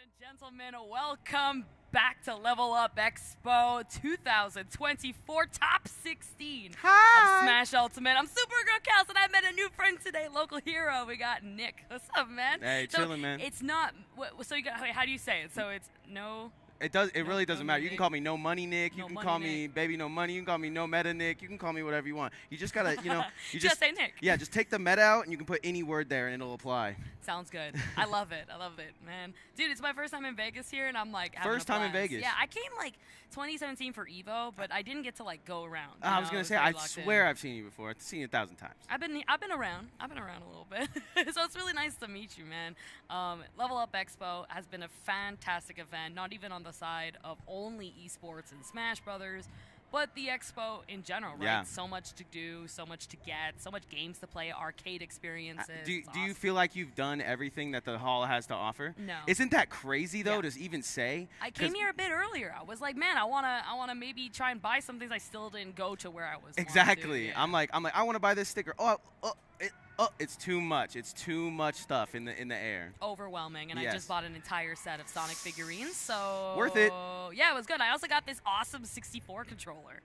and gentlemen, welcome back to Level Up Expo 2024 Top 16 Hi. of Smash Ultimate. I'm Supergirl Kels, and I met a new friend today, local hero. We got Nick. What's up, man? Hey, so chilling, man. It's not. So you got. How do you say it? So it's no. It really doesn't matter. You can call me No Money Nick. You No can Money call me Nick. Baby No Money. You can call me No Meta Nick. You can call me whatever you want. You just gotta, you Just say Nick. Yeah, just take the meta out and you can put any word there and it'll apply. Sounds good. I love it. I love it, man. Dude, it's my first time in Vegas here, and I'm like having First a time in blast. Vegas? Yeah, I came like 2017 for Evo, but I didn't get to like go around. I was gonna say, I really locked in. swear I've seen you before. I've seen you 1,000 times. I've been around. I've been around a little bit, so it's really nice to meet you, man. Level Up Expo has been a fantastic event. Not even on the side of only esports and Smash Brothers, but the expo in general, right? Yeah. So much to do, so much to get, so much games to play, arcade experiences. Do It's you awesome. feel like you've done everything that the hall has to offer? No. Isn't that crazy though Yeah. to even say? I came here a bit earlier. I was like, man, I wanna maybe try and buy some things I still didn't go to where I was. wanting to. Exactly. Yeah. I'm like, I want to buy this sticker. It's too much. It's too much stuff in the air. Overwhelming, and I Yes. just bought an entire set of Sonic figurines, so Worth it. Yeah, it was good. I also got this awesome 64 controller.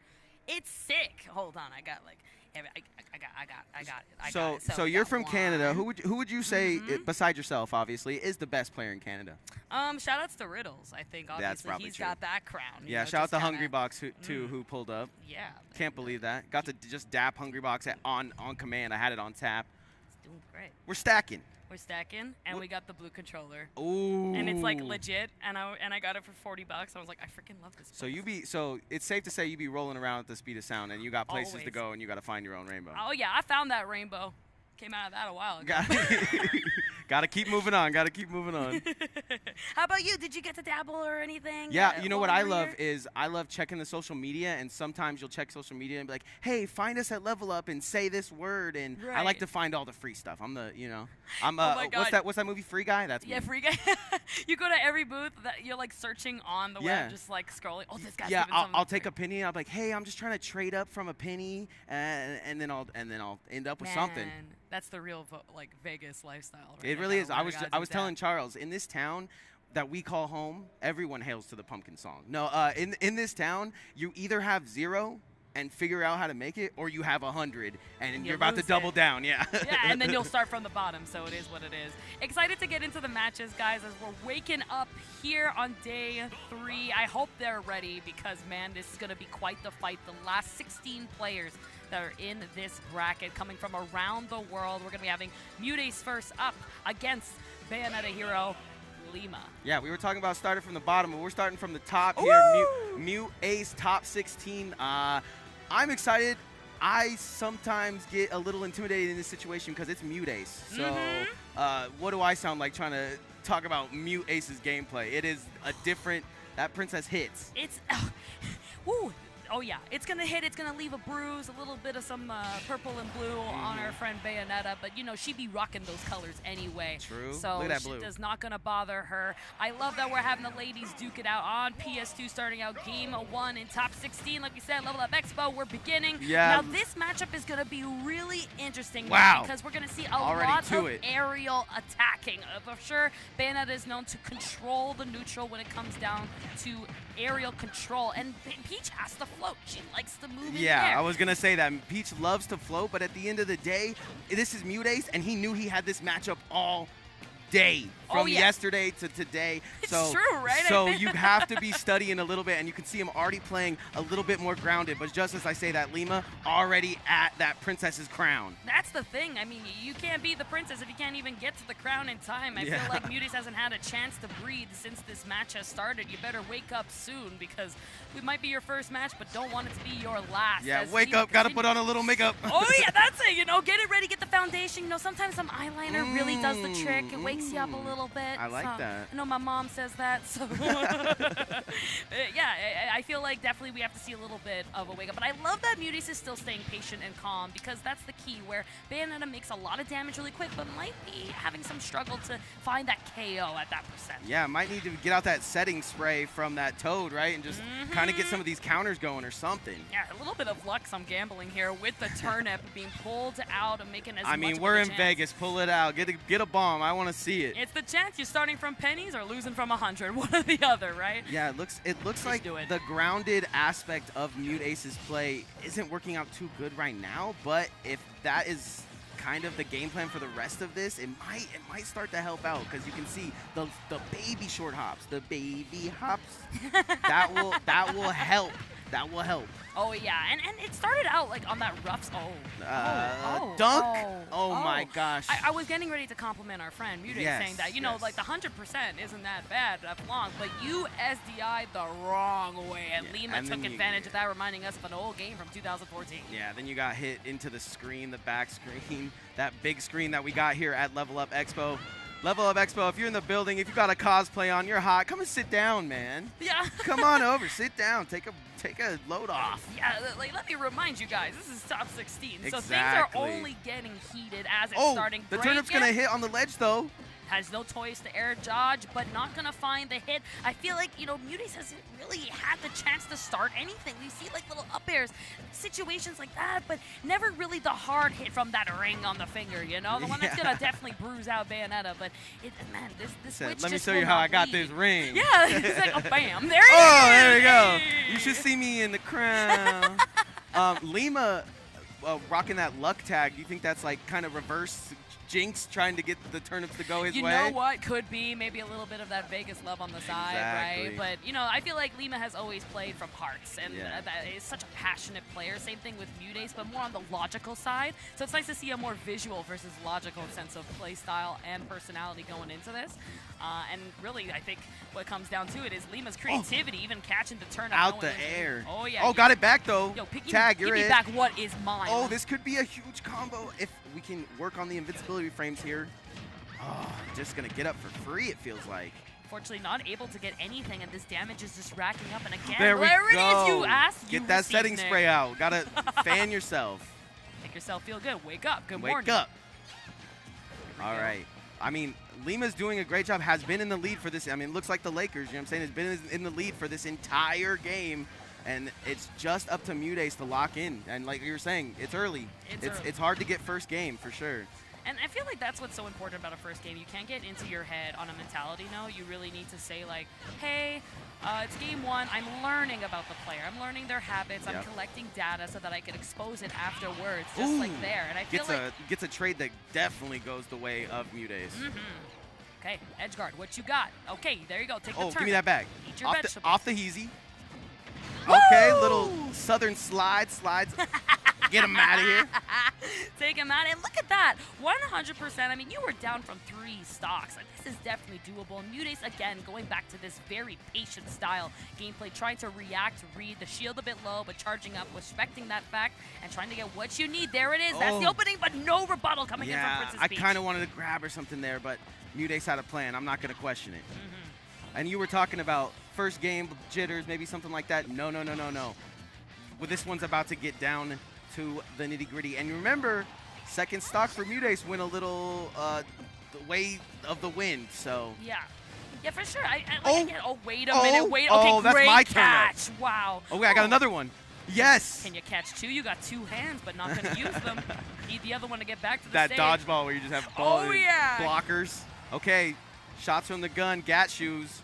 It's sick. Hold on, I got like, I got it. So we you're got from one. Canada. Who would you say, Mhm. besides yourself, obviously, is the best player in Canada? Shout outs to Riddles. I think obviously probably he's true. got that crown. you Yeah, know, shout out just to kinda- Hungry Box who pulled up. Yeah. Can't believe that. Got to just dap Hungry Box on command. I had it on tap. It's doing great. We're stacking. We're stacking, and we got the blue controller. Ooh. And it's like legit, and I got it for $40. I was like, I freaking love this. So it's safe to say you be rolling around at the speed of sound, and you got places to Always. go, and you got to find your own rainbow. Oh yeah, I found that rainbow. Came out of that a while ago. Got to keep moving on. Got to keep moving on. How about you? Did you get to dabble or anything? Yeah, you know what while I you were love here? is I love checking the social media, and sometimes you'll check social media and be like, hey, find us at Level Up and say this word, and I like Right. to find all the free stuff. I'm Oh my God. what's that movie, Free Guy? That's Yeah, me. free guy. You go to every booth that you're like searching on the Yeah. web, just like scrolling. Oh, this guy's Yeah, giving something I'll free. take a penny. I'm like, hey, I'm just trying to trade up from a penny, and then I'll end up with something. Man, that's the real like Vegas lifestyle. Right It really there, is. where I you was gotta I do was that. telling Charles, in this town that we call home, everyone hails to the pumpkin song. No, in this town, you either have 0 and figure out how to make it, or you have 100 and You you're about to lose double it. down. Yeah. Yeah, and then you'll start from the bottom, so it is what it is. Excited to get into the matches, guys, as we're waking up here on day 3. I hope they're ready because, man, this is going to be quite the fight. The last 16 players that are in this bracket coming from around the world. We're going to be having MuteAce first up against Bayonetta hero Lima. Yeah, we were talking about starting from the bottom, but we're starting from the top here. MuteAce top 16. I'm excited. I sometimes get a little intimidated in this situation because it's MuteAce. So what do I sound like trying to talk about MuteAce's gameplay? It is a different, that princess hits. It's, woo. Oh yeah, it's gonna hit, it's gonna leave a bruise, a little bit of some purple and blue on our friend Bayonetta, but you know, she be rocking those colors anyway. True. So Look at that blue. it does not gonna bother her. I love that we're having the ladies duke it out on PS2, starting out game 1 in top 16. Like we said, Level Up Expo, we're beginning. Yeah. Now this matchup is gonna be really interesting. Wow. Because we're gonna see a Already lot to of it. aerial attacking. For sure, Bayonetta is known to control the neutral when it comes down to aerial control, and Peach has to float. She likes to move in the Yeah, air. I was going to say that. Peach loves to float, but at the end of the day, this is MuteAce, and he knew he had this matchup all day from yesterday to today. It's so, true, right? So you have to be studying a little bit, and you can see him already playing a little bit more grounded. But just as I say that, Lima already at that princess's crown. That's the thing. I mean, you can't be the princess if you can't even get to the crown in time. I feel like MuteAce hasn't had a chance to breathe since this match has started. You better wake up soon because we might be your first match, but don't want it to be your last. Yeah, as wake he up, gotta continues- put on a little makeup. Oh yeah, that's it. You know, get it ready, get the foundation. You know, sometimes some eyeliner really does the trick. It wakes you up a little bit. I like So, that. I know my mom says that. So yeah, I feel like definitely we have to see a little bit of a wake up. But I love that MuteAce is still staying patient and calm because that's the key. Where Bayonetta makes a lot of damage really quick, but might be having some struggle to find that KO at that percent. Yeah, might need to get out that setting spray from that Toad, right? And just kind of get some of these counters going or something. Yeah, a little bit of luck I'm gambling here with the turnip being pulled out and making as I mean, much we're of a in chance. Vegas. Pull it out. Get a bomb. I want to see see it. It's the chance. You're starting from pennies or losing from 100. One or the other, right? Yeah, it looks like the grounded aspect of MuteAce's play isn't working out too good right now, but if that is kind of the game plan for the rest of this, it might start to help out, because you can see the baby short hops, the baby hops. that will help. That will help. Oh yeah, and it started out like on that rough. Dunk. Oh my gosh. I was getting ready to compliment our friend MuteAce, saying that like the 100% isn't that bad that long, but you SDI'd the wrong way, and Lima took advantage of that, reminding us of an old game from 2014. Yeah, then you got hit into the screen, the back screen, that big screen that we got here at Level Up Expo. Level Up Expo, if you're in the building, if you got a cosplay on, you're hot, come and sit down, man. Yeah. Come on over, sit down, take a load off. Yeah, like, let me remind you guys, this is top 16, exactly. So things are only getting heated as it's starting. The turnip's gonna hit on the ledge though. Has no toys to air dodge, but not gonna find the hit. I feel like, MuteAce hasn't really had the chance to start anything. We see like little up airs, situations like that, but never really the hard hit from that ring on the finger, the one that's gonna definitely bruise out Bayonetta. But man, this switch. Let me show you how I got this ring. Yeah, it's like a bam. There it is. Oh, there we go. You should see me in the crown. Lima rocking that luck tag. Do you think that's like kind of reverse Jinx trying to get the turnips to go his way? You know what? Could be maybe a little bit of that Vegas love on the side, right? But, I feel like Lima has always played from hearts, and that is such a passionate player. Same thing with MuteAce, but more on the logical side. So it's nice to see a more visual versus logical sense of play style and personality going into this. And really, I think what comes down to it is Lima's creativity, even catching the turnip out the air. Oh, yeah. Oh, got it back, though. Yo, Tag, you're it. Back what is mine. Oh, this could be a huge combo if we can work on the invincibility frames here. Oh, just going to get up for free, it feels like. Fortunately, not able to get anything, and this damage is just racking up. And again, there we go. It is, you ass. Get that setting spray out. Got to fan yourself. Make yourself feel good. Wake up. Good morning. Wake up. All right. I mean, Lima's doing a great job, has been in the lead for this. I mean, it looks like the Lakers, has been in the lead for this entire game. And it's just up to MuteAce to lock in. And like you were saying, it's early. It's hard to get first game, for sure. And I feel like that's what's so important about a first game. You can't get into your head on a mentality note. You really need to say, like, hey, it's game one. I'm learning about the player. I'm learning their habits. I'm collecting data so that I can expose it afterwards, just like there. And I feel gets a trade that definitely goes the way of MuteAce. Okay, Edgeguard, what you got? Okay, there you go. Take the turn. Give me that back. Eat your vegetables. Off the Heezy. Okay, little southern slides. Get him out of here. Take him out. And look at that. 100%. I mean, you were down from 3 stocks. Like, this is definitely doable. And MuteAce, again, going back to this very patient style gameplay, trying to react, read the shield a bit low, but charging up, respecting that fact, and trying to get what you need. There it is. That's the opening, but no rebuttal coming in from Princess Peach. I kind of wanted to grab her something there, but MuteAce had a plan. I'm not going to question it. And you were talking about first game jitters, maybe something like that. No. Well, this one's about to get down to the nitty-gritty. And remember, second stock for MuteAce went a little the way of the wind, so. Yeah, for sure. Wait a minute. Wait. Okay, that's great my catch. Wow. Okay, I got another one. Yes. Can you catch 2? You got 2 hands, but not going to use them. Need the other one to get back to the that stage. Dodgeball where you just have blockers. Okay, shots from the gun, Gat shoes.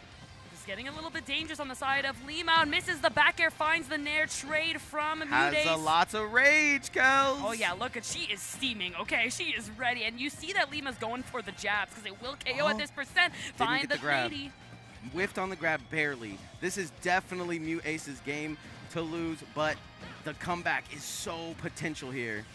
Getting a little bit dangerous on the side of Lima. Misses the back air, finds the nair trade from MuteAce. Has lots of rage, Kels. Oh, yeah, look at, she is steaming. Okay, she is ready. And you see that Lima's going for the jabs because it will KO at this percent. Find the lady. Whiffed on the grab, barely. This is definitely MuteAce's game to lose, but the comeback is so potential here.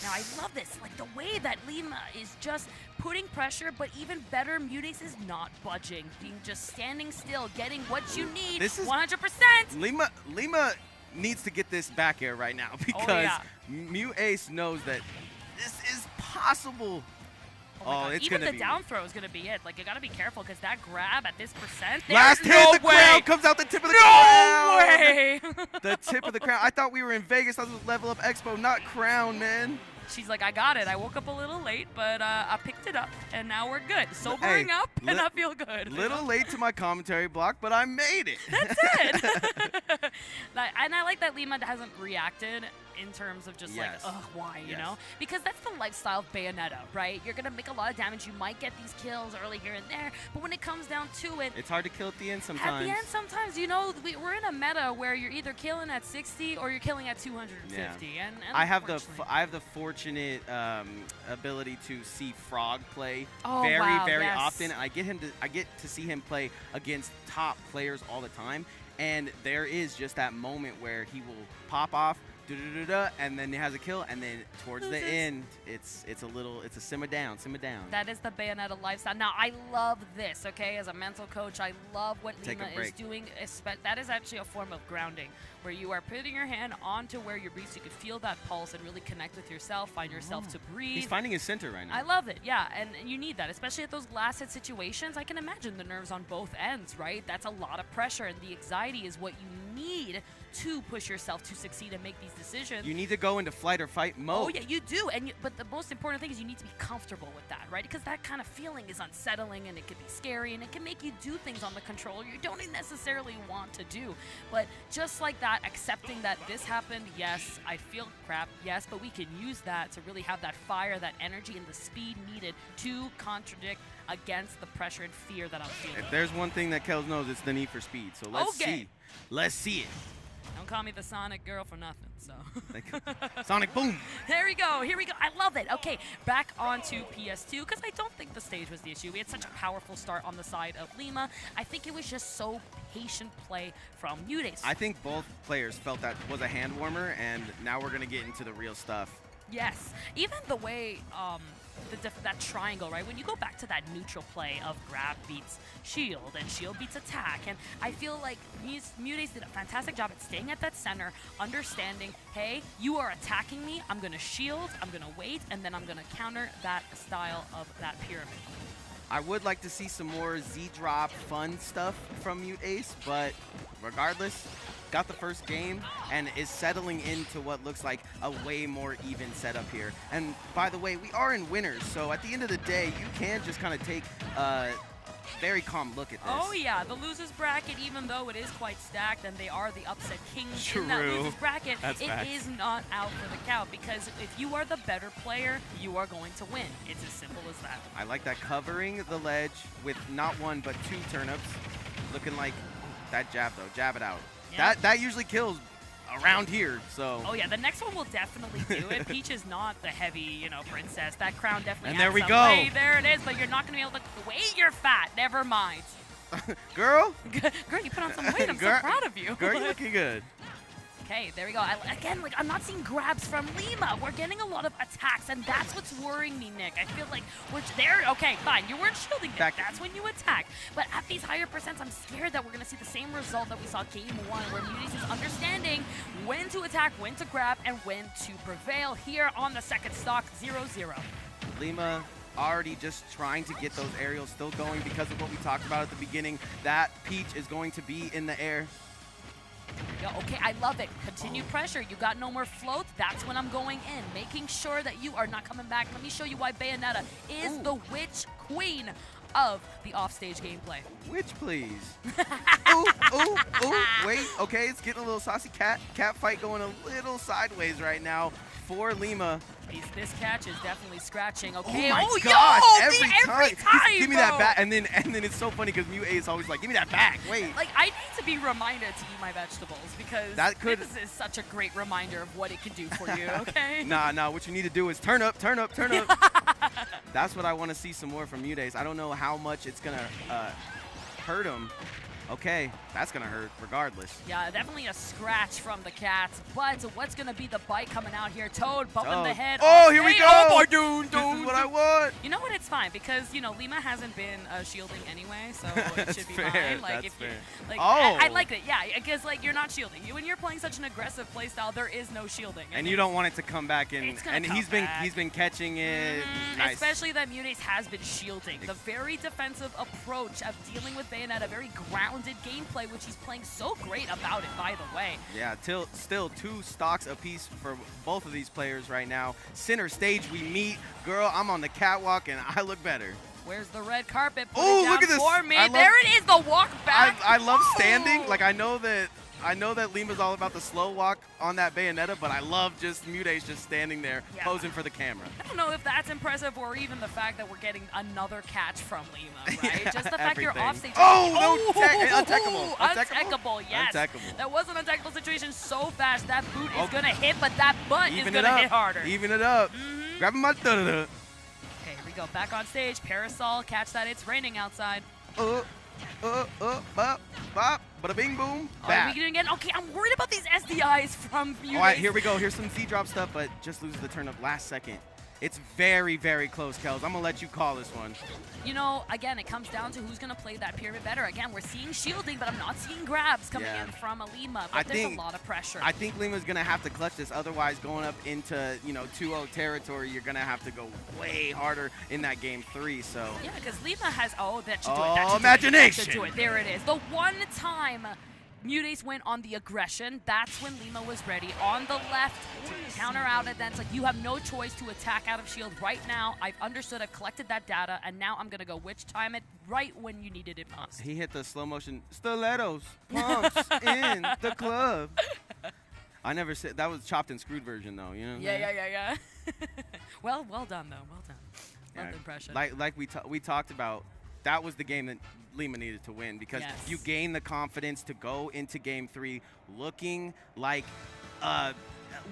Now, I love this, like the way that Lima is just putting pressure, but even better, MuteAce is not budging, being just standing still, getting what you need. This is 100%. Lima needs to get this back air right now because MuteAce knows that this is possible. Oh, it's even the down throw is gonna be it. Like, you gotta be careful because that grab at this percent. Last hit, the crown comes out the tip of the crown. No way! The tip of the crown. I thought we were in Vegas. That was Level Up Expo, not crown, man. She's like, I got it. I woke up a little late, but I picked it up, and now we're good. Sobering up, and I feel good. Little late to my commentary block, but I made it. That's it. And I like that Lima hasn't reacted in terms of just Yes. like, ugh, why, you Yes. know? Because that's the lifestyle of Bayonetta, right? You're going to make a lot of damage. You might get these kills early here and there, but when it comes down to it, It's hard to kill at the end sometimes. at the end, sometimes, you know, we're in a meta where you're either killing at 60 or you're killing at 250. Yeah. And I have the unfortunately- fortunate ability to see Frog play Oh, very wow, very yes. often. I get to see him play against top players all the time, and there is just that moment where he will pop off, and then he has a kill, and then towards the end, it's a simmer down. That is the Bayonetta lifestyle. Now, I love this, okay? As a mental coach, I love what Take a Lima is break. doing. That is actually a form of grounding, where you are putting your hand onto where you're breathing, so you can feel that pulse and really connect with yourself, find yourself to breathe. He's finding his center right now. I love it, yeah, and you need that, especially at those last hit situations. I can imagine the nerves on both ends, right? That's a lot of pressure, and the anxiety is what you need to push yourself to succeed and make these decisions. You need to go into flight or fight mode. Oh yeah, you do, but the most important thing is you need to be comfortable with that, right? Because that kind of feeling is unsettling, and it can be scary, and it can make you do things on the controller you don't necessarily want to do. But just like that, accepting that this happened, yes, I feel crap, yes, but we can use that to really have that fire, that energy, and the speed needed to contradict against the pressure and fear that I'm feeling. If there's one thing that Kels knows, it's the need for speed. So let's see. Let's see it. Don't call me the Sonic girl for nothing, so. Sonic boom. There we go. Here we go. I love it. Okay, back onto PS2, because I don't think the stage was the issue. We had such a powerful start on the side of Lima. I think it was just so patient play from MuteAce. I think both players felt that was a hand warmer, and now we're going to get into the real stuff. Yes. Even the way that triangle, right? When you go back to that neutral play of grab beats shield and shield beats attack, and I feel like MuteAce did a fantastic job at staying at that center, understanding, hey, you are attacking me, I'm going to shield, I'm going to wait, and then I'm going to counter that style of that pyramid. I would like to see some more Z-drop fun stuff from MuteAce, but regardless, got the first game and is settling into what looks like a way more even setup here. And by the way, we are in winners, so at the end of the day, you can just kind of take a very calm look at this. Oh yeah, the losers bracket, even though it is quite stacked and they are the upset kings in that losers bracket, it is not out for the count, because if you are the better player, you are going to win. It's as simple as that. I like that, covering the ledge with not one but two turnips. Looking like that jab though, jab it out. Yeah. That usually kills around here, so. Oh yeah, the next one will definitely do it. Peach is not the heavy, you know, princess. That crown definitely And there adds we some go. weight. There it is, but you're not going to be able to. Wait, you're fat. Never mind. Girl? Girl, you put on some weight. I'm Girl, so proud of you. Girl, you're looking good. Okay, there we go. Again, like, I'm not seeing grabs from Lima. We're getting a lot of attacks, and that's what's worrying me, Nick. I feel like we're there. Okay, fine. You weren't shielding Nick. That's when you attack. But at these higher percents, I'm scared that we're going to see the same result that we saw game one, where MuteAce is understanding when to attack, when to grab, and when to prevail here on the second stock, 0-0. Lima already just trying to get those aerials still going because of what we talked about at the beginning. That Peach is going to be in the air. Yeah, okay, I love it. Continued pressure. You got no more float. That's when I'm going in, making sure that you are not coming back. Let me show you why Bayonetta is the witch queen of the offstage gameplay. Witch, please. ooh, wait. Okay, it's getting a little saucy cat fight going a little sideways right now for Lima. This catch is definitely scratching. Okay. Oh my gosh! Every time. Give me bro. that back, and then it's so funny because MuteAce is always like, "Give me that back." Wait. Like, I need to be reminded to eat my vegetables, because this is such a great reminder of what it can do for you. Okay. Nah. What you need to do is turn up. That's what I want to see some more from MuteAce. I don't know how much it's gonna hurt him. Okay, that's gonna hurt regardless. Yeah, definitely a scratch from the cats, but what's gonna be the bite coming out here? Toad bumping the head. Oh, here we go! Oh my dude, this is what I want. You know what? It's fine, because you know Lima hasn't been shielding anyway, so it should be fair. fine. Like, that's if fair. you, like, oh, I like it. Yeah, because like you're not shielding. When you're playing such an aggressive playstyle, there is no shielding, and you don't want it to come back in. And he's been catching it. Nice. Especially that MuteAce has been shielding. The very defensive approach of dealing with Bayonetta, very grounded gameplay, which he's playing so great about it, by the way. Yeah, still 2 stocks apiece for both of these players right now. Center stage we meet. Girl, I'm on the catwalk and I look better. Where's the red carpet? Oh, look at this. For me. There it is, the walk back. I love standing. Like, I know that I know that Lima's all about the slow walk on that Bayonetta, but I love just MuteAce just standing there posing for the camera. I don't know if that's impressive or even the fact that we're getting another catch from Lima, right? Just the fact you're off stage. Oh, no, untechable. Untechable, yes. Untechable. That was an untechable situation so fast. That boot is going to hit, but that butt is going to hit harder. Even it up. Grab him. Okay, here we go. Back on stage. Parasol, catch that. It's raining outside. Bop, bada bing boom. Are we getting again? Okay, I'm worried about these SDIs from MuteAce. All right, here we go. Here's some Z-drop stuff, but just loses the turn up last second. It's very, very close, Kels. I'm going to let you call this one. You know, again, it comes down to who's going to play that pyramid better. Again, we're seeing shielding, but I'm not seeing grabs coming in from Lima. But there's a lot of pressure. I think Lima's going to have to clutch this. Otherwise, going up into, you know, 2-0 territory, you're going to have to go way harder in that game 3. So yeah, because Lima has, that should do it. That should imagination. That should do it. There it is. The one time MuteAce went on the aggression, that's when Lima was ready. On the left to counter out, and then it's like you have no choice to attack out of shield right now. I've understood, I've collected that data, and now I'm going to go witch time it right when you needed it most. He hit the slow motion stilettos, pumps in the club. I never said, that was chopped and screwed version though, you know? Yeah. well done though, well done. Love the impression. Like we talked about, that was the game that Lima needed to win because you gain the confidence to go into game 3 looking like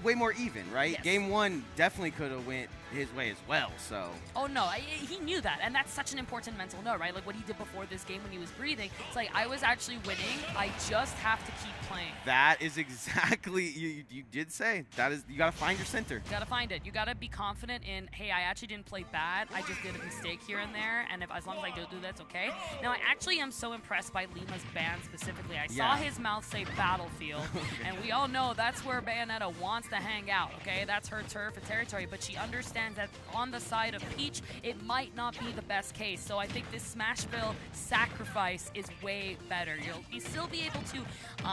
way more even, right? Yes. Game 1 definitely could have went his way as well, so. Oh no, he knew that, and that's such an important mental note, right? Like what he did before this game when he was breathing. It's like, I was actually winning, I just have to keep playing. That is exactly, you did say, that is, you gotta find your center. You gotta find it. You gotta be confident in, hey, I actually didn't play bad, I just did a mistake here and there, and as long as I do that, it's okay. Now, I actually am so impressed by Lima's ban specifically. I saw his mouth say battlefield, and we all know that's where Bayonetta wants to hang out, okay? That's her turf and territory, but she understands that on the side of Peach, it might not be the best case. So I think this Smashville sacrifice is way better. You'll still be able to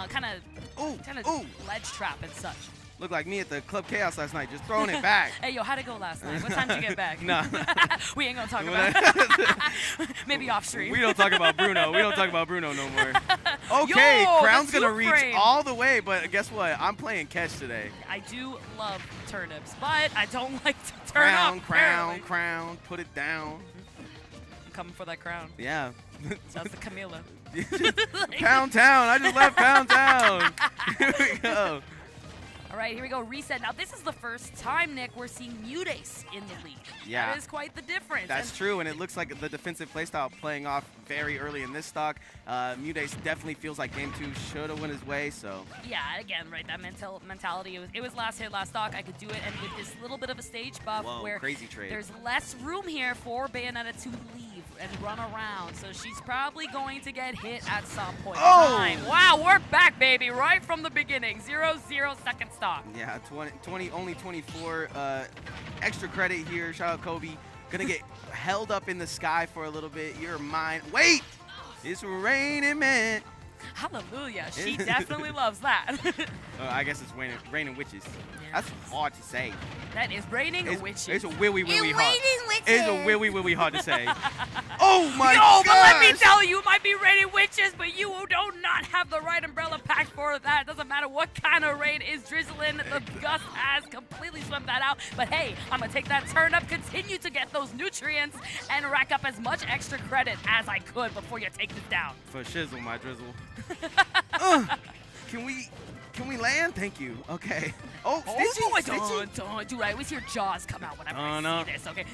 kind of ledge trap and such. Looked like me at the Club Chaos last night, just throwing it back. Hey, yo, how'd it go last night? What time did you get back? Nah. We ain't gonna talk about it. Maybe off stream. We don't talk about Bruno. We don't talk about Bruno no more. Okay, Yo, Crown's gonna reach frame. all the way, but guess what? I'm playing catch today. I do love turnips, but I don't like to turn up. Crown, put it down. I'm coming for that crown. Yeah. That's the Camila. Pound Town. I just left Pound Town. Here we go. All right, here we go, reset. Now, this is the first time, Nick, we're seeing MuteAce in the lead. Yeah. That is quite the difference. That's true, and it looks like the defensive playstyle playing off very early in this stock. MuteAce definitely feels like game 2 should have went his way, so. Yeah, again, right, that mentality. It was last hit, last stock. I could do it, and with this little bit of a stage buff where crazy trade. There's less room here for Bayonetta to leave and run around, so she's probably going to get hit at some point in time. Wow, we're back, baby, right from the beginning. 0-0 second stock. Yeah, only 24 extra credit here. Shout out Kobe. Gonna get held up in the sky for a little bit. You're mine. Wait! It's raining, man. Hallelujah. She definitely loves that. I guess it's raining witches. Yeah. That's hard to say. That is raining witches. It's a willy hard. It's a willy hard to say. Oh my God! But let me tell you, it might be raining witches, but you do not have the right umbrella pack for that. It doesn't matter what kind of rain is drizzling. The gust has completely swept that out. But hey, I'm gonna take that turn up, continue to get those nutrients, and rack up as much extra credit as I could before you take this down. For shizzle, my drizzle. Can we land? Thank you. Okay. Oh, don't. Dude, I always hear jaws come out whenever I see this, okay?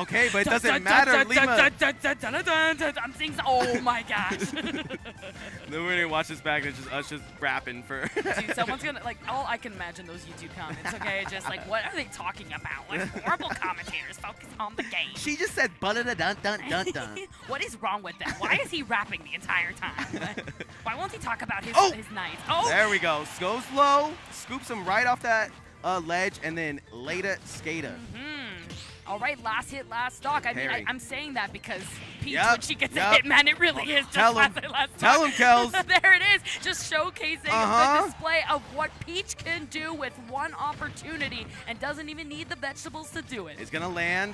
Okay, but it doesn't matter, Lima. I'm seeing, oh my gosh. Then we're gonna watch this back and it's just us just rapping for. Dude, someone's gonna, like, I can imagine those YouTube comments, okay? Just like, what are they talking about? Like, horrible commentators focus on the game. She just said, dun-dun-dun-dun-dun. What is wrong with that? Why is he rapping the entire time? Why won't he talk about his night? Oh! There we go. Go slow, scoops him right off that ledge, and then later skater. All right, last hit, last stock. I mean, I'm saying that because Peach, when she gets a hit, man, it really is just last hit, last stock. Tell him, Kels. There it is, just showcasing the display of what Peach can do with one opportunity and doesn't even need the vegetables to do it. It's going to land.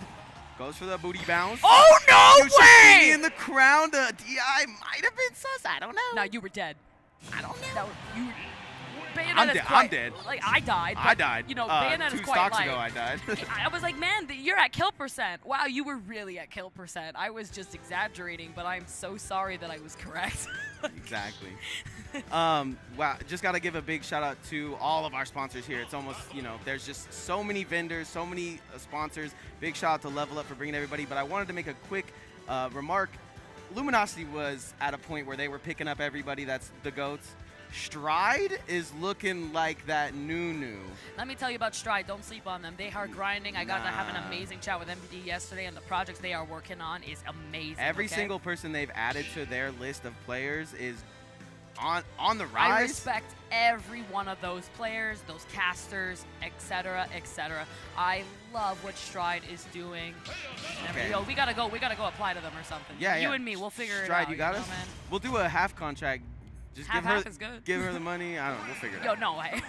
Goes for the booty bounce. Oh, no way! In the crown, the DI might have been sus. I don't know. No, you were dead. I don't know. You. I'm dead. Like, I died. I died. You know, Bayonetta's 2 quite stocks light. ago I died. I was like, man, you're at kill percent. Wow, you were really at kill percent. I was just exaggerating, but I'm so sorry that I was correct. Exactly. Wow, just got to give a big shout out to all of our sponsors here. It's almost, you know, there's just so many vendors, so many sponsors. Big shout out to Level Up for bringing everybody. But I wanted to make a quick remark. Luminosity was at a point where they were picking up everybody that's the GOATs. Stride is looking like that new. Let me tell you about Stride. Don't sleep on them. They are grinding. I got to have an amazing chat with MVD yesterday, and the projects they are working on is amazing. Every single person they've added to their list of players is on the rise. I respect every one of those players, those casters, etc., etc. I love what Stride is doing. Okay. Yo, we gotta go apply to them or something. Yeah, you and me, we'll figure it out. Stride, you got us? Man? We'll do a half contract. Just half is good. Give her the money. I don't know. We'll figure it Yo, out. no way.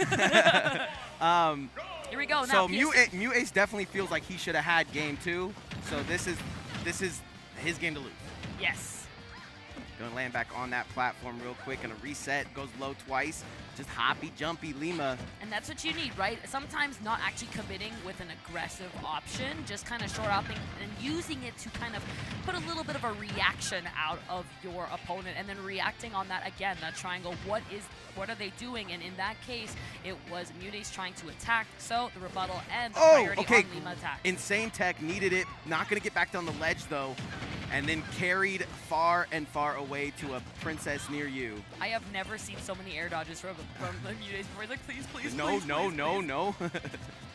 Here we go. So now, MuteAce definitely feels like he should have had game 2. So this is his game to lose. Yes. Gonna land back on that platform real quick. Gonna reset. Goes low twice. Just hoppy, jumpy Lima. And that's what you need, right? Sometimes not actually committing with an aggressive option, just kind of short upping and using it to kind of put a little bit of a reaction out of your opponent, and then reacting on that again, that triangle. What are they doing? And in that case, it was MuteAce trying to attack, so the rebuttal and the priority on Lima attack. Insane tech, needed it. Not gonna get back down the ledge though. And then carried far and far away to a princess near you. I have never seen so many air dodges from the MuteAce before. Like, please. No.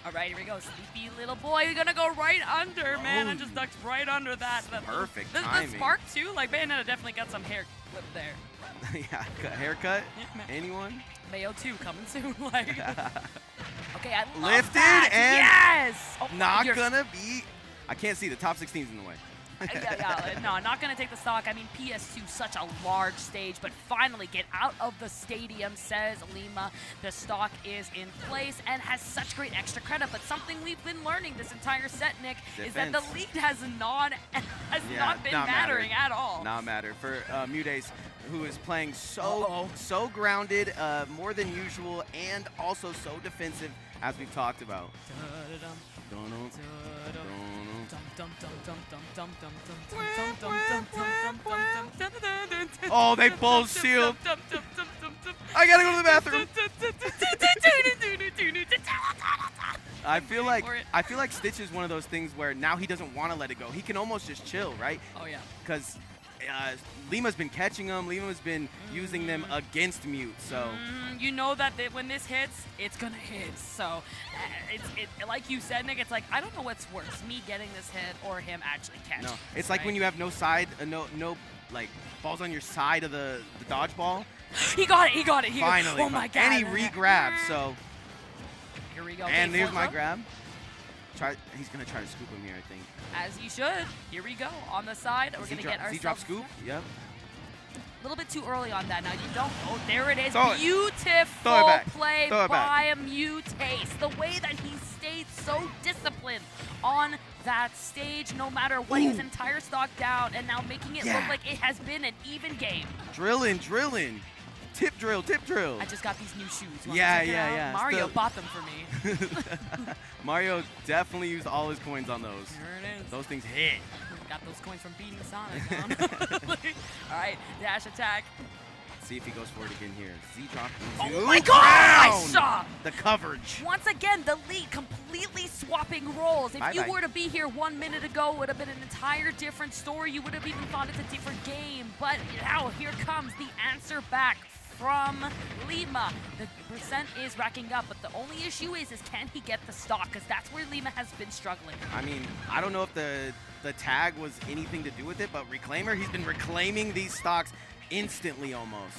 All right, here we go. Sleepy little boy. You're going to go right under, man. I just ducked right under that. Perfect the timing. The spark, too. Like, Bayonetta definitely got some hair clip there. Yeah, haircut? Anyone? Mayo 2 coming soon. Like, okay, I love lifted that. and yes! Oh, not gonna be. I can't see. The top 16's in the way. No, not going to take the stock. I mean, PS2, such a large stage, but finally get out of the stadium, says Lima. The stock is in place and has such great extra credit, but something we've been learning this entire set, Nick, is that the lead has not been mattering at all. Not matter for MuteAce, who is playing so grounded, more than usual, and also so defensive, as we've talked about. Oh, they both shield. I gotta go to the bathroom. I feel like Stitch is one of those things where now he doesn't want to let it go. He can almost just chill, right? Oh yeah. Because Lima's been catching them. Lima's been using them against Mute. So you know that when this hits, it's gonna hit. So like you said, Nick, it's like I don't know what's worse, me getting this hit or him actually catching. No, it's like when you have no side, no like balls on your side of the dodgeball. He got it. Finally. Oh my god. And he re-grabbed. So here we go. And there's my grab. He's gonna try to scoop him here, I think. As he should. Here we go. On the side, we're gonna get ourselves. Z-drop scoop. Yep. A little bit too early on that. Now you don't. Oh, there it is. Beautiful play by MuteAce. The way that he stayed so disciplined on that stage, no matter what, his entire stock down, and now making it look like it has been an even game. Drilling. Tip drill. I just got these new shoes. Yeah. Mario bought them for me. Mario definitely used all his coins on those. There it is. Those things hit. Got those coins from beating Sonic. All right, dash attack. See if he goes for it again here. Z-drop. Oh my god! I saw the coverage. Once again, the lead completely swapping roles. If you were to be here 1 minute ago, it would have been an entire different story. You would have even thought it's a different game. But now here comes the answer back from Lima. The percent is racking up, but the only issue is can he get the stock? Because that's where Lima has been struggling. I mean, I don't know if the tag was anything to do with it, but Reclaimer, he's been reclaiming these stocks instantly almost.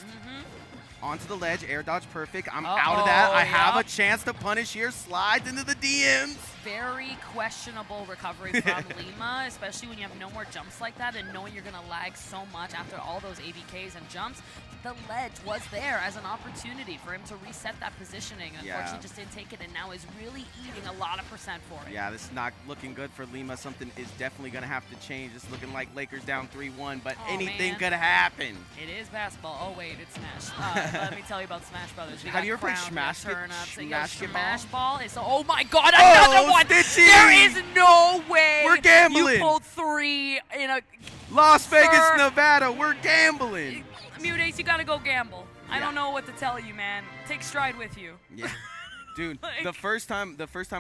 Onto the ledge, air dodge perfect. I'm out of that. I have a chance to punish here. Slides into the DMs. Very questionable recovery from Lima, especially when you have no more jumps like that and knowing you're going to lag so much after all those ABKs and jumps. The ledge was there as an opportunity for him to reset that positioning. Unfortunately, just didn't take it, and now is really eating a lot of percent for it. Yeah, this is not looking good for Lima. Something is definitely going to have to change. It's looking like Lakers down 3-1, but anything could happen. It is basketball. Oh wait, it's Smash. Let me tell you about Smash Brothers. We Have got you ever played Crown, Smash? Smash Ball is. Oh my God! Another one. Stitchy! There is no way. We're gambling. You pulled 3 in a. Las Vegas, Sir. Nevada. We're gambling. MuteAce, you gotta go gamble. I Yeah. don't know what to tell you, man. Take stride with you. Yeah. Dude, Like- the first time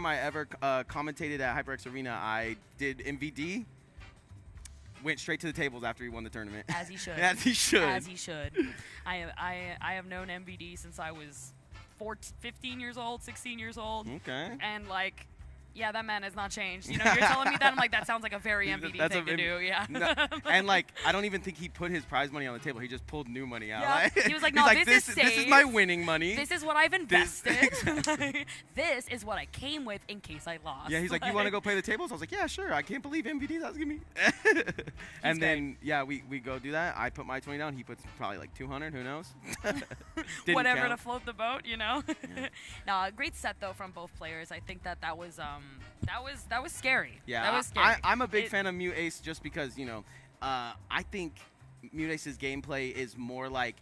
I ever commentated at HyperX Arena, I did MVD. Went straight to the tables after he won the tournament. As he should. As he should. As he should. I have known MVD since I was 15 years old, 16 years old. Okay. And like, yeah, that man has not changed. You know, you're telling me that, I'm like, that sounds like a very MVD That's thing to do. Yeah. No, and like, I don't even think he put his prize money on the table. He just pulled new money out. Yeah. Like, He was like, he's no, this this is is my safe. winning money. This is what I've invested. Exactly. This is what I came with in case I lost. Yeah, he's like, you want to go play the tables? I was like, yeah, sure. I can't believe MVD's asking me. And then, yeah, we go do that. I put my 20 down. He puts probably like 200. Who knows? Didn't Whatever count. to float the boat, you know. Yeah. No, a great set though from both players. I think that was scary. Yeah, that was scary. I'm a big fan of MuteAce just because, you know, I think MuteAce's gameplay is more like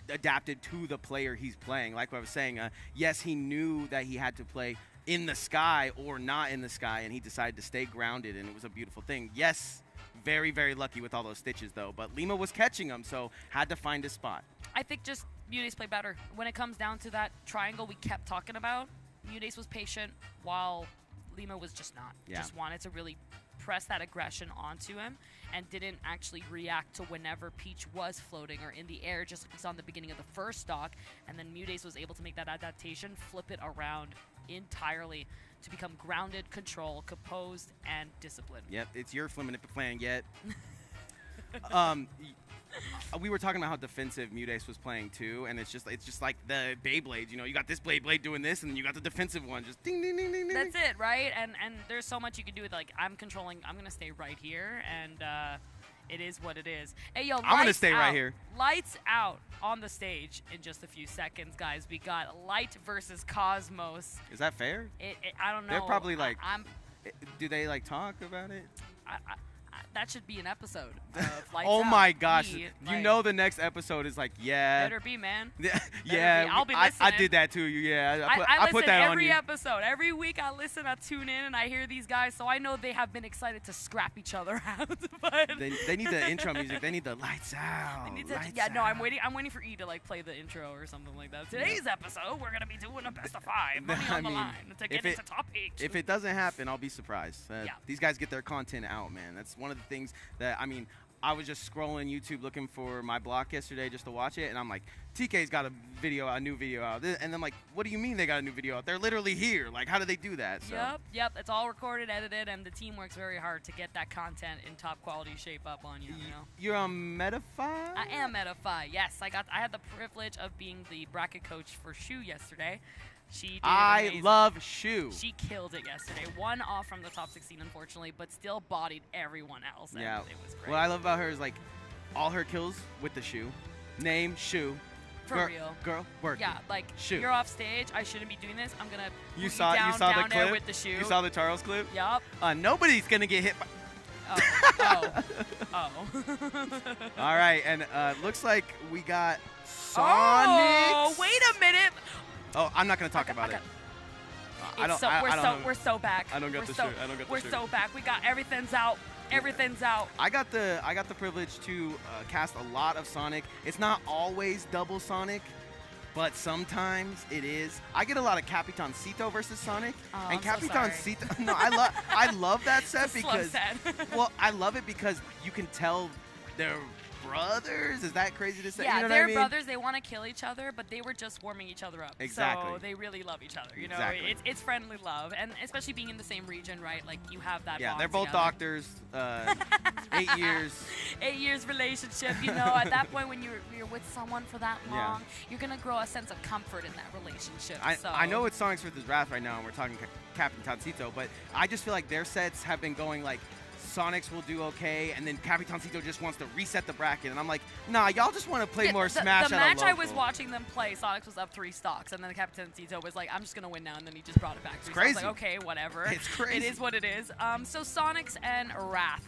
adapted to the player he's playing. Like what I was saying, yes, he knew that he had to play in the sky or not in the sky, and he decided to stay grounded, and it was a beautiful thing. Yes, very, very lucky with all those stitches, though. But Lima was catching him, so had to find his spot. I think just MuteAce played better. When it comes down to that triangle we kept talking about, MuteAce was patient while Lima was just not. Yeah. Just wanted to really press that aggression onto him and didn't actually react to whenever Peach was floating or in the air, just like we saw in the beginning of the first stock. And then MuteAce was able to make that adaptation, flip it around entirely to become grounded, controlled, composed, and disciplined. Yep, it's your flipping plan yet. We were talking about how defensive MuteAce was playing too, and it's just like the Beyblades. You know, you got this blade doing this, and then you got the defensive one, just ding ding ding ding. Ding. That's it, right? And there's so much you can do with like I'm gonna stay right here, and it is what it is. Hey yo, I'm gonna stay right here. Lights out on the stage in just a few seconds, guys. We got Light versus Cosmos. Is that fair? I don't know. They're probably like. I'm Do they like talk about it? that should be an episode of Lights Oh Out. my gosh! Me, You like, know the next episode is like, yeah. better be, man. Yeah, be. I'll be I listening. did that too. Yeah, I I put listen that on every you. episode. Every week I listen, I tune in, and I hear these guys, so I know they have been excited to scrap each other out. But They need the intro music. They need the lights out. they need to, lights yeah, no, I'm out. waiting. I'm waiting for E to like play the intro or something like that. Today's episode, we're gonna be doing a best of 5, money I on the mean, line to get if into top 8. If it doesn't happen, I'll be surprised. Yeah. These guys get their content out, man. That's one of the things that, I mean, I was just scrolling YouTube looking for my block yesterday just to watch it, and I'm like, TK's got a new video out. And I'm like, what do you mean they got a new video out? They're literally here. Like, how do they do that? So. Yep. It's all recorded, edited, and the team works very hard to get that content in top quality shape up on you. You know. You're on Metafy? I am Metafy. Yes, I had the privilege of being the bracket coach for Shu yesterday. She did amazing. love Shu. She killed it yesterday. One off from the top 16, unfortunately, but still bodied everyone else. And Yeah. it was great. What I love about her is, like, all her kills with the Shu. Name, Shu. For real. Girl, work. Yeah, like, Shu. you're off stage. I shouldn't be doing this. I'm going to You put saw you down the there clip? with the Shu. You saw the Charles clip? Yup. Nobody's going to get hit by... Oh. All right, and looks like we got Sonix. Oh, wait a minute. Oh, I'm not going to talk about it. I don't know. We're so back. I don't get the so, shirt. I don't get the We're shirt. so back. We got everything's out. Everything's out. I got the privilege to cast a lot of Sonic. It's not always double Sonic, but sometimes it is. I get a lot of Capitancito versus Sonic, Oh, and I'm so sorry. Capitancito. No, I love that set It's a slow because set. well, I love it because you can tell they're brothers. Is that crazy to say? Yeah, You know they're what I mean? brothers. They want to kill each other, but they were just warming each other up. Exactly. So they really love each other. You know, Exactly. it's friendly love, and especially being in the same region, right? Like you have that. Yeah, bond they're both together. doctors. 8 years. 8 years relationship. You know, at that point when you're with someone for that Yeah. long, you're gonna grow a sense of comfort in that relationship. I know it's Sonix versus Wrath right now, and we're talking Capitancito, but I just feel like their sets have been going like Sonix will do okay, and then Capitancito just wants to reset the bracket, and I'm like, nah, y'all just want to play more Smash. The at a match I was local. watching them play, Sonix was up 3 stocks, and then the Capitancito was like, I'm just gonna win now, and then he just brought it back. It's crazy. I was like, okay, whatever. It's crazy. It is what it is. So Sonix and Wrath.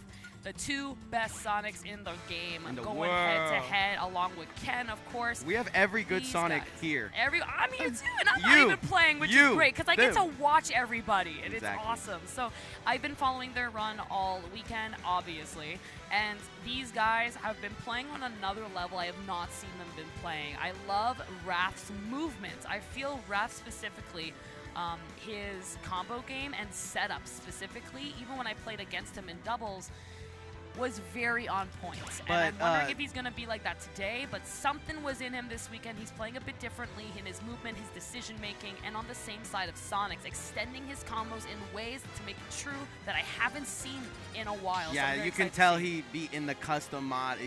the two best Sonics in the game, going world. head-to-head, along with Ken, of course. We have every good These Sonic guys. here. I'm here too, and I'm not even playing, which is great, because I get to watch everybody, and it's awesome. So I've been following their run all weekend, obviously, and these guys have been playing on another level I have not seen them been playing. I love Wrath's movements. I feel Wrath specifically, his combo game and setup specifically, even when I played against him in doubles, was very on point. And I'm wondering if he's going to be like that today, but something was in him this weekend. He's playing a bit differently in his movement, his decision-making, and on the same side of Sonix, extending his combos in ways to make it true that I haven't seen in a while. Yeah, so you can tell he beat in the custom mod.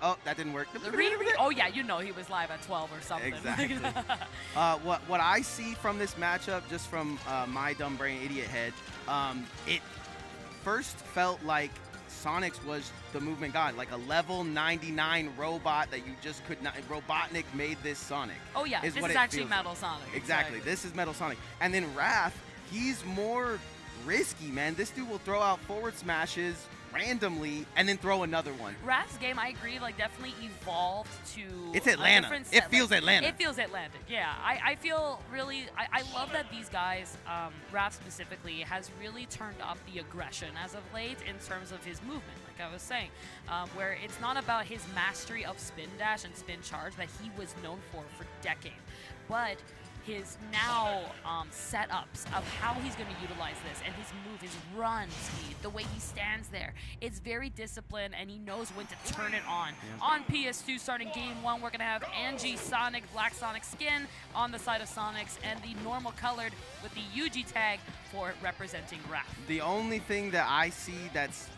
Oh, that didn't work. Oh, yeah, you know he was live at 12 or something. Exactly. What I see from this matchup, just from my dumb brain idiot head, it first felt like Sonix was the movement god, like a level 99 robot that you just could not. Robotnik made this Sonic. Oh yeah, this is actually Metal Sonic. Exactly, this is Metal Sonic. And then Wrath, he's more risky, man. This dude will throw out forward smashes randomly and then throw another one. Wrath's game, I agree, like definitely evolved to it's Atlanta. It feels Atlanta. It feels Atlantic, yeah. I feel really, I love that these guys, Wrath specifically, has really turned up the aggression as of late in terms of his movement, like I was saying, where it's not about his mastery of spin dash and spin charge that he was known for decades, but his now setups of how he's going to utilize this and his move, his run speed, the way he stands there. It's very disciplined, and he knows when to turn it on. Yeah. On PS2, starting game 1, we're going to have Angie Sonic, Black Sonic skin on the side of Sonix, and the normal colored with the UG tag for representing Wrath. The only thing that I see that's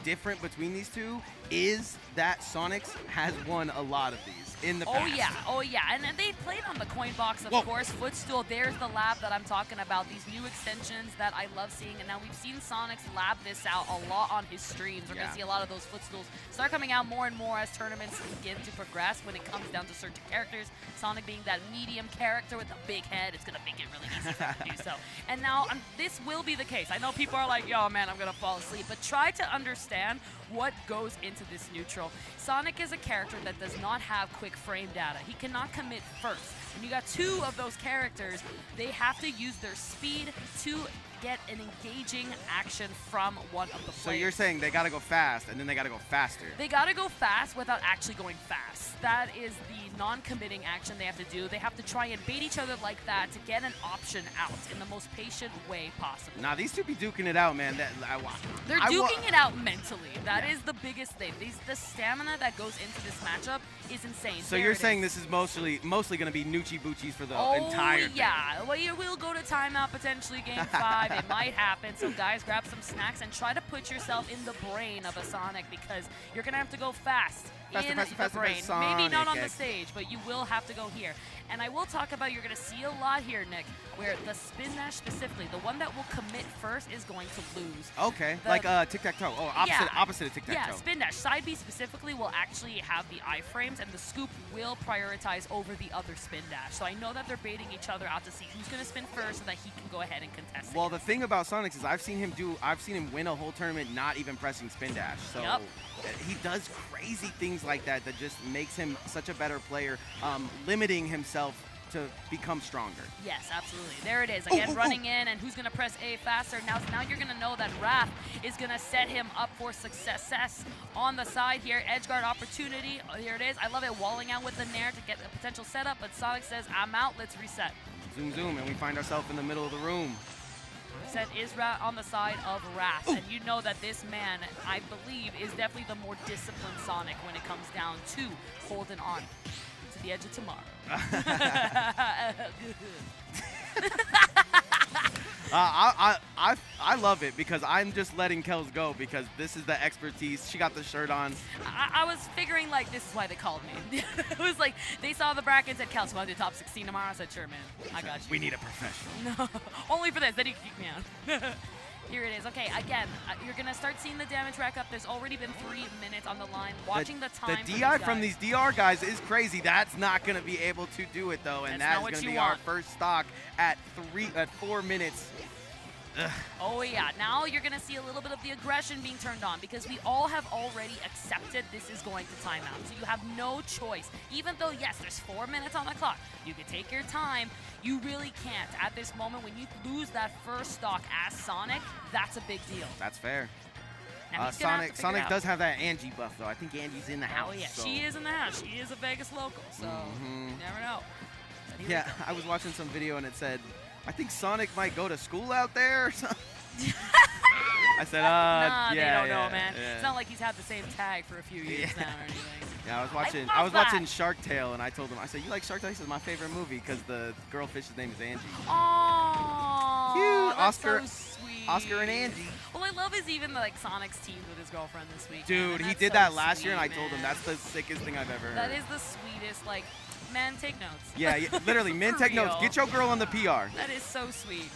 different between these two is that Sonix has won a lot of these in the past. Oh yeah, and then they played on the coin box, of course. Footstool, there's the lab that I'm talking about, these new extensions that I love seeing, and now we've seen Sonix lab this out a lot on his streams. We're going to see a lot of those footstools start coming out more and more as tournaments begin to progress when it comes down to certain characters. Sonic being that medium character with a big head, it's going to make it really easy for him to do so. And now this will be the case. I know people are like, yo man, I'm going to fall asleep, but try to understand what goes into this neutral. Sonic is a character that does not have quick frame data. He cannot commit first. When you got two of those characters, they have to use their speed to get an engaging action from one of the players. So you're saying they got to go fast, and then they got to go faster. They got to go fast without actually going fast. That is the non-committing action they have to do. They have to try and bait each other like that to get an option out in the most patient way possible. Nah, these two be duking it out, man. They're duking it out mentally. That is the biggest thing. The stamina that goes into this matchup is insane. So you're saying this is mostly going to be Noochie Boochies for the entire thing. Yeah. Well, we'll go to timeout potentially game 5. It might happen. So guys, grab some snacks and try to put yourself in the brain of a Sonic, because you're going to have to go fast. The brain. Maybe not on the stage, but you will have to go here. And I will talk about, you're going to see a lot here, Nick, where the spin dash specifically, the one that will commit first is going to lose. Okay, like tic-tac-toe. Oh, opposite of tic-tac-toe. Yeah, spin dash. Side B specifically will actually have the iframes, and the scoop will prioritize over the other spin dash. So I know that they're baiting each other out to see who's going to spin first so that he can go ahead and contest it. Well, the thing about Sonix is I've seen him win a whole tournament not even pressing spin dash. So he does crazy things like that just makes him such a better player, limiting himself to become stronger. Yes, absolutely. There it is. Again, running in, and who's going to press A faster. Now you're going to know that Wrath is going to set him up for success on the side here. Edge guard opportunity. Here it is. I love it. Walling out with the Nair to get a potential setup, but Sonic says, I'm out. Let's reset. Zoom, zoom, and we find ourselves in the middle of the room. Set is on the side of Wrath, and you know that this man, I believe, is definitely the more disciplined Sonic when it comes down to holding on to the edge of tomorrow. I love it because I'm just letting Kels go because this is the expertise. She got the shirt on. I was figuring, like, this is why they called me. It was like, they saw the bracket and said, Kels, you want to do top 16 tomorrow? I said, sure, man. I got you. We need a professional. No, only for this. Then you can kick me out. Here it is. Okay, again, you're going to start seeing the damage rack up. There's already been 3 minutes on the line. Watching the time. The DI from these DR guys is crazy. That's not going to be able to do it, though. And that's going to be our first stock at 4 minutes. Oh yeah, now you're gonna see a little bit of the aggression being turned on because we all have already accepted this is going to time out. So you have no choice. Even though, yes, there's 4 minutes on the clock, you can take your time, you really can't. At this moment, when you lose that first stock as Sonic, that's a big deal. That's fair. Now, Sonic does have that Angie buff, though. I think Angie's in the house. Oh yeah, so. she is in the house. She is a Vegas local, so you never know. Yeah, I was watching some video and it said, I think Sonic might go to school out there or something. I said, nah, yeah, they don't know, man. Yeah. It's not like he's had the same tag for a few years now or anything. Yeah, I was watching Shark Tale, and I told him, I said, you like Shark Tale? He said, my favorite movie, because the girl fish's name is Angie. Aww, cute. that's so sweet. Oscar and Angie. Well, I love is even like Sonic's team with his girlfriend this week. Dude, he did that last year, and I told him that's the sickest thing I've ever heard. That is the sweetest, like, man, take notes. Yeah, literally, men take notes. Get your girl on the PR. That is so sweet.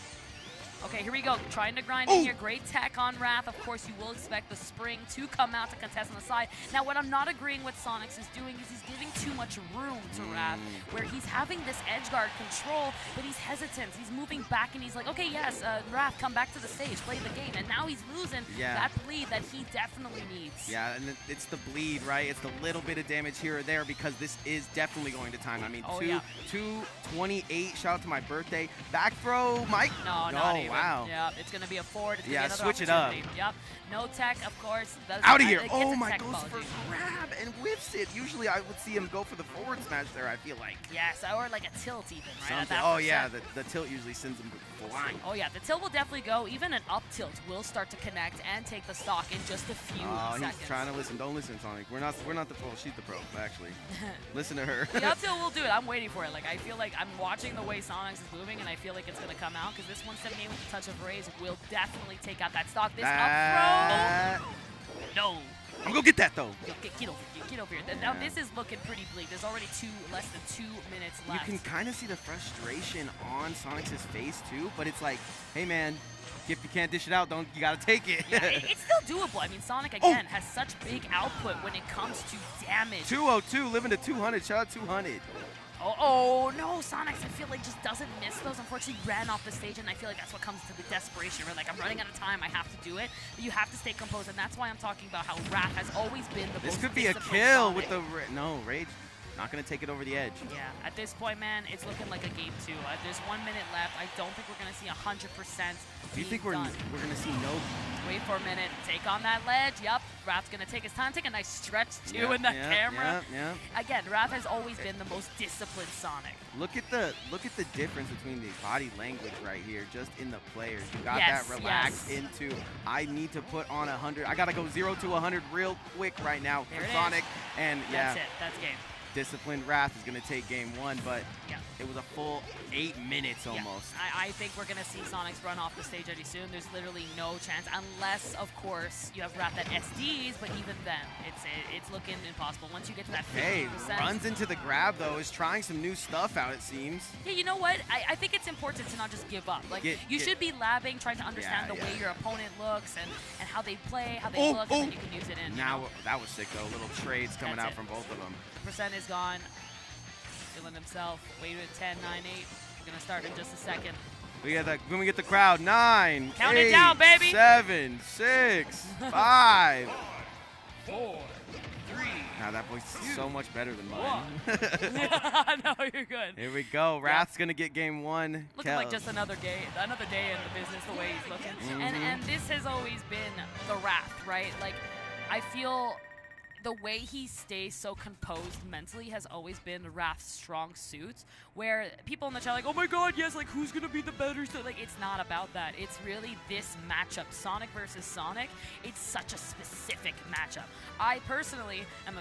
Okay, here we go. Trying to grind in here. Great tech on Wrath. Of course, you will expect the spring to come out to contest on the side. Now, what I'm not agreeing with Sonix is doing is he's giving too much room to Wrath, where he's having this edge guard control, but he's hesitant. He's moving back, and he's like, okay, yes, Wrath, come back to the stage, play the game. And now he's losing that bleed that he definitely needs. Yeah, and it's the bleed, right? It's the little bit of damage here or there because this is definitely going to time. I mean, 228. Shout out to my birthday. Back throw, Mike. No, not even. Wow. Yep, it's going to be a forward. It's gonna be switch it up. Yep. No tech, of course. Out of here. Oh my, goes for grab and whiffs it. Usually I would see him go for the forward smash there, I feel like. Yes, or like a tilt even, right? Oh yeah, the tilt usually sends him flying. Oh yeah, the tilt will definitely go. Even an up tilt will start to connect and take the stock in just a few seconds. He's trying to listen. Don't listen, Sonic. We're not the pro. She's the pro, actually. Listen to her. The up tilt will do it. I'm waiting for it. Like, I feel like I'm watching the way Sonix is moving, and I feel like it's going to come out because this 178 with the touch of Raise will definitely take out that stock. This up throw. No. I'm going to get that, though. Get over here. Get over here. Now, this is looking pretty bleak. There's already less than 2 minutes left. You can kind of see the frustration on Sonix's face, too, but it's like, hey, man, if you can't dish it out, you got to take it. Yeah, it's still doable. I mean, Sonic, again, has such big output when it comes to damage. 202, living to 200. Shout out 200. Oh, no, Sonix, I feel like just doesn't miss those. Unfortunately, ran off the stage, and I feel like that's what comes to the desperation, where like, I'm running out of time, I have to do it. But you have to stay composed, and that's why I'm talking about how Wrath has always been the most This could be a kill with the... No, Rage. Not going to take it over the edge. Yeah, at this point, man, it's looking like a game 2. There's 1 minute left. I don't think we're going to see 100%. Do you think we're going to see no... Wait for a minute. Take on that ledge. Yup. Wrath's going to take his time. Take a nice stretch, too, in the camera. Again, Wrath has always been the most disciplined Sonic. Look at the difference between the body language right here, just in the players. You got that relaxed into, I need to put on 100. I got to go 0 to 100 real quick right now for Sonic. And that's it. That's game. Disciplined Wrath is going to take game 1, but it was a full 8 minutes almost. I think we're going to see Sonix run off the stage pretty soon. There's literally no chance, unless, of course, you have Wrath at SDs, but even then, it's looking impossible. Once you get to that 50%. Hey, runs into the grab, though, is trying some new stuff out, it seems. Yeah, you know what? I think it's important to not just give up. Like, you should be labbing, trying to understand the way your opponent looks and how they play, how they look, and then you can use it in. Now, that was sick, though. Little trades coming out from both of them. The percent is gone. Feeling himself. Wait at 10, 9, 8. We're going to start in just a second. When we get the crowd, 9, Count 8, it down, baby. 7, 6, 5, 4, 3. Now that voice is so much better than mine. No, you're good. Here we go. Wrath's gonna get game 1. Looking like just another day in the business, the way he's looking. And this has always been the Wrath, right? Like, I feel the way he stays so composed mentally has always been Wrath's strong suit, where people in the chat are like, oh my god, yes, like, who's gonna be the better? Like, it's not about that. It's really this matchup, Sonic versus Sonic. It's such a specific matchup. I personally am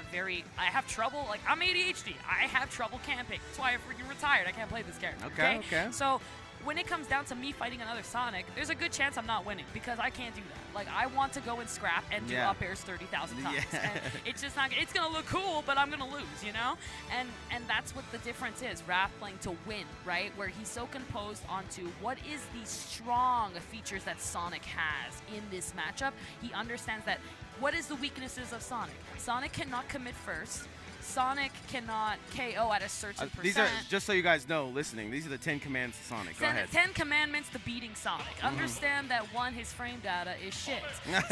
I have trouble, like, I'm ADHD. I have trouble camping. That's why I freaking retired. I can't play this character. Okay. So when it comes down to me fighting another Sonic, there's a good chance I'm not winning because I can't do that. Like, I want to go and scrap and do up airs 30,000 times. And it's just not, it's going to look cool, but I'm going to lose, you know? And that's what the difference is. Wrath playing to win, right? Where he's so composed onto what is the strong features that Sonic has in this matchup. He understands that what is the weaknesses of Sonic? Sonic cannot commit first. Sonic cannot KO at a certain percent. These are, just so you guys know, listening, these are the 10 commands to Sonic. Go ahead. 10 commandments to beating Sonic. Understand that 1, his frame data is shit.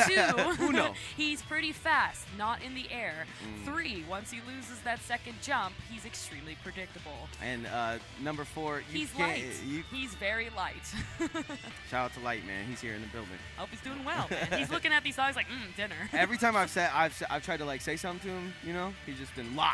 2, Uno. he's pretty fast, not in the air. 3, once he loses that second jump, he's extremely predictable. And number 4, he's light. He's very light. Shout out to Light, man. He's here in the building. I hope he's doing well, man. He's looking at these songs like, dinner. Every time I've tried to like say something to him, you know, he's just been locked.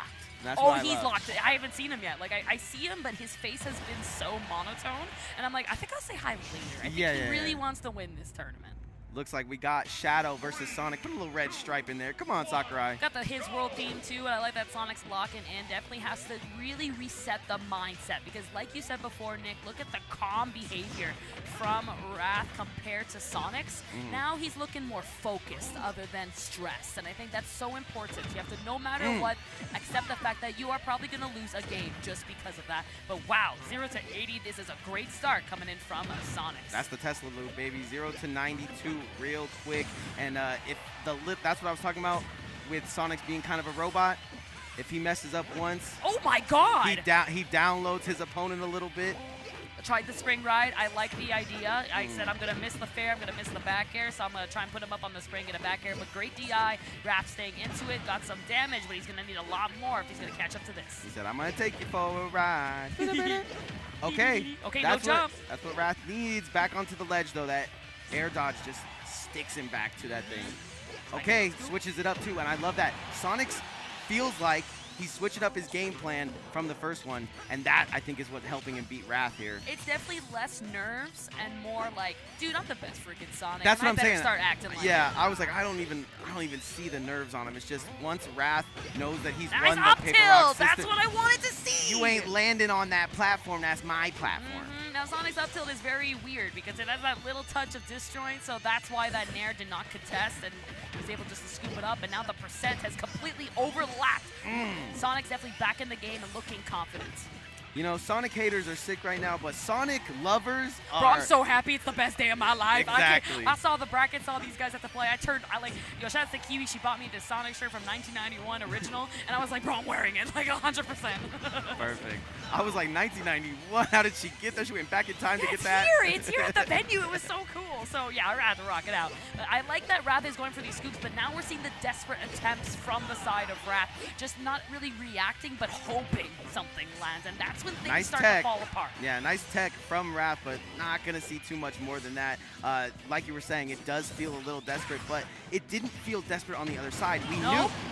That's oh, what he's locked. I haven't seen him yet. Like I see him, but his face has been so monotone, and I'm like, I think I'll say hi later. I think he really wants to win this tournament. Looks like we got Shadow versus Sonic. Put a little red stripe in there. Come on, Sakurai. Got the His World theme too. I like that Sonic's locking in. Definitely has to really reset the mindset because, like you said before, Nick, look at the calm behavior from Wrath compared to Sonic's. Now he's looking more focused other than stressed, and I think that's so important. You have to, no matter what, accept the fact that you are probably going to lose a game just because of that. But wow, 0 to 80, this is a great start coming in from Sonic's. That's the Tesla loop, baby. 0 to 92. Real quick, and if the lip, that's what I was talking about with Sonix being kind of a robot. If he messes up once, oh my god, he downloads his opponent a little bit. Tried the spring ride. I like the idea. I said I'm gonna miss the fair, I'm gonna miss the back air, so I'm gonna try and put him up on the spring, get a back air. But great DI, Raph staying into it, got some damage, but he's gonna need a lot more if he's gonna catch up to this. He said, I'm gonna take you for a ride. Okay, no jump. That's what Wrath needs. Back onto the ledge though. That air dodge just sticks him back to that thing. Okay, switches it up too, and I love that. Sonix feels like he's switching up his game plan from the first one, and that, I think, is what's helping him beat Wrath here. It's definitely less nerves and more like, dude, I'm the best freaking Sonic. That's what I'm saying. Start acting like it. I was like, I don't even see the nerves on him. It's just once Wrath knows that he's nice won up the paper rock system. That's what I wanted to see. You ain't landing on that platform. That's my platform. Now Sonic's up tilt is very weird because it has that little touch of disjoint, so that's why that Nair did not contest and was able just to scoop it up, and now the percent has completely overlapped. Sonic's definitely back in the game and looking confident. You know, Sonic haters are sick right now, but Sonic lovers are... Bro, I'm so happy. It's the best day of my life. Exactly. I saw the bracket, saw these guys have to play. Yo, shout out to Kiwi. She bought me this Sonic shirt from 1991 original, and I was like, bro, I'm wearing it, like 100%. Perfect. I was like, 1991? How did she get that? She went back in time to get that? It's here at the venue. It was so cool. So, yeah, I had to rock it out. But I like that Wrath is going for these scoops, but now we're seeing the desperate attempts from the side of Wrath, just not really reacting, but hoping something lands, and that's when things start to fall apart. Yeah, nice tech from Wrath, but not going to see too much more than that. Like you were saying, it does feel a little desperate, but it didn't feel desperate on the other side.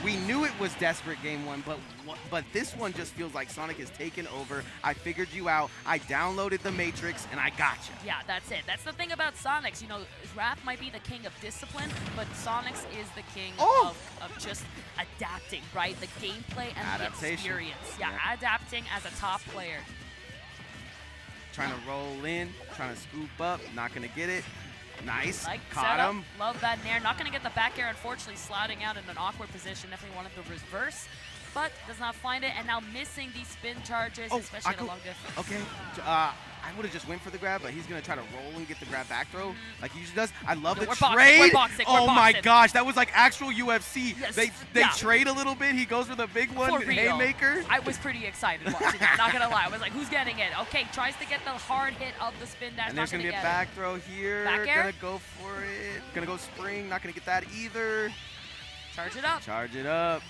We knew it was desperate game one, but this one just feels like Sonic has taken over. I figured you out. I downloaded the Matrix, and I got you. Yeah, that's it. That's the thing about Sonix. You know, Wrath might be the king of discipline, but Sonix is the king of just adapting, right? The gameplay and the experience. Yeah, adapting as a top player. Trying to roll in, trying to scoop up, not going to get it. Nice, caught him. Love that Nair. Not going to get the back air, unfortunately, sliding out in an awkward position. Definitely wanted the reverse, but does not find it, and now missing these spin charges, especially at a long distance. Okay, I would have just went for the grab, but he's going to try to roll and get the grab back throw like he usually does. I love the trade. Oh my gosh, that was like actual UFC. Yes. They trade a little bit. He goes for the big one, haymaker. I was pretty excited watching that, not going to lie. I was like, who's getting it? Okay, tries to get the hard hit of the spin dash. And there's going to be a back throw here. Back air? Going to go for it. Going to go spring. Not going to get that either. Charge it up. Charge it up.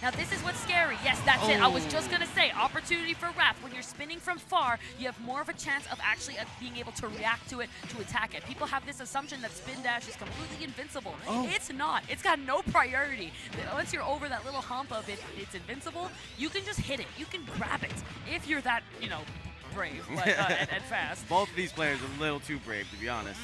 Now this is what's scary. Yes, that's it. I was just going to say, opportunity for Wrath. When you're spinning from far, you have more of a chance of actually being able to react to it, to attack it. People have this assumption that spin dash is completely invincible. It's not. It's got no priority. Once you're over that little hump of it's invincible, you can just hit it. You can grab it if you're that, brave but, and fast. Both of these players are a little too brave, to be honest.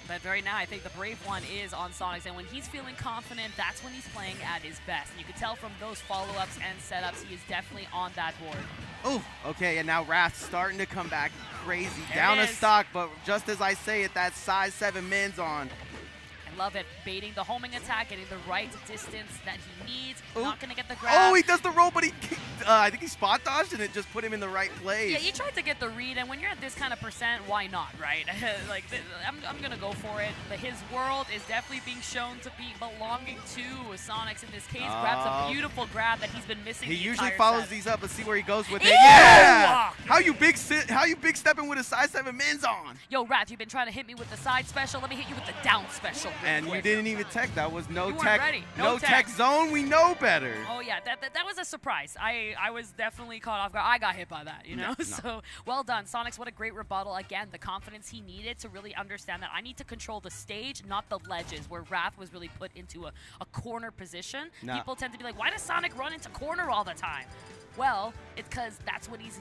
But right now, I think the brave one is on Sonix, and when he's feeling confident, that's when he's playing at his best. And you can tell from those follow-ups and setups, he is definitely on that board. Oh, okay, and now Wrath starting to come back crazy. Down a stock, but just as I say it, that size 7 men's on. I love it. Baiting the homing attack, getting the right distance that he needs. Not going to get the grab. Oh, he does the roll, but he I think he spot dodged, and it just put him in the right place. Yeah, he tried to get the read, and when you're at this kind of percent, why not, right? Like, I'm going to go for it. But his world is definitely being shown to be belonging to Sonix in this case. Grabs a beautiful grab that he's been missing. He the usually entire follows set. these up. Let's see where he goes with it. Ew! Yeah! How you big stepping with a side 7 mins on? Yo, Wrath, you've been trying to hit me with the side special. Let me hit you with the down special. And you didn't even tech. That was no You weren't tech. ready. No tech zone. We know better. Oh yeah, that was a surprise. I was definitely caught off guard. I got hit by that, you know? No. So well done. Sonix, what a great rebuttal. Again, the confidence he needed to really understand that I need to control the stage, not the ledges, where Wrath was really put into a corner position. No. People tend to be like, why does Sonic run into corner all the time? Well, it's because that's what he's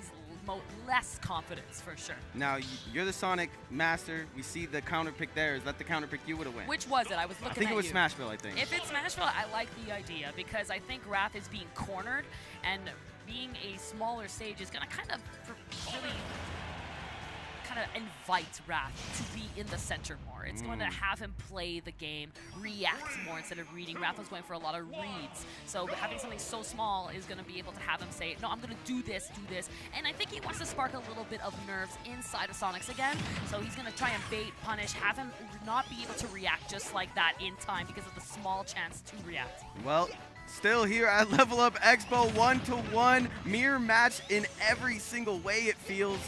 less confidence for sure. Now, you're the Sonic master. We see the counter pick there. Is that the counter pick you would have win? Which was it? I was looking at you. I think it was Smashville, I think. If it's Smashville, I like the idea because I think Wrath is being cornered, and being a smaller stage is going to kind of really invite Wrath to be in the center more. It's going to have him play the game, react more instead of reading. Wrath was going for a lot of reads, so having something so small is going to be able to have him say, no, I'm going to do this, and I think he wants to spark a little bit of nerves inside of Sonix again, so he's going to try and bait, punish, have him not be able to react just like that in time because of the small chance to react. Well, still here at Level Up Expo, 1-to-1 mirror match in every single way it feels.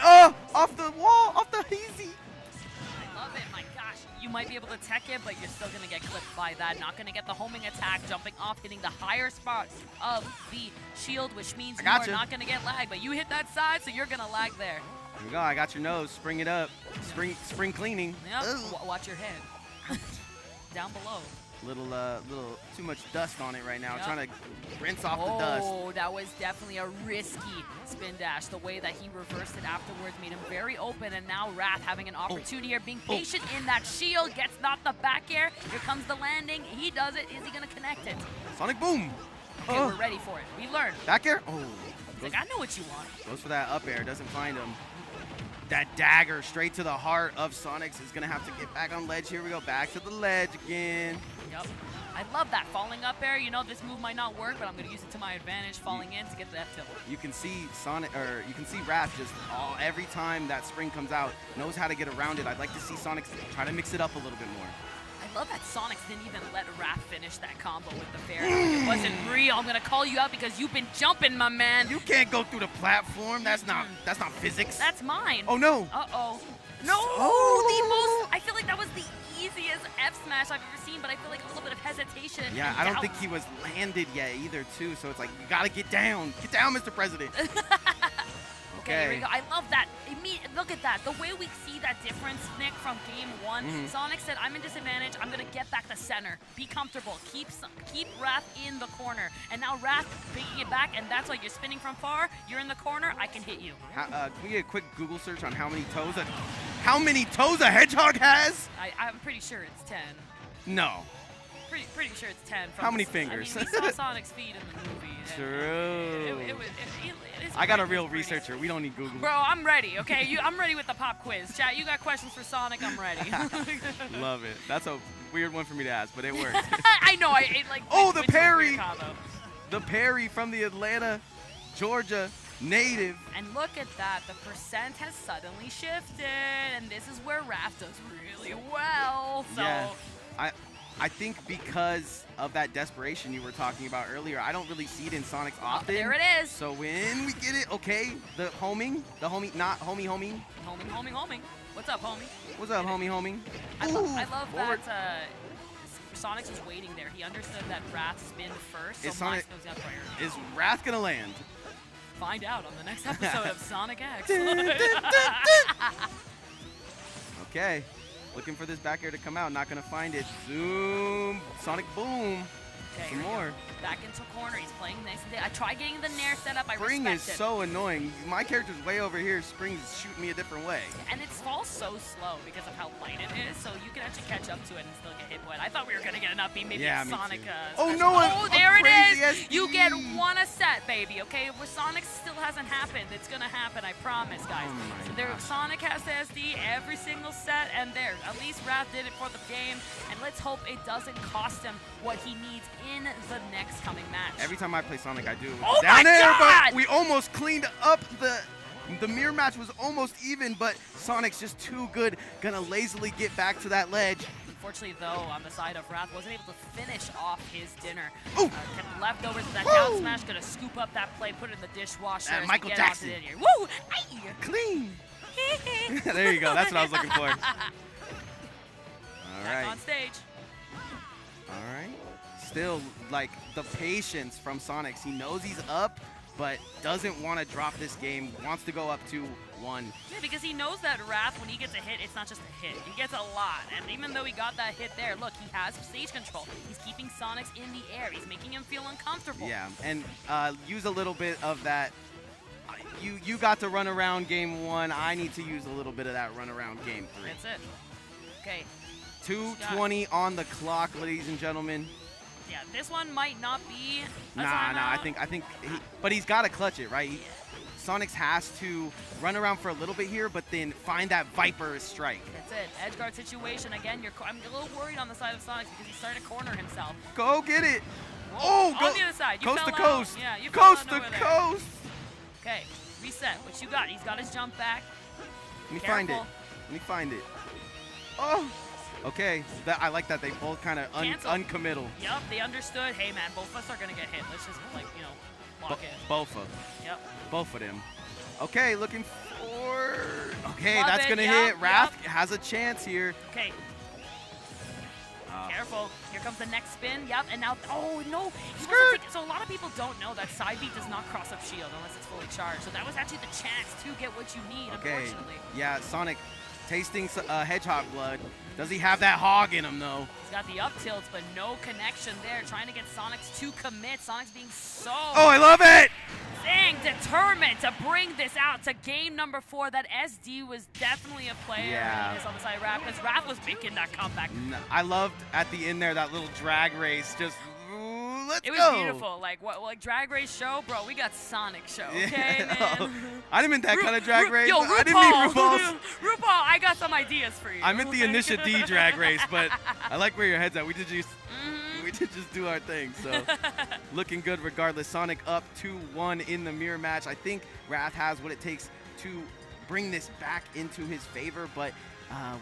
Oh, off the wall, off the easy. I love it, my gosh. You might be able to tech it, but you're still going to get clipped by that. Not going to get the homing attack, jumping off, hitting the higher spot of the shield, which means you are not going to get lag, but you hit that side, so you're going to lag there. Here we go, I got your nose, spring it up. Spring cleaning. Yep, watch your head. Down below. Little too much dust on it right now. Yep. Trying to rinse off the dust. Oh, that was definitely a risky spin dash. The way that he reversed it afterwards made him very open, and now Wrath having an opportunity here, being patient in that shield, gets not the back air. Here comes the landing. He does it. Is he going to connect it? Sonic boom. Okay, we're ready for it. We learned. Back air? Oh. He's like, I know what you want. Goes for that up air. Doesn't find him. That dagger straight to the heart of Sonix is going to have to get back on ledge. Here we go. Back to the ledge again. Yep. I love that falling up air. You know, this move might not work, but I'm going to use it to my advantage, falling in to get that tilt. You can see Wrath just every time that spring comes out, knows how to get around it. I'd like to see Sonix try to mix it up a little bit more. I love that Sonix didn't even let Wrath finish that combo with the fair. It wasn't real. I'm going to call you out because you've been jumping, my man. You can't go through the platform. That's not physics. That's mine. Oh, no. Uh-oh. No! Oh. I feel like that was the easiest F smash I've ever seen, but I feel like a little bit of hesitation. Yeah, I don't think he was landed yet either, too. So it's like, you got to get down. Get down, Mr. President. Okay, here we go. I love that. Look at that. The way we see that difference, Nick, from game one. Sonix said, I'm in disadvantage. I'm going to get back to center. Be comfortable. Keep Wrath in the corner. And now Wrath picking it back, and that's why you're spinning from far. You're in the corner. I can hit you. Can we get a quick Google search on how many toes a hedgehog has? I'm pretty sure it's 10. No. Pretty sure it's 10. How many fingers? I mean, we saw Sonic's feet in the movie. True. It is I got a real researcher. We don't need Google. Bro, I'm ready, okay? I'm ready with the pop quiz. Chat, you got questions for Sonic? I'm ready. Love it. That's a weird one for me to ask, but it works. I know. The parry. The parry from the Atlanta, Georgia native. And look at that. The percent has suddenly shifted, and this is where Wrath does really well. So. Yeah. I think because of that desperation you were talking about earlier, I don't really see it in Sonix often. There it is. So when we get it, okay, the homing, not homing. Homing. What's up, homie? What's up, homie? I love that Sonix is waiting there. He understood that Wrath spin first, so Sonic goes down prior. Is Wrath going to land? Find out on the next episode of Sonic X. Okay. Looking for this back air to come out. Not going to find it. Zoom. Sonic boom. Okay, some more. Back into corner. He's playing nice and day. I tried getting the nair set up. Spring is so annoying. My character's way over here. Spring's shooting me a different way. And it falls so slow because of how light it is, so you can actually catch up to it and still get hit by it. I thought we were going to get an up B, maybe Sonic. Oh, no. Oh, there it is. SD. You get one a set, baby, okay? Where Sonic still hasn't happened. It's going to happen, I promise, guys. Sonic has to SD every single set, and there. At least Wrath did it for the game, and let's hope it doesn't cost him what he needs in the next coming match. Every time I play Sonic, I do. Oh Down my there, God! but we almost cleaned up the mirror match was almost even, but Sonic's just too good. Gonna lazily get back to that ledge. Unfortunately, though, on the side of Wrath, wasn't able to finish off his dinner. Ooh. Kept leftovers with that Woo. down smash, gonna scoop up that play, put it in the dishwasher. as we Michael get Jackson. onto the end here. Woo! Aye. Clean. There you go. That's what I was looking for. All Back right. on stage. All right. Still, like, the patience from Sonix. He knows he's up, but doesn't want to drop this game. Wants to go up 2-1. Yeah, because he knows that Wrath, when he gets a hit, it's not just a hit. He gets a lot. And even though he got that hit there, look, he has stage control. He's keeping Sonix in the air. He's making him feel uncomfortable. Yeah, and use a little bit of that. You got to run around game 1. I need to use a little bit of that run around game 3. That's it. Okay. 2:20 on the clock, ladies and gentlemen. Yeah, this one might not be a Nah, I think but he's got to clutch it, right? Sonix has to run around for a little bit here, but then find that Viper strike. That's it. Edge guard situation again. I'm a little worried on the side of Sonix because he's starting to corner himself. Go get it. Whoa, Oh, go on the other side. You coast to fell out. coast. Yeah, you fell Coast out to over there. coast. Okay, reset. What you got? He's got his jump back. Let me find it. Careful. Let me find it. Oh. Okay, I like that they both kind of uncommittal. Yup, they understood. Hey man, both of us are gonna get hit. Let's just lock in. Both of. Yep. Both of them. Okay, looking for. Okay, Love that's it, gonna yep, hit. Wrath yep. has a chance here. Okay. Careful. Here comes the next spin. Yep, and now, oh no. So a lot of people don't know that side beat does not cross up shield unless it's fully charged. So that was actually the chance to get what you need, Okay. unfortunately. Yeah, Sonic tasting hedgehog blood. Does he have that hog in him though? He's got the up tilts, but no connection there. Trying to get Sonix to commit. Sonix being so Oh, I love it! dang determined to bring this out to game number 4. That SD was definitely a player Yeah. on the side of Wrath, because Wrath was making that comeback. I loved at the end there that little drag race. Just let's It was go. beautiful. Like drag race show, bro. We got Sonic show. Okay, Yeah. man. I didn't mean that kind of drag race. Yo, RuPaul. I didn't mean RuPaul's. RuPaul, I got some ideas for you. I meant the okay? Initiative D drag race, but I like where your head's at. We did just do our thing, so looking good regardless. Sonic up 2-1 in the mirror match. I think Wrath has what it takes to bring this back into his favor, but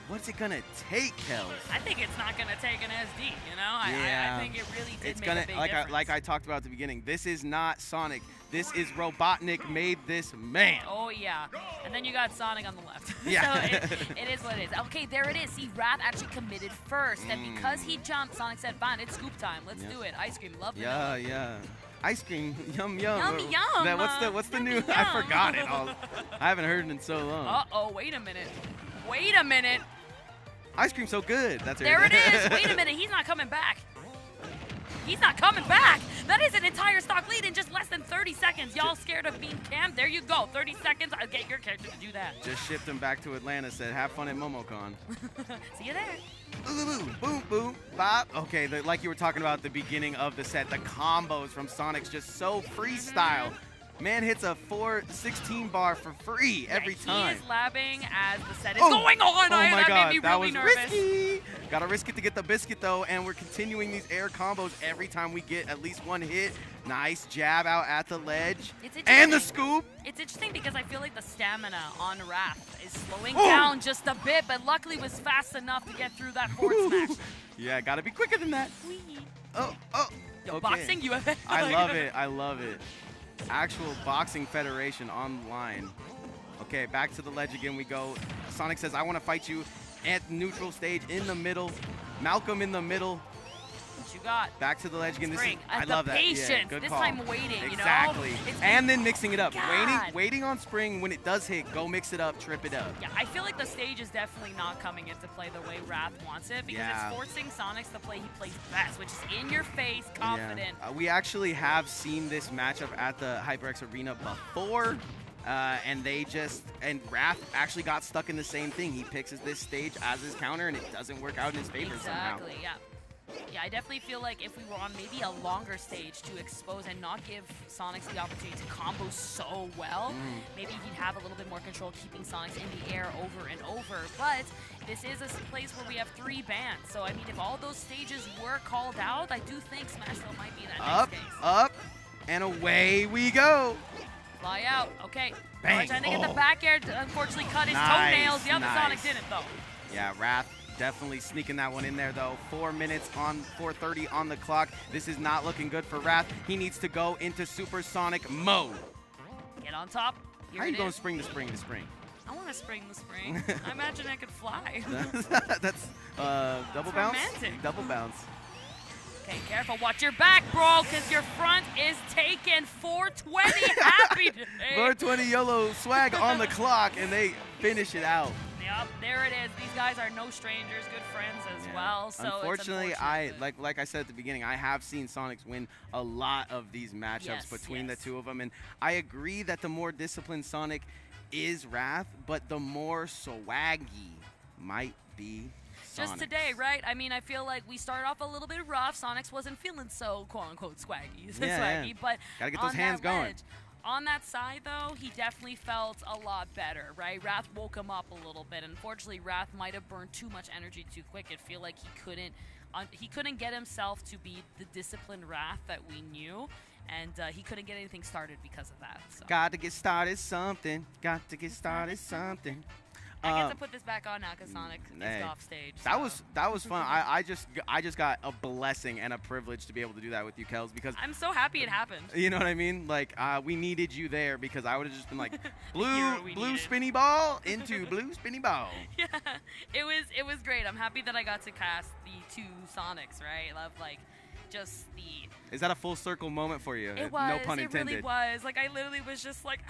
what's it gonna take, Kels? I think it's not gonna take an SD. You know, Yeah. I think it really did It's make gonna a big like difference. I talked about at the beginning. This is not Sonic. This is Robotnik made this man. Oh yeah, and then you got Sonic on the left. Yeah. So it is what it is. Okay, there it is. See, Wrath actually committed first, and because he jumped, Sonic said, "Fine, it's scoop time. Let's do it. Ice cream, love vanilla." Yeah. Ice cream, yum yum. Yum, yum, What's the yummy, new? I yum. forgot it. I haven't heard it in so long. Uh-oh, wait a minute. Wait a minute. Ice cream's so good. That's There it is. Wait a minute. He's not coming back. He's not coming back. That is an entire stock lead in just less than 30 seconds. Y'all scared of being camped? There you go. 30 seconds. I'll get your character to do that. Just shipped him back to Atlanta. Said, have fun at MomoCon. See you there. Boom, boom, boom, bop. Okay, like you were talking about at the beginning of the set, the combos from Sonic's just so freestyle. Man hits a 416 bar for free every time. He is labbing as the set is going on. Oh my that God, made me that really was nervous. risky. Gotta risk it to get the biscuit though, and we're continuing these air combos every time we get at least one hit. Nice jab out at the ledge. And the scoop. It's interesting because I feel like the stamina on Wrath is slowing down just a bit, but luckily was fast enough to get through that forward smash. Yeah, gotta be quicker than that. Oh. Yo, Okay. boxing, you have it. I love it. I love it. Actual boxing federation online. Okay, back to the ledge again we go. Sonic says, I want to fight you at neutral stage in the middle. Malcolm in the middle. What you got? Back to the ledge again. I love that. Patience. Yeah, good this call. time waiting, exactly. you know? And then mixing it up. God. Waiting on spring. When it does hit, go mix it up, trip it up. Yeah, I feel like the stage is definitely not coming into play the way Wrath wants it because it's forcing Sonix to play he plays best, which is in your face, confident. Yeah. We actually have seen this matchup at the HyperX Arena before. And Wrath actually got stuck in the same thing. He picks this stage as his counter, and it doesn't work out in his favor somehow. Exactly, yeah. Yeah, I definitely feel like if we were on maybe a longer stage to expose and not give Sonix the opportunity to combo so well, maybe he'd have a little bit more control keeping Sonix in the air over and over. But this is a place where we have 3 bans. So, I mean, if all those stages were called out, I do think Smashville might be that next case. Up, and away we go. Fly out. Okay. Bang. Trying to get the back air, unfortunately cut his toenails. The other Sonix didn't, though. Yeah, Wrath definitely sneaking that one in there, though. 4 minutes on 4:30 on the clock. This is not looking good for Wrath. He needs to go into supersonic mode. Get on top. Here How are you going spring to spring to spring? I want to spring the spring. I imagine I could fly. That's double bounce? Romantic. Double bounce. Okay, careful. Watch your back, bro, because your front is taken. 420 happy today. 420 YOLO swag on the clock, and they finish it out. Yep, there it is. These guys are no strangers, good friends as well. So unfortunately, it's like I said at the beginning, I have seen Sonix win a lot of these matchups between the two of them, and I agree that the more disciplined Sonic is Wrath, but the more swaggy might be just Sonix. Today, right? I mean, I feel like we started off a little bit rough. Sonix wasn't feeling so quote-unquote swaggy, but gotta get those hands going. On that side, though, he definitely felt a lot better, right? Wrath woke him up a little bit. Unfortunately, Wrath might have burned too much energy too quick. It feel like he couldn't get himself to be the disciplined Wrath that we knew, and he couldn't get anything started because of that. So. Got to get started something. Got to get started something. I get to put this back on now because Sonic is off stage. So. That was fun. I just got a blessing and a privilege to be able to do that with you, Kels, because I'm so happy it happened. You know what I mean? Like we needed you there because I would have just been like blue spinny ball into blue spinny ball. Yeah, it was great. I'm happy that I got to cast the 2 Sonics. Right, I love like just the. Is that a full circle moment for you? It was. No pun intended. It really was. Like I literally was just like,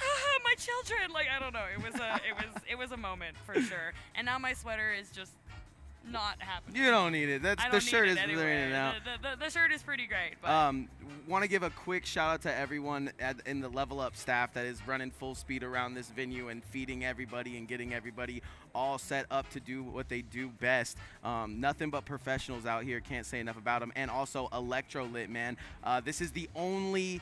my children. Like I don't know. It was a moment for sure. And now my sweater is just not happening. You don't need it. The shirt is anyway. in out. The shirt is pretty great. But. Want to give a quick shout out to everyone in the Level Up staff that is running full speed around this venue and feeding everybody and getting everybody all set up to do what they do best. Nothing but professionals out here. Can't say enough about them. And also Electrolit, man. This is the only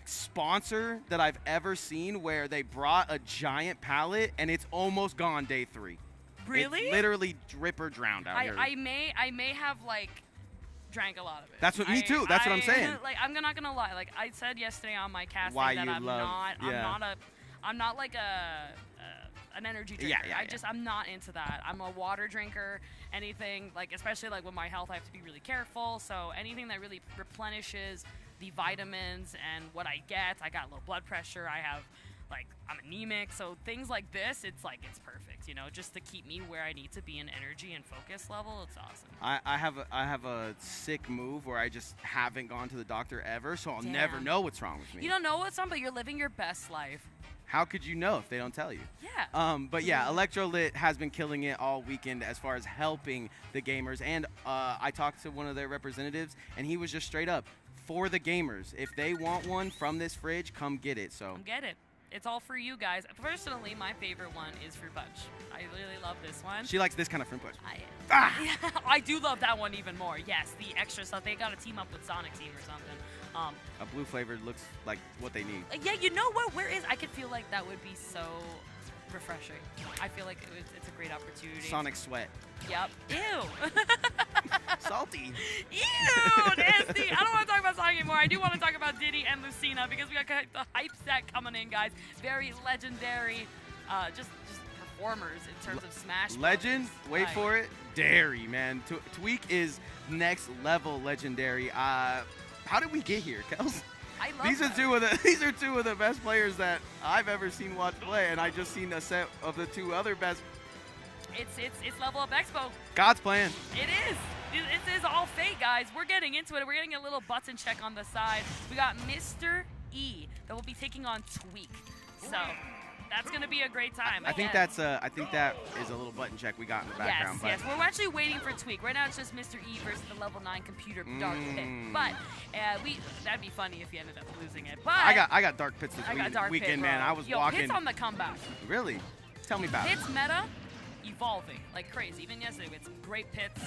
sponsor that I've ever seen where they brought a giant pallet and it's almost gone day 3. Really? It's literally drip or drowned out here. I may have like drank a lot of it. That's what me too. That's what I'm saying. Like I'm not gonna lie. Like I said yesterday on my casting Why that you I'm not like an energy drinker. I'm not into that. I'm a water drinker. Anything like, especially like with my health, I have to be really careful. So anything that really replenishes the vitamins and what I get. I got low blood pressure. I'm anemic, so things like this, it's perfect, you know, just to keep me where I need to be in energy and focus level. It's awesome. I have a sick move where I just haven't gone to the doctor ever, so I'll never know what's wrong with me. You don't know what's wrong, but you're living your best life. How could you know if they don't tell you? Yeah. But yeah, Electrolit has been killing it all weekend as far as helping the gamers, and I talked to one of their representatives, and he was just straight up, for the gamers, if they want one from this fridge, come get it. So come get it. It's all for you guys. Personally, my favorite one is Fruit Punch. I really love this one. She likes this kind of Fruit Punch. I do love that one even more. Yes, the extra stuff. They got to team up with Sonic Team or something. A blue flavored looks like what they need. Yeah, you know what? I could feel like that would be so refreshing. I feel like it's a great opportunity. Sonic Sweat. Yep. Ew. Salty. Ew, nasty. I don't want to talk about Sonic anymore. I do want to talk about Diddy and Lucina because we got the hype set coming in, guys. Very legendary, just performers in terms of Smash. Legend, wait for it, Dairy, man. Tweek is next level legendary. How did we get here, Kels? I love these are two of the best players that I've ever seen watch play, and I just seen a set of the 2 other best. It's Level Up Expo. God's plan. It is. It is all fate, guys. We're getting into it. We're getting a little button check on the side. We got Mr. E that will be taking on Tweek. So that's gonna be a great time. I think that is a little button check we got in the background. Yes, yes. We're actually waiting for Tweek. Right now it's just Mr. E versus the level 9 computer Dark Pit. But that'd be funny if you ended up losing it. But I got Dark Pits this weekend, Pit, man. I was walking. Pit's on the comeback. Really? Tell me about it. Pit's meta. evolving like crazy. Even yesterday, we had some great pits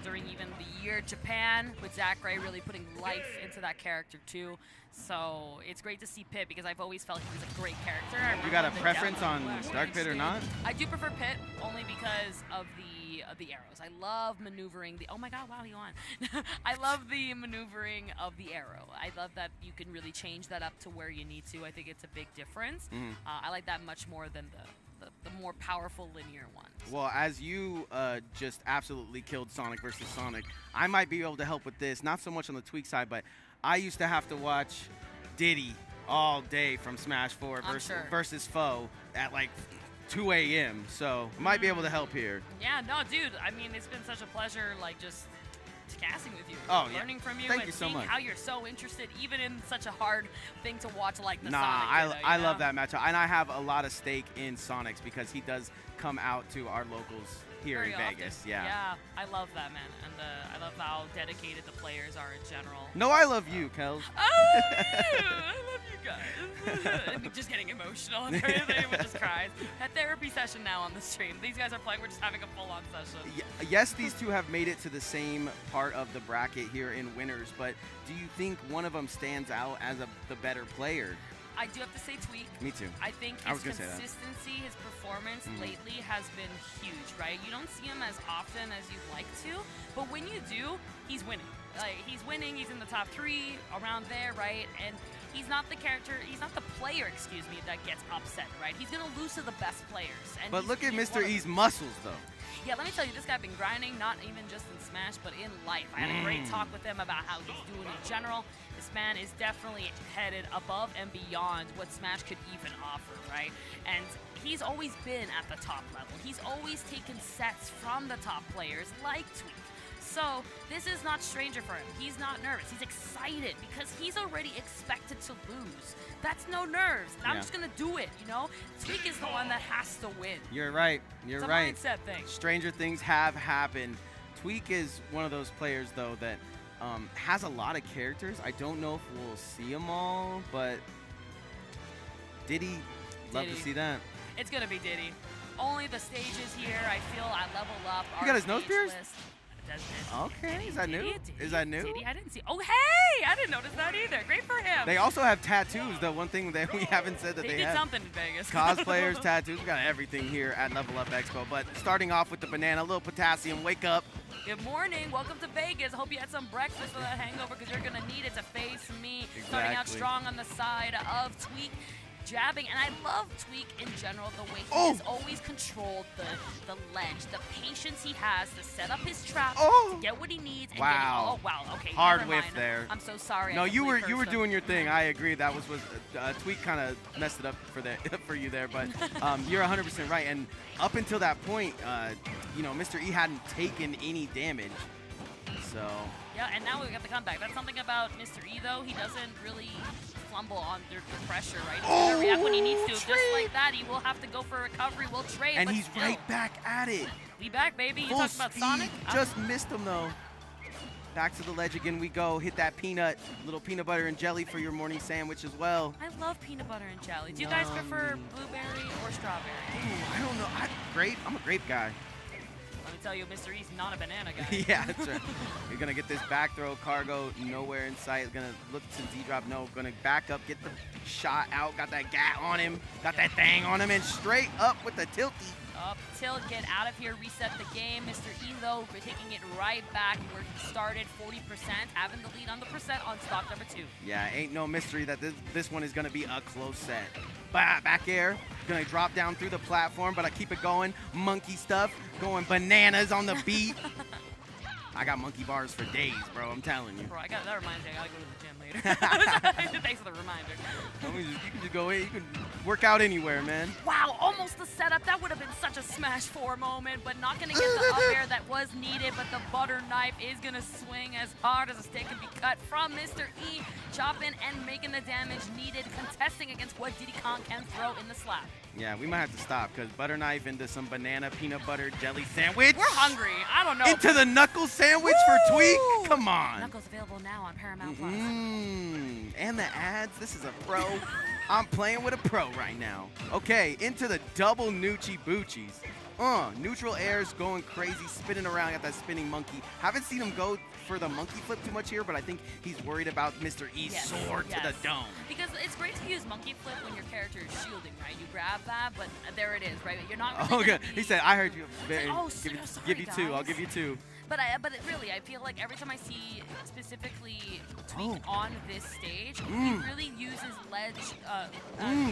during even the year Japan with Zachary really putting life into that character too. So it's great to see Pit because I've always felt he was a great character. You got a preference on Dark Pit or not? I do prefer Pit only because of the arrows. I love maneuvering the. Oh my God! Wow, he won. I love the maneuvering of the arrow. I love that you can really change that up to where you need to. I think it's a big difference. I like that much more than the more powerful linear ones. Well, as you just absolutely killed Sonic versus Sonic, I might be able to help with this. Not so much on the Tweek side, but I used to have to watch Diddy all day from Smash 4 versus Foe at like 2 a.m. So I might be able to help here. Yeah, no, dude. I mean, it's been such a pleasure, like just casting with you, learning from you, Thank and you so seeing much. how you're so interested, even in such a hard thing to watch like the Nah, Sonic. I love that matchup, and I have a lot of stake in Sonix because he does come out to our locals here Very in often. Vegas. Yeah, I love that, man, and I love how dedicated the players are in general. No, I love you, Kels. Oh, I love you guys. I'm just getting emotional. Everyone just cries. A therapy session now on the stream. These guys are playing. We're just having a full-on session. Yes, these two have made it to the same part of the bracket here in winners, but do you think one of them stands out as the better player? I do have to say Tweek. Me too. I think his consistency, his performance lately has been huge, right? You don't see him as often as you'd like to, but when you do, he's winning. Like, he's winning, he's in the top 3, around there, right? And he's not the player, excuse me, that gets upset, right? He's gonna lose to the best players. And but look at Mr. E's muscles, though. Yeah, let me tell you, this guy's been grinding, not even just in Smash, but in life. I had a great talk with him about how he's doing in general. This man is definitely headed above and beyond what Smash could even offer, right? And he's always been at the top level. He's always taken sets from the top players like Tweek. So this is not stranger for him. He's not nervous. He's excited because he's already expected to lose. That's no nerves. I'm just gonna do it, you know? Tweek is the one that has to win. You're right. You're right. It's a mindset thing. Stranger things have happened. Tweek is one of those players, though, that has a lot of characters. I don't know if we'll see them all, but Diddy, love to see that. It's gonna be Diddy. Only the stages here. I feel at Level Up. You got his nose pierced? Doesn't it? Okay, is that new? Is that new? Diddy, I didn't see. Oh, hey! I didn't notice that either. Great for him. They also have tattoos. The one thing that we haven't said that they did have. something in Vegas. Cosplayers, tattoos. We got everything here at Level Up Expo. But starting off with the banana, a little potassium. Wake up. Good morning. Welcome to Vegas. I hope you had some breakfast for that hangover because you're going to need it to face me. Exactly. Starting out strong on the side of Tweek. Jabbing, and I love Tweek in general, the way he has always controlled the ledge, the patience he has to set up his traps, to get what he needs, and okay, hard whiff there. I'm so sorry. No, you were doing your thing. I agree. That was Tweek kind of messed it up for you there, but you're 100% right. And up until that point, you know, Mr. E hadn't taken any damage, so. Yeah, and now we got the comeback. That's something about Mr. E though. He doesn't really fumble under the pressure, right? He's gonna react when he needs to. Just like that, he will have to go for recovery. We'll trade, and but he's still. Right back at it. We back, baby. You Full talked about speed. Sonic. Just missed him though. Back to the ledge again we go. Hit that little peanut butter and jelly for your morning sandwich as well. I love peanut butter and jelly. Do you guys prefer blueberry or strawberry? Ooh, I don't know. Grape. I'm a grape guy. Let me tell you, Mr. E's not a banana guy. Yeah, that's right. You're going to get this back throw. Cargo nowhere in sight. Going to look to D-drop. No, going to back up, get the shot out. Got that gat on him. Got that thing on him. And straight up with the tilty. Up tilt, get out of here, reset the game. Mr. E, though, we're taking it right back where he started, 40%, having the lead on the percent on stock number 2. Yeah, ain't no mystery that this one is going to be a close set. Back air, going to drop down through the platform, but I keep it going. Monkey stuff, going bananas on the beat. I got monkey bars for days, bro, I'm telling you. Bro, that reminds me, I gotta go to the gym later. Thanks for the reminder. You can just go in, you can work out anywhere, man. Wow, almost the setup. That would have been such a Smash 4 moment, but not gonna get the up air that was needed, but the butter knife is gonna swing as hard as a steak can be cut from Mr. E, chopping and making the damage needed, contesting against what Diddy Kong can throw in the slap. Yeah, we might have to stop because butter knife into some banana peanut butter jelly sandwich. We're hungry. I don't know. Into the knuckle sandwich for Tweek. Come on. Knuckles available now on Paramount Plus. And the ads. This is a pro. I'm playing with a pro right now. Okay, into the double Noochie Boochies. Neutral airs going crazy, spinning around, got that spinning monkey. Haven't seen him go for the monkey flip too much here, but I think he's worried about Mr. E's soar to the dome. Because it's great to use monkey flip when your character is shielding, right? You grab that, but there it is, right? You're not really okay. He said, I heard you. Give you 2. I'll give you 2. But really, I feel like every time I see specifically Tweek on this stage, he really uses ledge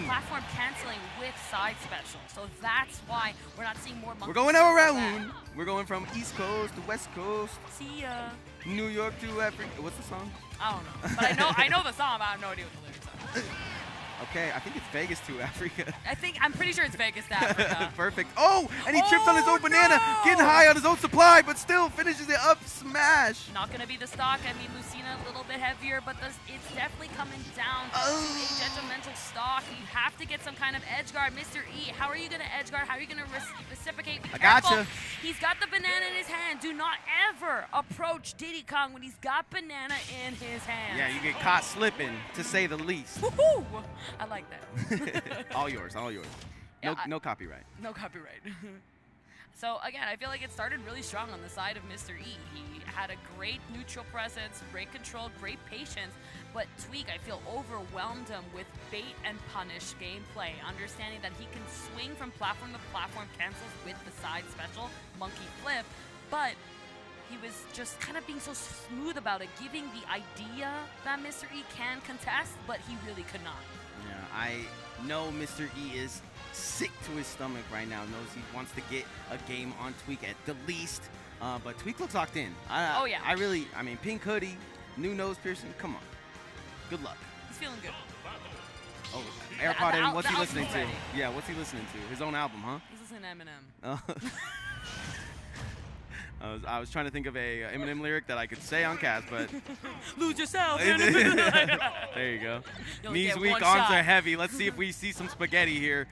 platform canceling with side special. So that's why we're not seeing more monkey. We're going around. We're going from East Coast to West Coast. See ya. New York to Africa. What's the song? I don't know. But I know the song, but I have no idea what the lyrics are. Okay, I think it's Vegas to Africa. I'm pretty sure it's Vegas to Africa. Perfect. Oh, and he trips on his own banana, getting high on his own supply, but still finishes it up smash. Not going to be the stock. I mean, Lucina a little bit heavier, but it's definitely coming down to a detrimental stock. You have to get some kind of edge guard. Mr. E, how are you going to edge guard? How are you going to reciprocate? Be careful. Gotcha. He's got the banana in his hand. Do not ever approach Diddy Kong when he's got banana in his hand. Yeah, you get caught slipping, to say the least. Woohoo! I like that. All yours, all yours. Yeah, no copyright. No copyright. So again, I feel like it started really strong on the side of Mr. E. He had a great neutral presence, great control, great patience, but Tweek, I feel, overwhelmed him with bait and punish gameplay, understanding that he can swing from platform to platform cancels with the side special, monkey flip, but he was just kind of being so smooth about it, giving the idea that Mr. E can contest, but he really could not. Yeah, I know Mr. E is sick to his stomach right now, knows he wants to get a game on Tweek at the least, but Tweek looks locked in. Oh yeah. I mean, pink hoodie, new nose piercing, come on. Good luck. He's feeling good. Oh, AirPod in, what's he album's listening to? ready. Yeah, what's he listening to? His own album, huh? He's listening to Eminem. I was trying to think of a Eminem lyric that I could say on cast, but Lose yourself. there you go. Knees weak, arms are heavy. Let's see if we see some spaghetti here.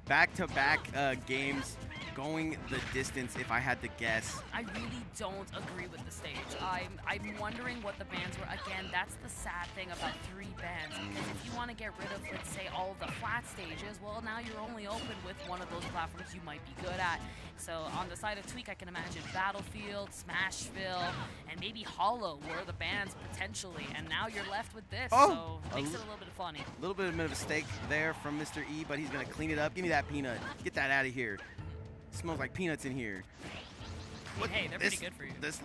Back-to-back games going the distance, if I had to guess. I really don't agree with the stage. I'm wondering what the bans were. Again, that's the sad thing about 3 bans. Because if you want to get rid of, let's say, all of the flat stages, well, now you're only open with one of those platforms you might be good at. So on the side of Tweek, I can imagine Battlefield, Smashville, and maybe Hollow were the bans potentially. And now you're left with this, so it makes it a little bit funny. A little bit of a mistake there from Mr. E, but he's going to clean it up. Give me that peanut. Get that out of here. Smells like peanuts in here. Hey, they're pretty good for you. This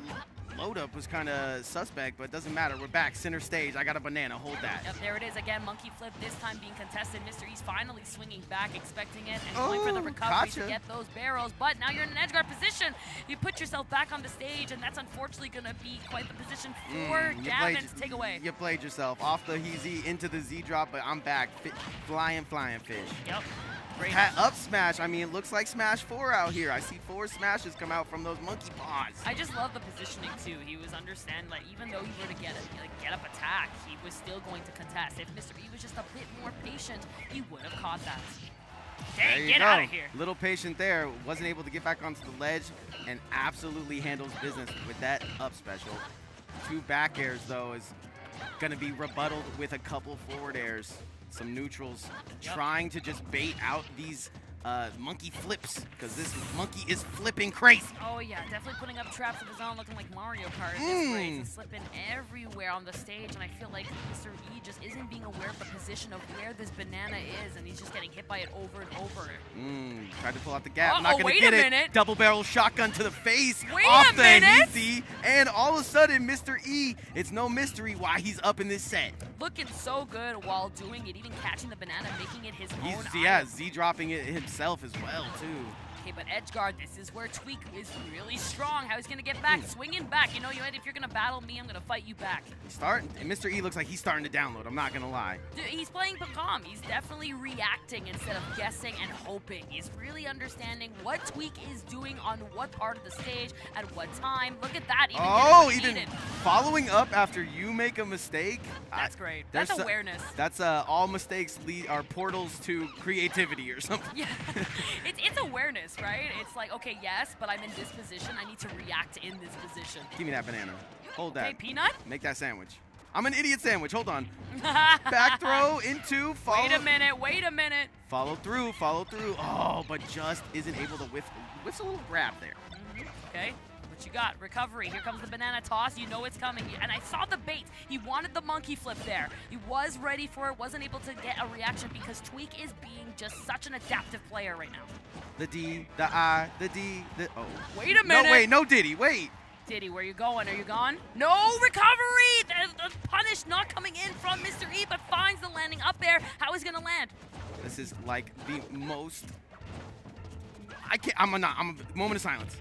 load up was kind of suspect, but it doesn't matter. We're back center stage. I got a banana. Hold that. Yep, there it is again. Monkey flip, this time being contested. Mr. E's finally swinging back, expecting it, and going for the recovery to get those barrels. But now you're in an edge guard position. You put yourself back on the stage, and that's unfortunately going to be quite the position for Gavin to take away. You played yourself. Off the Z into the Z drop, but I'm back. Flying fish. Yep. Up smash. I mean, it looks like Smash 4 out here. I see 4 smashes come out from those monkey paws. I just love the positioning too. He was understanding, like, even though he were to get up attack, he was still going to contest. If Mr. E was just a bit more patient, he would have caught that. Dang, get out of here. Little patient there. Wasn't able to get back onto the ledge and absolutely handles business with that up special. 2 back airs, though, is going to be rebutted with a couple forward airs. Some neutrals trying to just bait out these monkey flips, because this monkey is flipping crazy. Oh yeah, definitely putting up traps of his own, looking like Mario Kart at this rate. He's slipping everywhere on the stage, and I feel like Mr. E just isn't being aware of the position of where this banana is, and he's just getting hit by it over and over. Tried to pull out the gap, not gonna get it. Double barrel shotgun to the face. Wait off a minute! Easy, and all of a sudden, Mr. E, it's no mystery why he's up in this set. Looking so good while doing it, even catching the banana, making it his own. Yeah, Z dropping it himself as well, too. Okay, but edge guard, this is where Tweek is really strong. How he's going to get back, swinging back. You know, if you're going to battle me, I'm going to fight you back. He's starting, and Mr. E looks like he's starting to download, I'm not going to lie. Dude, he's playing calm. He's definitely reacting instead of guessing and hoping. He's really understanding what Tweek is doing on what part of the stage, at what time. Look at that. Even following up after you make a mistake. That's great. That's awareness. That's all mistakes are portals to creativity or something. Yeah, it's awareness. Right? It's like, okay, yes, but I'm in this position. I need to react in this position. Give me that banana. Hold that. Okay, peanut? Make that sandwich. I'm an idiot sandwich. Hold on. Back throw into follow. Wait a minute. Wait a minute. Follow through. Follow through. Oh, but just isn't able to whiff. Whiffs a little grab there. Okay. What you got? Recovery. Here comes the banana toss. You know it's coming. And I saw the bait. He wanted the monkey flip there. He was ready for it. Wasn't able to get a reaction because Tweek is being just such an adaptive player right now. The D, the I, the D, the oh. Wait a minute. No, wait, no Diddy, wait. Diddy, where you going? Are you gone? No recovery! The punish not coming in from Mr. E, but finds the landing up there. How is he gonna land? This is like the most. I can't. I'm a moment of silence.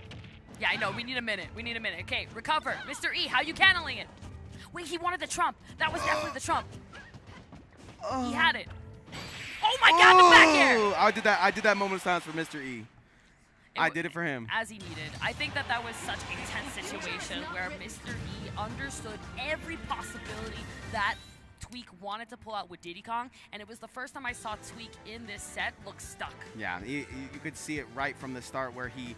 Yeah, I know. We need a minute. We need a minute. Okay, recover. Mr. E, how you canceling it? Wait, he wanted the trump. That was definitely the trump. He had it. Oh my God, the back air! I did that moment of silence for Mr. E. I did it for him. As he needed. I think that was such a tense situation where Mr. E understood every possibility that Tweek wanted to pull out with Diddy Kong, and it was the first time I saw Tweek in this set look stuck. Yeah, you could see it right from the start where he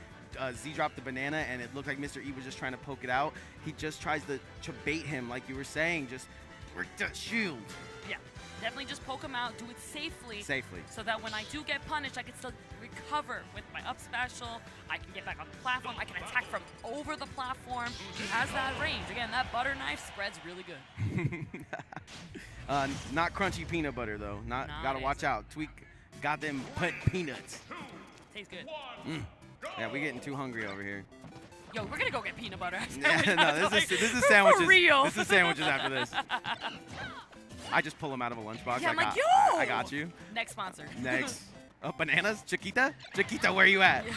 Z-dropped the banana, and it looked like Mr. E was just trying to poke it out. He just tries to bait him, like you were saying, just work that shield. Yeah, definitely just poke him out, do it safely. Safely. So that when I do get punished, I can still recover with my up special. I can get back on the platform. I can attack from over the platform. He has that range. Again, that butter knife spreads really good. Not crunchy peanut butter, though. Gotta watch out. Tweek got them peanuts. Tastes good. Yeah, we're getting too hungry over here. Yo, we're gonna go get peanut butter. Yeah, no, this is sandwiches. For real. This is sandwiches after this. I just pull them out of a lunchbox. Yeah, I got you. Next sponsor. Next. Oh, bananas? Chiquita? Chiquita, where you at? Yeah.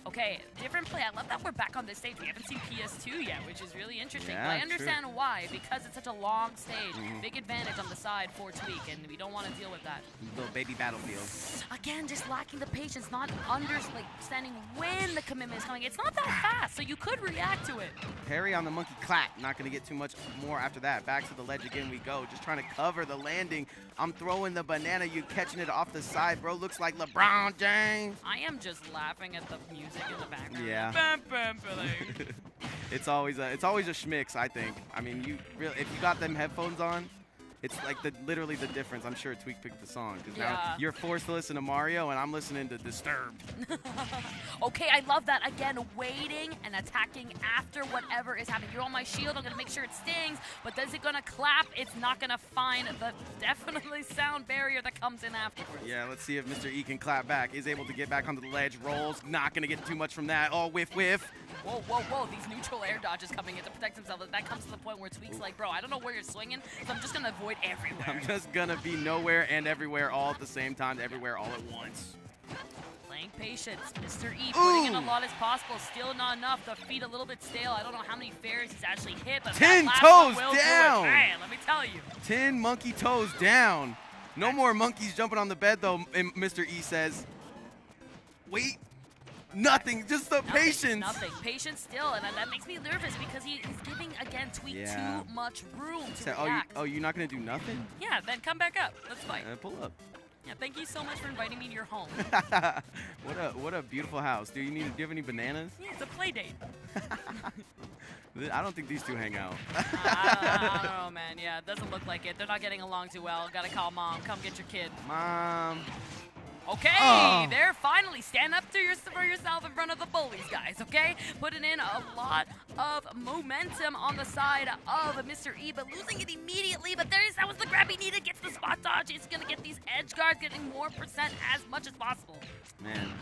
Okay, different play. I love that we're back on this stage. We haven't seen PS2 yet, which is really interesting. Yeah, but I understand why, because it's such a long stage. Big advantage on the side for Tweek, and we don't want to deal with that. Little baby battlefield. Again, just lacking the patience, not understanding when the commitment is coming. It's not that fast, so you could react to it. Parry on the monkey clap. Not going to get too much more after that. Back to the ledge again we go. Just trying to cover the landing. I'm throwing the banana. You catching it off the side, bro. Looks like LeBron James. I am just laughing at the music in the background. Yeah. Bam, bam, it's always a schmicks, I think. I mean, if you got them headphones on, it's like literally the difference. I'm sure Tweek picked the song because now you're forced to listen to Mario and I'm listening to Disturbed. Okay, I love that. Again, waiting and attacking after whatever is happening. You're on my shield. I'm gonna make sure it stings, but is it gonna clap? It's not gonna find the definitely sound barrier that comes in afterwards. Yeah, let's see if Mr. E can clap back. Is able to get back onto the ledge. Rolls. Not gonna get too much from that. Oh, whiff, whiff. Whoa, whoa, whoa. These neutral air dodges coming in to protect himself. That comes to the point where Tweek's like, bro, I don't know where you're swinging, so I'm just gonna avoid everywhere. I'm just gonna be nowhere and everywhere all at the same time, everywhere all at once. Playing patience. Mr. E putting in a lot as possible. Still not enough. The feet a little bit stale. I don't know how many fairs he's actually hit, but 10 toes down. Man, let me tell you. 10 monkey toes down. No more monkeys jumping on the bed, though, Mr. E says. Wait. Nothing, just the patience. Nothing, patience still, and that makes me nervous because he's giving, again, Tweek too much room to react. Oh, you're not going to do nothing? Yeah, then come back up. Let's fight. Pull up. Yeah, thank you so much for inviting me to your home. What a beautiful house. Do you have any bananas? Yeah, it's a play date. I don't think these two hang out. I don't know, man. Yeah, it doesn't look like it. They're not getting along too well. Gotta call Mom. Come get your kid. Mom. Okay, there, finally, stand up for yourself in front of the bullies, guys, okay? Putting in a lot of momentum on the side of Mr. E, but losing it immediately, but that was the grab he needed, gets the spot dodge, he's gonna get these edge guards, getting more percent as much as possible. Man,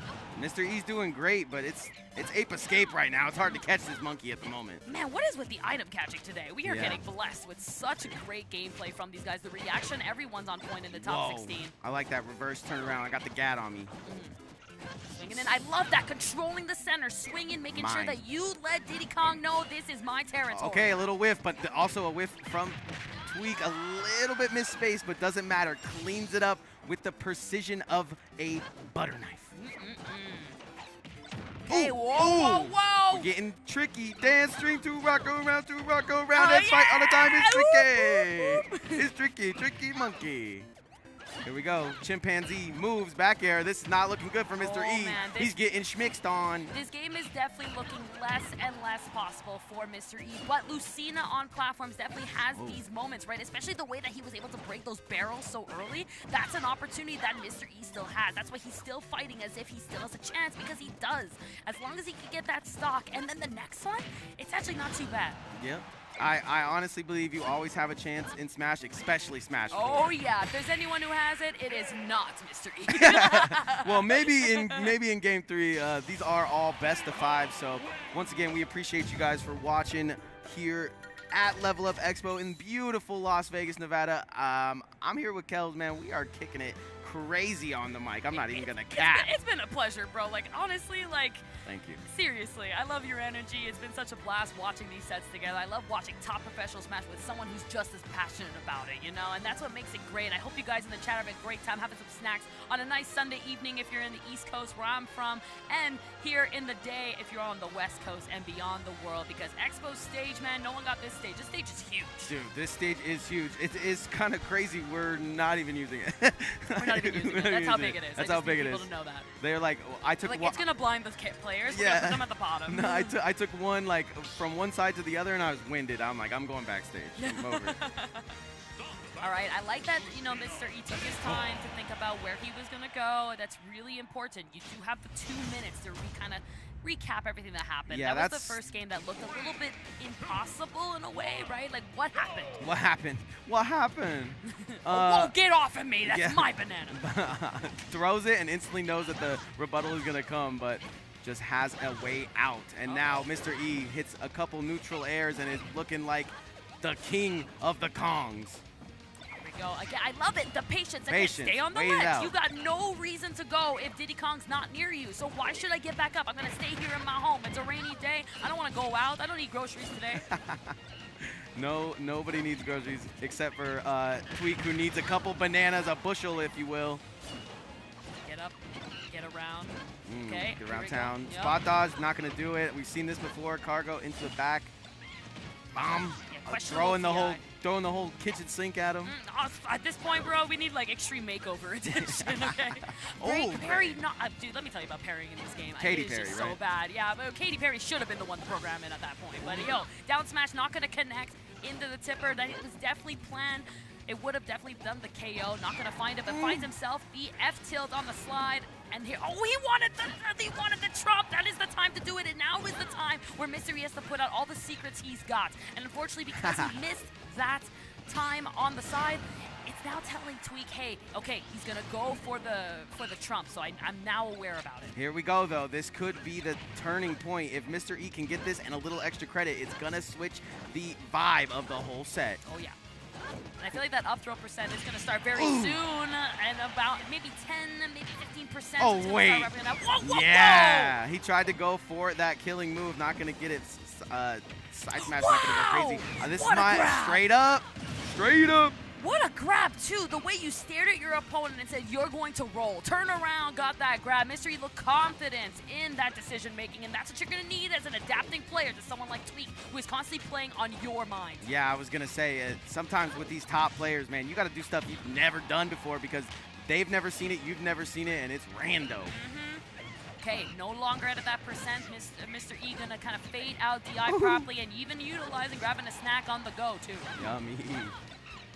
Mr. E's doing great, but it's Ape Escape right now. It's hard to catch this monkey at the moment. Man, what is with the item catching today? We are getting blessed with such great gameplay from these guys. The reaction, everyone's on point in the top 16. I like that reverse turnaround. I got the gat on me. Swinging in. I love that. Controlling the center. Swinging, making sure that you let Diddy Kong know this is my territory. Okay, a little whiff, but also a whiff from Tweek. A little bit misspaced, but doesn't matter. Cleans it up with the precision of a butter knife. Hey, whoa, whoa! We're getting tricky. Dance, stream, to rock around. Let's fight all the time. It's tricky. It's tricky monkey. Here we go. Chimpanzee moves back air. This is not looking good for Mr. E. Man, He's getting schmixed on. This game is definitely looking less and less possible for Mr. E, but Lucina on platforms definitely has these moments, right? Especially the way that he was able to break those barrels so early. That's an opportunity that Mr. E still has. That's why he's still fighting as if he still has a chance, because he does. As long as he can get that stock, and then the next one, it's actually not too bad. Yep. I honestly believe you always have a chance in Smash, especially Smash 4. Oh yeah, if there's anyone who has it, it is not Mr. E. Well, maybe in Game 3, these are all best of 5. So once again, we appreciate you guys for watching here at Level Up Expo in beautiful Las Vegas, Nevada. I'm here with Kels, man. We are kicking it crazy on the mic. I'm not even gonna cap. It's been a pleasure, bro. Like, honestly, like, thank you. Seriously, I love your energy. It's been such a blast watching these sets together. I love watching top professionals match with someone who's just as passionate about it, you know? And that's what makes it great. I hope you guys in the chat have a great time having some snacks on a nice Sunday evening if you're in the East Coast, where I'm from, and here in the day if you're on the West Coast and beyond the world, because Expo stage, man, no one got this stage. This stage is huge. Dude, this stage is huge. It is kind of crazy. We're not even using it. We're not even using it. That's how big it is. That's how big it is. People to know that. They're like, I took like, one. it's gonna blind the players. Yeah. Put them at the bottom. No, I took one like from one side to the other, and I was winded. I'm like, I'm going backstage. I'm over it. All right, I like that, you know, Mr. E took his time to think about where he was gonna go. That's really important. You do have the 2 minutes to kind of recap everything that happened. Yeah, that was the first game that looked a little bit impossible in a way, right? Like, what happened? What happened? What happened? Oh, get off of me! That's yeah. my banana. Throws it and instantly knows that the rebuttal is gonna come, but just has a way out. And now Mr. E hits a couple neutral airs and is looking like the king of the Kongs. Go. Again, I love it. The patience. Patience. Stay on the Wait it ledge. out. You got no reason to go if Diddy Kong's not near you. So why should I get back up? I'm going to stay here in my home. It's a rainy day. I don't want to go out. I don't need groceries today. No, nobody needs groceries except for Tweek, who needs a couple bananas, a bushel, if you will. Get up. Get around. Okay. Get around town. Yep. Spot dodge, not going to do it. We've seen this before. Cargo into the back. Bomb. Yeah, throwing the whole kitchen sink at him. At this point, bro, we need like extreme makeover edition, okay? Perry, dude, let me tell you about parrying in this game. Katy It is Perry, just right? so bad. Yeah, but Katy Perry should have been the one to program it at that point. But yo, down smash not gonna connect into the tipper. That it was definitely planned. It would have definitely done the KO. Not gonna find it, but finds himself the F tilt on the slide. And here, he wanted the trump. That is the time to do it. And now is the time where Mr. E has to put out all the secrets he's got. And unfortunately, because he missed that time on the side, it's now telling Tweek, hey, okay, he's gonna go for the trump. So I'm now aware about it. Here we go, though. This could be the turning point. If Mr. E can get this and a little extra credit, it's gonna switch the vibe of the whole set. Oh yeah. And I feel like that up throw percent is going to start very soon, and about maybe 10, maybe 15%. Oh, wait. Whoa, yeah. He tried to go for that killing move, not going to get it. Side smash, not going to go crazy. This is my straight up. Straight up. What a grab, too. The way you stared at your opponent and said, you're going to roll. Turn around, got that grab. Mr. E looked confident in that decision-making, and that's what you're going to need as an adapting player to someone like Tweek, who is constantly playing on your mind. Yeah, I was going to say, sometimes with these top players, man, you got to do stuff you've never done before because they've never seen it, you've never seen it, and it's rando. Okay, no longer at that percent. Mr. E gonna kind of fade out DI properly and even utilizing grabbing a snack on the go, too. Yummy.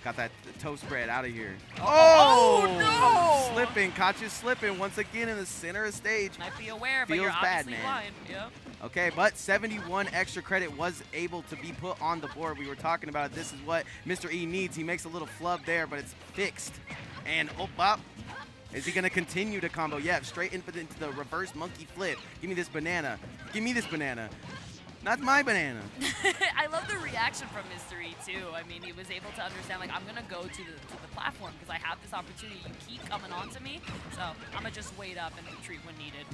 Got that toe spread out of here. Oh no! Slipping, caught you slipping once again in the center of stage. Might be aware, but Feels you're bad, obviously man. blind. Yep. Okay, but 71 extra credit was able to be put on the board. We were talking about it. This is what Mr. E needs. He makes a little flub there, but it's fixed. And bop. Is he going to continue to combo? Yeah, straight into the reverse monkey flip. Give me this banana. Give me this banana. Not my banana. I love the reaction from Mr. E, too. I mean, he was able to understand, like, I'm going to go to the platform because I have this opportunity. You keep coming on to me, so I'm going to just wait up and retreat when needed.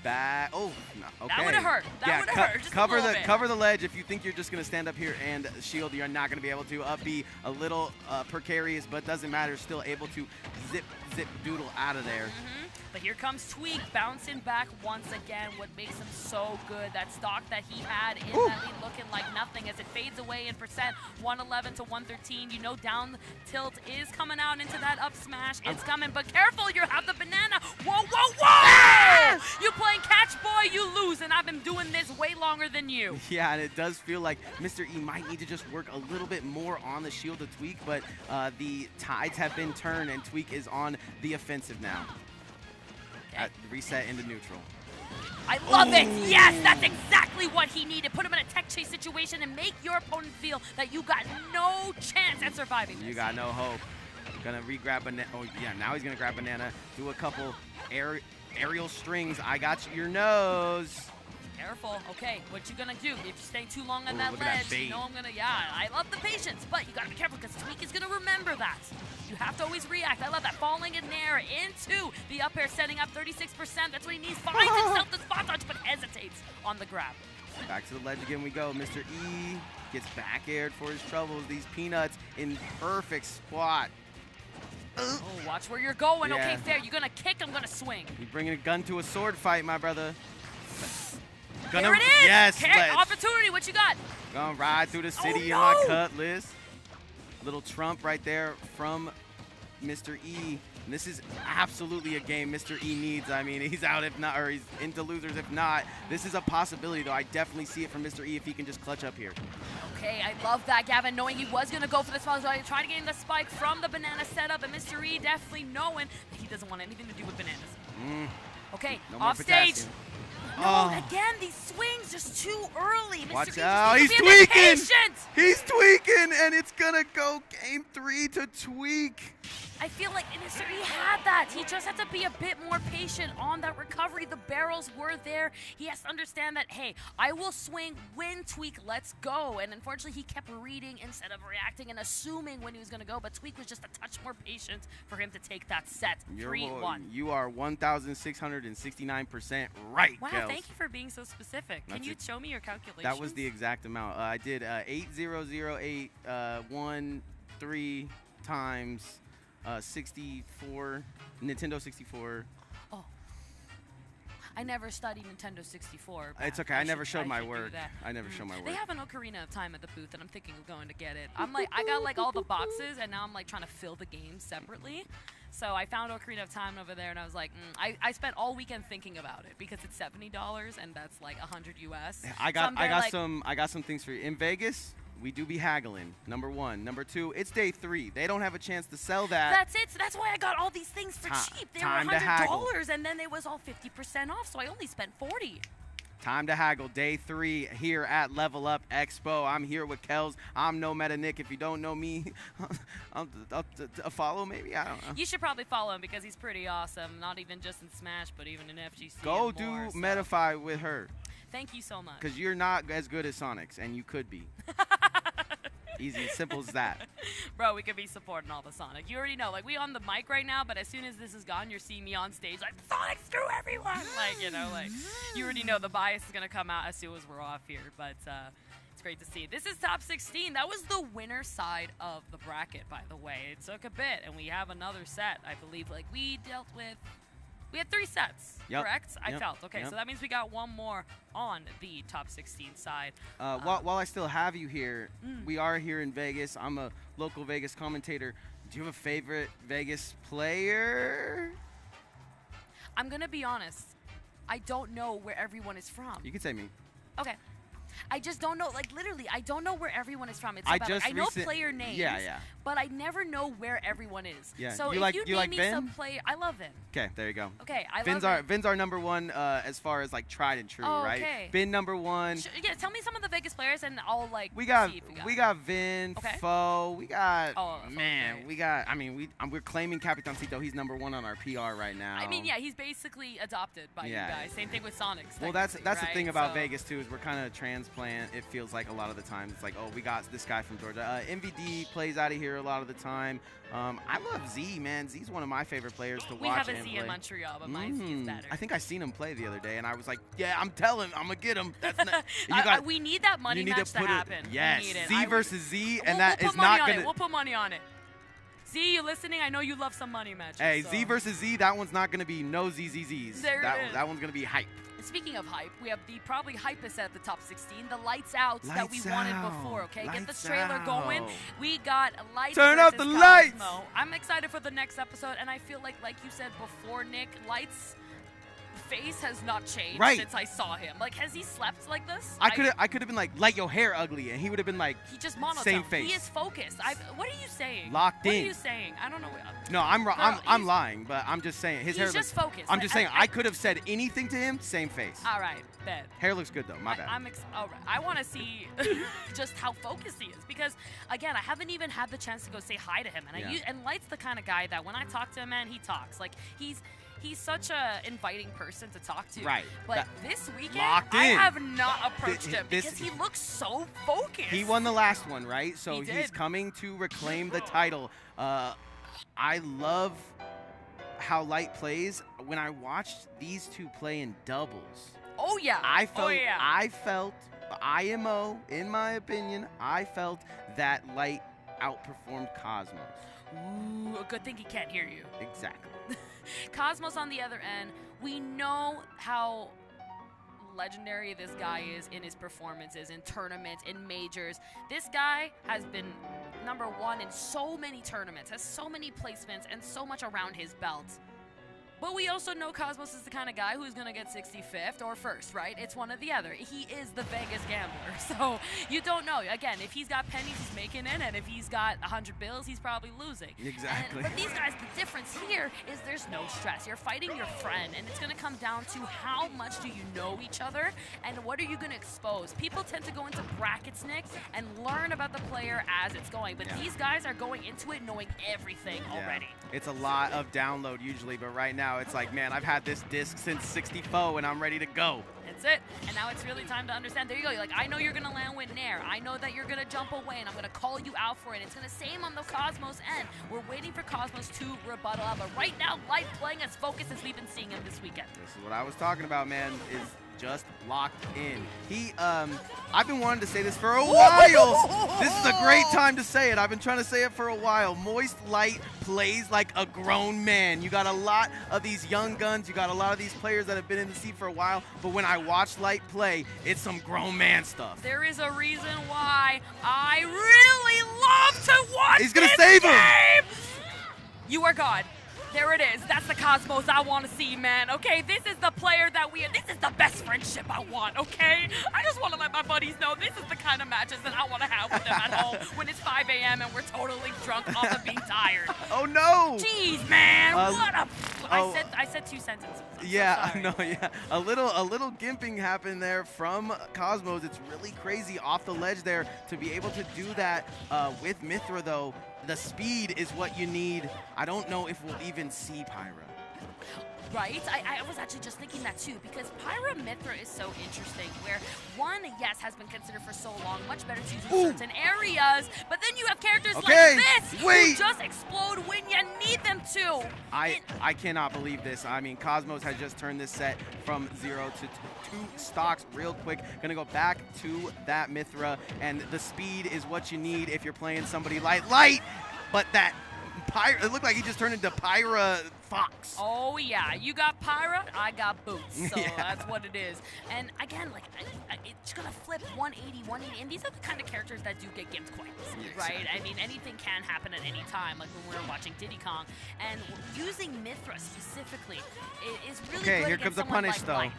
Back. Oh, no, okay. That would have hurt. That would have hurt. Just cover the ledge. If you think you're just going to stand up here and shield, you're not going to be able to. Up B, a little precarious, but doesn't matter. Still able to zip doodle out of there. But here comes Tweek bouncing back once again. What makes him so good, that stock that he had in that lead looking like nothing as it fades away in percent, 111 to 113. You know down tilt is coming out into that up smash. It's coming, but careful, you have the banana. Whoa, whoa, whoa! You playing catch, boy, you lose, and I've been doing this way longer than you. Yeah, and it does feel like Mr. E might need to just work a little bit more on the shield of Tweek, but the tides have been turned, and Tweek is on the offensive now. At reset into neutral. I love it! Yes, that's exactly what he needed. Put him in a tech chase situation and make your opponent feel that you got no chance at surviving this. You got no hope. Gonna re-grab banana. Oh, yeah, now he's gonna grab banana. Do a couple aerial strings. I got your nose. Careful. Okay, what you gonna do? If you stay too long on that ledge, you know I'm gonna, I love the patience, but you gotta be careful because Tweek is gonna remember that. You have to always react. I love that. Falling in there into the up air, setting up 36%. That's what he needs. Finds himself the spot dodge, but hesitates on the grab. Back to the ledge again we go. Mr. E gets back aired for his troubles. These peanuts in perfect spot. Oh, watch where you're going. Yeah. Okay, fair. You're gonna kick, I'm gonna swing. You're bringing a gun to a sword fight, my brother. There it is! Yes, opportunity, what you got? Gonna ride through the city in my cutlass. Little trump right there from Mr. E. And this is absolutely a game Mr. E needs. I mean, he's out if not, or he's into losers if not. This is a possibility, though. I definitely see it from Mr. E if he can just clutch up here. Okay, I love that, Gavin, knowing he was going to go for the spot. So I tried to get in the spike from the banana setup, and Mr. E definitely knowing that he doesn't want anything to do with bananas. Okay, no off stage. No, again, these swings just too early. Watch out, he's tweaking! He's tweaking, and it's gonna go game 3 to Tweek. I feel like Mr. E had that. He just had to be a bit more patient on that recovery. The barrels were there. He has to understand that, hey, I will swing when Tweek lets go. And unfortunately, he kept reading instead of reacting and assuming when he was going to go. But Tweek was just a touch more patient for him to take that set. 3-1. You are 1,669% right, Wow, Kels. Thank you for being so specific. Can you show me your calculations? That was the exact amount. I did 8,008,13 times 64, Nintendo 64. Oh, I never studied Nintendo 64. It's okay. I never showed my work. I never showed my work. They have an Ocarina of Time at the booth, and I'm thinking of going to get it. I'm like, I got like all the boxes, and now I'm like trying to fill the games separately. So I found Ocarina of Time over there, and I was like, I spent all weekend thinking about it because it's $70, and that's like $100 US. I got some things for you in Vegas. We do be haggling, number 1. Number 2, it's day 3. They don't have a chance to sell that. That's it. So that's why I got all these things for cheap. They were $100, and then it was all 50% off, so I only spent $40. Time to haggle. Day 3 here at Level Up Expo. I'm here with Kels. I'm No Meta Nick. If you don't know me, I'll follow maybe. I don't know. You should probably follow him because he's pretty awesome. Not even just in Smash, but even in FGC. Go do Metafy with her. Thank you so much. Because you're not as good as Sonix, and you could be. Easy, simple as that. Bro, we could be supporting all the Sonic. You already know, like, we on the mic right now, but as soon as this is gone, you're seeing me on stage like, Sonic, screw everyone! Like, you know, like, you already know the bias is going to come out as soon as we're off here, but it's great to see. This is top 16. That was the winner side of the bracket, by the way. It took a bit, and we have another set, I believe. Like, we dealt with... We had 3 sets, correct? I felt. Okay, so that means we got one more on the top 16 side. While I still have you here, we are here in Vegas. I'm a local Vegas commentator. Do you have a favorite Vegas player? I'm going to be honest. I don't know where everyone is from. You can say me. Okay. I just don't know, like, literally, I don't know where everyone is from. It's about, I know player names, but I never know where everyone is. Yeah. So you if you name me Vin? some player, I love Vin. Okay, there you go. Okay, I Vin's love Vin. Vin's our number 1 as far as, like, tried and true, right? Okay. Vin number 1. Yeah, tell me some of the Vegas players, and I'll, like, we got see if we got Vin, Foe, we got, we got, I mean, we're claiming Capitancito. He's number 1 on our PR right now. I mean, yeah, he's basically adopted by you guys. Same thing with Sonix. Well, that's the thing about Vegas, too, is we're kind of transplant. It feels like a lot of the time. It's like, oh, we got this guy from Georgia. MVD plays out of here a lot of the time. I love Z, man. Z's one of my favorite players to watch. We have a Z in Montreal, but my Z is better. I think I seen him play the other day, and I was like, yeah, I'm telling him, I'm going to get him. That's we need that money match to happen. Yes, we need it. Z versus Z, and that is not going to... We'll put money on it. Z, you listening? I know you love some money matches. Hey, so. Z versus Z, that one's not going to be no ZZZs. That one's going to be hype. Speaking of hype, we have the probably hypest at the top 16, the Lights Out that we wanted before, okay? Get this trailer going. We got Lights Turn off the lights! Cosmo. I'm excited for the next episode, and I feel like you said before, Nick, Lights' face has not changed since I saw him. Like, has he slept like this? I could have been like, light your hair ugly, and he would have been like, he just monotone. Same face. He is focused. What are you saying? Locked in. What are you saying? I don't know. No, I'm lying, but I'm just saying his hair looks. He's just focused. I'm just saying I could have said anything to him, same face. All right, bet. Hair looks good though. My bad. All right. I want to see just how focused he is because again, I haven't even had the chance to go say hi to him, and Light's the kind of guy that when I talk to him, man, he talks like he's such a inviting person to talk to. Right. But this weekend, I have not approached him because he looks so focused. He won the last one, right? So He he's did. coming to reclaim the title. I love how Light plays. When I watched these two play in doubles, oh yeah. I felt IMO, in my opinion, I felt that Light outperformed Cosmos. Ooh, a good thing he can't hear you. Exactly. Cosmos on the other end, we know how legendary this guy is in his performances, in tournaments, in majors. This guy has been #1 in so many tournaments, has so many placements, and so much around his belt. But we also know Cosmos is the kind of guy who's going to get 65th or 1st, right? It's one or the other. He is the Vegas gambler. So you don't know. Again, if he's got pennies, he's making it. And if he's got 100 bills, he's probably losing. Exactly. But these guys, the difference here is there's no stress. You're fighting your friend. And it's going to come down to how much do you know each other and what are you going to expose. People tend to go into brackets, Nick, and learn about the player as it's going. But these guys are going into it knowing everything already. It's a lot of download usually, but right now it's like, man, I've had this disc since 64 and I'm ready to go. That's it. And now it's really time to understand. There you go. You're like, I know you're going to land with Nair. I know that you're going to jump away, and I'm going to call you out for it. It's going to same on the Cosmos end. We're waiting for Cosmos to rebuttal out. But right now, Light playing as focused as we've been seeing him this weekend. This is what I was talking about, man, is just locked in. I've been wanting to say this for a while. This is a great time to say it. I've been trying to say it for a while. Moist Light plays like a grown man. You got a lot of these young guns. You got a lot of these players that have been in the scene for a while. But when I watch Light play, it's some grown man stuff. There is a reason why I really love to watch He's going to save him. You are God. There it is. That's the Cosmos I want to see, man. Okay, this is the player that this is the best friendship I want, okay? I just want to let my buddies know this is the kind of matches that I want to have with them at home when it's 5 a.m. and we're totally drunk off of being tired. Oh, no. Jeez, man. What a... I said 2 sentences. Yeah, no, yeah. A little gimping happened there from Cosmos. It's really crazy off the ledge there to be able to do that with Mythra, though. The speed is what you need. I don't know if we'll even see Pyra. Right? I was actually just thinking that too, because Pyra Mythra is so interesting, where one, yes, has been considered for so long, much better to use in certain areas, but then you have characters like this who just explode when you need them to. I cannot believe this. I mean, Cosmos has just turned this set from 0 to 2 stocks real quick. Gonna go back to that Mythra, and the speed is what you need if you're playing somebody like Light, but that Pyra, it looked like he just turned into Pyra Fox. Oh yeah, you got Pyra, I got Boots, so that's what it is. And again, like, it's gonna flip 180, 180, and these are the kind of characters that do get gimped quite easily, right? I mean, anything can happen at any time, like when we were watching Diddy Kong, and using Mythra specifically is really good. Okay, here comes the punish though. Light.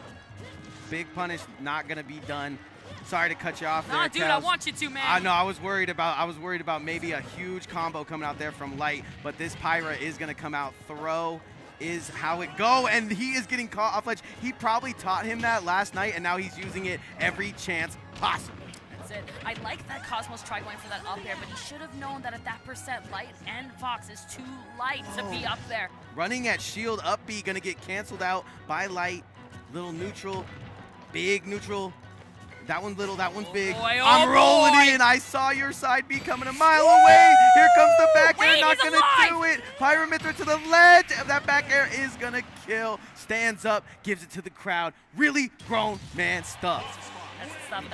Big punish, not gonna be done. Sorry to cut you off there, Nah, dude, I want you to, man. I know. I was worried about maybe a huge combo coming out there from Light, but this Pyra is gonna come out. Throw is how it go, and he is getting caught off ledge. He probably taught him that last night, and now he's using it every chance possible. That's it. I like that Cosmos tried going for that up air, but he should have known that at that percent, Light and Fox is too light to be up there. Running at shield up B, gonna get canceled out by Light. Little neutral, big neutral. That one's little, that one's big. I'm rolling in. I saw your side B coming a mile away. Here comes the back air, not gonna do it. Pyra Mythra to the ledge. That back air is gonna kill. Stands up, gives it to the crowd. Really grown man stuff. That's the stuff.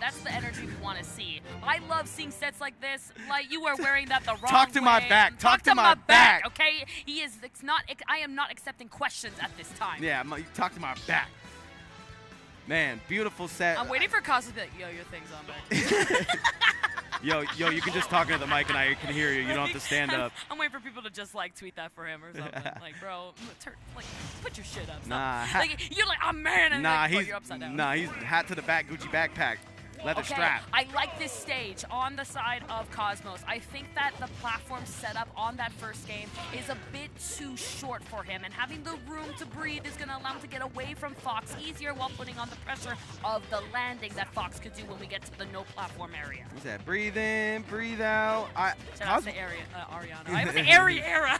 That's the energy we want to see. I love seeing sets like this. Like you are wearing that the wrong way. Talk to my back. Talk to my back. Okay, he is. It's not. I am not accepting questions at this time. Yeah, talk to my back. Man, beautiful set. I'm waiting for Cos to be like, yo, your thing's on back. Yo, you can just talk into the mic and I can hear you. You don't have to stand up. I'm waiting for people to just like tweet that for him or something. Like, bro, put your shit up. Nah, like you're like, I'm man, and nah, like, you're upside down. He's hat to the back, Gucci backpack, leather strap. I like this stage on the side of Cosmos. I think that the platform setup on that first game is a bit too short for him, and having the room to breathe is going to allow him to get away from Fox easier while putting on the pressure of the landing that Fox could do when we get to the no platform area. What's that? Breathe in, breathe out. Shout out to Ariana. I was the Ariera.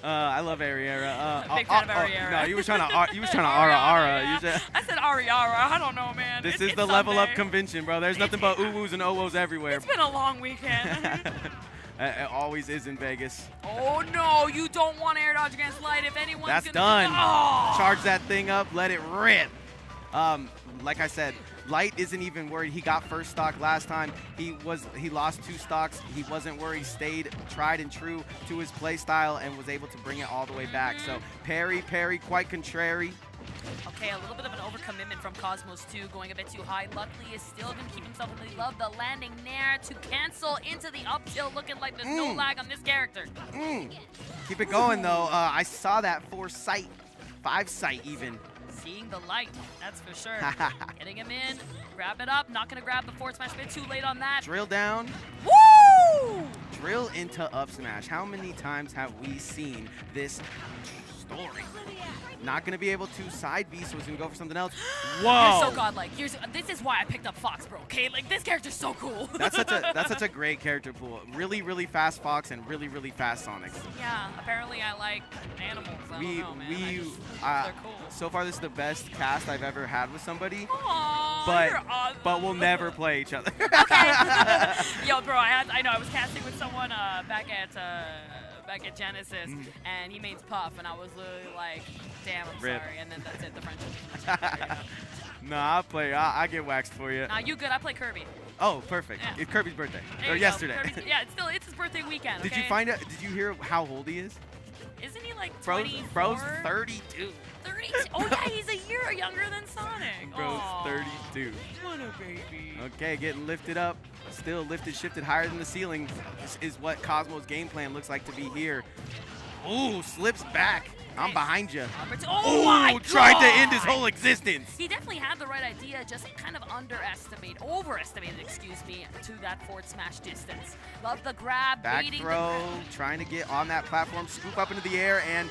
I love Ariera. Big fan of Ariera. No, you was trying to ara. Yeah. I said Ariara. I don't know, man. This is the level up convention, bro. There's nothing but oo-woos and oh-woos everywhere. It's been a long weekend. It always is in Vegas. Oh no, you don't want air dodge against Light. If anyone's That's gonna done. Charge that thing up, let it rip. Like I said, Light isn't even worried. He got first stock last time. He lost 2 stocks. He wasn't worried. Stayed tried and true to his play style and was able to bring it all the way back. So parry, quite contrary. Okay, a little bit of an overcommitment from Cosmos too, going a bit too high. Luckily is still going to keep himself in the love. The landing nair to cancel into the up tilt, looking like there's no lag on this character. Keep it going though. I saw that 4 sight, 5 sight even. Seeing the light, that's for sure. Getting him in, grab it up. Not going to grab the forward smash, bit too late on that. Drill down. Woo! Drill into up smash. How many times have we seen this story? Not going to be able to side B, so he's going to go for something else. Whoa! You're so godlike. This is why I picked up Fox, bro, okay? Like, this character's so cool. That's such a great character pool. Really, really fast Fox and really, really fast Sonix. Yeah, apparently I like animals. I don't know, man. They're cool. So far, this is the best cast I've ever had with somebody. Aww, but we'll never play each other. Okay. Yo, bro, I know I was casting with someone back at Genesis, and he mains Puff, and I was literally like, damn, I'm sorry, and then that's it, the friendship. Nah, I get waxed for you. Nah, you good, I play Kirby. Oh, perfect. Yeah. It's Kirby's birthday. There Or you yesterday. It's his birthday weekend, Did okay? you find out, did you hear how old he is? Isn't he like Bro's 24? 32. 32? Oh yeah, he's a year younger than Sonic. Bro's Aww. 32. What a baby. Okay, getting lifted up. Still lifted, shifted higher than the ceiling. This is what Cosmo's game plan looks like to be here. Ooh, slips back. I'm behind you. Oh my God! Tried to end his whole existence. He definitely had the right idea, just kind of overestimated, to that forward smash distance. Love the grab, Back baiting throw, the grab. trying to get on that platform, scoop up into the air, and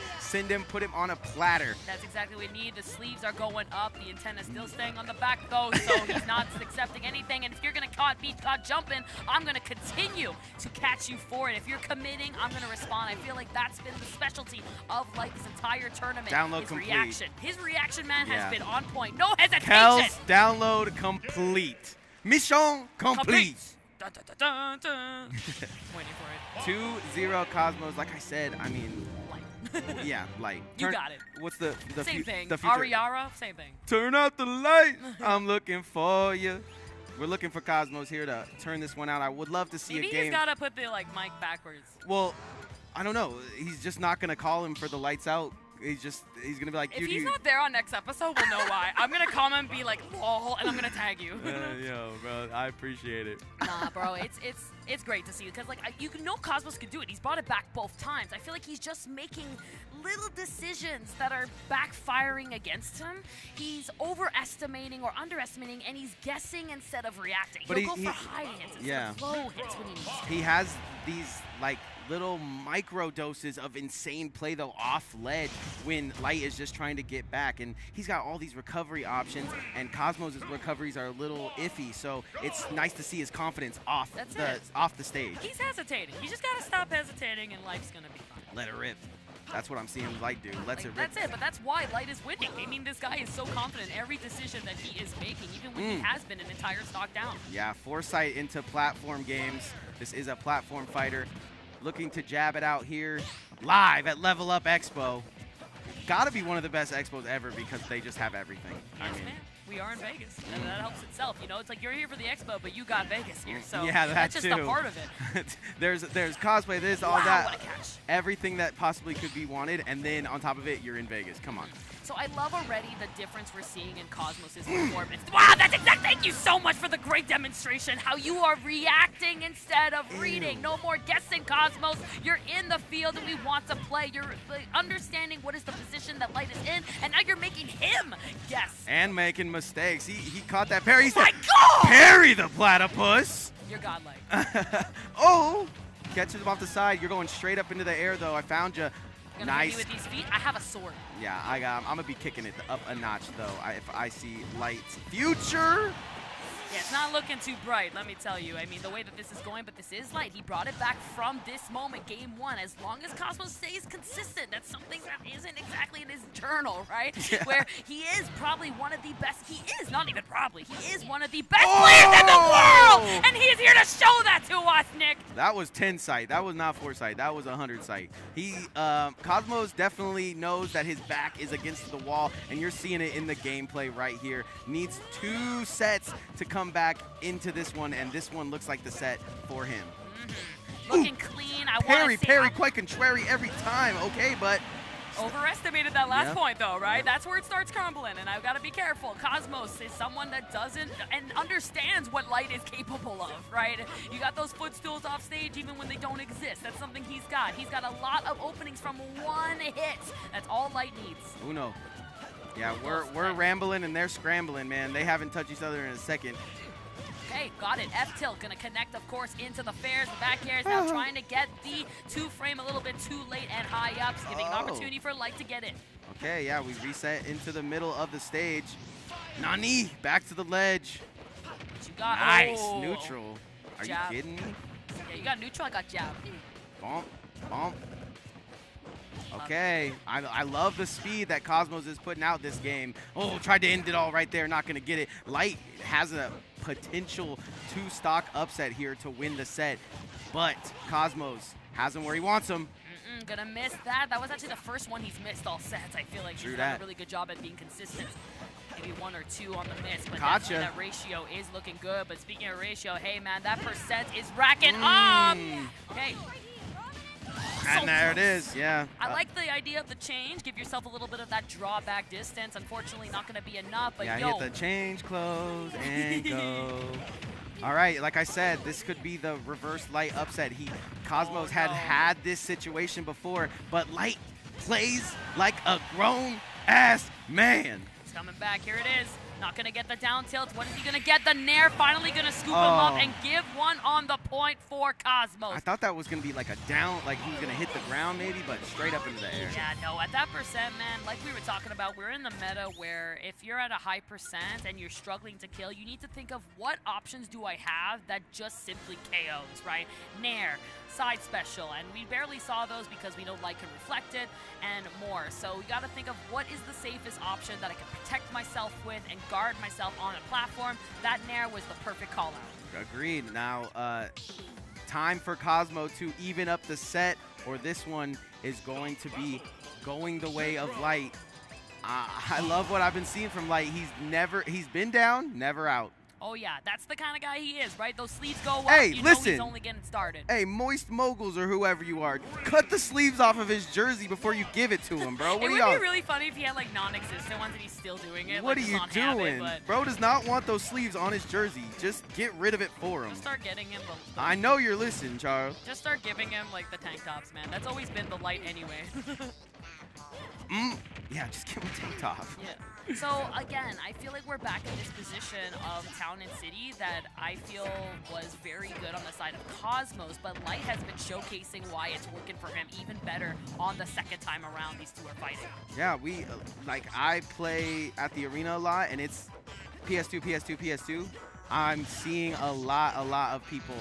put him on a platter. That's exactly what we need. The sleeves are going up. The antenna's still staying on the back, though, so he's not accepting anything. And if you're going to be caught jumping, I'm going to continue to catch you for it. If you're committing, I'm going to respond. I feel like that's been the specialty of like this entire tournament. Download his complete. reaction. His reaction, man, Yeah. has been on point. No hesitation. Kel's download complete. Mission complete. Dun, dun, dun, dun, dun. Waiting for it. 2-0 Cosmos. Like I said, I mean, Light. yeah, light. You got it. What's the Same thing. The future? Ariara, same thing. Turn out the light. I'm looking for you. We're looking for Cosmos here to turn this one out. I would love to see Maybe a game. he's got to put the like mic backwards. Well, I don't know. He's just not gonna call him for the lights out. He's gonna be like, If dude, he's not there on next episode, we'll know why. I'm gonna call him and be like, lol, and I'm gonna tag you. Yo, bro, I appreciate it. Nah, bro, it's great to see because like you know Cosmos could do it. He's brought it back both times. I feel like he's just making little decisions that are backfiring against him. He's overestimating or underestimating, and he's guessing instead of reacting. But He'll go for high hits instead of low hits when he needs to. He has these like little micro doses of insane play though off ledge when Light is just trying to get back, and he's got all these recovery options, and Cosmos' recoveries are a little iffy, so it's nice to see his confidence off the stage. He's hesitating. You just gotta stop hesitating, and life's gonna be fine. Let it rip. That's what I'm seeing Light do. Lets it rip. That's it, but that's why Light is winning. I mean, this guy is so confident in every decision that he is making, even when he has been an entire stock down. Yeah, foresight into platform games. This is a platform fighter. Looking to jab it out here live at LVL UP EXPO. Gotta be one of the best expos ever because they just have everything. Yes, I mean, man. We are in Vegas, and that helps itself. You know, it's like you're here for the expo, but you got Vegas here, so yeah, that's just too. a part of it. there's cosplay, there's all Wow, that, what a catch. everything that possibly could be wanted, and then on top of it, you're in Vegas. Come on. So I love already the difference we're seeing in Cosmos' performance. Wow, that's exact. Thank you so much for the great demonstration. How you are reacting instead of reading. No more guessing, Cosmos. You're in the field and we want to play. You're understanding what is the position that Light is in, and now you're making him guess. And making mistakes. He caught that parry. He Oh my said, God! Parry the platypus. You're godlike. Oh, catches him off the side. You're going straight up into the air, though. I found you. Gonna Nice. hit me with these feet. I have a sword. Yeah, I'm gonna be kicking it up a notch though. If I see Light's future. Yeah, it's not looking too bright, let me tell you. I mean, the way that this is going, but this is Light. He brought it back from this moment, game one. As long as Cosmos stays consistent, that's something that isn't exactly in his journal, right? Yeah. Where he is probably one of the best. He is, not even probably, he is one of the best players in the world! And he is here to show that to us, Nick! That was 10 sight. That was not 4 sight. That was 100 sight. Cosmos definitely knows that his back is against the wall, and you're seeing it in the gameplay right here. Needs 2 sets to come back into this one, and this one looks like the set for him. Looking clean. I Parry, want to parry, quite contrary every time. Okay, but overestimated that last Yeah. point, though, right? Yep. That's where it starts crumbling, and I've got to be careful. Cosmos is someone that doesn't and understands what Light is capable of, right? You got those footstools off stage even when they don't exist. That's something he's got. He's got a lot of openings from one hit. That's all Light needs. Uno. Yeah, we're rambling and they're scrambling, man. They haven't touched each other in a second. Okay, got it. F-tilt gonna connect, of course, into the fairs. The back air is now trying to get the 2-frame a little bit too late and high ups, giving an opportunity for Light to get it. Okay, yeah, we reset into the middle of the stage. Nani, back to the ledge. What you got? Nice, Oh. neutral. Are Jab. you kidding me? Yeah, you got neutral, I got jab. Bump, bump. Okay, I love the speed that Cosmos is putting out this game. Oh, tried to end it all right there, not gonna get it. Light has a potential 2-stock upset here to win the set, but Cosmos has him where he wants him. Gonna miss that. That was actually the first one he's missed all sets. I feel like he's done a really good job at being consistent. Maybe 1 or 2 on the miss, but Gotcha. that ratio is looking good. But speaking of ratio, hey man, that percent is racking up. Okay. And there it is, yeah. I like the idea of the change. Give yourself a little bit of that drawback distance. Unfortunately, not going to be enough, but yeah, yo. hit the change, close, and go. All right, like I said, this could be the reverse Light upset. Cosmos had this situation before, but Light plays like a grown-ass man. It's coming back. Here it is. Not going to get the down tilt. What is he going to get? The Nair finally going to scoop him up and give one on the point for Cosmos. I thought that was going to be like a down, like he was going to hit the ground maybe, but straight up into the air. Yeah, no, at that percent, man, like we were talking about, we're in the meta where if you're at a high percent and you're struggling to kill, you need to think of what options do I have that just simply KOs, right? Nair, side special, and we barely saw those because we know Light can reflect it and more. So we got to think of what is the safest option that I can protect myself with and guard myself on a platform. That Nair was the perfect call out. Agreed. Now, time for Cosmo to even up the set, or this one is going to be going the way of Light. I love what I've been seeing from Light. He's been down, never out. Oh yeah, that's the kind of guy he is, right? Those sleeves go up, Hey, you listen. know he's only getting started. Hey, Moist Moguls or whoever you are, cut the sleeves off of his jersey before you give it to him, bro. What it are would y'all? be really funny if he had like non-existent ones and he's still doing it. What like, are just you on habit, doing? but Bro does not want those sleeves on his jersey. Just get rid of it for him. just start getting him the I know you're listening, Charles. just start giving him like the tank tops, man. That's always been the Light anyway. Yeah, just give him a tank top. Yeah. So again, I feel like we're back in this position of Town and City that I feel was very good on the side of Cosmos, but Light has been showcasing why it's working for him even better on the second time around these two are fighting. Yeah, we I play at the arena a lot, and it's PS2, PS2, PS2. I'm seeing a lot of people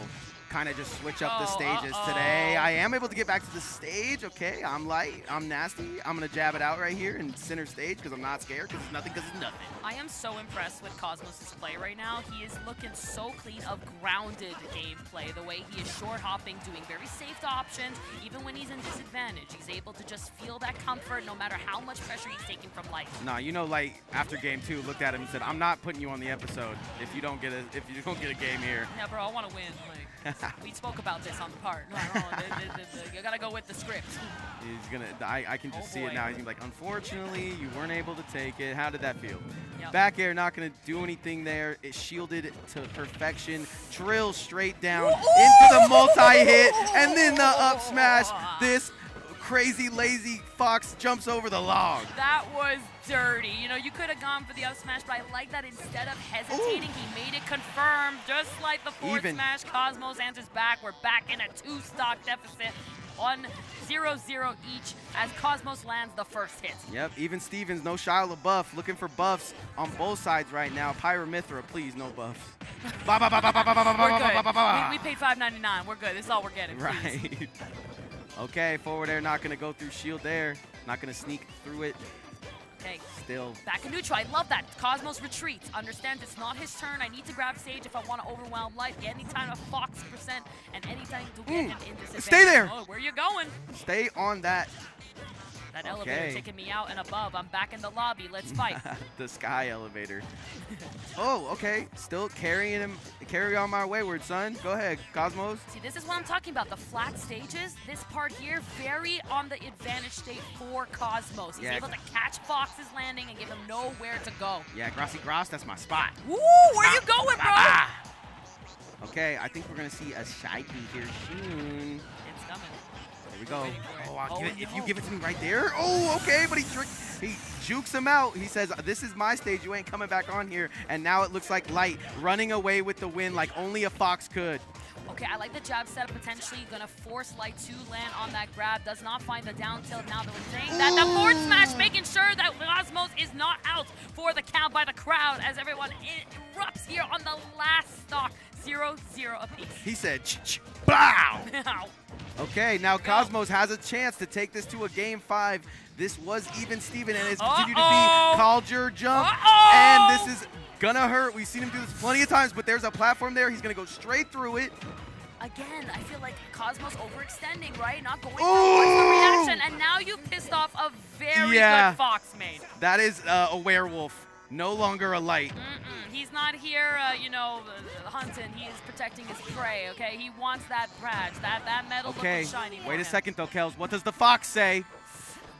kind of just switch up the stages today. I am able to get back to the stage. Okay, I'm light. I'm nasty. I'm going to jab it out right here in center stage because I'm not scared because it's nothing because it's nothing. I am so impressed with Cosmos' play right now. He is looking so clean of grounded gameplay. The way he is short hopping, doing very safe options. Even when he's in disadvantage, he's able to just feel that comfort no matter how much pressure he's taking from Light. Nah, you know, Light after game 2 looked at him and said, "I'm not putting you on the episode if you don't get a game here." Yeah, bro, I want to win. Like, we spoke about this on the part. No, you gotta go with the script. He's gonna. I can just see it now. He's gonna be like, "Unfortunately, you weren't able to take it." How did that feel? Yep. Back air, not gonna do anything there. It shielded to perfection. Drill straight down into the multi-hit, and then the up smash. This crazy lazy fox jumps over the log. That was dirty. You know, you could have gone for the up smash, but I like that instead of hesitating, he made it confirmed. Just like the forward smash, Cosmos answers back. We're back in a 2-stock deficit. 1-0-0 each as Cosmos lands the first hit. Yep, even Stevens, no Shia LaBeouf, looking for buffs on both sides right now. Pyramithra, please, no buffs. We're good. We paid $5.99. We're good. This is all we're getting. Right. Okay, forward air not going to go through shield there. Not going to sneak through it. Okay. Still. Back in neutral. I love that. Cosmos retreats. Understands it's not his turn. I need to grab stage if I want to overwhelm Light. Anytime a Fox percent and anytime to get him in this. Stay there. Oh, where you going? Stay on that. That elevator taking me out and above. I'm back in the lobby. Let's fight. The sky elevator. Oh, okay. Still carrying him. Carry on my wayward, son. Go ahead, Cosmos. See, this is what I'm talking about. The flat stages, this part here, very on the advantage state for Cosmos. He's able to catch Fox's landing and give him nowhere to go. Yeah, Grassy Gross, that's my spot. Woo, where you going, bro? Okay, I think we're going to see a Shikey here soon. It's coming. There we go. Oh, I'll give it. If you give it to me right there. Oh, okay, but he jukes him out. He says, "This is my stage. You ain't coming back on here." And now it looks like Light running away with the win like only a Fox could. Okay, I like the jab setup, potentially going to force Light to land on that grab. Does not find the down tilt now that we're saying that. The forward smash making sure that Cosmos is not out for the count by the crowd as everyone erupts here on the last stock. 0-0 apiece. He said, "Bow!" Ow. Okay, now Cosmos has a chance to take this to a game 5. This was even Steven, and it's continued to be called your jump. And this is gonna hurt. We've seen him do this plenty of times, but there's a platform there. He's gonna go straight through it. Again, I feel like Cosmos overextending, right? Not going through. What's the reaction? And now you pissed off a very good Fox mate. That is a werewolf. No longer a Light. He's not here, you know, hunting. He is protecting his prey, okay? He wants that badge, that medal looking shiny. Wait a second, though, Kels. What does the Fox say?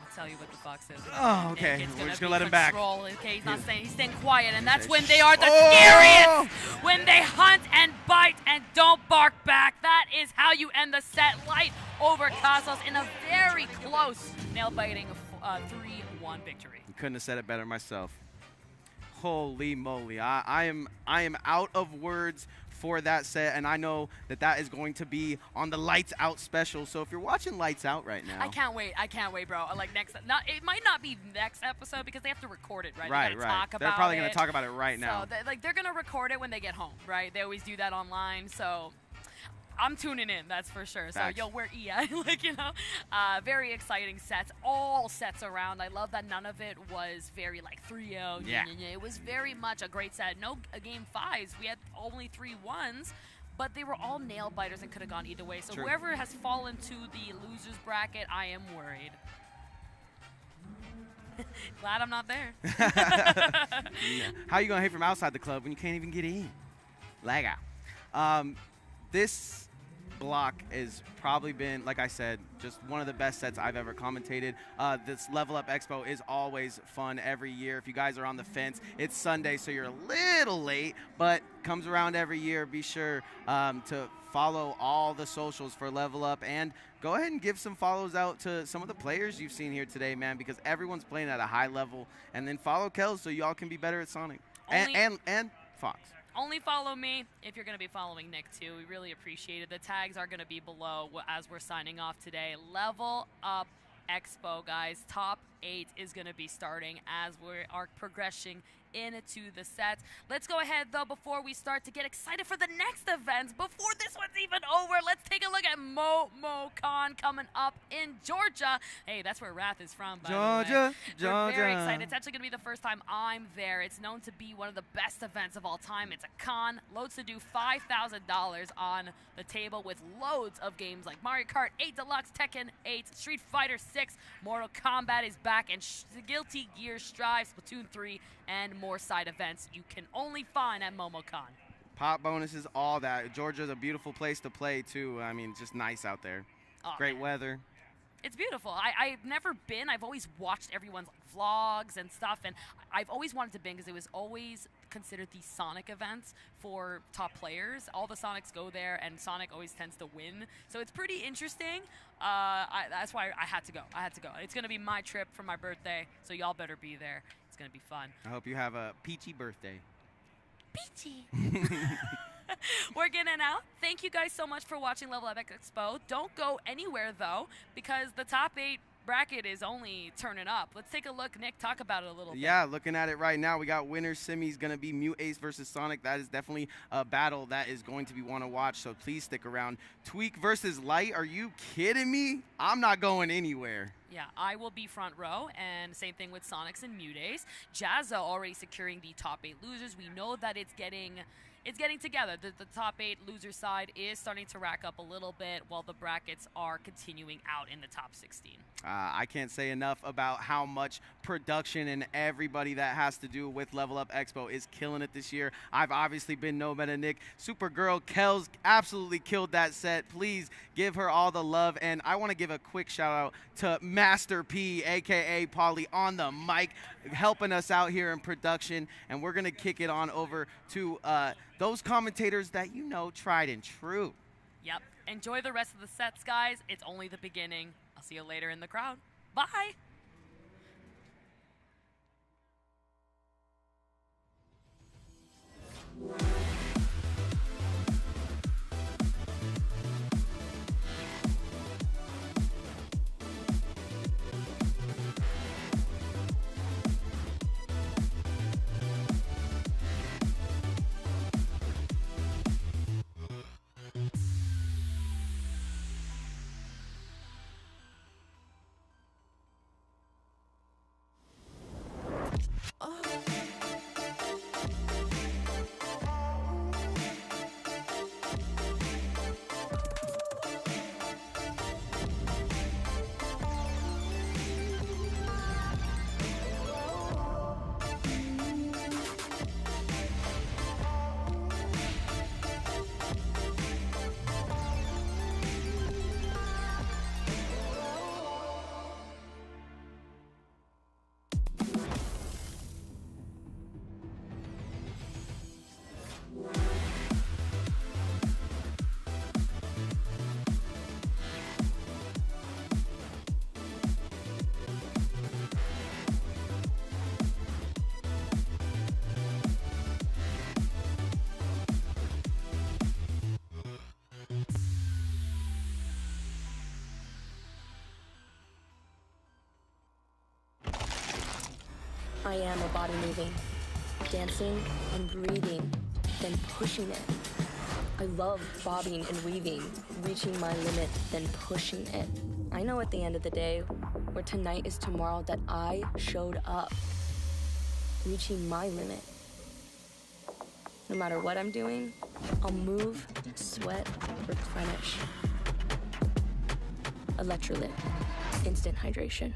I'll tell you what the Fox says. Oh, okay. We're just going to let him back. Okay, he's not saying, he's staying quiet, and that's when they are the scariest. When they hunt and bite and don't bark back. That is how you end the set. Light over Cosmos in a very close nail-biting 3-1 victory. Couldn't have said it better myself. Holy moly, I am out of words for that set, and I know that that is going to be on the Lights Out special. So if you're watching Lights Out right now, I can't wait, bro. Like it might not be next episode because they have to record it, right? Right. They're probably going to talk about it right now. So they're going to record it when they get home, right? They always do that online, so I'm tuning in, that's for sure. So, yo, where E at? Like, you know, very exciting sets. All sets around. I love that none of it was very, like, 3-0. Yeah. It was very much a great set. No game 5s. We had only 3 1s, but they were all nail-biters and could have gone either way. So whoever has fallen to the loser's bracket, I am worried. Glad I'm not there. How are you going to hate from outside the club when you can't even get in? Lag out. This block has probably been, like I said, just one of the best sets I've ever commentated. This Level Up Expo is always fun every year. If you guys are on the fence, it's Sunday, so you're a little late, but comes around every year. Be sure to follow all the socials for Level Up, and go ahead and give some follows out to some of the players you've seen here today, man, because everyone's playing at a high level. And then follow Kels so y'all can be better at Sonic and Fox. Only follow me if you're going to be following Nick, too. We really appreciate it. The tags are going to be below as we're signing off today. Level Up Expo, guys. Top 8 is going to be starting as we are progressing into the sets. Let's go ahead, though, before we start to get excited for the next events. Before this one's even over, let's take a look at MomoCon coming up in Georgia. Hey, that's where Wrath is from, by the way. We're very excited. It's actually going to be the first time I'm there. It's known to be one of the best events of all time. It's a con. Loads to do, $5,000 on the table with loads of games like Mario Kart 8 Deluxe, Tekken 8, Street Fighter 6, Mortal Kombat is back, and Guilty Gear Strive, Splatoon 3, and more side events you can only find at MomoCon. Pop bonuses, all that. Georgia's a beautiful place to play, too. I mean, just nice out there. Oh, great man. weather. It's beautiful. I've never been. I've always watched everyone's vlogs and stuff, and I've always wanted to be because it was always considered the Sonic events for top players. All the Sonics go there, and Sonic always tends to win. So it's pretty interesting. That's why I had to go. It's going to be my trip for my birthday, so y'all better be there. It's going to be fun. I hope you have a peachy birthday. Peachy. We're getting out. Thank you guys so much for watching Level Up Expo. Don't go anywhere, though, because the top 8 bracket is only turning up. Let's take a look. Nick, talk about it a little bit. Yeah, looking at it right now, we got winner semis going to be MuteAce versus Sonic. That is definitely a battle that is going to be one to watch, so please stick around. Tweek versus Light, are you kidding me? I'm not going anywhere. Yeah, I will be front row, and same thing with Sonix and MuteAce. Jazzo already securing the top 8 losers. We know that it's getting together. The top 8 loser side is starting to rack up a little bit while the brackets are continuing out in the top 16. I can't say enough about how much production and everybody that has to do with Level Up Expo is killing it this year. I've obviously been No Meta Nick. Supergirl Kels absolutely killed that set. Please give her all the love. And I want to give a quick shout out to Master P, a.k.a. Polly, on the mic, helping us out here in production. And we're going to kick it on over to those commentators that you know tried and true. Yep. Enjoy the rest of the sets, guys. It's only the beginning. I'll see you later in the crowd. Bye. I am a body moving, dancing and breathing, then pushing it. I love bobbing and weaving, reaching my limit, then pushing it. I know at the end of the day, where tonight is tomorrow, that I showed up, reaching my limit. No matter what I'm doing, I'll move, sweat, replenish. Electrolyte, instant hydration.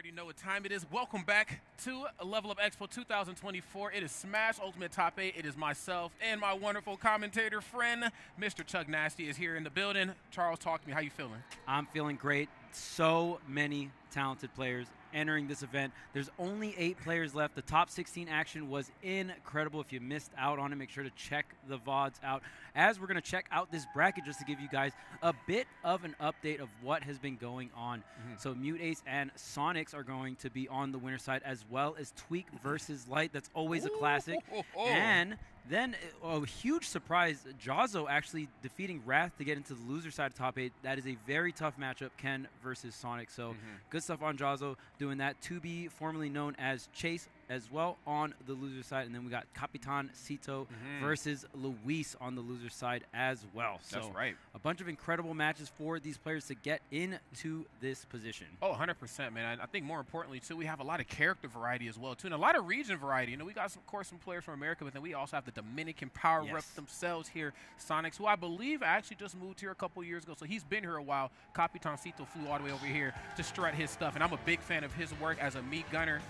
already know what time it is. Welcome back to Level Up Expo 2024. It is Smash Ultimate Top 8. It is myself and my wonderful commentator friend, Mr. Chuck Nasty, is here in the building. Charles, talk to me. How you feeling? I'm feeling great. So many talented players entering this event. There's only 8 players left. The top 16 action was incredible. If you missed out on it, make sure to check the VODs out. As we're going to check out this bracket just to give you guys a bit of an update of what has been going on. So MuteAce and Sonix are going to be on the winner side, as well as Tweek versus Light. That's always a classic. And then a huge surprise, Jazzo actually defeating Wrath to get into the loser side of top 8. That is a very tough matchup, Ken versus Sonic. So good stuff on Jazzo doing that. Tobey, formerly known as Chase, as well on the loser side. And then we got Capitancito versus Luis on the loser side as well. So That's right. A bunch of incredible matches for these players to get into this position. Oh, 100%, man. I think more importantly, too, we have a lot of character variety as well, too, and a lot of region variety. You know, we got, of course, some players from America, but then we also have the Dominican power rep themselves here, Sonix, who I believe actually just moved here a couple years ago, so he's been here a while. Capitancito flew all the way over here to strut his stuff, and I'm a big fan of his work as a meat gunner.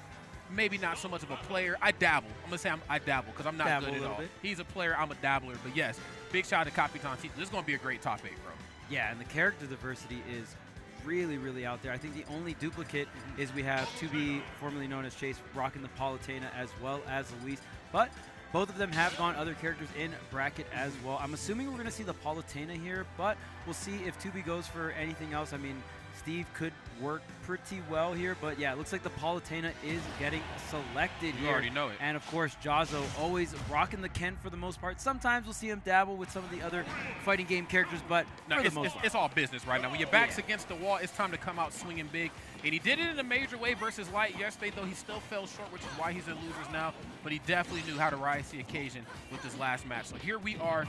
Maybe not so much of a player. I dabble. I'm going to say I dabble because I'm not good at all. He's a player. I'm a dabbler. But, yes, big shout out to Capitancito. This is going to be a great top 8, bro. Yeah, and the character diversity is really, really out there. I think the only duplicate is we have Tobey, formerly known as Chase, rocking the Palutena as well as Luis. But both of them have gone other characters in bracket as well. I'm assuming we're going to see the Palutena here, but we'll see if Tobey goes for anything else. I mean, Steve could work pretty well here, but yeah, it looks like the Palutena is getting selected here. You already know it. And of course, Jazzo always rocking the Ken for the most part. Sometimes we'll see him dabble with some of the other fighting game characters, but for the most part, it's all business right now. When your back's against the wall, it's time to come out swinging big. And he did it in a major way versus Light yesterday, though he still fell short, which is why he's in losers now. But he definitely knew how to rise to the occasion with this last match. So here we are,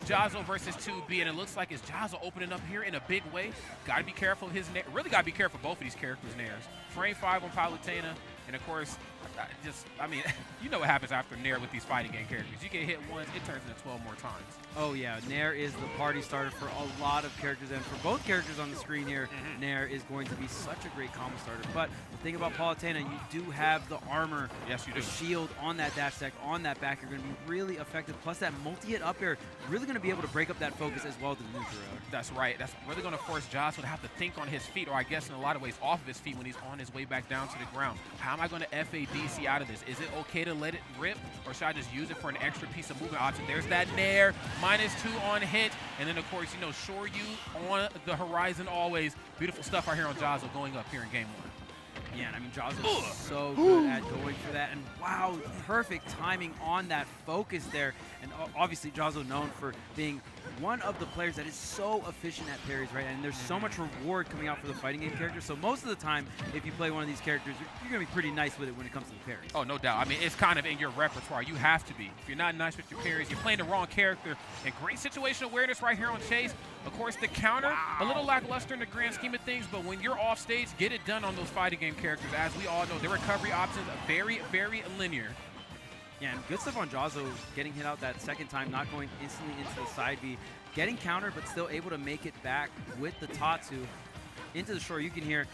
Jazzo versus 2B, and it looks like it's Jazzo opening up here in a big way. Got to be careful of his really got to be careful of both of these characters' nairs. Frame 5 on Palutena, and of course, I mean, you know what happens after Nair with these fighting game characters. You get hit once, it turns into 12 more times. Oh yeah, Nair is the party starter for a lot of characters, and for both characters on the screen here, Nair is going to be such a great combo starter. But the thing about Palutena, you do have the armor, the shield on that dash deck, on that back. You're going to be really effective. Plus that multi-hit up air, really going to be able to break up that focus as well as the neutral. That's right. That's really going to force Jazzo to have to think on his feet, or I guess in a lot of ways off of his feet when he's on his way back down to the ground. How am I going to FADC out of this? Is it okay to let it rip, or should I just use it for an extra piece of movement option? There's that Nair, -2 on hit, and then of course, you know, Shoryu on the horizon always. Beautiful stuff right here on Jazzo going up here in game 1. Yeah, and I mean, Jazzo is so good at going for that, and wow, perfect timing on that focus there. And obviously, Jazzo known for being one of the players that is so efficient at parries, right? And there's so much reward coming out for the fighting game characters. So most of the time, if you play one of these characters, you're going to be pretty nice with it when it comes to the parries. Oh, no doubt. I mean, it's kind of in your repertoire. You have to be. If you're not nice with your parries, you're playing the wrong character. And great situational awareness right here on Chase. Of course, the counter, a little lackluster in the grand scheme of things, but when you're off stage, get it done on those fighting game characters. As we all know, their recovery options are very, very linear. Yeah, and good stuff on Jazzo, getting hit out that second time, not going instantly into the side B, getting countered, but still able to make it back with the Tatsu into the shore. You can hear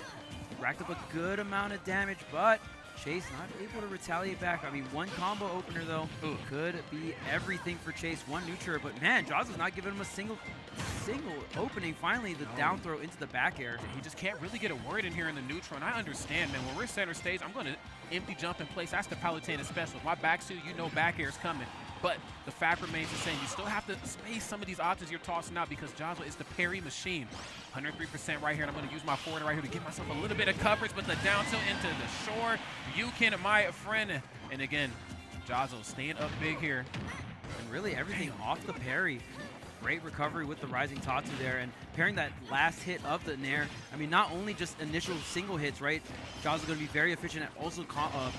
racked up a good amount of damage, but Chase not able to retaliate back. I mean, one combo opener, though, could be everything for Chase. One neutral, but man, Jazzo's not giving him a single opening. Finally, the down throw into the back air. He just can't really get a word in here in the neutral, and I understand, man. When we're center stage, I'm going to empty jump in place. That's the Palutena special. My back suit, you know back air is coming. But the fact remains the same. You still have to space some of these options you're tossing out because Jazzo is the parry machine. 103% right here, and I'm going to use my forward right here to give myself a little bit of coverage, but the down tilt into the shore. You can, my friend. And again, Jazzo staying up big here. And really everything off the parry. Great recovery with the rising Tatsu there, and pairing that last hit of the Nair. I mean, not only just initial single hits, right? Jazzo's going to be very efficient at also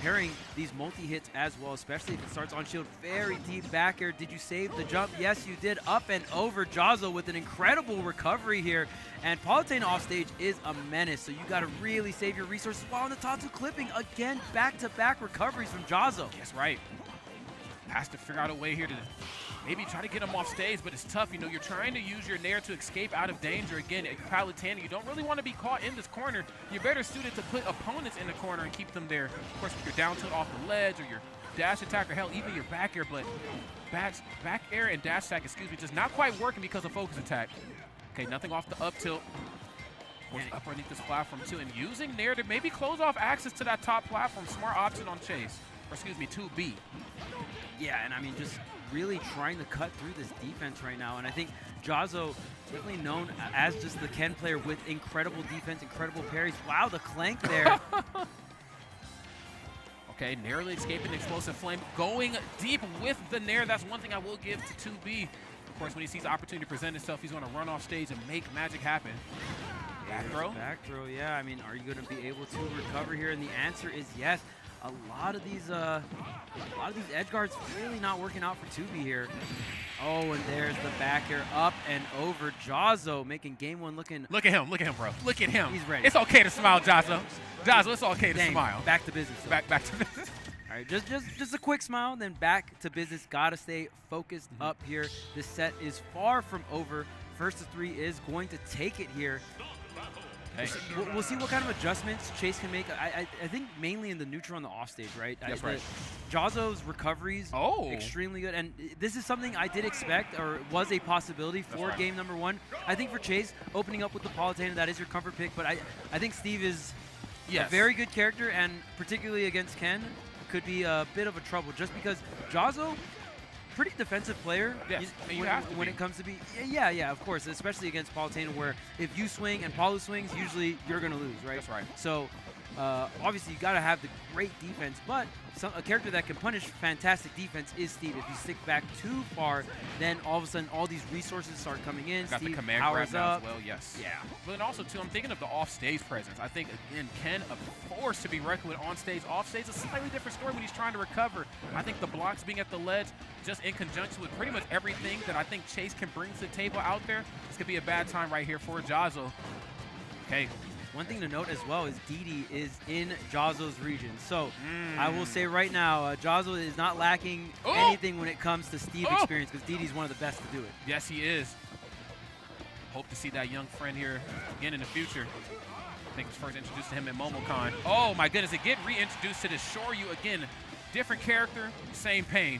pairing these multi-hits as well, especially if it starts on shield. Very deep back air. Did you save the jump? Yes, you did. Up and over Jazzo with an incredible recovery here. And Palutena off stage is a menace, so you got to really save your resources while on the Tatsu clipping. Again, back-to-back recoveries from Jazzo. That's right. Has to figure out a way here to maybe try to get him off stage, but it's tough. You know, you're trying to use your Nair to escape out of danger. Again, at Capitancito, you don't really want to be caught in this corner. You're better suited to put opponents in the corner and keep them there. Of course, with your down tilt off the ledge or your dash attack or hell, even your back air, but back air and dash attack, excuse me, just not quite working because of focus attack. Okay, nothing off the up tilt. Up underneath this platform too, and using Nair to maybe close off access to that top platform. Smart option on Chase, or excuse me, 2B. Yeah, and I mean, just really trying to cut through this defense right now. And I think Jazzo, definitely known as just the Ken player with incredible defense, incredible parries. Wow, the clank there. Okay, narrowly escaping the explosive flame, going deep with the Nair. That's one thing I will give to 2B. Of course, when he sees the opportunity to present himself, he's going to run off stage and make magic happen. Back throw? Back throw, yeah. I mean, are you going to be able to recover here? And the answer is yes. A lot of these edge guards really not working out for 2B here. Oh, and there's the back air up and over. Jazzo making game one looking. Look at him, bro. Look at him. He's ready. It's okay to smile, Jazzo. Jazzo, it's okay to smile. Back to business. Back to business. All right, just a quick smile, then back to business. Gotta stay focused up here. This set is far from over. First to 3 is going to take it here. Hey. We'll see what kind of adjustments Chase can make. I think mainly in the neutral and the offstage, right? That's right. Jazzo's recoveries, extremely good. And this is something I did expect, or was a possibility for game number 1. I think for Chase, opening up with the Palutena, that is your comfort pick. But I think Steve is a very good character, and particularly against Ken, could be a bit of a trouble. Just because Jazzo, pretty defensive player. Yes, when it comes to be, yeah, of course, especially against Palutena, where if you swing and Palu swings, usually you're gonna lose, right? That's right. So obviously you gotta have the great defense, but a character that can punish fantastic defense is Steve. If you stick back too far, then all of a sudden all these resources start coming in. Got Steve the command powers grab now up. as well, yes. Yeah. But then also too, I'm thinking of the off-stage presence. I think again, Ken a force to be reckoned with on stage. Off stage is a slightly different story when he's trying to recover. I think the blocks being at the ledge, just in conjunction with pretty much everything that I think Chase can bring to the table out there, this could be a bad time right here for Jazzo. Okay. One thing to note as well is Didi is in Jazzo's region. So I will say right now, Jazzo is not lacking anything when it comes to Steve experience, because Didi's one of the best to do it. Yes, he is. Hope to see that young friend here again in the future. I think it was first introduced to him at MomoCon. Oh my goodness, again reintroduced to the Shoryu again. Different character, same pain.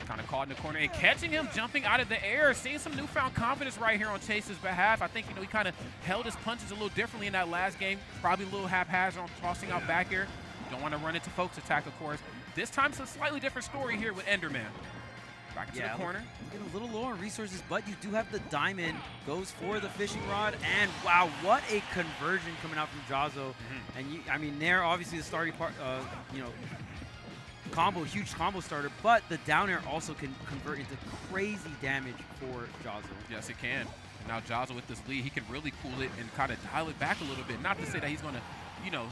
Kind of caught in the corner and catching him jumping out of the air, seeing some newfound confidence right here on Chase's behalf. I think, you know, he kind of held his punches a little differently in that last game, probably a little haphazard on tossing out back air. Don't want to run into focus attack, of course. This time it's a slightly different story here with Enderman. Back into the corner. Getting a little low on resources, but you do have the diamond. Goes for the fishing rod, and wow, what a conversion coming out from Jazzo. And I mean, Nair obviously the starting part, you know, huge combo starter, but the down air also can convert into crazy damage for Jazzo. Yes, it can. Now Jazzo with this lead, he can really cool it and kind of dial it back a little bit. Not to say that he's going to, you know,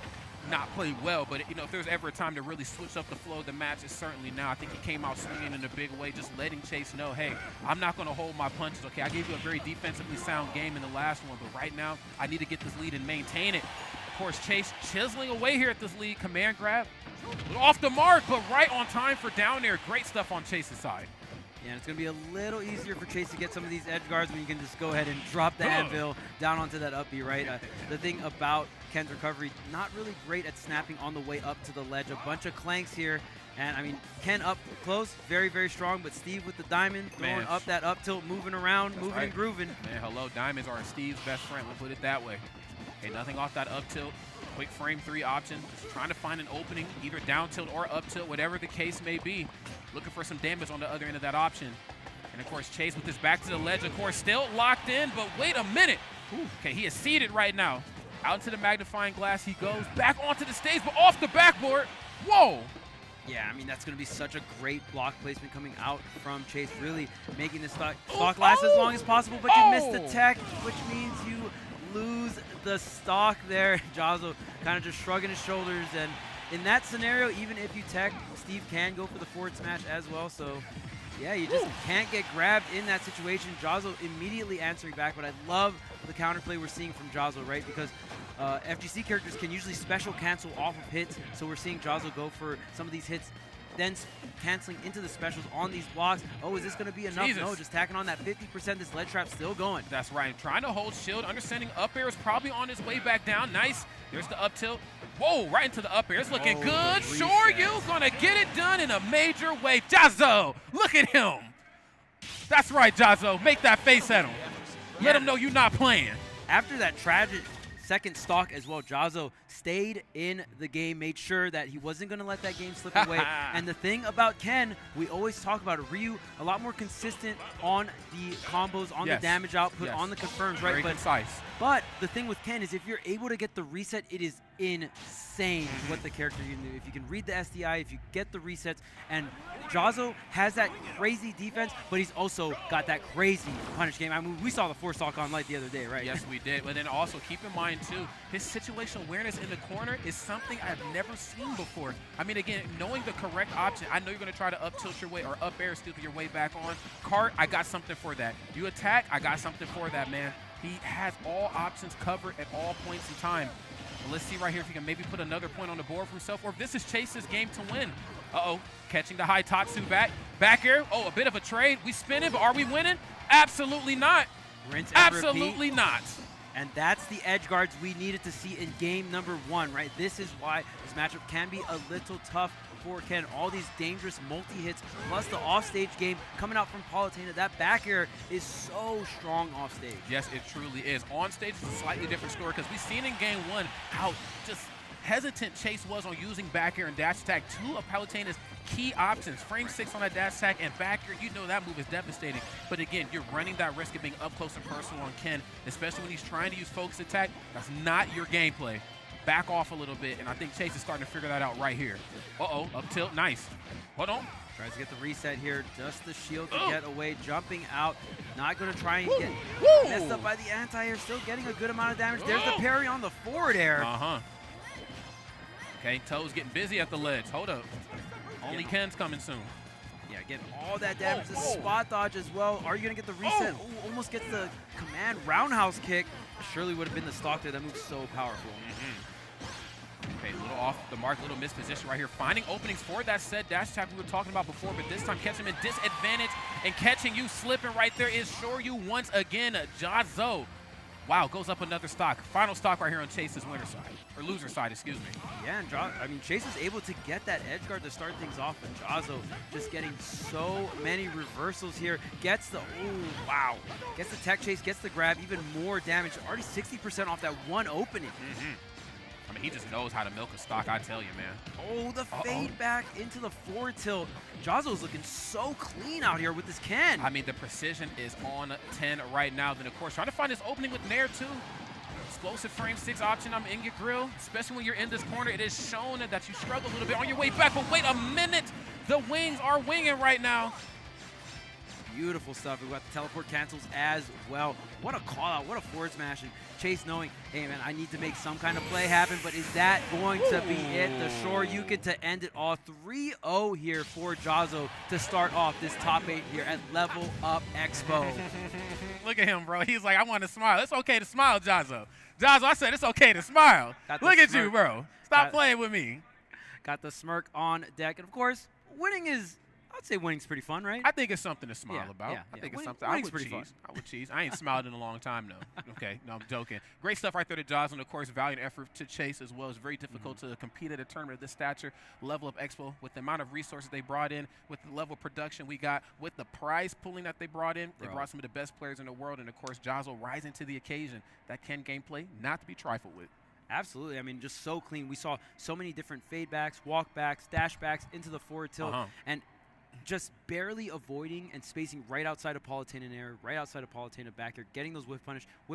not play well, but, you know, if there's ever a time to really switch up the flow of the match, it's certainly now. I think he came out swinging in a big way, just letting Chase know, hey, I'm not going to hold my punches. Okay, I gave you a very defensively sound game in the last one, but right now I need to get this lead and maintain it. Of course, Chase chiseling away here at this lead. Command grab. Off the mark, but right on time for down there. Great stuff on Chase's side. Yeah, and it's going to be a little easier for Chase to get some of these edge guards when you can just go ahead and drop the anvil down onto that up B, right? The thing about Ken's recovery, not really great at snapping on the way up to the ledge. A bunch of clanks here. And, I mean, Ken up close, very, very strong. But Steve with the diamond, throwing up that up tilt, moving around, moving and grooving. Man, hello, diamonds are Steve's best friend. We'll put it that way. Okay, nothing off that up tilt. Quick frame 3 option. Just trying to find an opening, either down tilt or up tilt, whatever the case may be. Looking for some damage on the other end of that option. And, of course, Chase with his back to the ledge, of course, still locked in. But wait a minute. Okay, he is seated right now. Out into the magnifying glass he goes. Back onto the stage, but off the backboard. Whoa. Yeah, I mean, that's going to be such a great block placement coming out from Chase, really making the stock last as long as possible. But you missed the tech, which means you lose the stock there. Jazzo kind of just shrugging his shoulders, and in that scenario, even if you tech, Steve can go for the forward smash as well. So yeah, you just can't get grabbed in that situation. Jazzo immediately answering back, but I love the counterplay we're seeing from Jazzo, right? Because FGC characters can usually special cancel off of hits, so we're seeing Jazzo go for some of these hits then canceling into the specials on these blocks. Oh, is this going to be enough? Jesus. No, just tacking on that 50%. This ledge trap still going. That's right. Trying to hold shield, understanding up air is probably on his way back down. Nice. There's the up tilt. Whoa, right into the up air. It's looking good. Sure, you going to get it done in a major way. Jazzo, look at him. That's right, Jazzo. Make that face at him. Let him know you're not playing. After that tragic second stock as well, Jazzo stayed in the game, made sure that he wasn't going to let that game slip away. And the thing about Ken, we always talk about it, Ryu, a lot more consistent on the combos, on the damage output, on the confirms, right? Very concise. But the thing with Ken is if you're able to get the reset, it is insane what the character can do. If you can read the SDI, if you get the resets, and Jazzo has that crazy defense, but he's also got that crazy punish game. I mean, we saw the 4-stock on Light the other day, right? Yes, we did. But then also keep in mind, too, his situational awareness in the corner is something I've never seen before. I mean, again, knowing the correct option, I know you're going to try to up tilt your way or up air, steal your way back on. Cart, I got something for that. You attack, I got something for that, man. He has all options covered at all points in time. Well, let's see right here if he can maybe put another point on the board for himself, or if this is Chase's game to win. Uh-oh, catching the high Tatsu back. Back air, oh, a bit of a trade. We spinning, but are we winning? Absolutely not. Rinse and Absolutely repeat. not. And that's the edge guards we needed to see in game number 1, right? This is why this matchup can be a little tough for Ken. All these dangerous multi-hits, plus the offstage game coming out from Palutena. That back air is so strong offstage. Yes, it truly is. On stage is a slightly different story because we've seen in game 1 how just hesitant Chase was on using back air and dash attack. 2 of Palutena's key options, frame 6 on that dash attack and back air. You know that move is devastating. But again, you're running that risk of being up close and personal on Ken, especially when he's trying to use focus attack. That's not your gameplay. Back off a little bit, and I think Chase is starting to figure that out right here. Uh-oh, up tilt, nice. Hold on. Tries to get the reset here, just the shield to get away, jumping out. Not going to try and get messed up by the anti-air, still getting a good amount of damage. There's the parry on the forward air. Uh-huh. Okay, Toe's getting busy at the ledge. Hold up. Only Ken's coming soon. Yeah, getting all that damage. The spot dodge as well. Are you going to get the reset? Ooh, almost gets the command roundhouse kick. Surely would have been the stock there. That move's so powerful. Okay, a little off the mark, a little misposition right here. Finding openings for that said dash attack we were talking about before, but this time catching him in disadvantage and catching you slipping right there is Shoryu once again. Jazzo. Wow, goes up another stock. Final stock right here on Chase's winner side, or loser side, excuse me. Yeah, and I mean, Chase was able to get that edge guard to start things off, and Jazzo just getting so many reversals here. Gets the, ooh, wow. Gets the tech chase, gets the grab, even more damage. Already 60% off that one opening. I mean, he just knows how to milk a stock, I tell you, man. Oh, the fade back into the forward tilt. Jazzo's looking so clean out here with this Ken. I mean, the precision is on 10 right now. Then, of course, trying to find his opening with Nair, too. Explosive frame 6 option, I'm in your grill. Especially when you're in this corner, it is shown that you struggle a little bit on your way back. But wait a minute. The wings are winging right now. Beautiful stuff. We got the teleport cancels as well. What a call out. What a forward smash. And Chase knowing, hey, man, I need to make some kind of play happen, but is that going to be it? The Shoryuken to end it all. 3-0 here for Jazzo to start off this top 8 here at Level Up Expo. Look at him, bro. He's like, I want to smile. It's okay to smile, Jazzo. Jazzo, I said it's okay to smile. Look at you, bro. Stop playing with me. Got the smirk on deck. And, of course, winning is... I'd say winning's pretty fun, right? I think it's something to smile about. Yeah, I think it's something. I would cheese. I ain't smiled in a long time, though. Okay, no, I'm joking. Great stuff right there to Jazzo, and of course, valiant effort to Chase as well. It's very difficult to compete at a tournament of this stature, Level Up Expo, with the amount of resources they brought in, with the level of production we got, with the prize pooling that they brought in. They brought some of the best players in the world, and of course, Jazzo rising to the occasion. That Ken gameplay, not to be trifled with. Absolutely. I mean, just so clean. We saw so many different fade backs, walk backs, dash backs into the forward tilt, and just barely avoiding and spacing right outside of Palutena in air, right outside of Palutena back here, getting those whiff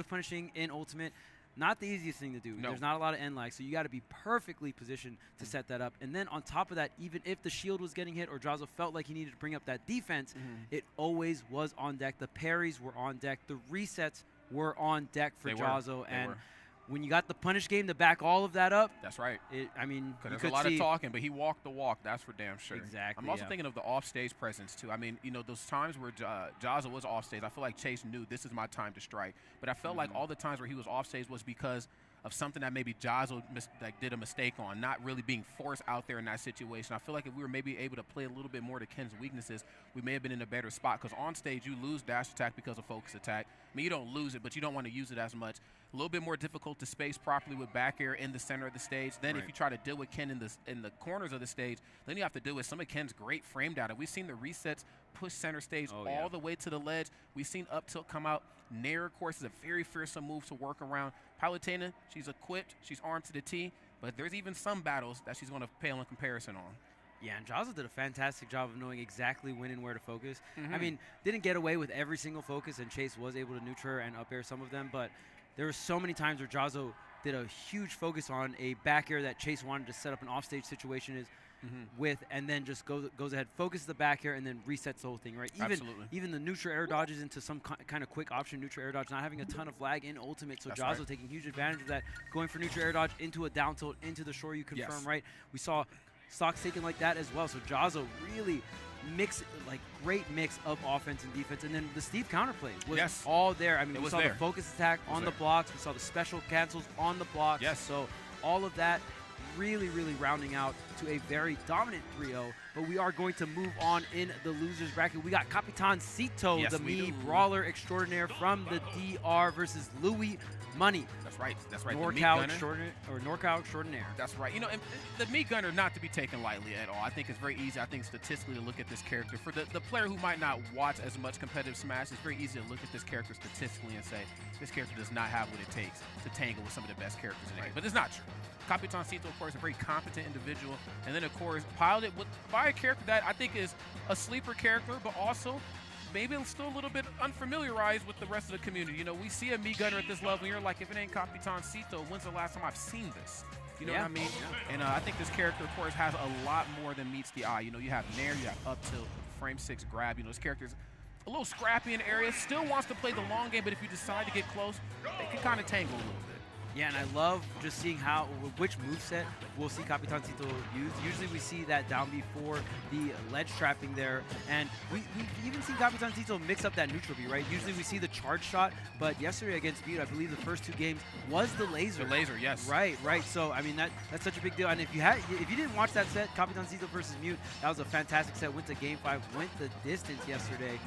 punishing in ultimate. Not the easiest thing to do. No. There's not a lot of end lag, so you got to be perfectly positioned to set that up. And then on top of that, even if the shield was getting hit or Jazzo felt like he needed to bring up that defense, it always was on deck. The parries were on deck. The resets were on deck for Jazzo. And when you got the punish game to back all of that up. That's right. I mean, there's a lot of talking, but he walked the walk. That's for damn sure. Exactly. I'm also thinking of the off-stage presence, too. I mean, you know, those times where Jazzo was off-stage, I feel like Chase knew this is my time to strike. But I felt like all the times where he was off-stage was because of something that maybe Jazzo did a mistake on, not really being forced out there in that situation. I feel like if we were maybe able to play a little bit more to Ken's weaknesses, we may have been in a better spot, because on stage you lose dash attack because of focus attack. I mean, you don't lose it, but you don't want to use it as much. A little bit more difficult to space properly with back air in the center of the stage. Then if you try to deal with Ken in the corners of the stage, then you have to deal with some of Ken's great frame data. We've seen the resets push center stage all the way to the ledge. We've seen up tilt come out. Nair, of course, is a very fearsome move to work around. Palutena, she's equipped, she's armed to the T, but there's even some battles that she's going to pale in comparison on. Yeah, and Jazzo did a fantastic job of knowing exactly when and where to focus. I mean, didn't get away with every single focus, and Chase was able to neutral and up air some of them, but there were so many times where Jazzo did a huge focus on a back air that Chase wanted to set up an offstage situation with, and then just goes ahead, focuses the back air, and then resets the whole thing, right? Even the neutral air dodges into some kind of quick option neutral air dodge, not having a ton of lag in ultimate, so Jazzo taking huge advantage of that, going for neutral air dodge into a down tilt, into the shore, you confirm, right? We saw stocks taken like that as well, so Jazzo really great mix of offense and defense, and then the Steve counterplay was all there. I mean, we saw the focus attack on the blocks, we saw the special cancels on the blocks, so all of that really rounding out to a very dominant 3-0, but we are going to move on in the losers bracket. We got Capitancito, the Mii brawler extraordinaire from the DR versus Louis Money. That's right. NorCal extraordinaire. That's right. You know, and the Mii Gunner, not to be taken lightly at all. I think it's very easy, statistically, to look at this character. For the player who might not watch as much competitive Smash, it's very easy to look at this character statistically and say, this character does not have what it takes to tangle with some of the best characters in the game. But it's not true. Capitancito, of course, a very competent individual. And then, of course, piloted by a character that I think is a sleeper character, but also maybe still a little bit unfamiliarized with the rest of the community. You know, we see a Mii Gunner at this level, and you're like, if it ain't Capitancito, when's the last time I've seen this? You know what I mean? And I think this character, of course, has a lot more than meets the eye. You know, you have Nair, you have up tilt, frame 6 grab. You know, this character's a little scrappy in areas, still wants to play the long game, but if you decide to get close, they can kind of tangle a little bit. Yeah, and I love just seeing which moveset we'll see Capitancito use. Usually we see that down before the ledge trapping there, and we've even seen Capitancito mix up that neutral B, right? Usually we see the charge shot, but yesterday against Mute, I believe the first 2 games was the laser. The laser, yes. Right. So, I mean, that's such a big deal. And if you didn't watch that set, Capitancito versus Mute, that was a fantastic set. Went to Game 5, went the distance yesterday.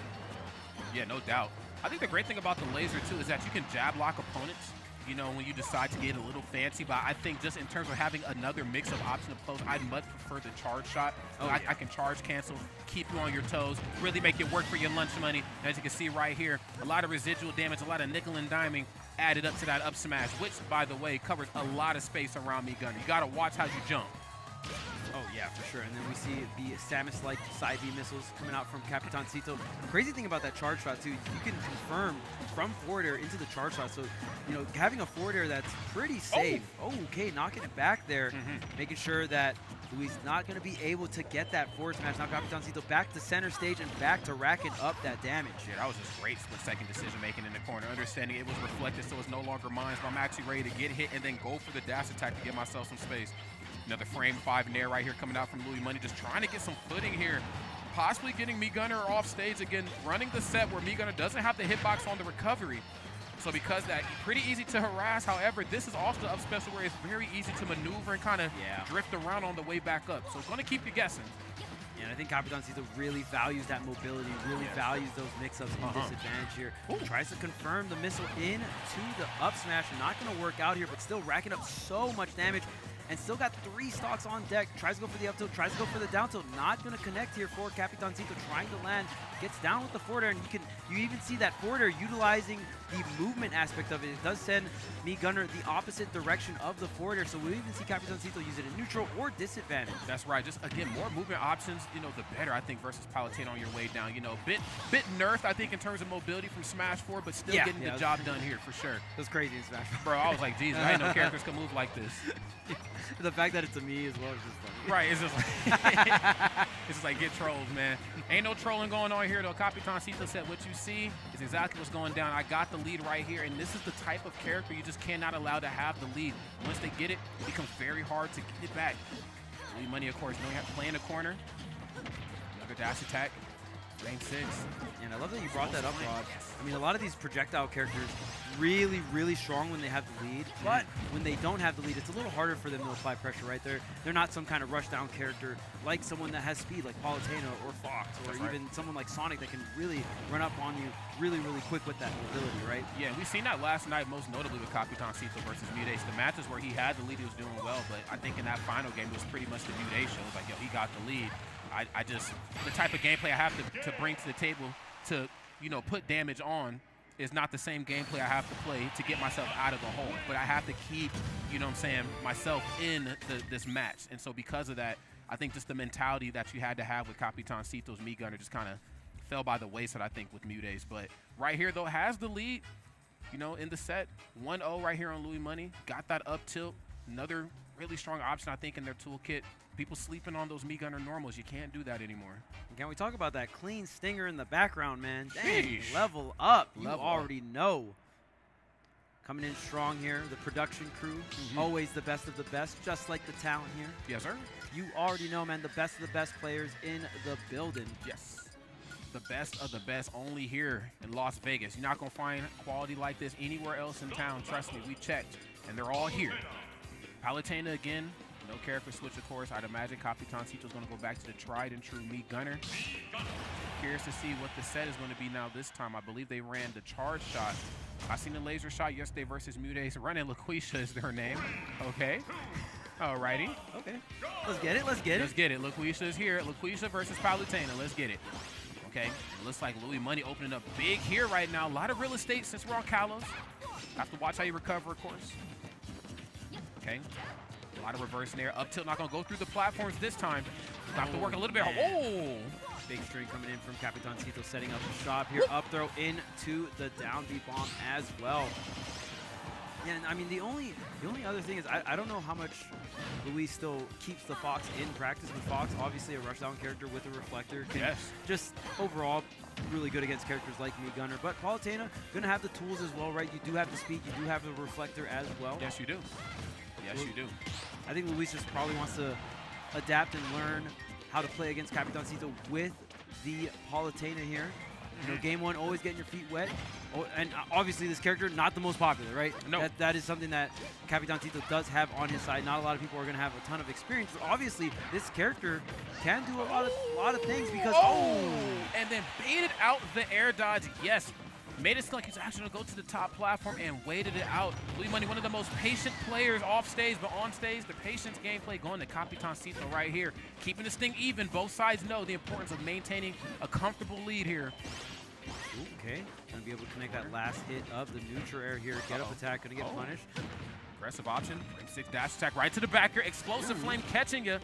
Yeah, no doubt. I think the great thing about the laser, too, is that you can jab lock opponents, you know, when you decide to get a little fancy. But I think just in terms of having another mix of option of close, I'd much prefer the charge shot. I can charge cancel, keep you on your toes, really make it work for your lunch money. As you can see right here, a lot of residual damage, a lot of nickel and diming added up to that up smash, which, by the way, covers a lot of space around Mii Gunner. You got to watch how you jump. Oh, yeah, for sure. And then we see the Samus-like side B missiles coming out from Capitancito. The crazy thing about that charge shot, too, you can confirm from forward air into the charge shot. So, you know, having a forward air that's pretty safe. Oh, okay, knocking it back there, making sure that Louis not going to be able to get that forward smash. Now Capitancito back to center stage and back to racking up that damage. Yeah, that was just great split-second decision-making in the corner. Understanding it was reflected, so it's no longer mine. So I'm actually ready to get hit and then go for the dash attack to give myself some space. Another frame 5 Nair right here coming out from Louis Money, just trying to get some footing here. Possibly getting Mii Gunner off stage again, running the set where Mii Gunner doesn't have the hitbox on the recovery. So because that, pretty easy to harass. However, this is also the up special where it's very easy to maneuver and kind of drift around on the way back up. So it's going to keep you guessing. Yeah, and I think Capitancito really values that mobility, really values those mix-ups in disadvantage here. Tries to confirm the missile into the up smash. Not going to work out here, but still racking up so much damage. And still got 3 stocks on deck. Tries to go for the up tilt, tries to go for the down tilt. Not going to connect here for Capitancito, trying to land. Gets down with the forward air, and you even see that forward air utilizing the movement aspect of it. It does send Mii Gunner the opposite direction of the forward air, so we'll even see Capitancito use it in neutral or disadvantage. That's right. Just, again, more movement options, you know, the better, I think, versus Palutena on your way down. You know, bit nerfed, I think, in terms of mobility from Smash 4, but still getting the job done here for sure. It was crazy in Smash 4. Bro, I was like, Jesus, I didn't know characters could move like this. The fact that it's a me as well is just funny. Right, it's just like, it's just like, get trolled, man. Ain't no trolling going on here, though. Capitancito said, what you see is exactly what's going down. I got the lead right here, and this is the type of character you just cannot allow to have the lead. Once they get it, it becomes very hard to get it back. Louis Money, of course, knowing how to play in the corner. Another dash attack. Range 6. And I love that you brought that up, Rod. I mean, a lot of these projectile characters really, really strong when they have the lead, but when they don't have the lead, it's a little harder for them to apply pressure, right? They're not some kind of rush down character like someone that has speed like Palutena or Fox, or even someone like Sonic that can really run up on you really, really quick with that mobility, right? Yeah, we've seen that last night, most notably with Capitancito versus MuteAce. The matches where he had the lead, he was doing well, but I think in that final game, it was pretty much the MuteAce show. It was like, yo, he got the lead. I just, the type of gameplay I have to bring to the table to, you know, put damage on is not the same gameplay I have to play to get myself out of the hole. But I have to keep, you know what I'm saying, myself in this match. And so because of that, I think just the mentality that you had to have with Capitancito's Meat Gunner just kind of fell by the wayside, I think, with MuteAce. But right here, though, has the lead, you know, in the set. 1-0 right here on Louis Money. Got that up tilt. Another really strong option, I think, in their toolkit. People sleeping on those Meat Gunner normals. You can't do that anymore. Can we talk about that clean stinger in the background, man? Dang, Sheesh. level up. You Level already know. Coming in strong here, the production crew, always the best of the best, just like the talent here. Yes, sir. You already know, man, the best of the best players in the building. Yes. The best of the best only here in Las Vegas. You're not going to find quality like this anywhere else in town. Trust me, we checked, and they're all here. Palutena again. No character switch, of course. I'd imagine Capitancito's going to go back to the tried and true Meat Gunner. Curious to see what the set is going to be now this time. I believe they ran the charge shot. I seen the laser shot yesterday versus MuteAce. Running LaQuisha is their name. Okay. Alrighty. Okay. Let's get it. Let's get it. Let's get it. LaQuisha is here. LaQuisha versus Palutena. Let's get it. Okay. It looks like Louis Money opening up big here right now. A lot of real estate since we're on Kalos. Have to watch how you recover, of course. Okay. A lot of reverse nair. Up tilt, not going to go through the platforms this time. Have to work a little bit. Oh! Big string coming in from Capitancito, setting up the shot here. Up throw into the down B bomb as well. Yeah, and I mean, the only other thing is I don't know how much Luis still keeps the Fox in practice. With Fox, obviously a rushdown character with a reflector. Can just overall really good against characters like Meat Gunner. But Palutena gonna have the tools as well, right? You do have the speed, you do have the reflector as well. Yes, you do. Yes, you do. I think Luis just probably wants to adapt and learn how to play against Capitancito with the Palutena here. You know, game one, always getting your feet wet. Oh, and obviously this character, not the most popular, right? No. That is something that Capitancito does have on his side. Not a lot of people are going to have a ton of experience, but obviously this character can do a lot of things because, and then baited out the air dodge. Yes. Made it seem like he's actually going to go to the top platform and waited it out. Louis Money, one of the most patient players off stage, but on stage, the patience gameplay going to Capitancito right here. Keeping this thing even. Both sides know the importance of maintaining a comfortable lead here. Okay, going to be able to connect that last hit of the neutral air here. Get up attack, going to get punished. Aggressive option. 6 dash attack right to the back here. Explosive flame catching you.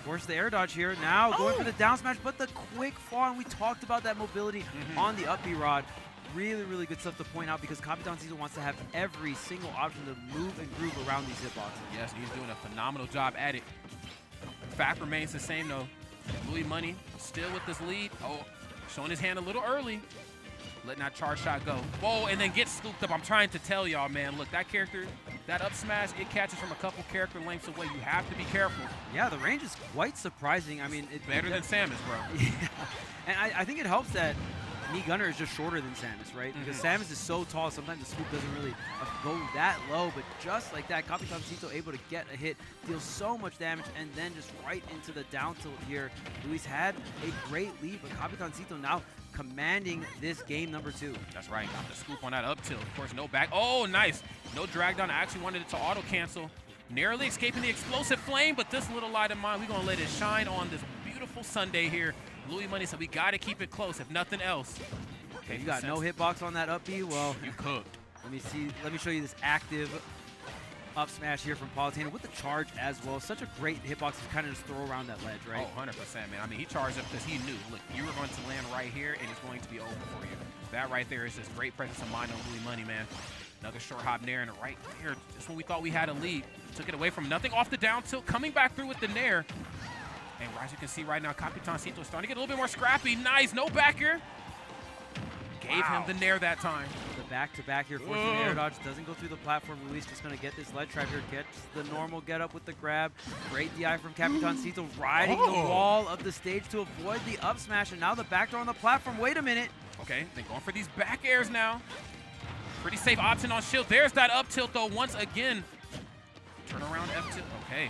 Force the air dodge here. Now going for the down smash, but the quick fall, and we talked about that mobility on the up B rod. Really, really good stuff to point out because Capitancito wants to have every single option to move and groove around these hitboxes. Yes, he's doing a phenomenal job at it. Fact remains the same, though. Louis Money still with this lead. Oh, showing his hand a little early. Letting that charge shot go. Whoa, and then get scooped up. I'm trying to tell y'all, man. Look, that character, that up smash, it catches from a couple character lengths away. You have to be careful. Yeah, the range is quite surprising. I mean, it's better than Samus, bro. Yeah, and I think it helps that Meat Gunner is just shorter than Samus, right? Because Samus is so tall, sometimes the scoop doesn't really go that low, but just like that, Capitancito able to get a hit, deal so much damage, and then just right into the down tilt here. Luis had a great lead, but Capitancito now commanding this game number 2. That's right, got the scoop on that up tilt. Of course, no back. Oh, nice. No drag down. I actually wanted it to auto cancel. Narrowly escaping the explosive flame, but this little light of mine, we're going to let it shine on this beautiful Sunday here. Louis Money said we got to keep it close, if nothing else. Okay, you got no hitbox on that up B? Well, you could. Let me show you this active up smash here from Palutena with the charge as well. Such a great hitbox to kind of just throw around that ledge, right? Oh, 100%, man. I mean, he charged up because he knew, look, you were going to land right here, and it's going to be over for you. That right there is just great presence of mind on Louis Money, man. Another short hop nair, and right there, just when we thought we had a lead, took it away from nothing off the down tilt, coming back through with the nair. And as you can see right now, Capitancito is starting to get a little bit more scrappy. Nice, no backer. Gave him the nair that time. The back-to-back here, forcing the air dodge. Doesn't go through the platform. Luis just going to get this ledge trap here. Gets the normal get up with the grab. Great DI from Capitancito, riding the wall of the stage to avoid the up smash. And now the backdoor on the platform. Wait a minute. Okay, they're going for these back airs now. Pretty safe option on shield. There's that up tilt, though, once again. Turn around F tilt. Okay.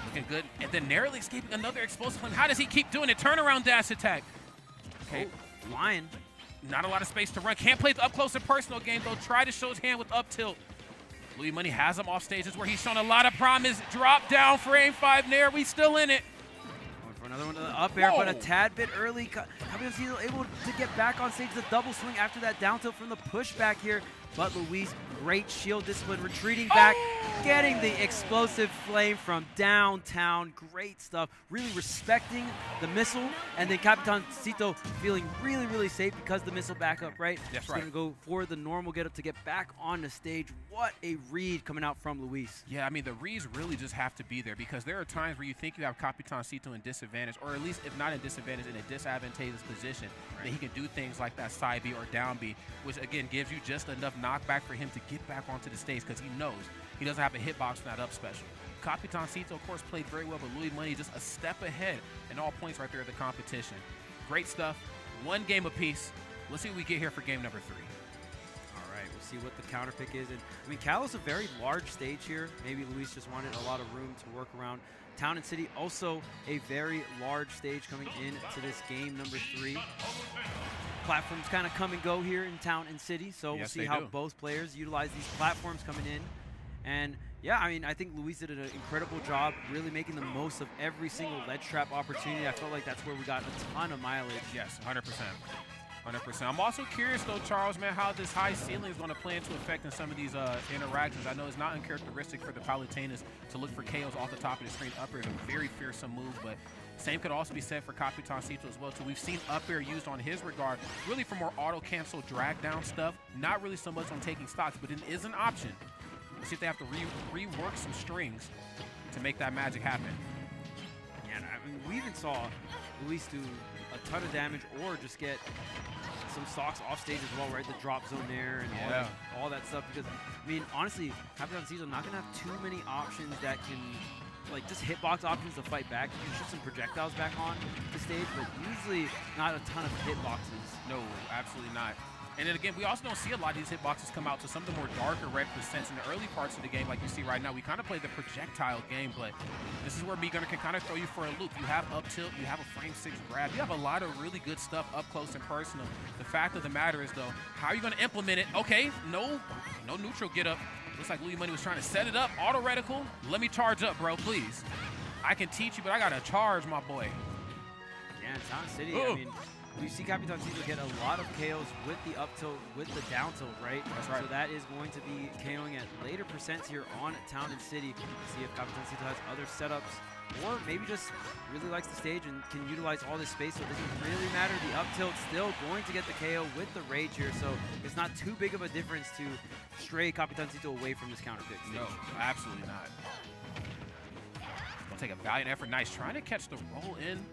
Looking good. And then narrowly escaping another explosive one. How does he keep doing it? Turnaround dash attack. Okay. Lion. Not a lot of space to run. Can't play the up close and personal game, though. Try to show his hand with up tilt. Louis Money has him off stages where he's shown a lot of promise. Drop down frame 5 nair. We still in it. Going for another one to the up air, but a tad bit early. Capitancito able to get back on stage. The double swing after that down tilt from the pushback here. But Luis, great shield discipline, retreating back, getting the explosive flame from downtown. Great stuff. Really respecting the missile, and then Capitancito feeling really, really safe because the missile backup, right? That's Just right. gonna go for the normal get up to get back on the stage. What a read coming out from Luis. Yeah, I mean, the reads really just have to be there because there are times where you think you have Capitancito in disadvantage, or at least if not in disadvantage, in a disadvantageous position, that he can do things like that side B or down B, which again gives you just enough knockback for him to get back onto the stage because he knows he doesn't have a hitbox from that up special. Capitancito, of course, played very well, but Louis Money just a step ahead in all points right there at the competition. Great stuff. One game apiece. Let's see what we get here for game number 3. All right, we'll see what the counter pick is. And I mean, Calo's a very large stage here. Maybe Luis just wanted a lot of room to work around. Town and City, also a very large stage coming into this game number 3. Platforms kind of come and go here in Town and City, so we'll see how both players utilize these platforms coming in. And yeah, I mean, I think Luis did an incredible job really making the most of every single ledge trap opportunity. I felt like that's where we got a ton of mileage. Yes, 100%. 100%. I'm also curious, though, Charles, man, how this high ceiling is going to play into effect in some of these interactions. I know it's not uncharacteristic for the Palutenas to look for KOs off the top of the screen. Up air is a very fearsome move, but same could also be said for Capitancito as well, too. We've seen up air used on his regard really for more auto-cancel drag down stuff, not really so much on taking stocks, but it is an option. Let's see if they have to rework some strings to make that magic happen. Yeah, I mean, we even saw Luis do a ton of damage or just get some stocks off stage as well, right? The drop zone there and all that stuff. Because, I mean, honestly, Capitancito not going to have too many options that can, like, just hitbox options to fight back. You can shoot some projectiles back on the stage, but usually not a ton of hitboxes. No, absolutely not. And then again, we also don't see a lot of these hitboxes come out to some of the more darker red percents in the early parts of the game. Like you see right now, we kind of play the projectile game, but this is where B-Gunner can kind of throw you for a loop. You have up tilt, you have a frame 6 grab, you have a lot of really good stuff up close and personal. The fact of the matter is, though, how are you going to implement it? Okay, no neutral get up. Looks like Louis Money was trying to set it up. Auto reticle, let me charge up, bro, please. I can teach you, but I got to charge, my boy. Yeah, in Town City, I mean, you see Capitancito get a lot of KOs with the up tilt, with the down tilt, right? That's right. So that is going to be KOing at later percents here on Town and City. See if Capitancito has other setups, or maybe just really likes the stage and can utilize all this space, so it doesn't really matter. The up tilt still going to get the KO with the rage here, so it's not too big of a difference to stray Capitancito away from this counter pick. No, absolutely not. Gonna take a valiant effort. Nice, trying to catch the roll in.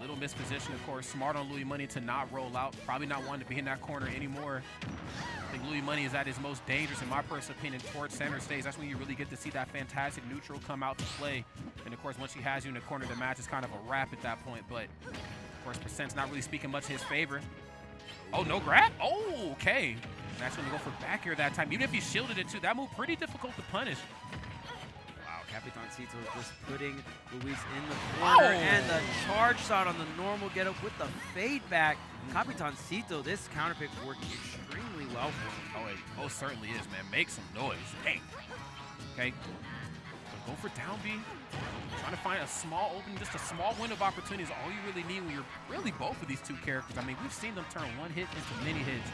Little misposition, of course. Smart on Louis Money to not roll out. Probably not wanting to be in that corner anymore. I think Louis Money is at his most dangerous, in my personal opinion, towards center stage. That's when you really get to see that fantastic neutral come out to play. And, of course, once he has you in the corner, the match is kind of a wrap at that point. But, of course, percent's not really speaking much in his favor. Oh, no grab? Oh, okay. That's going to go for back here that time. Even if he shielded it, too, that move pretty difficult to punish. Capitancito just putting Luis in the corner, and the charge shot on the normal get up with the fade back. Capitancito, this counter pick working extremely well for him. Oh, it most certainly is, man. Make some noise. Dang. Okay. Go for down B. Trying to find a small opening, just a small window of opportunity is all you really need when you're really both of these two characters. I mean, we've seen them turn one hit into many hits.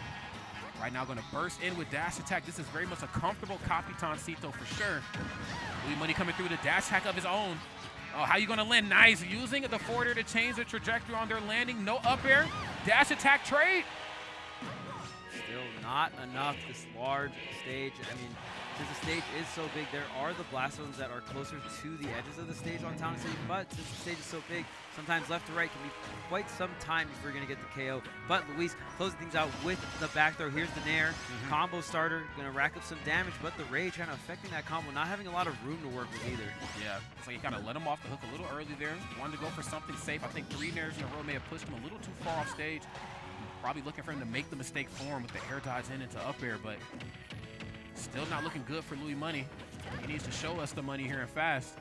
Right now, going to burst in with dash attack. This is very much a comfortable Capitancito for sure. Louis Money coming through with a dash attack of his own. Oh, how you going to land? Nice. Using the forwarder to change the trajectory on their landing. No up air. Dash attack trade. Still not enough. This large stage. I mean, since the stage is so big, there are the blast zones that are closer to the edges of the stage on Town and City, but since the stage is so big, sometimes left to right can be quite some time if we're going to get the KO. But Luis closing things out with the back throw. Here's the Nair. Combo starter, going to rack up some damage, but the Rage kind of affecting that combo, not having a lot of room to work with either. Yeah, it's like you kind of let him off the hook a little early there. Wanted to go for something safe. I think 3 Nairs in a row may have pushed him a little too far off stage. Probably looking for him to make the mistake for him with the air dodge in into up air, but still not looking good for Louis Money. He needs to show us the money here and fast.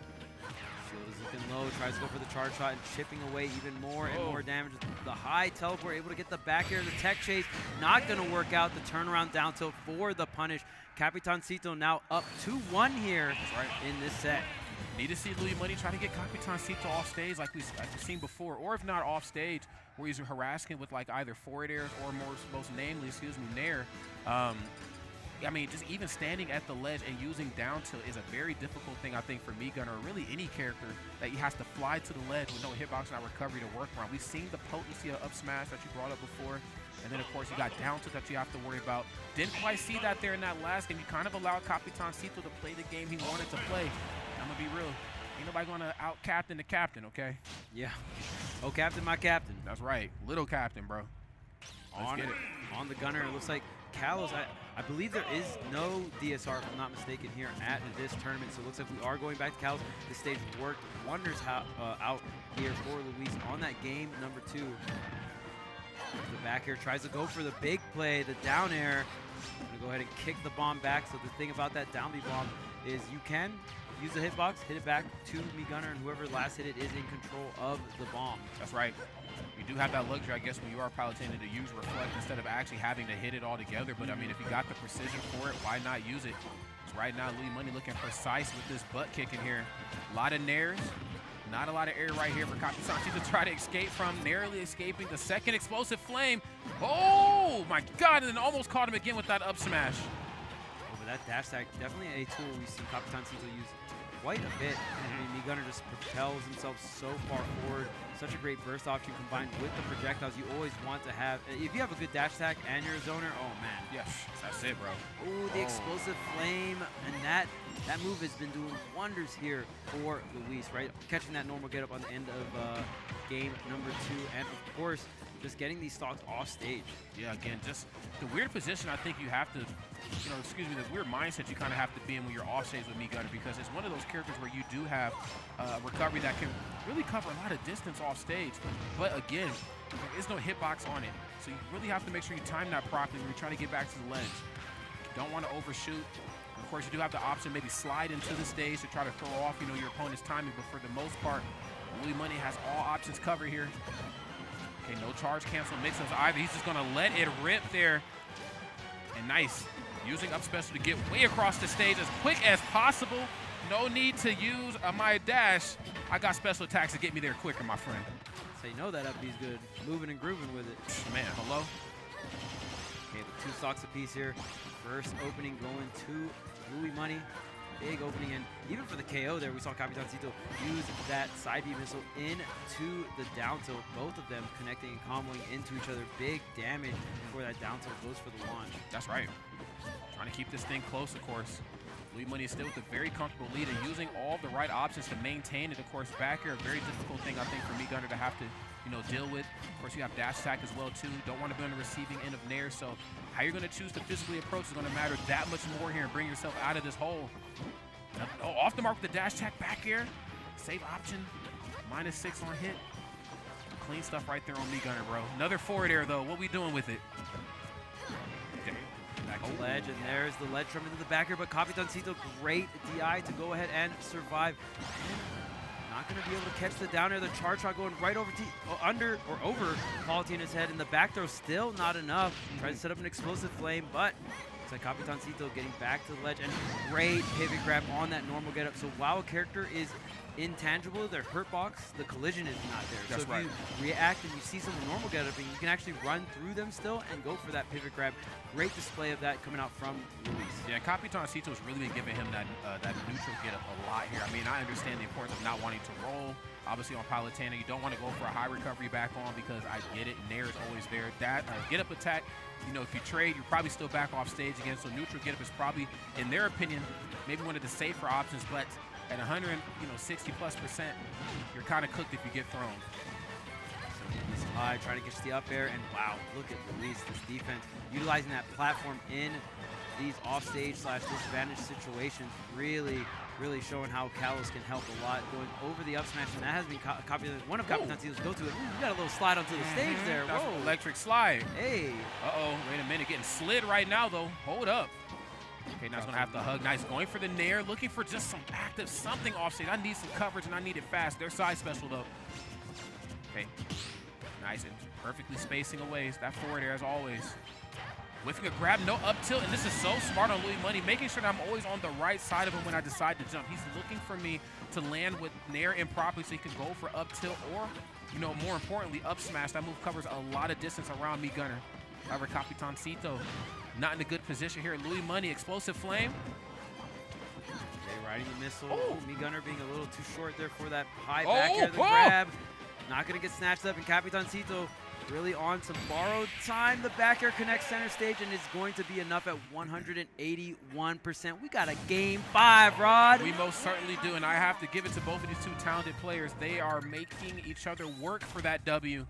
Shield is looking low, tries to go for the charge shot and chipping away even more and more damage. The high teleport, able to get the back air, the tech chase, not going to work out. The turnaround down tilt for the punish. Capitancito now up 2-1 here in this set. Need to see Louis Money try to get Capitancito off stage like we've seen before, or if not off stage, where he's harassing with like either forward airs or most namely, Nair. I mean, just even standing at the ledge and using down tilt is a very difficult thing, I think, for Me Gunner, or really any character that he has to fly to the ledge with no hitbox and recovery to work around. We've seen the potency of up smash that you brought up before. And then, of course, you got down tilt that you have to worry about. Didn't quite see that there in that last game. You kind of allowed Capitancito to play the game he wanted to play. I'm going to be real. Ain't nobody going to out-captain the captain, okay? Yeah. Oh, captain, my captain. That's right. Little captain, bro. Let's get it. On the Gunner, it looks like Kalos, I believe there is no DSR, if I'm not mistaken, here at this tournament. So it looks like we are going back to Kalos. This stage worked wonders out here for Luis on that game number 2. The back air tries to go for the big play, the down air. I'm going to go ahead and kick the bomb back. So the thing about that down B bomb is you can use the hitbox, hit it back to Me Gunner, and whoever last hit it is in control of the bomb. That's right. You do have that luxury, I guess, when you are piloting to use Reflect instead of actually having to hit it all together. But, I mean, if you got the precision for it, why not use it? So right now, Louis Money looking precise with this butt kick in here. A lot of nairs. Not a lot of air right here for Capitancito to try to escape from, narrowly escaping the second explosive flame. Oh, my God, and then almost caught him again with that up smash. Oh, but that dash tag, definitely a tool we've seen Capitancito use quite a bit. I mean, Me Gunner just propels himself so far forward. Such a great burst option combined with the projectiles you always want to have. If you have a good dash attack and you're a zoner, oh man. Yes, that's it, bro. Ooh, the explosive flame, and that move has been doing wonders here for Luis, right? Catching that normal get up on the end of game number 2, and of course, just getting these stocks off stage. Yeah, again, just the weird position I think you have to, the weird mindset you kind of have to be in when you're off stage with Me Gunner, because it's one of those characters where you do have recovery that can really cover a lot of distance off stage. But again, there is no hitbox on it. So you really have to make sure you time that properly when you're trying to get back to the ledge. You don't want to overshoot. And of course, you do have the option maybe slide into the stage to try to throw off, your opponent's timing. But for the most part, Louis Money has all options covered here. Okay, no charge cancel mix-ups either. He's just going to let it rip there. And nice. Using up special to get way across the stage as quick as possible. No need to use my dash. I got special attacks to get me there quicker, my friend. Say no, that up B's good. Moving and grooving with it. Man, hello? Okay, the 2 stocks apiece here. First opening going to Louis Money. Big opening, and even for the KO there, we saw Capitancito use that side B missile into the down tilt. Both of them connecting and comboing into each other. Big damage before that down tilt goes for the launch. That's right. Trying to keep this thing close, of course. Louis Money is still with a very comfortable lead and using all the right options to maintain it. Of course, back air, a very difficult thing, I think, for Me Gunner to have to, deal with. Of course, you have dash attack as well, too. Don't want to be on the receiving end of Nair, so how you're going to choose to physically approach is going to matter that much more here and bring yourself out of this hole. Oh, off the mark with the dash attack back air. Save option. -6 on hit. Clean stuff right there on Me Gunner, bro. Another forward air, though. What we doing with it? Back to ledge, and there's the ledge from into the back air, but Capitancito, great DI to go ahead and survive. Not going to be able to catch the down air. The charge shot going right over under or over Palatina's head, and the back throw still not enough. Tries to set up an explosive flame, but it's like Capitancito getting back to the ledge, and great pivot grab on that normal getup. So while a character is intangible, their hurt box, the collision is not there. That's so if right. you react and you see someone normal get up, and you can actually run through them still and go for that pivot grab. Great display of that coming out from Luis. Yeah, Capitancito has really been giving him that that neutral get up a lot here. I mean, I understand the importance of not wanting to roll. Obviously on Palutena, you don't want to go for a high recovery back on because I get it. Nair is always there. That get up attack, you know, if you trade, you're probably still back off stage again. So neutral get up is probably, in their opinion, maybe one of the safer options. But at 160+%, you're kind of cooked if you get thrown. He's high, trying to get to the up air, and wow, look at Luis, this defense, utilizing that platform in these offstage / disadvantage situations, really showing how Kalos can help a lot, going over the up smash, and that has been one of Capitancito's go-to. You got a little slide onto the stage there. That's Whoa. an electric slide. Hey. Uh-oh, wait a minute, getting slid right now, though. Hold up. Okay, now he's gonna have to hug. Nice, going for the nair, looking for just some active something offstage. I need some coverage, and I need it fast. Their side special, though. Okay, nice, and perfectly spacing away. That forward air, as always. Whiffing a grab, no up tilt, and this is so smart on Louis Money, making sure that I'm always on the right side of him when I decide to jump. He's looking for me to land with nair improperly so he can go for up tilt or, you know, more importantly, up smash. That move covers a lot of distance around me gunner. However, Capitancito not in a good position here. Louis Money, explosive flame. Okay, riding the missile. Oh, me gunner being a little too short there for that high back air, the grab. Not going to get snatched up, and Capitancito really on some borrowed time. The back air connects center stage, and it's going to be enough at 181%. We got a game 5, Rod. We most certainly do, and I have to give it to both of these two talented players. They are making each other work for that W.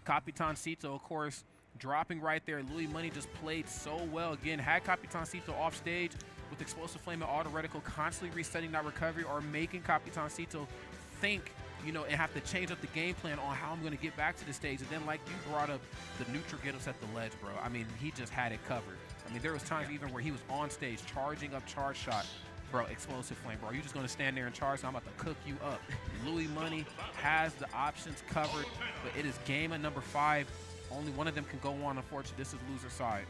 Capitancito, of course, dropping right there. Louis Money just played so well. Again, had Capitancito off stage with explosive flame and auto reticle, constantly resetting that recovery or making Capitancito think, you know, and have to change up the game plan on how I'm going to get back to the stage. And then, like you brought up, the neutral get-ups at the ledge, bro. I mean, he just had it covered. I mean, there was times even where he was on stage charging up charge shot. Bro, explosive flame, bro. You just going to stand there and charge, so I'm about to cook you up. Louis Money has the options covered, but it is game at number 5. Only one of them can go on. Unfortunately, this is loser side.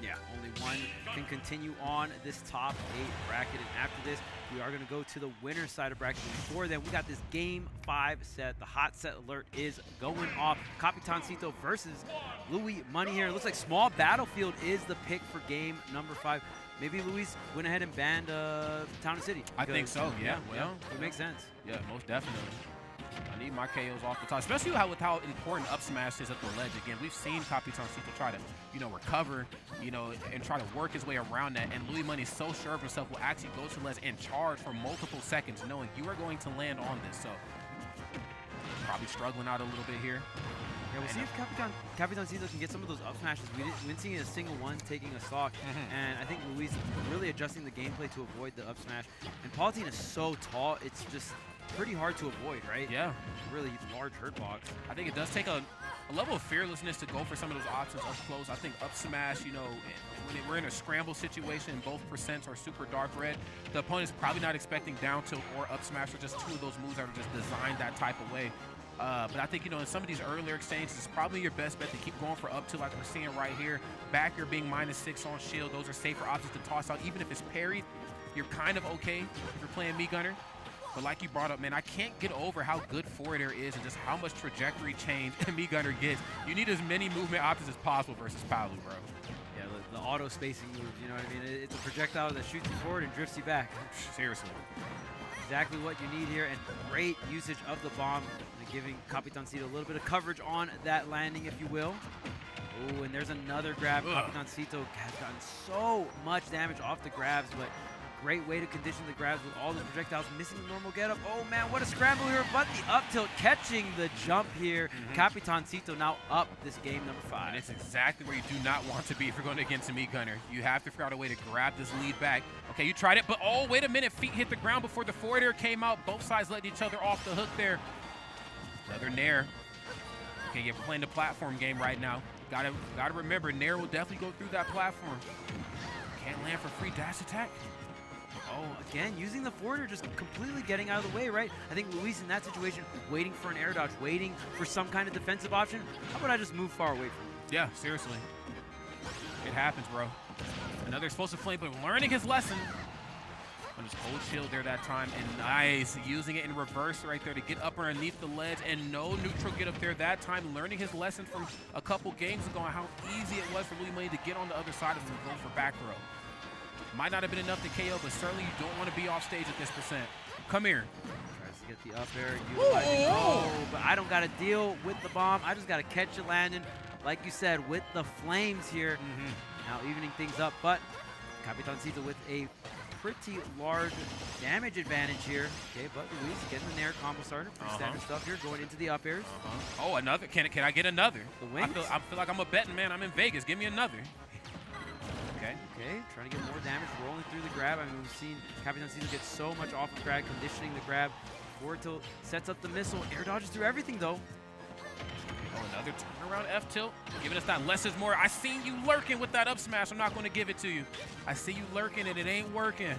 Yeah, only one can continue on this top 8 bracket. And after this, we are going to go to the winner's side of bracket. Before then, we got this game 5 set. The hot set alert is going off. Capitancito versus Louis Money here. It looks like Small Battlefield is the pick for game number 5. Maybe Luis went ahead and banned Town and City. I think so, yeah. Well, it makes sense. Yeah, most definitely. I need my KOs off the top, especially with how important up smash is at the ledge. Again, we've seen Capitancito try to, you know, recover, you know, and try to work his way around that. And Louis Money, so sure of himself, will actually go to the ledge and charge for multiple seconds, knowing you are going to land on this. So probably struggling out a little bit here. Yeah, we'll see if Capitancito can get some of those up smashes. We didn't see a single one taking a stock, and I think Luis really adjusting the gameplay to avoid the up smash. And Palutena is so tall, it's just pretty hard to avoid, right? Yeah. Really large hurt box. I think it does take a level of fearlessness to go for some of those options up close. I think up smash, you know, when we're in a scramble situation and both percents are super dark red, the opponent's probably not expecting down tilt or up smash, or just two of those moves that are just designed that type of way. But I think, you know, in some of these earlier exchanges, it's probably your best bet to keep going for up tilt like we're seeing right here. Back here being -6 on shield, those are safer options to toss out. Even if it's parried, you're kind of okay if you're playing me gunner. But like you brought up, man, I can't get over how good forward air is and just how much trajectory change me gunner gets. You need as many movement options as possible versus Palu, bro. Yeah, the auto spacing moves, you know what I mean? It's a projectile that shoots you forward and drifts you back. Seriously. Exactly what you need here, and great usage of the bomb, giving Capitancito a little bit of coverage on that landing, if you will. Oh, and there's another grab. Capitancito has gotten so much damage off the grabs, but great way to condition the grabs with all the projectiles, missing the normal getup. Oh man, what a scramble here, but the up tilt catching the jump here. Capitancito now up this game number 5. And it's exactly where you do not want to be if you're going against a meat gunner. You have to figure out a way to grab this lead back. Okay, you tried it, but oh, wait a minute, feet hit the ground before the forward air came out. Both sides let each other off the hook there. Another nair. Okay, you're playing the platform game right now. Gotta remember, nair will definitely go through that platform. Can't land for free dash attack. Oh, again, using the forwarder, just completely getting out of the way, right? I think Luis in that situation, waiting for an air dodge, waiting for some kind of defensive option. How about I just move far away from him? Yeah, seriously. It happens, bro. Another explosive flame, but learning his lesson. On his hold shield there that time, and nice, using it in reverse right there to get up underneath the ledge, and no neutral get up there that time, learning his lesson from a couple games ago on how easy it was for Louis Money to get on the other side of him and go for back throw. Might not have been enough to KO, but certainly you don't want to be off stage at this percent. Come here. Tries to get the up air, utilizing, oh, but I don't got to deal with the bomb. I just got to catch it landing, like you said, with the flames here. Now evening things up, but Capitancito with a pretty large damage advantage here. Okay, but Luis getting the Nair combo starter. Pretty standard stuff here, going into the up airs. Oh, another. Can I get another? The wings? I feel like I'm a betting man. I'm in Vegas. Give me another. Okay. Okay, trying to get more damage, rolling through the grab. I mean, we've seen Capitancito get so much off of grab, conditioning the grab. Forward tilt sets up the missile. Air dodges through everything, though. Oh, another turnaround F tilt, giving us that less is more. I seen you lurking with that up smash. I'm not going to give it to you. I see you lurking and it ain't working.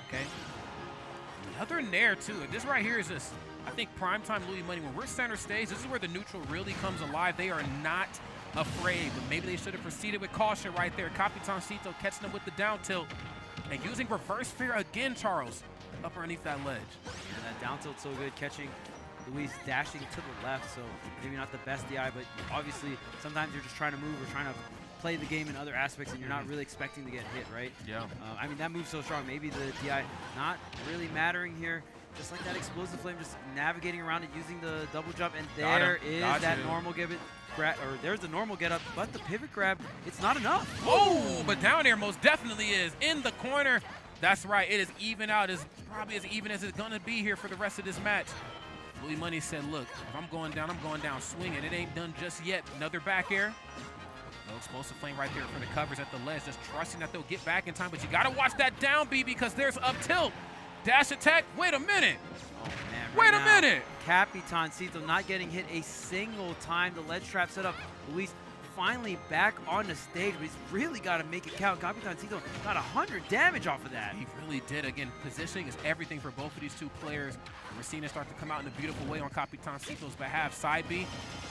Okay. Another Nair too. This right here is just, I think, primetime Louis Money. When we're center stage, this is where the neutral really comes alive. They are not afraid, but maybe they should have proceeded with caution right there. Capitancito catching them with the down tilt and using reverse fair again, Charles, up underneath that ledge. And that down tilt's so good, catching Luis dashing to the left, so maybe not the best DI, but obviously sometimes you're just trying to move or trying to play the game in other aspects and you're not really expecting to get hit, right? Yeah. I mean, that move's so strong. Maybe the DI not really mattering here. Just like that explosive flame, just navigating around it, using the double jump, and there is that normal get it. Or there's the normal get up, but the pivot grab, it's not enough. Oh, but down there most definitely is. In the corner, that's right. It is even out, as probably as even as it's gonna be here for the rest of this match. Louis Money said, look, if I'm going down swinging. It ain't done just yet. Another back air. No explosive flame right there for the covers at the ledge, just trusting that they'll get back in time, but you gotta watch that down B because there's up tilt. Dash attack, wait a minute. Oh, man, wait a minute. Capitancito not getting hit a single time. The ledge trap set up. Luis finally back on the stage, but he's really got to make it count. Capitancito got 100 damage off of that. He really did. Again, positioning is everything for both of these two players. We're seeing it start to come out in a beautiful way on Capitancito's behalf. Side B,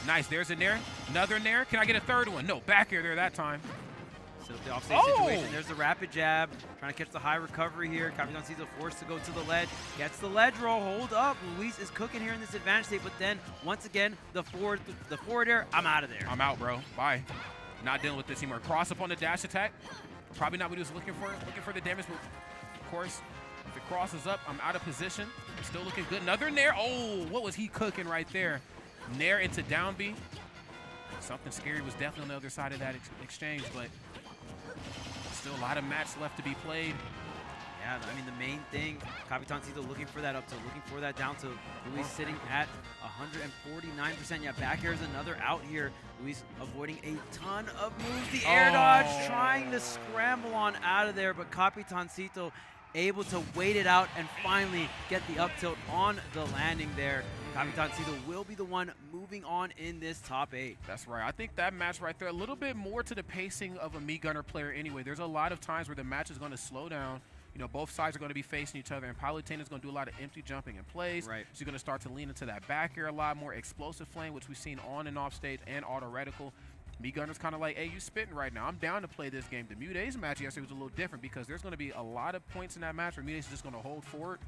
nice. There's a Nair, another Nair. Can I get a third one? No, back air there that time. Set up the offstage situation. There's the rapid jab. Trying to catch the high recovery here. Capitancito forced to go to the ledge. Gets the ledge roll. Hold up. Luis is cooking here in this advantage state, but then once again, the forward air. I'm out of there. I'm out, bro. Bye. Not dealing with this anymore. Cross up on the dash attack. Probably not what he was looking for. Looking for the damage, but of course, if the cross is up, I'm out of position. Still looking good. Another Nair. Oh, what was he cooking right there? Nair into down B. Something scary was definitely on the other side of that exchange, but still a lot of match left to be played. Yeah, I mean, the main thing, Capitancito looking for that up tilt, looking for that down tilt. Luis sitting at 149%. Yeah, back air is another out here. Luis avoiding a ton of moves. The air dodge, trying to scramble on out of there, but Capitancito able to wait it out and finally get the up tilt on the landing there. Capitancito will be the one moving on in this top 8. That's right. I think that match right there, a little bit more to the pacing of a Mii Gunner player anyway. There's a lot of times where the match is going to slow down. You know, both sides are going to be facing each other, and Palutena is going to do a lot of empty jumping in plays. Right. So you're going to start to lean into that back air a lot more, explosive flame, which we've seen on and off stage, and auto reticle. Mii Gunner's kind of like, hey, you spitting right now. I'm down to play this game. The MuteAce match yesterday was a little different because there's going to be a lot of points in that match where MuteAce is just going to hold forward.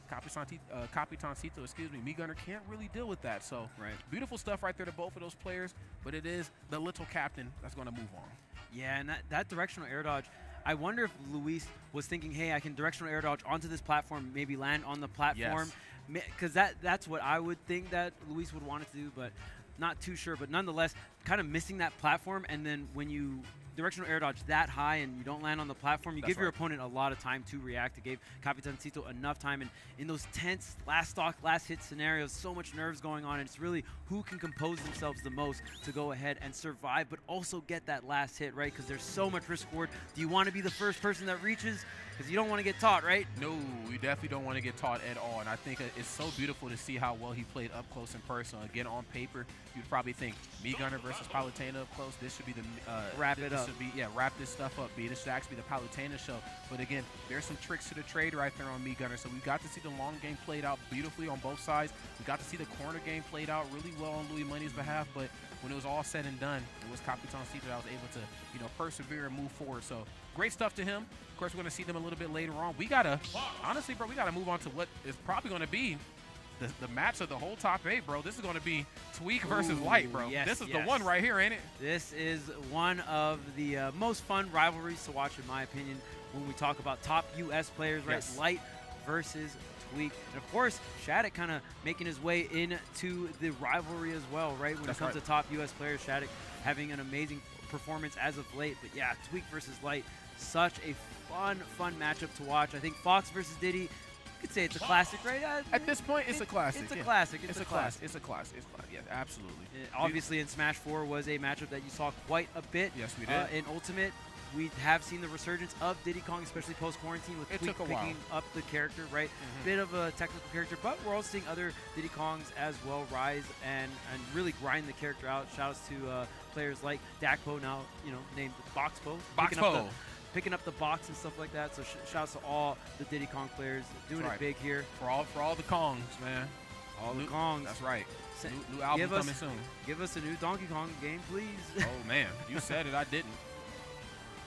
Capitancito, excuse me, Mii Gunner can't really deal with that. So beautiful stuff right there to both of those players, but it is the little captain that's going to move on. Yeah, and that directional air dodge, I wonder if Luis was thinking, hey, I can directional air dodge onto this platform, maybe land on the platform. Because that's what I would think that Luis would want it to do, but not too sure. But nonetheless, kind of missing that platform, and then when you directional air dodge that high and you don't land on the platform, you give your opponent a lot of time to react. It gave Capitancito enough time, and in those tense last stock, last hit scenarios, so much nerves going on, and it's really who can compose themselves the most to go ahead and survive, but also get that last hit, right? Because there's so much risk reward. Do you want to be the first person that reaches? Because you don't want to get taught, right? No, you definitely don't want to get taught at all. And I think it's so beautiful to see how well he played up close and personal. Again, on paper, you'd probably think Mii Gunner versus Palutena up close. This should be the wrap it up. to be, wrap this stuff up. This should actually be the Palutena show. But again, there's some tricks to the trade right there on me, Gunner. So we got to see the long game played out beautifully on both sides. We got to see the corner game played out really well on Louis Money's behalf. But when it was all said and done, it was Capitancito that was able to, persevere and move forward. So great stuff to him. Of course, we're going to see them a little bit later on. We got to, honestly, bro, we got to move on to what is probably going to be the match of the whole top 8, bro. This is going to be Tweek versus Light, bro. Yes, this is the one right here, ain't it? This is one of the most fun rivalries to watch, in my opinion, when we talk about top U.S. players, right? Yes. Light versus Tweek. And, of course, Shattuck kind of making his way into the rivalry as well, right? When it comes to top U.S. players, Shattuck having an amazing performance as of late. But, yeah, Tweek versus Light, such a fun matchup to watch. I think Fox versus Diddy, you could say it's a classic, right? At this point, it's a classic. It's a classic. It's a classic. It's a classic. Yeah, absolutely. Obviously, in Smash 4 was a matchup that you saw quite a bit. Yes, we did. In Ultimate, we have seen the resurgence of Diddy Kong, especially post-quarantine, with Tweek picking up the character, right? Bit of a technical character, but we're also seeing other Diddy Kongs as well rise and really grind the character out. Shoutouts to players like Dakpo, now named Boxpo. Picking up the box and stuff like that. So shouts to all the Diddy Kong players doing it big here. For all the Kongs, man. All the Kongs. That's right. New album coming soon. Give us a new Donkey Kong game, please. Oh, man. You said it. I didn't.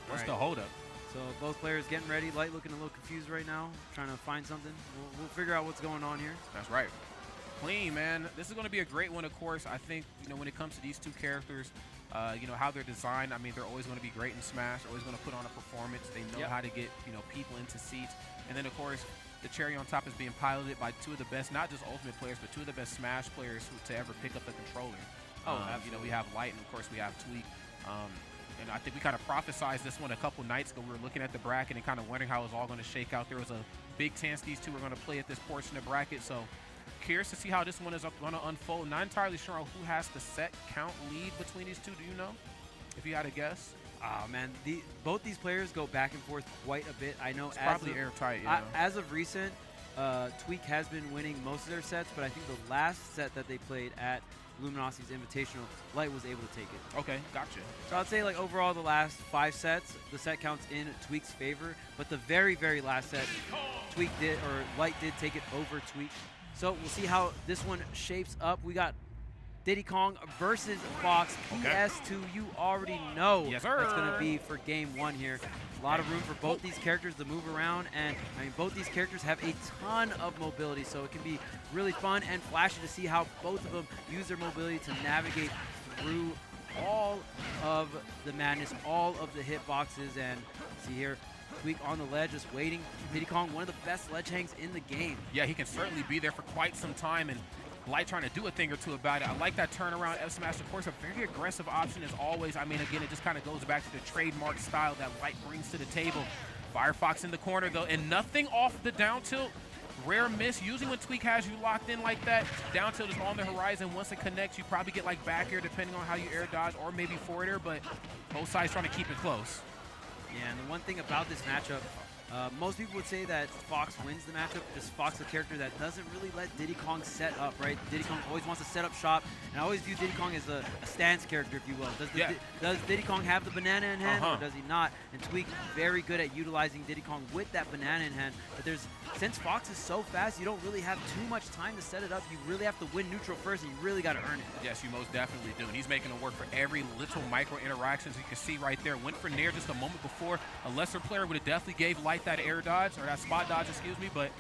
What's the holdup? So both players getting ready. Light looking a little confused right now, trying to find something. We'll figure out what's going on here. That's right. Clean, man. This is going to be a great one, of course. I think, when it comes to these two characters, how they're designed, I mean, they're always going to be great in Smash, always going to put on a performance. They know how to get, people into seats. And then, of course, the cherry on top is being piloted by two of the best, not just Ultimate players, but two of the best Smash players to ever pick up the controller. We have Light, and, of course, we have Tweek. And I think we kind of prophesized this one a couple nights ago. We were looking at the bracket and kind of wondering how it was all going to shake out. There was a big chance these two were going to play at this portion of the bracket. So curious to see how this one is going to unfold. Not entirely sure on who has the set count lead between these two. Do you know? If you had a guess. Oh, man. Both these players go back and forth quite a bit. I know it's probably airtight. As of recent, Tweek has been winning most of their sets, but I think the last set that they played at Luminosity's Invitational, Light was able to take it. Okay, gotcha. So I'd say, overall, the last 5 sets, the set counts in Tweek's favor. But the very, very last set, Light did take it over Tweek. So we'll see how this one shapes up. We got Diddy Kong versus Fox. PS2, you already know yes, sir. That's going to be for game 1 here. A lot of room for both these characters to move around, and both these characters have a ton of mobility, so it can be really fun and flashy to see how both of them use their mobility to navigate through all of the madness, all of the hitboxes. And see here, Tweek on the ledge, just waiting. Diddy Kong, one of the best ledge hangs in the game. Yeah, he can certainly be there for quite some time, and Light trying to do a thing or two about it. I like that turnaround F smash. Of course, a very aggressive option as always. I mean, again, it just kind of goes back to the trademark style that Light brings to the table. Firefox in the corner, though, and nothing off the down tilt. Rare miss. Usually when Tweek has you locked in like that, down tilt is on the horizon. Once it connects, you probably get back air depending on how you air dodge, or maybe forward air, but both sides trying to keep it close. Yeah, and the one thing about this matchup, most people would say that Fox wins the matchup because Fox is a character that doesn't really let Diddy Kong set up, right? Diddy Kong always wants to set up shop, and I always view Diddy Kong as a stance character, if you will. Does Diddy Kong have the banana in hand, or does he not? And Tweek very good at utilizing Diddy Kong with that banana in hand, but since Fox is so fast, you don't really have too much time to set it up. You really have to win neutral first, and you really got to earn it. Yes, you most definitely do, and he's making it work for every little micro interactions. You can see right there, went for Nair just a moment before. A lesser player would have definitely gave Light that air dodge, or that spot dodge, excuse me, but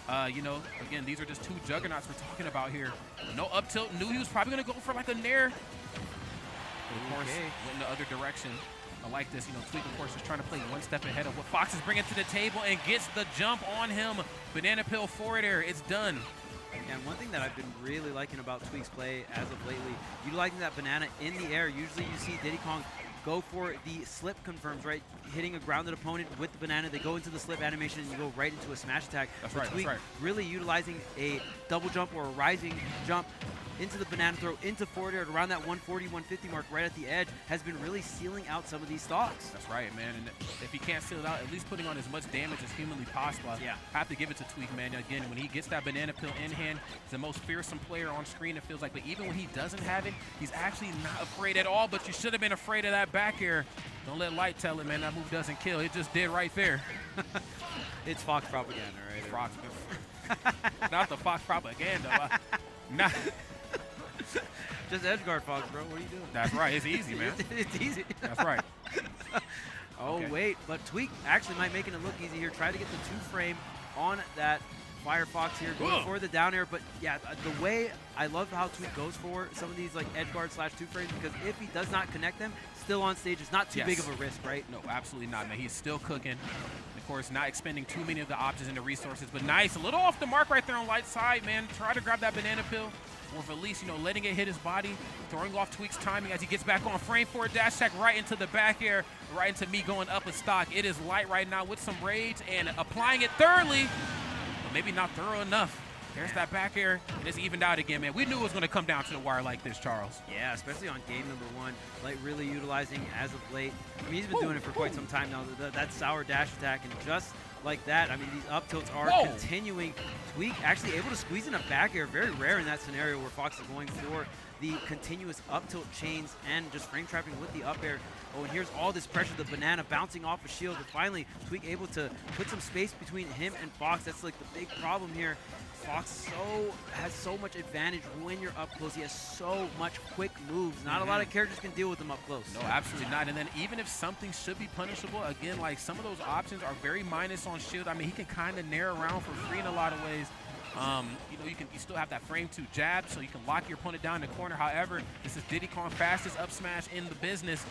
again, these are just two juggernauts we're talking about here. No up tilt. Knew he was probably going to go for a Nair. But of course, went in the other direction. I like this. Tweek, of course, is trying to play one step ahead of what Fox is bringing to the table and gets the jump on him. Banana peel forward air. It's done. And one thing that I've been really liking about Tweek's play as of lately, utilizing that banana in the air. Usually you see Diddy Kong go for the slip confirms, right? Hitting a grounded opponent with the banana. They go into the slip animation and you go right into a smash attack. That's right. Tweek really utilizing a double jump or a rising jump, into the banana throw, into forward air at around that 140, 150 mark right at the edge has been really sealing out some of these stocks. That's right, man. And if he can't seal it out, at least putting on as much damage as humanly possible. Yeah. I have to give it to Tweek, man. Again, when he gets that banana peel in hand, he's the most fearsome player on screen, it feels like. But even when he doesn't have it, he's actually not afraid at all. But you should have been afraid of that back air. Don't let Light tell it, man. That move doesn't kill. It just did right there. It's Fox propaganda, right? Fox. Not the Fox propaganda. Not. Just edgeguard Fox, bro. What are you doing? That's right. It's easy, man. It's easy. That's right. Oh, Okay. wait. But Tweek actually might make it look easy here. Try to get the 2-frame on that Firefox here. Going for the down air. But, yeah, the way I love how Tweek goes for some of these, like, edgeguard / 2-frames, because if he does not connect them, still on stage, it's not too big of a risk, right? No, absolutely not, man. He's still cooking. Of course, not expending too many of the options and the resources. But nice. A little off the mark right there on Light's side, man. Try to grab that banana peel. Or at least, letting it hit his body, throwing off Tweek's timing as he gets back on frame for a dash check right into the back air, right into me going up a stock. It is Light right now with some rage and applying it thoroughly, but maybe not thorough enough. There's that back air, and it's evened out again, man. We knew it was going to come down to the wire like this, Charles. Yeah, especially on game number 1. Light really utilizing as of late. I mean, he's been doing it for quite some time now. That sour dash attack, and just like that, I mean, these up tilts are continuing. Tweek actually able to squeeze in a back air. Very rare in that scenario where Fox is going for the continuous up tilt chains and just frame trapping with the up air. Oh, and here's all this pressure, the banana bouncing off a shield, but finally Tweek able to put some space between him and Fox. That's like the big problem here. Fox has so much advantage when you're up close. He has so much quick moves. Not a lot of characters can deal with him up close. No, absolutely not. And then even if something should be punishable, again, like some of those options are very minus on shield. I mean, he can kind of nair around for free in a lot of ways. You still have that frame 2 jab, so you can lock your opponent down in the corner. However, this is Diddy Kong fastest up smash in the business.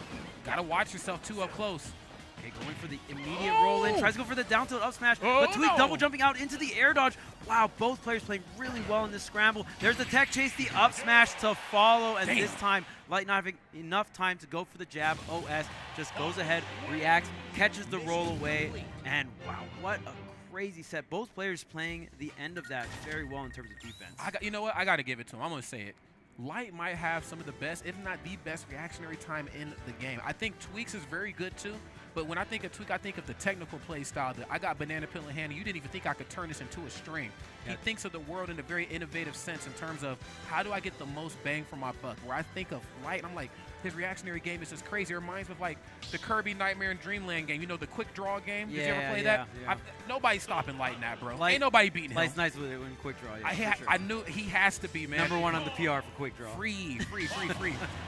Gotta watch yourself too up close. Okay, going for the immediate roll in. Tries to go for the down tilt up smash, but Tweek double jumping out into the air dodge. Wow, both players playing really well in this scramble. There's the tech chase, the up smash to follow, and this time Light not having enough time to go for the jab. OS just goes ahead, reacts, catches the roll away, and wow, what a crazy set. Both players playing the end of that very well in terms of defense. You know what? I got to give it to him. I'm going to say it. Light might have some of the best, if not the best, reactionary time in the game. I think Tweek's is very good too, but when I think of Tweek, I think of the technical play style that I got banana peel in hand, and you didn't even think I could turn this into a string. He thinks of the world in a very innovative sense in terms of how do I get the most bang for my buck. Where I think of Light, I'm like, his reactionary game is just crazy. It reminds me of like the Kirby Nightmare and Dreamland game. You know, the quick draw game? Did you ever play that? Yeah. Nobody's stopping Light in that, bro. Ain't nobody beating him. Light's nice with it when quick draw. Yeah, I knew he has to be, man. Number 1 on the PR for quick draw. Free.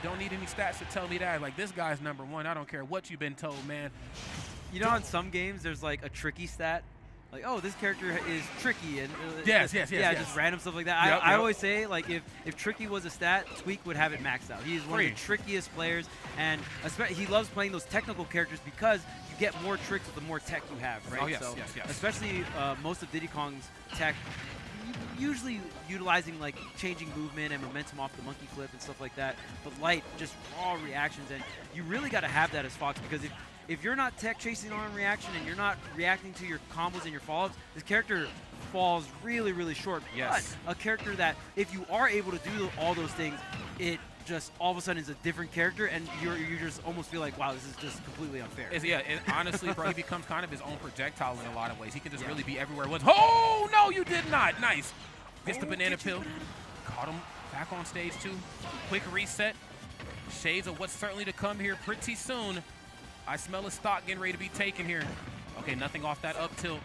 Don't need any stats to tell me that. Like, this guy's number 1. I don't care what you've been told, man. You know, in some games, there's like a tricky stat. Like, oh, this character is tricky, and yes. Just random stuff like that. I always say, like, if tricky was a stat, Tweek would have it maxed out. He's one of the trickiest players, and he loves playing those technical characters because you get more tricks with the more tech you have, right? Oh, yes. Especially most of Diddy Kong's tech, usually utilizing like changing movement and momentum off the monkey flip and stuff like that. But Light, just raw reactions, and you really got to have that as Fox, because if you're not tech chasing on reaction and you're not reacting to your combos and your follow-ups, this character falls really, really short. Yes. But a character that, if you are able to do all those things, it just all of a sudden is a different character, and you just almost feel like, wow, this is just completely unfair. Honestly, bro, he becomes kind of his own projectile in a lot of ways. He can just really be everywhere. Oh, no, you did not. Nice. Gets the banana peel. Caught him back on stage, too. Quick reset. Shades of what's certainly to come here pretty soon. I smell a stock getting ready to be taken here. Okay, nothing off that up tilt.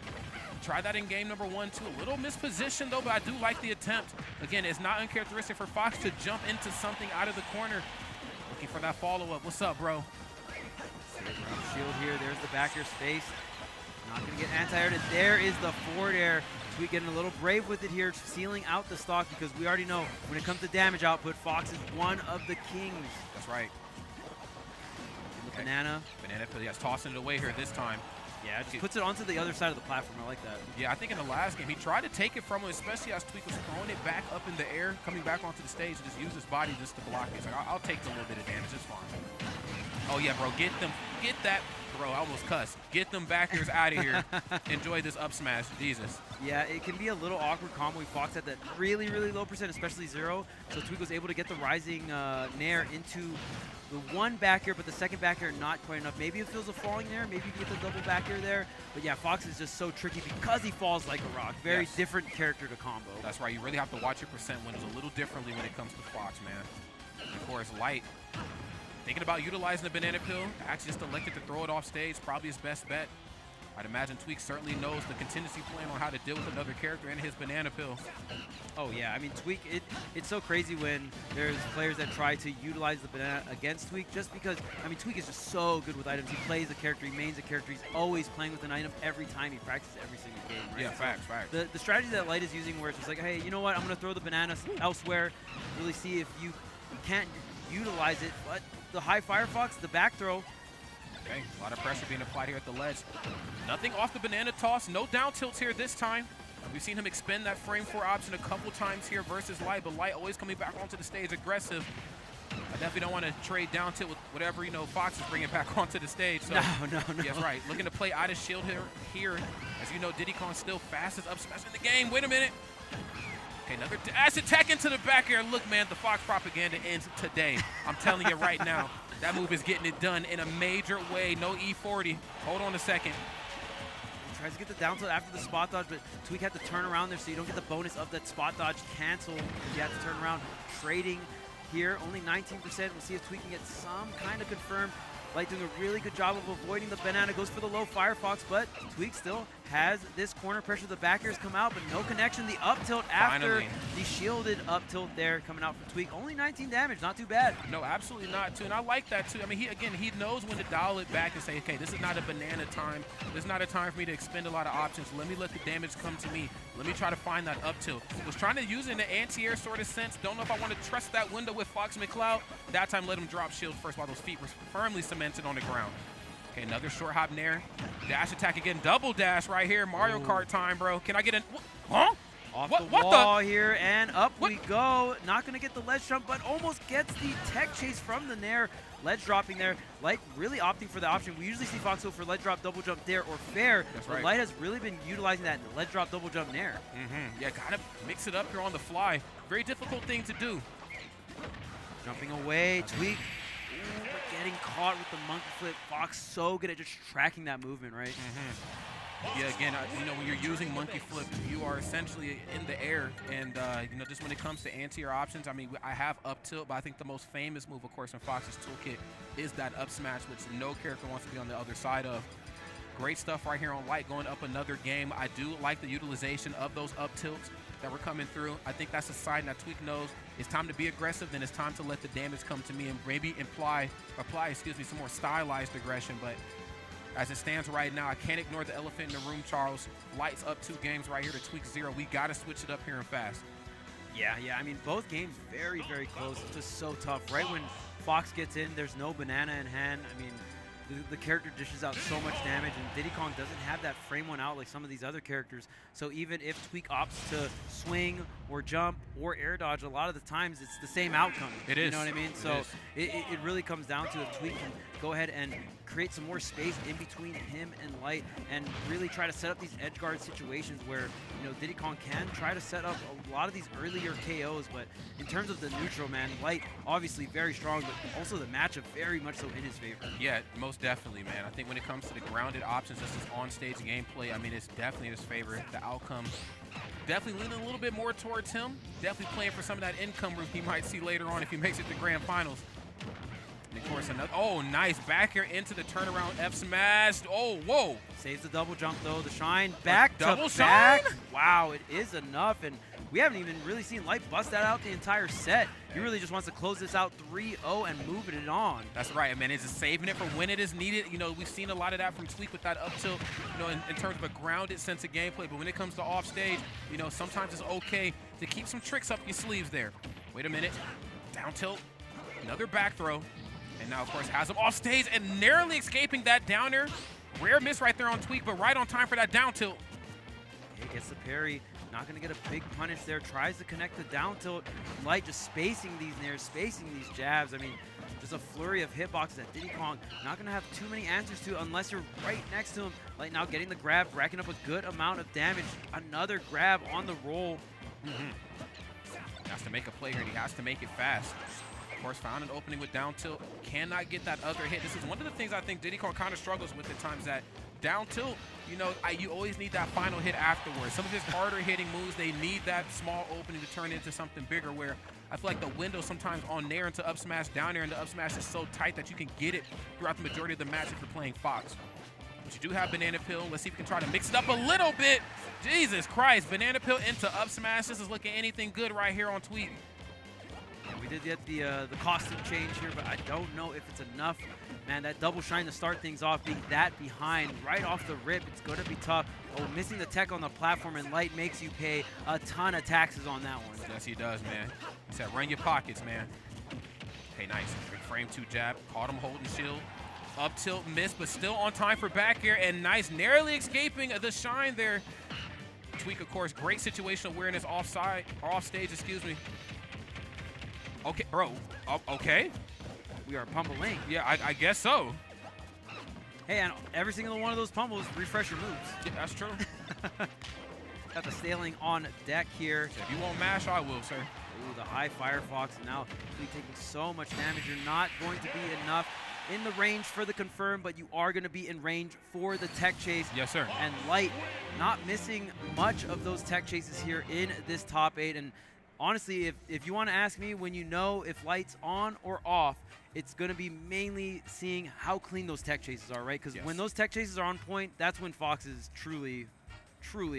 Try that in game number 1, too. A little mispositioned, though, but I do like the attempt. Again, it's not uncharacteristic for Fox to jump into something out of the corner. Looking for that follow-up. What's up, bro? Shield here. There's the back air space. Not going to get anti-aired. And there is the forward air. Tweek getting a little brave with it here, sealing out the stock, because we already know when it comes to damage output, Fox is one of the kings. That's right. Okay. Banana, yes, tossing it away here this time. Yeah, just puts it onto the other side of the platform. I like that. Yeah, I think in the last game, he tried to take it from him, especially as Tweek was throwing it back up in the air, coming back onto the stage, and just use his body just to block it. He's like, I'll take a little bit of damage, it's fine. Oh, yeah, bro, get that throw. I almost cussed. Get them backers out of here. Enjoy this up smash. Jesus. Yeah, it can be a little awkward combo. Fox had that really, really low percent, especially 0. So Tweek was able to get the rising nair into the one back air, but the second back air not quite enough. Maybe it feels a falling there. Maybe you can get the double back air there. But yeah, Fox is just so tricky because he falls like a rock. Very different character to combo. That's right. You really have to watch your percent windows a little differently when it comes to Fox, man. And of course, Light thinking about utilizing the banana peel. Actually just elected to throw it off stage. Probably his best bet. I'd imagine Tweek certainly knows the contingency plan on how to deal with another character in his banana peel. Oh yeah, I mean Tweek, it's so crazy when there's players that try to utilize the banana against Tweek, just because, I mean, Tweek is just so good with items. He plays a character, he mains a character, he's always playing with an item every time he practices every single game, right? Yeah, facts, facts. The strategy that Light is using where it's just like, hey, you know what, I'm going to throw the banana elsewhere, really see if you can't utilize it, but the high Firefox, the back throw. Okay, a lot of pressure being applied here at the ledge. Nothing off the banana toss, no down tilts here this time. We've seen him expend that frame 4 option a couple times here versus Light, but Light always coming back onto the stage aggressive. I definitely don't want to trade down tilt with whatever, you know, Fox is bringing back onto the stage. So, no. Yes, right. Looking to play out of shield here. As you know, Diddy Kong's still fastest up smash in the game. Wait a minute. Okay, another dash attack into the back air. Look, man, the Fox propaganda ends today. I'm telling you right now, that move is getting it done in a major way. No E40. Hold on a second. He tries to get the down tilt after the spot dodge, but Tweek had to turn around there so you don't get the bonus of that spot dodge cancel. You have to turn around. Trading here, only 19%. We'll see if Tweek can get some kind of confirmed. Light doing a really good job of avoiding the banana. Goes for the low Firefox, but Tweek still has this corner pressure. The back airs come out, but no connection. The up tilt after the shielded up tilt there coming out from Tweek. Only 19 damage, not too bad. No, absolutely not, too. And I like that, too. I mean, he knows when to dial it back and say, okay, this is not a banana time. This is not a time for me to expend a lot of options. Let me let the damage come to me. Let me try to find that up tilt. Was trying to use it in an anti-air sort of sense. Don't know if I want to trust that window with Fox McCloud. That time, let him drop shield first while those feet were firmly cemented on the ground. Okay, another short hop nair. Dash attack again. Double dash right here. Mario Kart time, bro. Can I get an... Huh? Off the wall here, and up we go. Not going to get the ledge jump, but almost gets the tech chase from the nair. Ledge dropping there. Light really opting for the option. We usually see Fox go for ledge drop, double jump there, or fair. That's but right. Light has really been utilizing that ledge drop, double jump nair. Yeah, got to mix it up here on the fly. Very difficult thing to do. Jumping away, Tweek. Ooh, but getting caught with the monkey flip. Fox so good at just tracking that movement, right? Yeah, again, you know, when you're using monkey flip, you are essentially in the air. And, you know, just when it comes to anti-air options, I mean, I have up tilt, but I think the most famous move, of course, in Fox's toolkit is that up smash, which no character wants to be on the other side of. Great stuff right here on Light, going up another game. I do like the utilization of those up tilts that were coming through. I think that's a sign that Tweek knows it's time to be aggressive, then it's time to let the damage come to me and maybe apply some more stylized aggression. But as it stands right now, I can't ignore the elephant in the room, Charles. Light's up 2 games right here to Tweek 0. We got to switch it up here and fast. Yeah, I mean, both games very, very close. It's just so tough. Right when Fox gets in, there's no banana in hand. I mean, the character dishes out so much damage, and Diddy Kong doesn't have that frame one out like some of these other characters. So even if Tweek opts to swing or jump or air dodge, a lot of the times it's the same outcome. It is. You know what I mean? So it really comes down to if Tweek can go ahead and create some more space in between him and Light and really try to set up these edge guard situations where, you know, Diddy Kong can try to set up a lot of these earlier KOs. But in terms of the neutral, man, Light obviously very strong, but also the matchup very much so in his favor. Yeah, most definitely, man. I think when it comes to the grounded options, just his on-stage gameplay, I mean, it's definitely his favor. The outcome definitely leaning a little bit more towards him. Definitely playing for some of that income room he might see later on if he makes it to grand finals. And of course, another, oh, nice back here into the turnaround F smash. Oh, whoa. Saves the double jump though. The shine back to double back. shine? Wow, it is enough. And we haven't even really seen Light bust that out the entire set. He really just wants to close this out 3-0 and move it on. That's right, man. It's just saving it for when it is needed. You know, we've seen a lot of that from Tweek with that up tilt, you know, in terms of a grounded sense of gameplay. But when it comes to off stage, you know, sometimes it's okay to keep some tricks up your sleeves there. Wait a minute. Down tilt. Another back throw. And now, of course, has him off stage and narrowly escaping that down air. Rare miss right there on Tweek, but right on time for that down tilt. He gets the parry. Not going to get a big punish there. Tries to connect the down tilt. Light just spacing these nairs, spacing these jabs. I mean, Just a flurry of hitboxes that Diddy Kong not going to have too many answers to unless you're right next to him. Light now getting the grab, racking up a good amount of damage. Another grab on the roll. He has to make a play here, and he has to make it fast. Of course, found an opening with down tilt. Cannot get that other hit. This is one of the things I think Diddy Kong kind of struggles with at times, that down tilt, you know, you always need that final hit afterwards. Some of his harder hitting moves, they need that small opening to turn into something bigger, where I feel like the window sometimes on nair into up smash, down air into up smash is so tight that you can get it throughout the majority of the match if you're playing Fox. But you do have Banana Peel. Let's see if we can try to mix it up a little bit. Jesus Christ, Banana Peel into up smash. This is looking anything good right here on Tweek. Yeah, we did get the costume change here, but I don't know if it's enough. Man, that double shine to start things off, being that behind right off the rip, it's going to be tough. Oh, missing the tech on the platform, and Light makes you pay a ton of taxes on that one. Yes, he does, man. He said, run your pockets, man. Hey, nice. Big frame 2 jab. Caught him holding shield. Up tilt, missed, but still on time for back air, and nice. Narrowly escaping the shine there. Tweek, of course, great situational awareness off stage, excuse me. Okay, bro. Okay. We are pummeling. Yeah, I guess so. Hey, and every single one of those pummels refresh your moves. Yeah, that's true. Got the Staling on deck here. If you won't mash, I will, sir. Ooh, the high Firefox. Now Tweek taking so much damage. You're not going to be enough in the range for the confirm, but you are going to be in range for the tech chase. Yes, sir. And Light not missing much of those tech chases here in this top 8. And honestly, if you want to ask me, when you know if Light's on or off, it's going to be mainly seeing how clean those tech chases are, right? Because when those tech chases are on point, that's when Fox is truly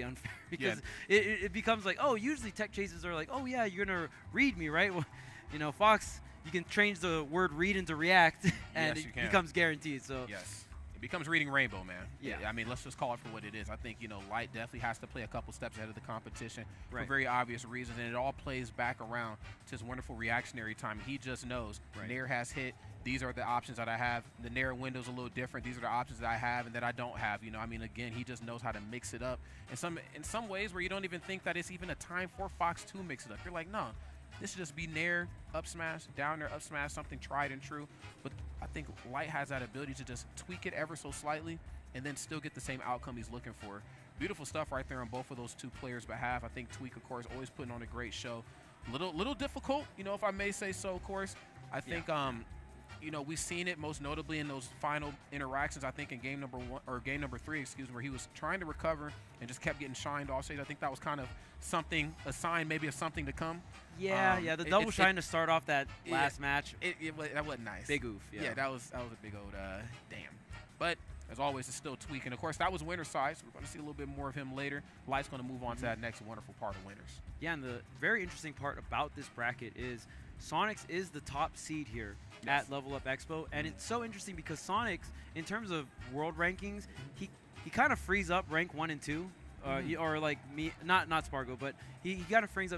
unfair. Because it becomes like, oh, usually tech chases are like, oh, yeah, you're going to read me, right? Well, you know, Fox, you can change the word read into react, and yes, it becomes guaranteed. So yes. It becomes reading Rainbow, man. Yeah. I mean, let's just call it for what it is. I think, you know, Light definitely has to play a couple steps ahead of the competition for very obvious reasons, and it all plays back around to his wonderful reactionary time. He just knows Nair has hit. These are the options that I have. The Nair window's a little different. These are the options that I have and that I don't have. You know, I mean, again, he just knows how to mix it up. In some ways where you don't even think that it's even a time for Fox to mix it up. You're like, no. This should just be nair, up smash, down there, up smash, something tried and true. But I think Light has that ability to just tweak it ever so slightly and then still get the same outcome he's looking for. Beautiful stuff right there on both of those two players' behalf. I think Tweek, of course, always putting on a great show. Little difficult, you know, if I may say so, of course. I think, you know, we've seen it most notably in those final interactions, I think in game number 3, excuse me, where he was trying to recover and just kept getting shined off stage. I think that was kind of something, a sign maybe of something to come. Yeah, the double shine to start off that last match. That wasn't nice. Big oof. Yeah, that was a big old damn. But as always, it's still Tweek. And of course, that was winner's side, so we're going to see a little bit more of him later. Light's going to move on to that next wonderful part of winners. Yeah, and the very interesting part about this bracket is Sonix is the top seed here at Level Up Expo, and it's so interesting because Sonix, in terms of world rankings, he kind of frees up rank 1 and 2. Or like me, not Spargo, but he kind of frees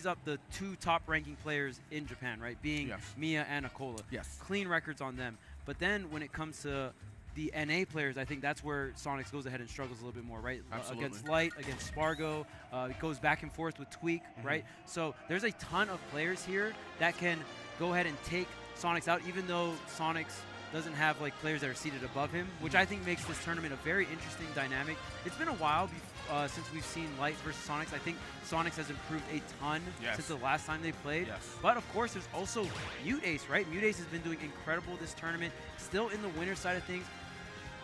up the 2 top ranking players in Japan, right? Being Mia and Akola. Yes. Clean records on them. But then when it comes to the NA players, I think that's where Sonix goes ahead and struggles a little bit more, right? Absolutely. Against Light, against Spargo, it goes back and forth with Tweek, right? So there's a ton of players here that can go ahead and take Sonix out, even though Sonix doesn't have like players that are seated above him, which I think makes this tournament a very interesting dynamic. It's been a while since we've seen Light versus Sonix. I think Sonix has improved a ton since the last time they played. But of course, there's also MuteAce, right? MuteAce has been doing incredible this tournament, still in the winner side of things.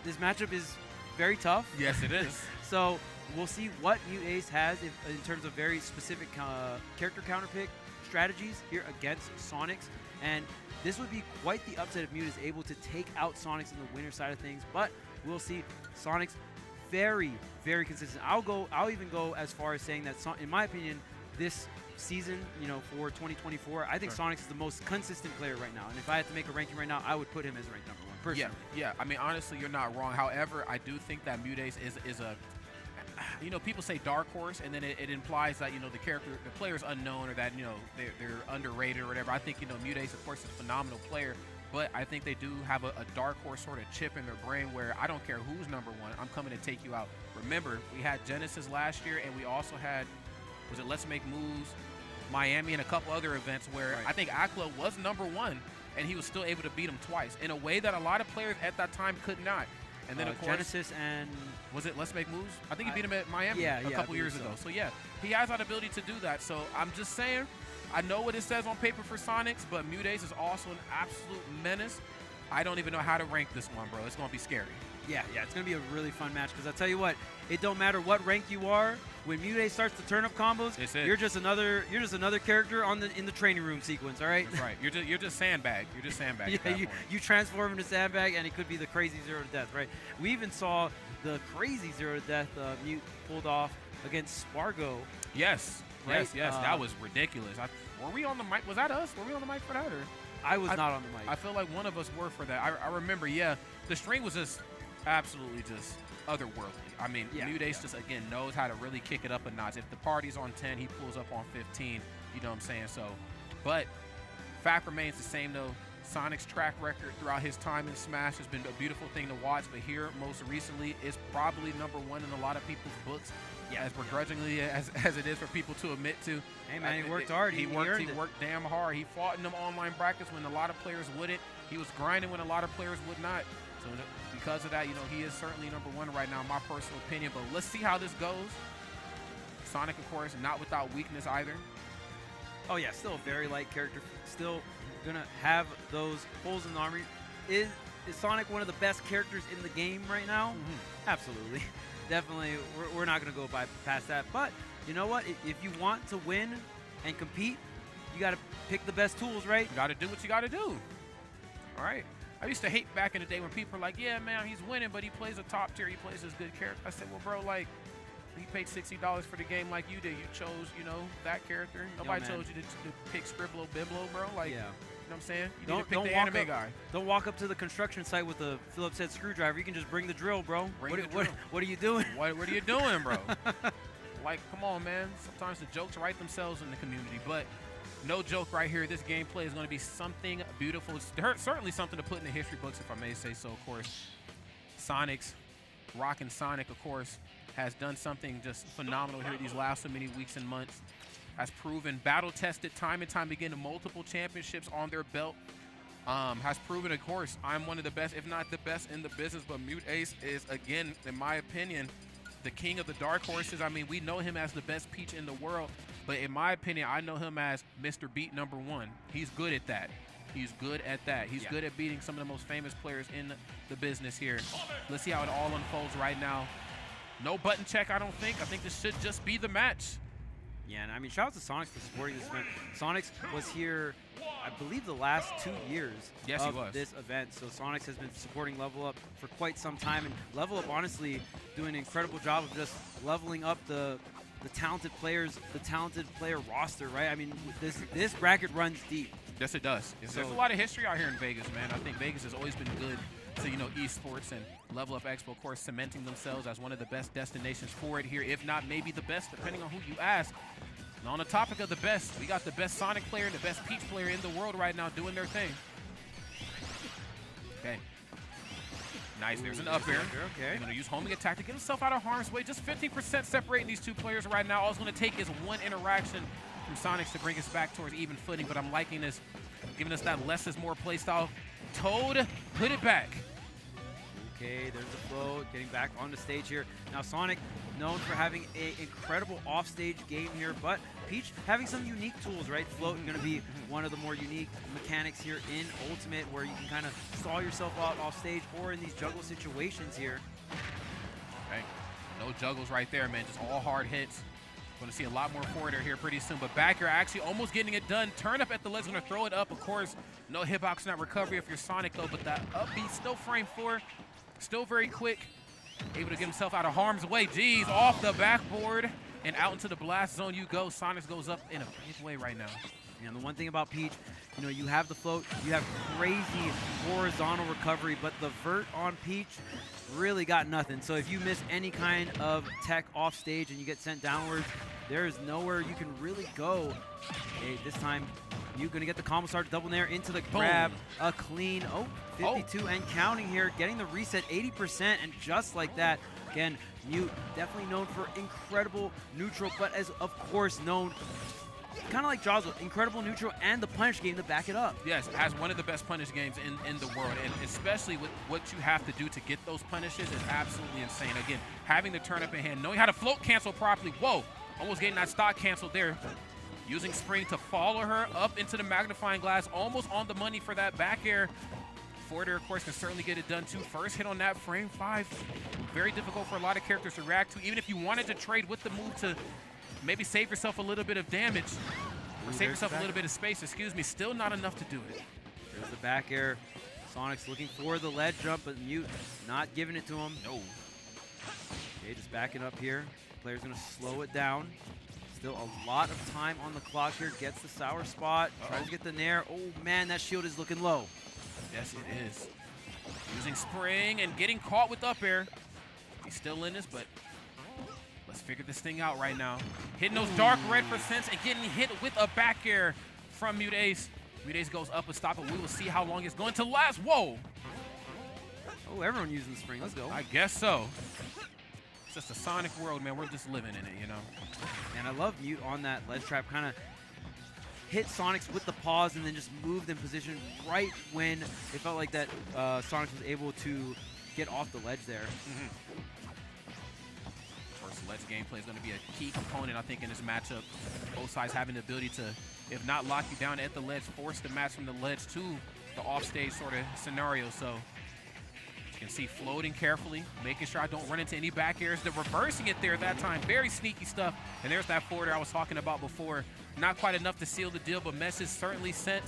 This matchup is very tough. Yes, it is. So we'll see what MuteAce has in terms of very specific character counterpick strategies here against Sonix. And this would be quite the upset if Mute is able to take out Sonix in the winner side of things. But we'll see. Sonix very, very consistent. I'll even go as far as saying that, in my opinion, this season, you know, for 2024, I think Sonix is the most consistent player right now. And if I had to make a ranking right now, I would put him as ranked number 1 personally. Yeah. I mean, honestly, you're not wrong. However, I do think that MuteAce is a, you know, people say dark horse, and then it implies that, you know, the player's unknown, or that, you know, they're underrated or whatever. I think, you know, MuteAce, of course, is a phenomenal player, but I think they do have a dark horse sort of chip in their brain where I don't care who's number 1, I'm coming to take you out. Remember, we had Genesis last year, and we also had, was it Let's Make Moves, Miami, and a couple other events where I think Akla was number 1, and he was still able to beat him twice in a way that a lot of players at that time could not. And then, of course, Genesis and... Was it Let's Make Moves? I think he beat him at Miami a couple years ago. So, yeah, he has that ability to do that. So, I'm just saying, I know what it says on paper for Sonix, but MuteAce is also an absolute menace. I don't even know how to rank this one, bro. It's going to be scary. Yeah, it's going to be a really fun match because I tell you what, it don't matter what rank you are. When MuteAce starts to turn up combos, you're just another character in the training room sequence, all right? That's right. You're just sandbag. You're just sandbag. Yeah, you transform into sandbag, and it could be the crazy 0 to death, right? We even saw the crazy 0 to death Mute pulled off against Spargo. Yes, right? yes. That was ridiculous. Were we on the mic? Was that us? Were we on the mic for that? Or I was not on the mic. I feel like one of us were for that. I remember, yeah, the string was just absolutely just otherworldly. I mean, MuteAce just, again, knows how to really kick it up a notch. If the party's on 10, he pulls up on 15. You know what I'm saying? So, but fact remains the same, though. Sonic's track record throughout his time in Smash has been a beautiful thing to watch, but here, most recently, is probably #1 in a lot of people's books, as begrudgingly as it is for people to admit to. Hey, man, he worked hard. He worked damn hard. He fought in them online brackets when a lot of players wouldn't. He was grinding when a lot of players would not. So because of that, you know, he is certainly #1 right now, in my personal opinion. But let's see how this goes. Sonic, of course, not without weakness either. Oh, yeah, still a very light character. Still going to have those holes in the armor. Is Sonic one of the best characters in the game right now? Absolutely. Definitely, we're not going to go past that. But you know what? If you want to win and compete, you got to pick the best tools, right? You got to do what you got to do. All right. I used to hate back in the day when people were like, yeah, man, he's winning, but he plays a top tier. He plays this good character. I said, well, bro, like, he paid $60 for the game like you did. You chose, you know, that character. Nobody told you to pick Scribblo Biblo, bro. Like, you know what I'm saying? You need to pick the anime guy. Don't walk up to the construction site with a Phillips head screwdriver. You can just bring the drill, bro. What are you doing? What are you doing, bro? Like, come on, man. Sometimes the jokes write themselves in the community, but no joke right here. This gameplay is going to be something beautiful. It's certainly something to put in the history books, if I may say so, of course. Sonix, Rockin' Sonic, of course, has done something just phenomenal here these last so many weeks and months. Has proven, battle-tested time and time again, multiple championships on their belt. Has proven, of course, I'm one of the best, if not the best in the business, but MuteAce is, again, in my opinion, the king of the dark horses. I mean, we know him as the best Peach in the world, but in my opinion, I know him as Mr. Beat #1. He's good at that. He's good at that. He's good at beating some of the most famous players in the business here. Let's see how it all unfolds right now. No button check, I don't think. I think this should just be the match. Yeah, and I mean, shout out to Sonix for supporting this event. Sonix was here, I believe, the last 2 years of this event. So Sonix has been supporting Level Up for quite some time. And Level Up, honestly, doing an incredible job of just leveling up the talented players, the talented player roster, right? I mean, this bracket runs deep. Yes, it does. There's a lot of history out here in Vegas, man. I think Vegas has always been good to, you know, esports, and Level Up Expo, of course, cementing themselves as one of the best destinations for it here, if not maybe the best, depending on who you ask. And on the topic of the best, we got the best Sonic player and the best Peach player in the world right now doing their thing. Okay. Nice, there's an up air. Okay. He's going to use homing attack to get himself out of harm's way. Just 15% separating these two players right now. All it's going to take is one interaction from Sonix to bring us back towards even footing, but I'm liking this, giving us that less is more playstyle. Toad, put it back. Okay, there's the flow, getting back on the stage here. Now Sonic, known for having an incredible offstage game here, but Peach having some unique tools, right? Float going to be one of the more unique mechanics here in Ultimate, where you can kind of stall yourself out off stage or in these juggle situations here. Okay, no juggles right there, man, just all hard hits. Going to see a lot more forwarder here pretty soon, but back here actually almost getting it done. Turn up at the legs, going to throw it up. Of course, no hitbox, not recovery if you're Sonic though, but that up B still frame 4, still very quick. Able to get himself out of harm's way. Jeez, off the backboard and out into the blast zone you go. Sonix goes up in a big way right now. And the one thing about Peach, you know, you have the float, you have crazy horizontal recovery, but the vert on Peach really got nothing. So if you miss any kind of tech off stage and you get sent downwards, there is nowhere you can really go. Okay, this time you're going to get the combo start double nair into the grab. Boom. A clean, 52 and counting here, getting the reset 80%, and just like that, again, Mute definitely known for incredible neutral, but as of course known kind of like Jazzo, incredible neutral and the punish game to back it up. Yes, has one of the best punish games in the world, and especially with what you have to do to get those punishes is absolutely insane. Again, having the turn up in hand, knowing how to float cancel properly. Whoa, almost getting that stock canceled there. Using spring to follow her up into the magnifying glass, almost on the money for that back air. Forward air, of course, can certainly get it done too. First hit on that frame 5. Very difficult for a lot of characters to react to, even if you wanted to trade with the move to maybe save yourself a little bit of damage, or save yourself a little bit of space, excuse me, still not enough to do it. There's the back air. Sonix looking for the ledge jump, but Mute not giving it to him. No. Okay, just backing up here. Player's gonna slow it down. Still a lot of time on the clock here. Gets the sour spot, tries to get the nair. Oh man, that shield is looking low. Yes, it is. Using spring and getting caught with up air. He's still in this, but let's figure this thing out right now. Hitting those dark red percents and getting hit with a back air from MuteAce. MuteAce goes up and stop it. We will see how long it's going to last. Whoa! Oh, everyone using the spring. Let's go. I guess so. It's just a Sonic world, man. We're just living in it, you know? And I love Mute on that ledge trap. Kind of hit Sonix with the pause and then just moved in position right when it felt like that Sonix was able to get off the ledge there. First ledge gameplay is going to be a key component, I think, in this matchup. Both sides having the ability to, if not lock you down at the ledge, force the match from the ledge to the offstage sort of scenario. So you can see floating carefully, making sure I don't run into any back airs. They're reversing it there that time. Very sneaky stuff. And there's that forward air I was talking about before. Not quite enough to seal the deal, but message certainly sent.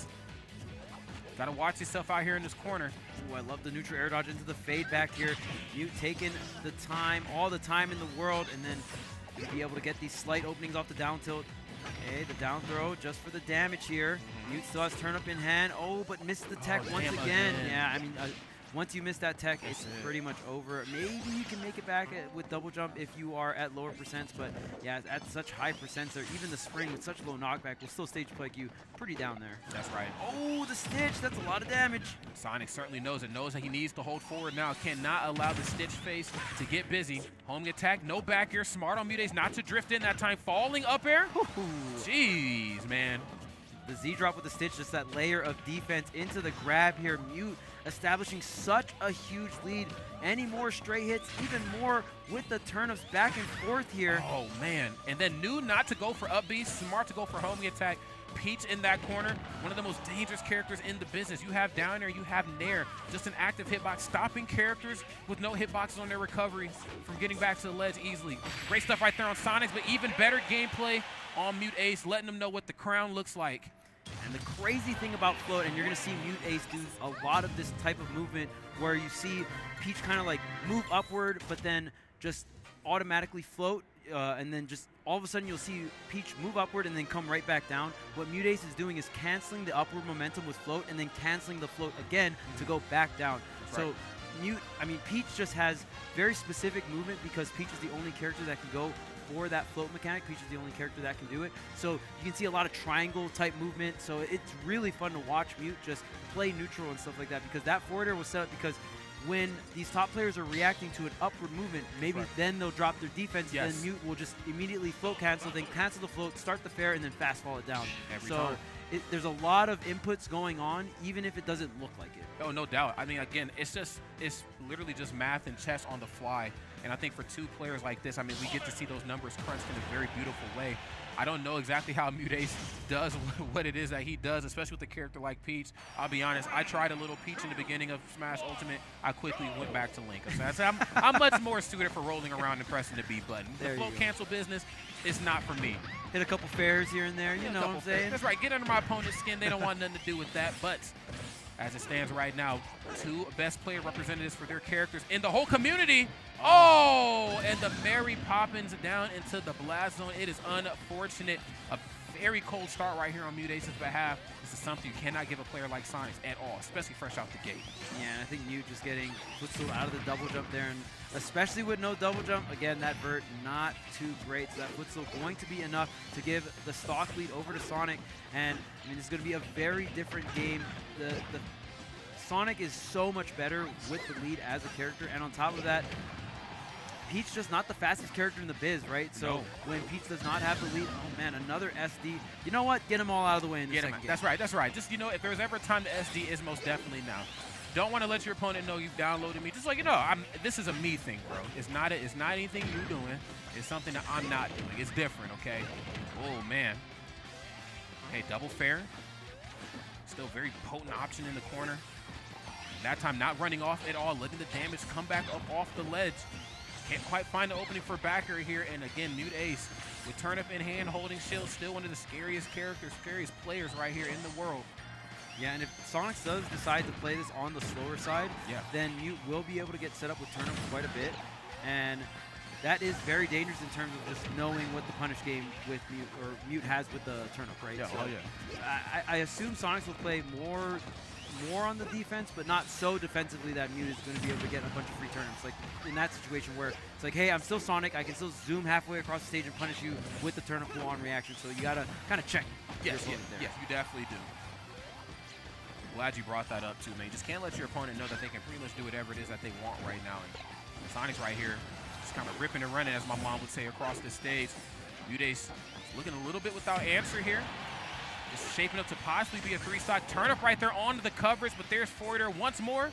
Got to watch yourself out here in this corner. Ooh, I love the neutral air dodge into the fade back here. Mute taking the time, all the time in the world, and then be able to get these slight openings off the down tilt. Okay, the down throw just for the damage here. Mute still has turn up in hand. Oh, but missed the tech once again. Yeah, I mean, once you miss that tech, it's pretty much over. Maybe you can make it back with double jump if you are at lower percents, but yeah, at such high percents there, even the spring with such low knockback will still stage plug you pretty down there. That's right. Oh, the stitch, that's a lot of damage. Sonix certainly knows it, knows that he needs to hold forward now. Cannot allow the stitch face to get busy. Homing attack, no back air, smart on MuteAce not to drift in that time. Falling up air. Jeez, man. The Z drop with the stitch, just that layer of defense into the grab here. Mute establishing such a huge lead. Any more straight hits, even more with the turnips back and forth here. Oh, man. And then knew not to go for up B, smart to go for homing attack. Peach in that corner, one of the most dangerous characters in the business. You have down air, you have nair, just an active hitbox, stopping characters with no hitboxes on their recovery from getting back to the ledge easily. Great stuff right there on Sonix, but even better gameplay on MuteAce, letting them know what the crown looks like. And the crazy thing about float, and you're going to see MuteAce do a lot of this type of movement where you see Peach kind of like move upward, but then just automatically float, and then just all of a sudden you'll see Peach move upward and then come right back down. What MuteAce is doing is canceling the upward momentum with float and then canceling the float again to go back down. So Peach just has very specific movement because Peach is the only character that can go for that float mechanic. Peach is the only character that can do it. So you can see a lot of triangle type movement. So it's really fun to watch Mute just play neutral and stuff like that, because that forward air was set up because when these top players are reacting to an upward movement, maybe then they'll drop their defense, then Mute will just immediately float cancel, then cancel the float, start the fair, and then fast fall it down. There's a lot of inputs going on, even if it doesn't look like it. Oh, no doubt. I mean, again, it's literally just math and chess on the fly. And I think for two players like this, I mean, we get to see those numbers crunched in a very beautiful way. I don't know exactly how MuteAce does what it is that he does, especially with a character like Peach. I'll be honest, I tried a little Peach in the beginning of Smash Ultimate. I quickly went back to Link. So I'm much more suited for rolling around and pressing the B button. The float cancel business is not for me. Hit a couple fairs here and there, you know what I'm saying? That's right. Get under my opponent's skin. They don't want nothing to do with that. But as it stands right now, two best player representatives for their characters in the whole community. Oh, and the Mary Poppins down into the blast zone. It is unfortunate. A very cold start right here on MuteAce's behalf. This is something you cannot give a player like Sonix at all, especially fresh out the gate. Yeah, and I think Mute just getting footstool out of the double jump there, and especially with no double jump, again, that vert not too great. So that footstool going to be enough to give the stock lead over to Sonic. And I mean, it's going to be a very different game. The Sonic is so much better with the lead as a character, and on top of that, Peach just not the fastest character in the biz, right? So when Peach does not have the lead, oh man, another SD. You know what? Get them all out of the way in the second game. That's right. That's right. Just, you know, if there's ever a time to SD, is most definitely now. Don't want to let your opponent know you've downloaded me. Just like, you know, this is a me thing, bro. It's not anything you're doing. It's something that I'm not doing. It's different, okay? Oh, man. Okay, double fair. Still very potent option in the corner. That time not running off at all, letting the damage come back up off the ledge. Can't quite find the opening for backer here. And again, MuteAce with turnip in hand, holding shield, still one of the scariest characters, scariest players right here in the world. Yeah, and if Sonix does decide to play this on the slower side, then Mute will be able to get set up with turnip quite a bit. And that is very dangerous in terms of just knowing what the punish game with Mute, or Mute has with the turnip, right? Yeah, so I assume Sonix will play more on the defense, but not so defensively that Mute is going to be able to get a bunch of free turnips. Like in that situation where it's like, hey, I'm still Sonic, I can still zoom halfway across the stage and punish you with the turnip pull on reaction. So you got to kind of check. Yes, you definitely do. Glad you brought that up too, man. You just can't let your opponent know that they can pretty much do whatever it is that they want right now. And Sonic's right here, just kind of ripping and running, as my mom would say, across the stage. MuteAce looking a little bit without answer here. It's shaping up to possibly be a 3-stock turnip right there onto the coverage, but there's forwarder once more.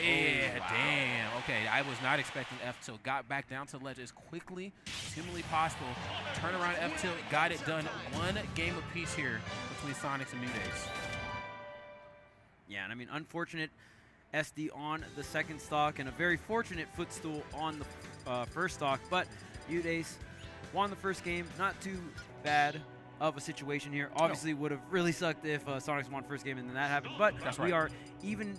Yeah, wow. Damn. Okay, I was not expecting F-tilt. Got back down to the ledge as quickly as humanly possible. Turnaround F-tilt, got it done. One game apiece here between Sonix and MuteAce. Yeah, and I mean, unfortunate SD on the second stock and a very fortunate footstool on the first stock, but MuteAce won the first game. Not too bad of a situation here. Obviously would have really sucked if Sonix won first game and then that happened, but we are even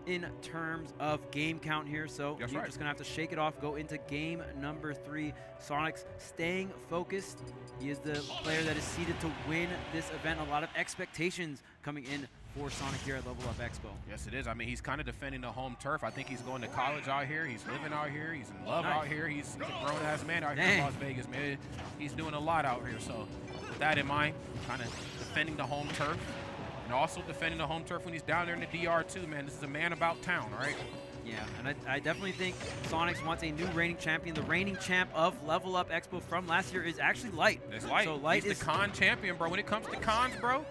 in terms of game count here, so you're just gonna have to shake it off, go into game number 3. Sonix staying focused. He is the player that is seeded to win this event. A lot of expectations coming in for Sonic here at Level Up Expo. Yes, it is. I mean, he's kind of defending the home turf. I think he's going to college out here. He's living out here. He's in love out here. He's a grown-ass man out here in Las Vegas, man. He's doing a lot out here. So with that in mind, kind of defending the home turf. And also defending the home turf when he's down there in the DR too, man. This is a man about town, all right? Yeah, and I definitely think Sonix wants a new reigning champion. The reigning champ of Level Up Expo from last year is actually Light. It's Light. So Light is the con champion, bro. When it comes to cons, bro,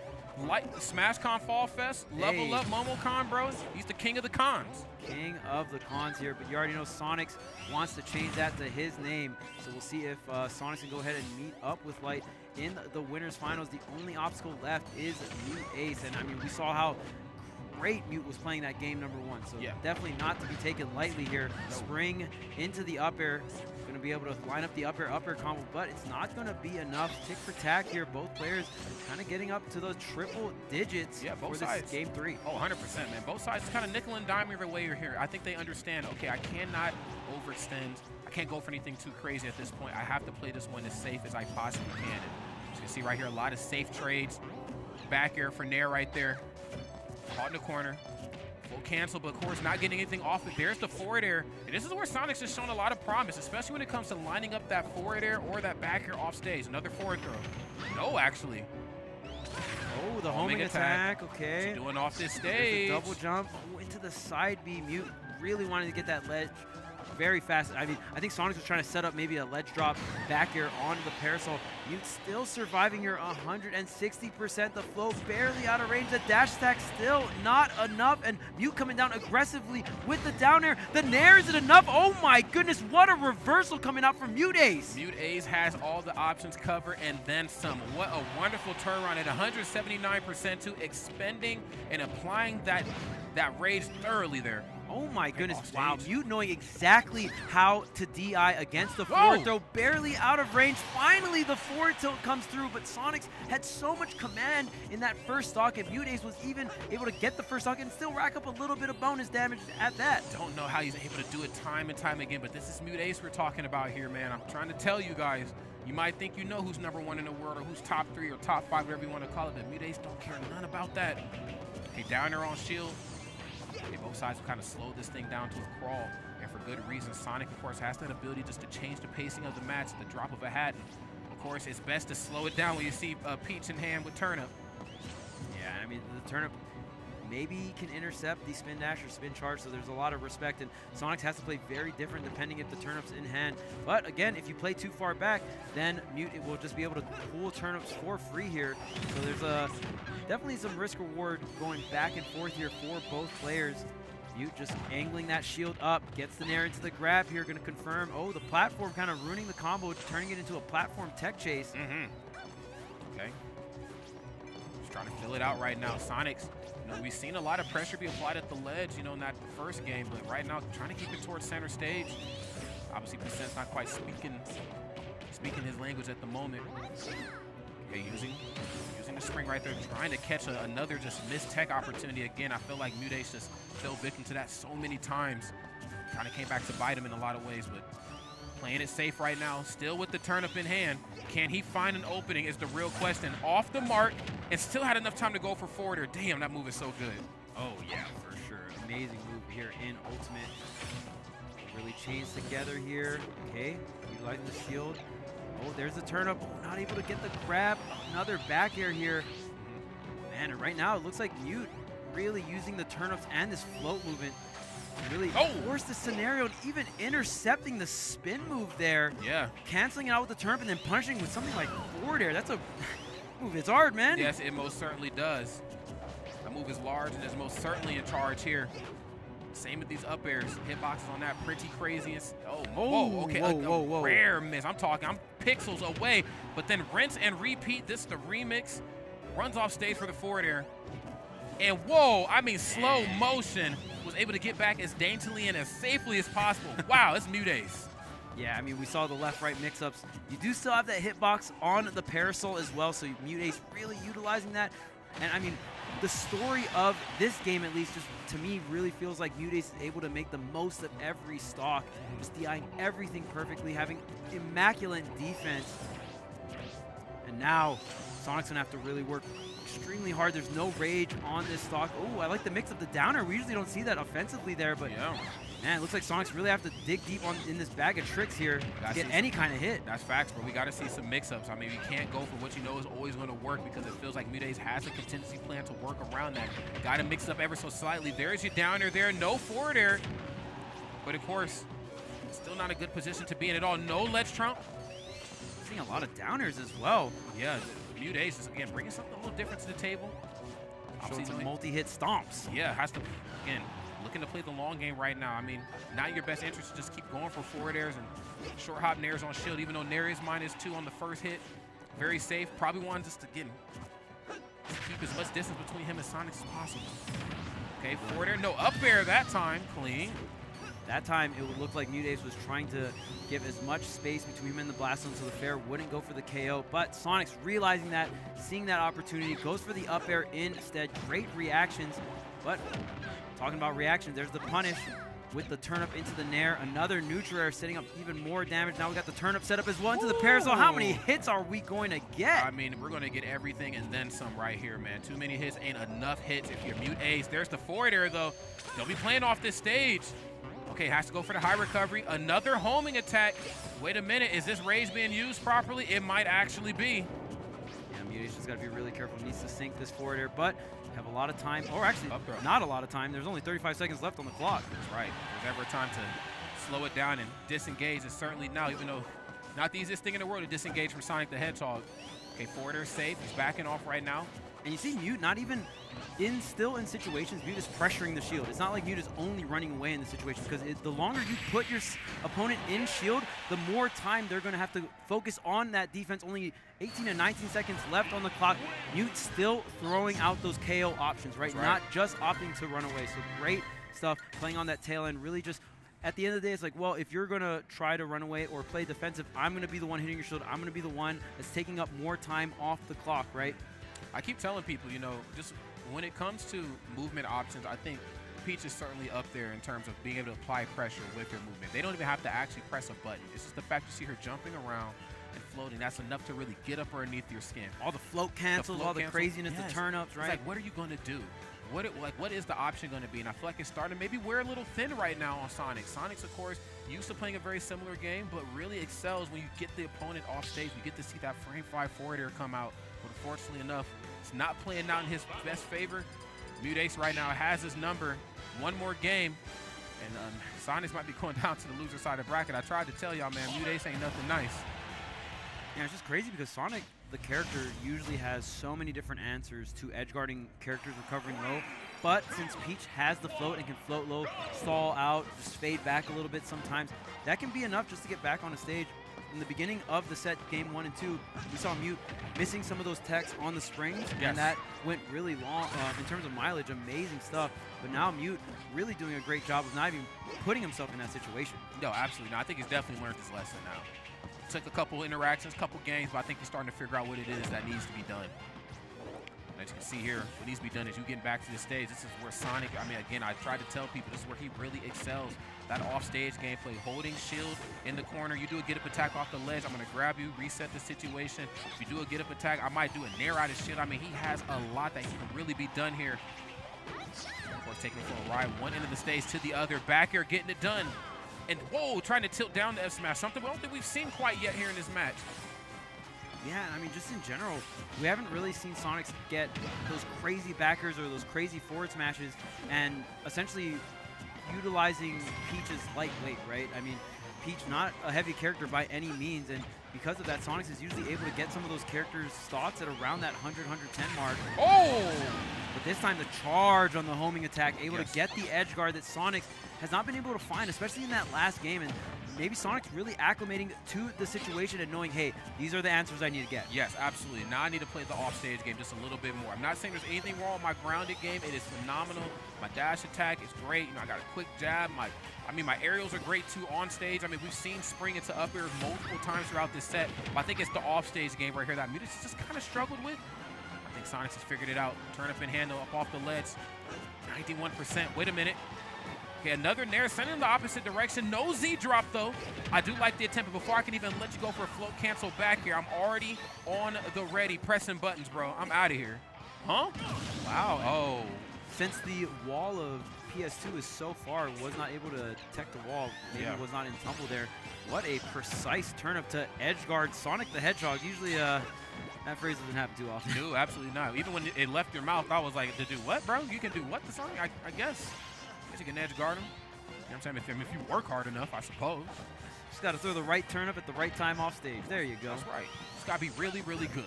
Light, SmashCon Fall Fest, Level Up MomoCon, bro. He's the king of the cons. King of the cons here, but you already know Sonix wants to change that to his name. So we'll see if Sonix can go ahead and meet up with Light in the winners finals. The only obstacle left is MuteAce, and I mean, we saw how great Mute was playing that game number 1, so definitely not to be taken lightly here. Spring into the up air, going to be able to line up the up air combo, but it's not going to be enough. Tick for tack here, both players kind of getting up to those triple digits both for sides. This game 3. Oh, 100%, man. Both sides kind of nickel and dime every way you're here. I think they understand, okay, I cannot overextend. I can't go for anything too crazy at this point. I have to play this one as safe as I possibly can. And as you can see right here, a lot of safe trades. Back air for Nair right there. Caught in the corner. Full cancel, but of course not getting anything off it. There's the forward air. And this is where Sonix has shown a lot of promise, especially when it comes to lining up that forward air or that back air off stage. Another forward throw. No, actually. Oh, the homing attack. Okay. She's doing off this stage. Double jump into the side B. Mute really wanted to get that ledge very fast. I mean, I think Sonix was trying to set up maybe a ledge drop back air onto the parasol. Mute still surviving here 160%. The flow barely out of range. The dash attack still not enough. And Mute coming down aggressively with the down air. The Nair, is it enough? Oh my goodness, what a reversal coming out from MuteAce. MuteAce has all the options covered and then some. What a wonderful turnaround at 179% to expending and applying that rage thoroughly there. Oh my goodness, wow, Mute knowing exactly how to DI against the forward throw, barely out of range. Finally, the forward tilt comes through, but Sonix had so much command in that first stock, and MuteAce was even able to get the first stock and still rack up a little bit of bonus damage at that. Don't know how he's able to do it time and time again, but this is MuteAce we're talking about here, man. I'm trying to tell you guys, you might think you know who's #1 in the world or who's top 3 or top 5, whatever you want to call it, but MuteAce don't care none about that. Hey, down there on shield. Okay, both sides will kind of slow this thing down to a crawl, and for good reason. Sonic, of course, has that ability just to change the pacing of the match at the drop of a hat. And of course, it's best to slow it down when you see Peach in hand with turnip. Yeah, I mean, the turnip maybe can intercept the spin dash or spin charge, so there's a lot of respect, and Sonix has to play very different depending if the turnip's in hand. But again, if you play too far back, then Mute will just be able to pull turnips for free here. So there's definitely some risk reward going back and forth here for both players. Mute just angling that shield up, gets the Nair into the grab here, going to confirm. Oh, the platform kind of ruining the combo, turning it into a platform tech chase. Okay. Just trying to fill it out right now. Sonix, you know, we've seen a lot of pressure be applied at the ledge, you know, in that first game, but right now trying to keep it towards center stage. Obviously, Percent's not quite speaking his language at the moment. Okay, using the spring right there, trying to catch another just missed tech opportunity. Again, I feel like MuteAce just fell victim to that so many times. Kind of came back to bite him in a lot of ways, but playing it safe right now, still with the turnip in hand. Can he find an opening is the real question. Off the mark, and still had enough time to go for forwarder. Damn, that move is so good. Oh yeah, for sure. Amazing move here in Ultimate. Really chains together here. Okay, utilizing the shield. Oh, there's the turnip. Oh, not able to get the grab. Another back air here. Man, and right now it looks like Mute really using the turnips and this float movement to really force the scenario, and even intercepting the spin move there. Yeah. Canceling it out with the turnip and then punishing with something like forward air. That's a move. It's hard, man. Yes, it most certainly does. That move is large and is most certainly in charge here. Same with these up airs. Hitboxes on that pretty crazy. Whoa, okay, whoa. Rare miss. I'm pixels away, but then rinse and repeat. This is the remix. Runs off stage for the forward air. And whoa, I mean slow motion. Was able to get back as daintily and as safely as possible. Wow, it's MuteAce. Yeah, I mean, we saw the left-right mix-ups. You do still have that hitbox on the Parasol as well, so MuteAce really utilizing that. And I mean, the story of this game, at least, just to me, really feels like MuteAce is able to make the most of every stock, just DIing everything perfectly, having immaculate defense. And now, Sonic's gonna have to really work extremely hard. There's no rage on this stock. Oh, I like the mix of the downer. We usually don't see that offensively there, but man, it looks like Sonix really have to dig deep in this bag of tricks here to get any kind of hit. That's facts, bro. We got to see some mix-ups. I mean, we can't go for what you know is always going to work, because it feels like MuteAce has a contingency plan to work around that. Got to mix it up ever so slightly. There's your downer there. No forward air. But, of course, still not a good position to be in at all. No ledge trump. Seeing a lot of downers as well. Yeah, MuteAce is, again, bringing something a little different to the table. Showing some multi-hit stomps. Yeah, has to, again, looking to play the long game right now. I mean, not in your best interest to just keep going for forward airs and short hop nairs on shield, even though nair is -2 on the first hit. Very safe. Probably wanted just to keep as much distance between him and Sonix as possible. Okay, forward air. No up air that time. Clean. That time, it would look like MuteAce was trying to give as much space between him and the blast zone so the fair wouldn't go for the KO. But Sonix realizing that, seeing that opportunity, goes for the up air instead. Great reactions. But talking about reactions, there's the punish with the turnip into the nair. Another neutral air setting up even more damage. Now we got the turnip set up as well into the parasol. How many hits are we going to get? I mean, we're going to get everything and then some right here, man. Too many hits ain't enough hits if you're MuteAce. There's the forward air, though. They'll be playing off this stage. Okay, has to go for the high recovery. Another homing attack. Wait a minute, is this rage being used properly? It might actually be. Yeah, MuteAce just got to be really careful. Needs to sink this forward air, but have a lot of time, or actually not a lot of time. There's only 35 seconds left on the clock. That's right. If there's ever a time to slow it down and disengage, it's certainly now, even though not the easiest thing in the world to disengage from Sonic the Hedgehog. Okay, forward air safe. He's backing off right now. And you see Mute not even still in situations, Mute is pressuring the shield. It's not like Mute is only running away in the situation, because the longer you put your opponent in shield, the more time they're going to have to focus on that defense. Only 18 to 19 seconds left on the clock. Mute still throwing out those KO options, right? Not just opting to run away. So great stuff, playing on that tail end. Really just, at the end of the day, it's like, well, if you're going to try to run away or play defensive, I'm going to be the one hitting your shield. I'm going to be the one that's taking up more time off the clock, right? I keep telling people, you know, just when it comes to movement options, I think Peach is certainly up there in terms of being able to apply pressure with her movement. They don't even have to actually press a button. It's just the fact you see her jumping around and floating. That's enough to really get up underneath your skin. All the float cancels, all the craziness, the turn-ups, right? It's like, what are you going to do? What is the option going to be? And I feel like it's starting to maybe wear a little thin right now on Sonix. Sonix, of course, used to playing a very similar game, but really excels when you get the opponent off stage. You get to see that frame 5 forward air come out. But unfortunately enough, it's not playing out in his best favor. MuteAce right now has his number. One more game, and Sonix might be going down to the loser side of the bracket. I tried to tell y'all, man, MuteAce ain't nothing nice. Yeah, it's just crazy because Sonic, the character, usually has so many different answers to edge guarding characters recovering low. But since Peach has the float and can float low, stall out, just fade back a little bit sometimes, that can be enough just to get back on the stage. In the beginning of the set, game 1 and 2, we saw Mute missing some of those techs on the springs, and that went really long in terms of mileage, amazing stuff. But now Mute really doing a great job of not even putting himself in that situation. No, absolutely. No, I think he's definitely learned his lesson now. Took a couple interactions, couple games, but I think he's starting to figure out what it is that needs to be done. As you can see here, what needs to be done is you getting back to the stage. This is where Sonic, I mean, again, I tried to tell people, this is where he really excels. That off-stage gameplay, holding shield in the corner. You do a get-up attack off the ledge, I'm going to grab you, reset the situation. If you do a get-up attack, I might do a nair out of shield. I mean, he has a lot that he can really be done here. Of course, taking it for a ride, one end of the stage to the other. Back here, getting it done. And, whoa, trying to tilt down the F smash, something we don't think we've seen quite yet here in this match. Yeah, I mean, just in general, we haven't really seen Sonix get those crazy backers or those crazy forward smashes and essentially utilizing Peach's lightweight, right? I mean, Peach not a heavy character by any means, and because of that, Sonix is usually able to get some of those characters' thoughts at around that 100, 110 mark. Oh! But this time, the charge on the homing attack, able to get the edge guard that Sonix has not been able to find, especially in that last game. And maybe Sonic's really acclimating to the situation and knowing, hey, these are the answers I need to get. Yes, absolutely. Now I need to play the offstage game just a little bit more. I'm not saying there's anything wrong with my grounded game. It is phenomenal. My dash attack is great. You know, I got a quick jab. My aerials are great too on stage. I mean, we've seen spring into up air multiple times throughout this set. But I think it's the offstage game right here that MuteAce just kind of struggled with. I think Sonix has figured it out. Turn up and handle up off the ledge. 91%. Wait a minute. Okay, another nair, sending in the opposite direction. No Z drop, though. I do like the attempt, but before I can even let you go for a float cancel back here, I'm already on the ready, pressing buttons, bro. I'm out of here. Huh? Wow. Oh. Since the wall of PS2 is so far, was not able to detect the wall, maybe was not in tumble there. What a precise turn up to edge guard Sonic the Hedgehog. Usually that phrase doesn't happen too often. No, absolutely not. Even when it left your mouth, I was like, to do what, bro? You can do what to Sonic? I guess. You can edge guard him. You know what I'm saying? If you work hard enough, I suppose. Just got to throw the right turn up at the right time off stage. There you go. That's right. It's got to be really, really good.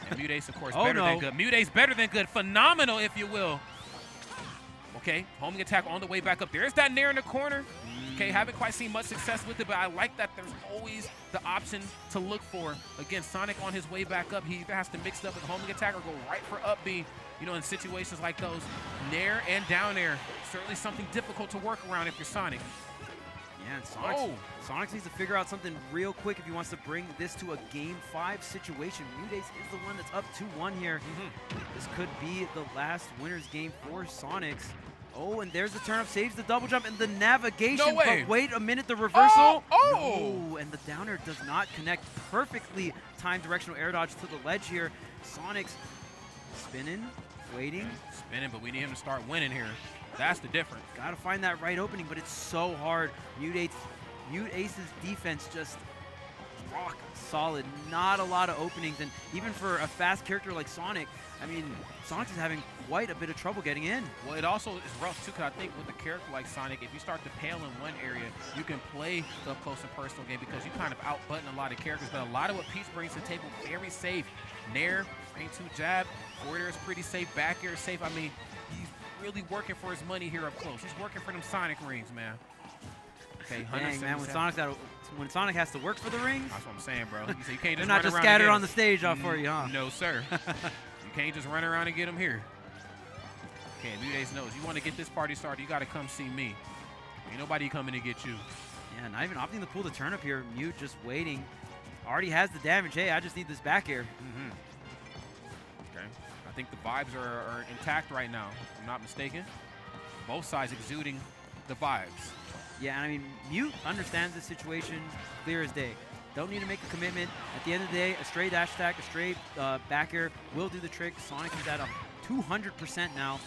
And MuteAce, of course, better than good. MuteAce better than good. Phenomenal, if you will. Okay, homing attack on the way back up. There's that nair in the corner. Okay, haven't quite seen much success with it, but I like that there's always the option to look for. Again, Sonic on his way back up, he either has to mix it up with homing attack or go right for up B. You know, in situations like those, nair and down air, certainly something difficult to work around if you're Sonic. Yeah, and Sonix needs to figure out something real quick if he wants to bring this to a Game 5 situation. MuteAce is the one that's up 2-1 here. This could be the last winner's game for Sonix. Oh, and there's the turn up, saves the double jump and the navigation. No way. But wait a minute, the reversal. Oh! No, and the down air does not connect. Perfectly timed directional air dodge to the ledge here. Sonix spinning, waiting. Spinning, but we need him to start winning here. That's the difference. Got to find that right opening, but it's so hard. MuteAce's defense just rock solid. Not a lot of openings, and even for a fast character like Sonic, I mean, Sonix is having quite a bit of trouble getting in. Well, it also is rough, too, because I think with a character like Sonic, if you start to pale in one area, you can play the up-close and personal game because you kind of out-button a lot of characters. But a lot of what Peach brings to the table, very safe. Nair, frame 2 jab, forward air is pretty safe, back air is safe. I mean, he's really working for his money here up close. He's working for them Sonic rings, man. Okay, dang, man, when Sonic has to work for the rings. That's what I'm saying, bro. You can't just they're not just scattered on the stage for you, huh? No, sir. You can't just run around and get them here. Okay, MuteAce knows. You want to get this party started, you got to come see me. Ain't nobody coming to get you. Yeah, not even opting to pull the turn up here. Mute just waiting. Already has the damage. Hey, I just need this back air. Okay. I think the vibes are intact right now, if I'm not mistaken. Both sides exuding the vibes. Yeah, and I mean, Mute understands the situation clear as day. Don't need to make a commitment. At the end of the day, a straight dash attack, a straight back air will do the trick. Sonic is at a 200% now.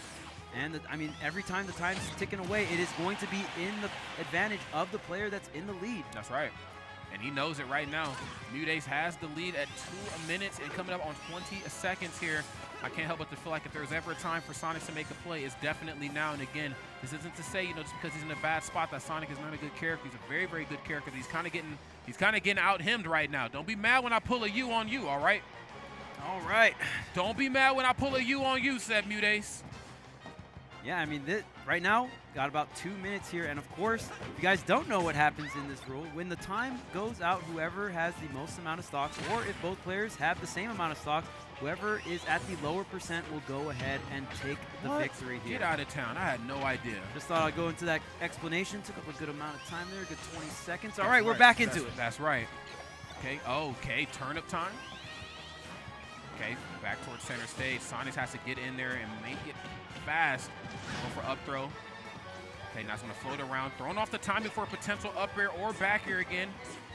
And I mean, every time the time's ticking away, it is going to be in the advantage of the player that's in the lead. That's right. And he knows it right now. MuteAce has the lead at 2 minutes and coming up on 20 seconds here. I can't help but to feel like if there's ever a time for Sonix to make a play, it's definitely now. And again, this isn't to say, just because he's in a bad spot that Sonic is not a good character. He's a very, very good character. He's kind of getting out-hemmed right now. Don't be mad when I pull a U on you, all right? All right. Don't be mad when I pull a U on you, said MuteAce. Yeah, I mean, right now, got about 2 minutes here. And, of course, if you guys don't know what happens in this rule, when the time goes out, whoever has the most amount of stocks, or if both players have the same amount of stocks, whoever is at the lower percent will go ahead and take the victory here. Get out of town. I had no idea. Just thought I'd go into that explanation. Took up a good amount of time there, good 20 seconds. All right, we're back into it. That's right. Okay, okay, turnip time. Okay, back towards center stage. Sonix has to get in there and make it fast. Go for up throw. Okay, now it's going to float around. Thrown off the timing for a potential up air or back air again.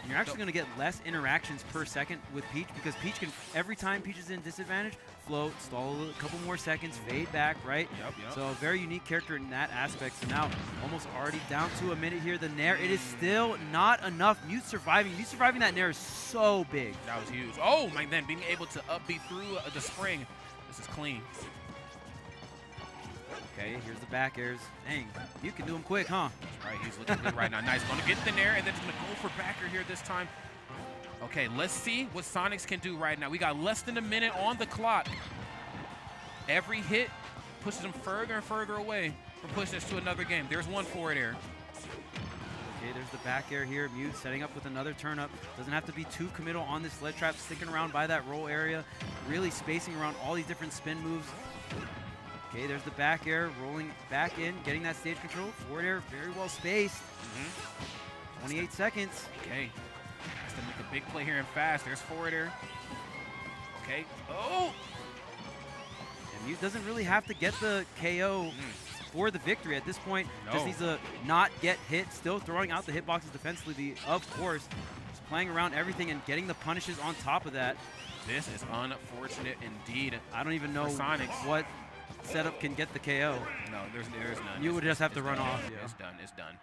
You're actually going to get less interactions per second with Peach because Peach can, every time Peach is in disadvantage, float, stall a couple more seconds, fade back, right? Yep. So a very unique character in that aspect. So now almost already down to a minute here. The Nair, it is still not enough. Mute surviving that Nair is so big. That was huge. Oh, my, then being able to up B through the spring. This is clean. Okay, here's the back airs. Dang, you can do them quick, huh? That's right, he's looking good right now. Nice, going to get the Nair, and then he's going to go for back air here this time. Okay, let's see what Sonix can do right now. We got less than a minute on the clock. Every hit pushes him further and further away from pushing us to another game. There's one forward air. Okay, there's the back air here. Mute setting up with another turn up. Doesn't have to be too committal on this ledge trap, sticking around by that roll area, really spacing around all these different spin moves. Okay, there's the back air, rolling back in, getting that stage control. Forward air, very well spaced. 28 seconds. Okay, has to make a big play here and fast. There's forward air. Okay, oh! And Mute doesn't really have to get the KO for the victory at this point. Just needs to not get hit, still throwing out the hitboxes defensively, of course. Just playing around everything and getting the punishes on top of that. This is unfortunate indeed. I don't even know Sonix. what setup can get the KO. No, there's none. You would just have to run off. Yeah. It's done.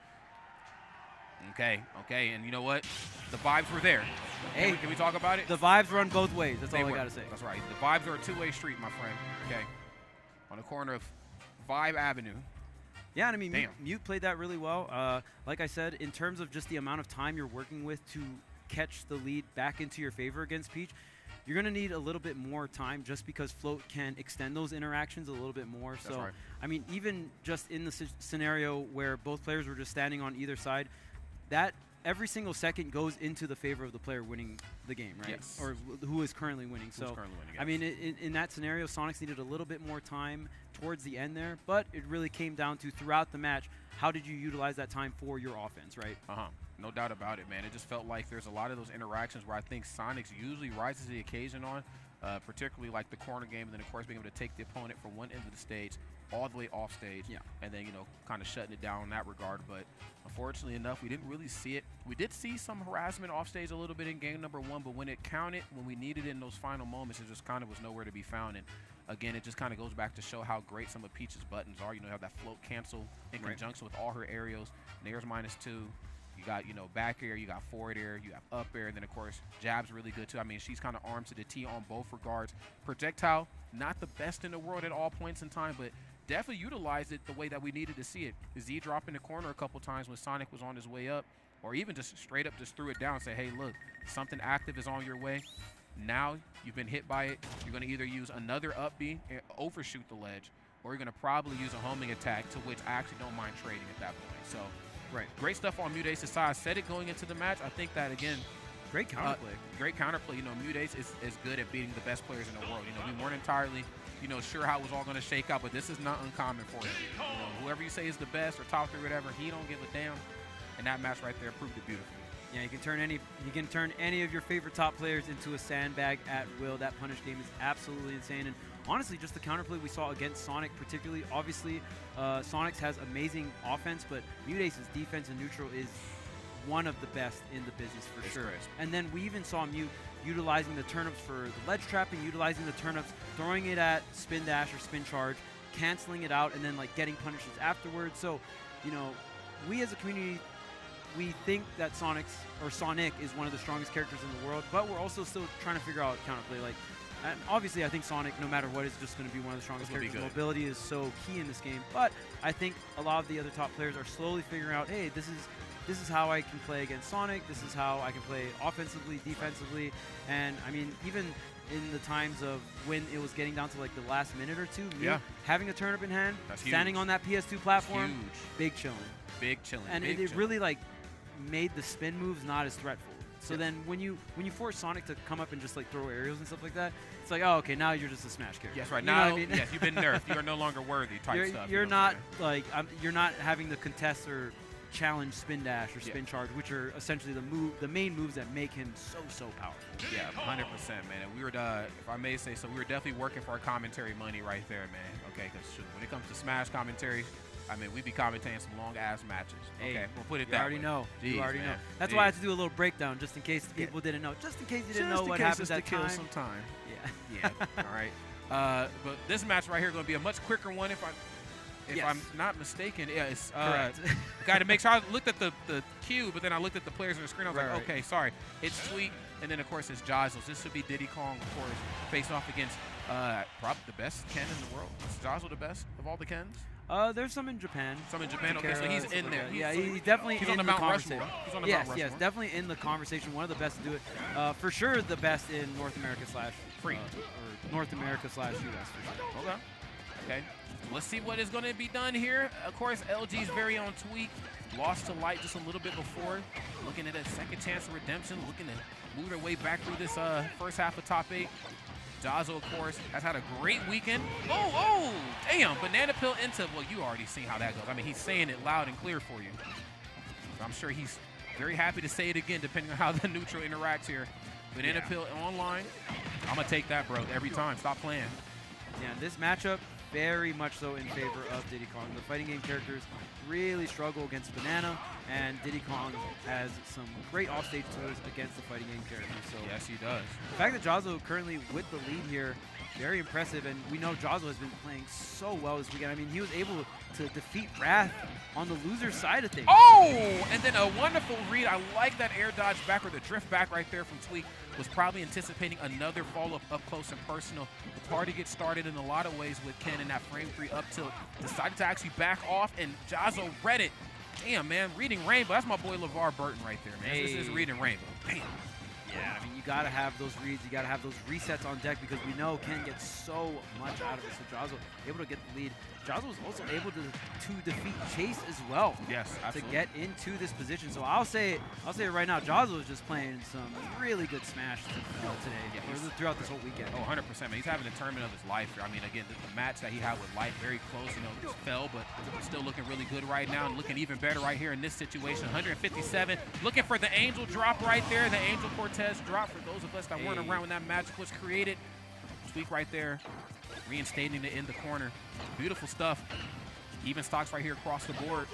Okay, and you know what? The vibes were there. Hey, can we talk about it? The vibes run both ways. That's all I gotta say. That's right. The vibes are a two-way street, my friend. Okay, on the corner of Vibe Avenue. Yeah, and I mean, Mute played that really well. Like I said, in terms of just the amount of time you're working with to catch the lead back into your favor against Peach, you're going to need a little bit more time just because float can extend those interactions a little bit more. That's right. I mean, even just in the scenario where both players were just standing on either side, that every single second goes into the favor of the player winning the game, right? Yes. Or who is currently winning. So, I mean, in that scenario, Sonix needed a little bit more time towards the end there, but it really came down to throughout the match, how did you utilize that time for your offense, right? No doubt about it, man. It just felt like there's a lot of those interactions where I think Sonix usually rises to the occasion on, particularly like the corner game, and then, of course, being able to take the opponent from one end of the stage all the way off stage, and then, kind of shutting it down in that regard. But unfortunately enough, we didn't really see it. We did see some harassment off stage a little bit in game number 1, but when it counted, when we needed it in those final moments, it just kind of was nowhere to be found. And again, it just kind of goes back to show how great some of Peach's buttons are. You have that float cancel in conjunction with all her aerials. Nair's -2. You got, back air, you got forward air, you have up air, and then, of course, jab's really good, too. I mean, she's kind of armed to the T on both regards. Projectile, not the best in the world at all points in time, but definitely utilized it the way that we needed to see it. Z dropped in the corner a couple times when Sonic was on his way up, or even just straight up just threw it down and say, hey, look, something active is on your way. Now you've been hit by it. You're going to either use another up B and overshoot the ledge, or you're going to probably use a homing attack, to which I actually don't mind trading at that point. So, great stuff on MuteAce's side. I said it going into the match. I think that, again, great counterplay. Great counterplay. MuteAce is good at beating the best players in the world. We weren't entirely, sure how it was all going to shake out, but this is not uncommon for him. Whoever you say is the best or top 3 or whatever, he don't give a damn. And that match right there proved it beautifully. Yeah, you can turn any of your favorite top players into a sandbag at will. That punish game is absolutely insane. And honestly, just the counterplay we saw against Sonic particularly. Obviously, Sonix has amazing offense, but MuteAce's defense in neutral is one of the best in the business for sure. And then we even saw Mute utilizing the turnips for the ledge trapping, utilizing the turnips, throwing it at spin dash or spin charge, canceling it out, and then getting punishes afterwards. So, we as a community we think that Sonic is one of the strongest characters in the world, but we're also still trying to figure out counterplay. Like, and obviously, I think Sonic, no matter what, is just going to be one of the strongest characters. Mobility is so key in this game, but I think a lot of the other top players are slowly figuring out, hey, this is how I can play against Sonic. This is how I can play offensively, defensively, and I mean, even in the times of when it was getting down to like the last minute or two, having a turnip in hand, standing on that PS2 platform, big chilling. Big chilling. And it really like made the spin moves not as threatful. So then when you force Sonic to come up and just like throw aerials and stuff like that, it's like, oh, okay, now you're just a Smash character. Yes, right. You now, know what I mean? Yes, you've been nerfed. You are no longer worthy type stuff. You're not like you're not having the contest or challenge spin dash or spin charge, which are essentially the main moves that make him so powerful. Yeah, 100%, man. And we were, if I may say so, we were definitely working for our commentary money right there, man. Okay, because when it comes to Smash commentary, I mean, we be commentating some long-ass matches. Okay, hey, we'll put it that way. You already know. That's why I had to do a little breakdown, just in case people didn't know. Just in case you didn't know what happened at kill some time. Yeah. All right. But this match right here is going to be a much quicker one if I'm not mistaken. Yeah, it's correct. Got to make sure I looked at the queue, but then I looked at the players on the screen. I was like, okay, sorry. It's Tweek, and then, of course, it's Jazzo. This should be Diddy Kong, of course, facing off against probably the best Ken in the world. Is Jazzo the best of all the Kens? There's some in Japan. Some in Japan. Okay, so he's in there. Yeah, he's definitely in on the the Mount conversation. Rushmore. He's on the Mount Rushmore. Yes, definitely in the conversation. One of the best to do it. For sure, the best in North America / Free. Or North America / US for sure. Okay. Let's see what is going to be done here. Of course, LG's very own Tweek lost to Light just a little bit before. Looking at a second chance of redemption. Looking to move their way back through this first half of top 8. Jazzo, of course, has had a great weekend. Oh, damn. Banana Peel into, well, you already seen how that goes. I mean, he's saying it loud and clear for you. So I'm sure he's very happy to say it again, depending on how the neutral interacts here. Banana Peel online. I'm going to take that, bro, every time. Stop playing. Yeah, this matchup, very much so in favor of Diddy Kong. The fighting game characters really struggle against Banana, and Diddy Kong has some great offstage tools against the fighting game characters. So yes, he does. The fact that Jazzo currently with the lead here, very impressive, and we know Jazzo has been playing so well this weekend. I mean, he was able to defeat Wrath on the loser side of things. Oh, and then a wonderful read. I like that air dodge back or the drift back right there from Tweek. Was probably anticipating another follow-up up close and personal. The party gets started in a lot of ways with Ken in that frame 3 up tilt. Decided to actually back off, and Jazzo read it. Damn, man, reading Rainbow. That's my boy LeVar Burton right there, man. This is reading Rainbow. Damn. Yeah, I mean, you got to have those reads. You got to have those resets on deck because we know Ken gets so much out of it. So Jazzo able to get the lead. Jazzo was also able to defeat Chase as well. Yes, absolutely. To get into this position. So I'll say it right now. Jazzo is just playing some really good Smash today, or throughout this whole weekend. Oh, 100%, man. He's having the tournament of his life. I mean, again, the match that he had with Light, very close, just fell, but still looking really good right now and looking even better right here in this situation. 157. Looking for the Angel drop right there. The Angel Cortez drop for those of us that weren't around when that magic was created. Tweek right there, reinstating it in the corner. Beautiful stuff. Even stocks right here across the board.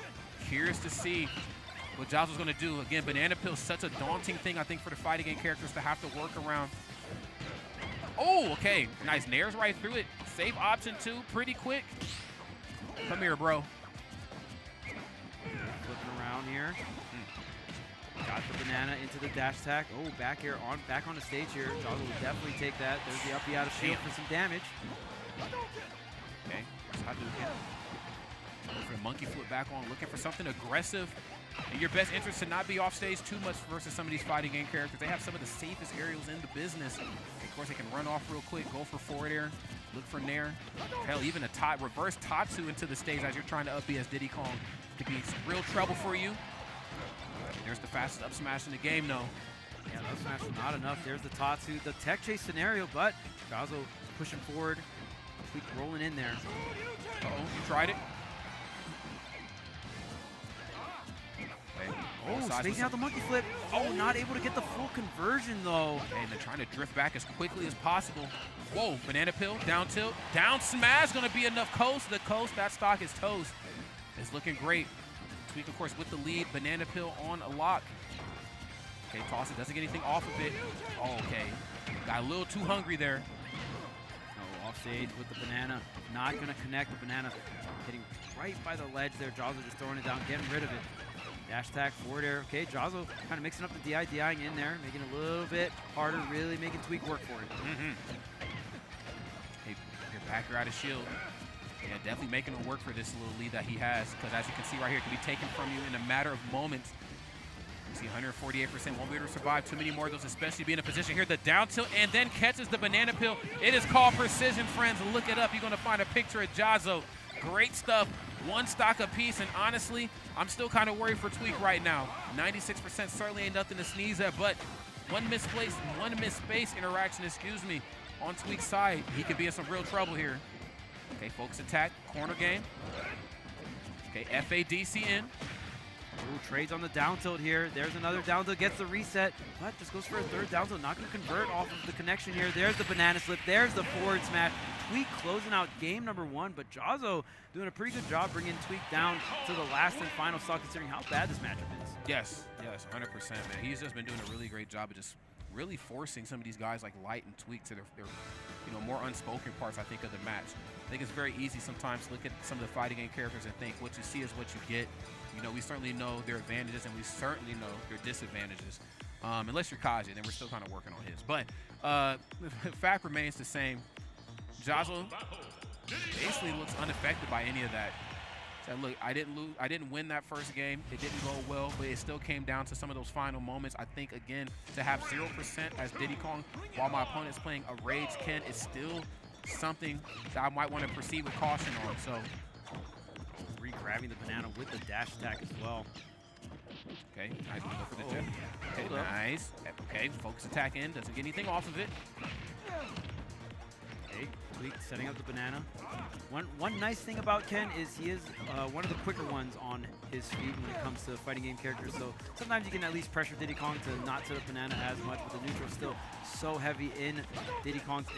Curious to see what Jazzo's going to do. Again, Banana Peel is such a daunting thing, I think, for the fighting game characters to have to work around. Oh, okay. Nice nairs right through it. Save option 2, pretty quick. Come here, bro. Flipping around here. Got the banana into the dash attack. Oh, back on the stage here. Jazzo will definitely take that. There's the uppy out of shield for some damage. Okay, how do again? Looking for the monkey flip back on, looking for something aggressive. In your best interest to not be off stage too much versus some of these fighting game characters. They have some of the safest aerials in the business. Of course, they can run off real quick, go for forward air, look for nair. Hell, even a reverse Tatsu into the stage as you're trying to up B as Diddy Kong could be some real trouble for you. There's the fastest up smash in the game, though. Yeah, up smash is not enough. There's the Tatsu, the tech chase scenario, but Jazzo pushing forward. Tweek rolling in there. Uh-oh, you tried it. Okay. Oh, spacing out the monkey flip. Oh, not able to get the full conversion, though. Okay, and they're trying to drift back as quickly as possible. Whoa, Banana Peel, down tilt. Down smash, going to be enough coast. The coast, that stock is toast. It's looking great. Tweek, of course, with the lead. Banana Peel on a lock. Okay, toss it. Doesn't get anything off of it. Oh, okay. Got a little too hungry there. Oh, off stage with the banana. Not going to connect the banana. Hitting right by the ledge there. Jazzo just throwing it down, getting rid of it. Dash attack, forward air. Okay, Jazzo kind of mixing up the DIing in there, making it a little bit harder, really making Tweek work for it. Hey, your backer out of shield. Yeah, definitely making it work for this little lead that he has, because as you can see right here, it can be taken from you in a matter of moments. You see 148% won't be able to survive too many more of those, especially be in a position here, the down tilt, and then catches the banana peel. It is called precision, friends. Look it up. You're going to find a picture of Jazzo. Great stuff. One stock apiece, and honestly, I'm still kind of worried for Tweek right now. 96% certainly ain't nothing to sneeze at, but one misplaced, one misspace interaction, on Tweek's side, he could be in some real trouble here. Okay, focus attack, corner game. Okay, FADC in. Ooh, trades on the down tilt here. There's another down tilt, gets the reset, but just goes for a third down tilt. Not going to convert off of the connection here. There's the banana slip. There's the forward smash. Tweek closing out game number 1, but Jazzo doing a pretty good job bringing Tweek down to the last and final stock, considering how bad this matchup is. Yes, 100%, man. He's just been doing a really great job of just really forcing some of these guys like Light and Tweek to their more unspoken parts, I think, of the match. I think it's very easy sometimes to look at some of the fighting game characters and think what you see is what you get. We certainly know their advantages, and we certainly know their disadvantages. Unless you're Kaji, then we're still kind of working on his. But fact remains the same. Jazzo basically looks unaffected by any of that. So look, I didn't win that first game. It didn't go well, but it still came down to some of those final moments. I think, again, to have 0% as Diddy Kong while my opponent's playing a Rage Ken is still something that I might want to proceed with caution on. So Re-grabbing the banana with the dash attack as well. Okay, nice. Go for the jab. Okay, nice. Okay, focus attack in. Doesn't get anything off of it. Okay, Tweek setting up the banana. One nice thing about Ken is he is one of the quicker ones on his feet when it comes to fighting game characters. So sometimes you can at least pressure Diddy Kong to not set up banana as much, but the neutral is still so heavy in Diddy Kong's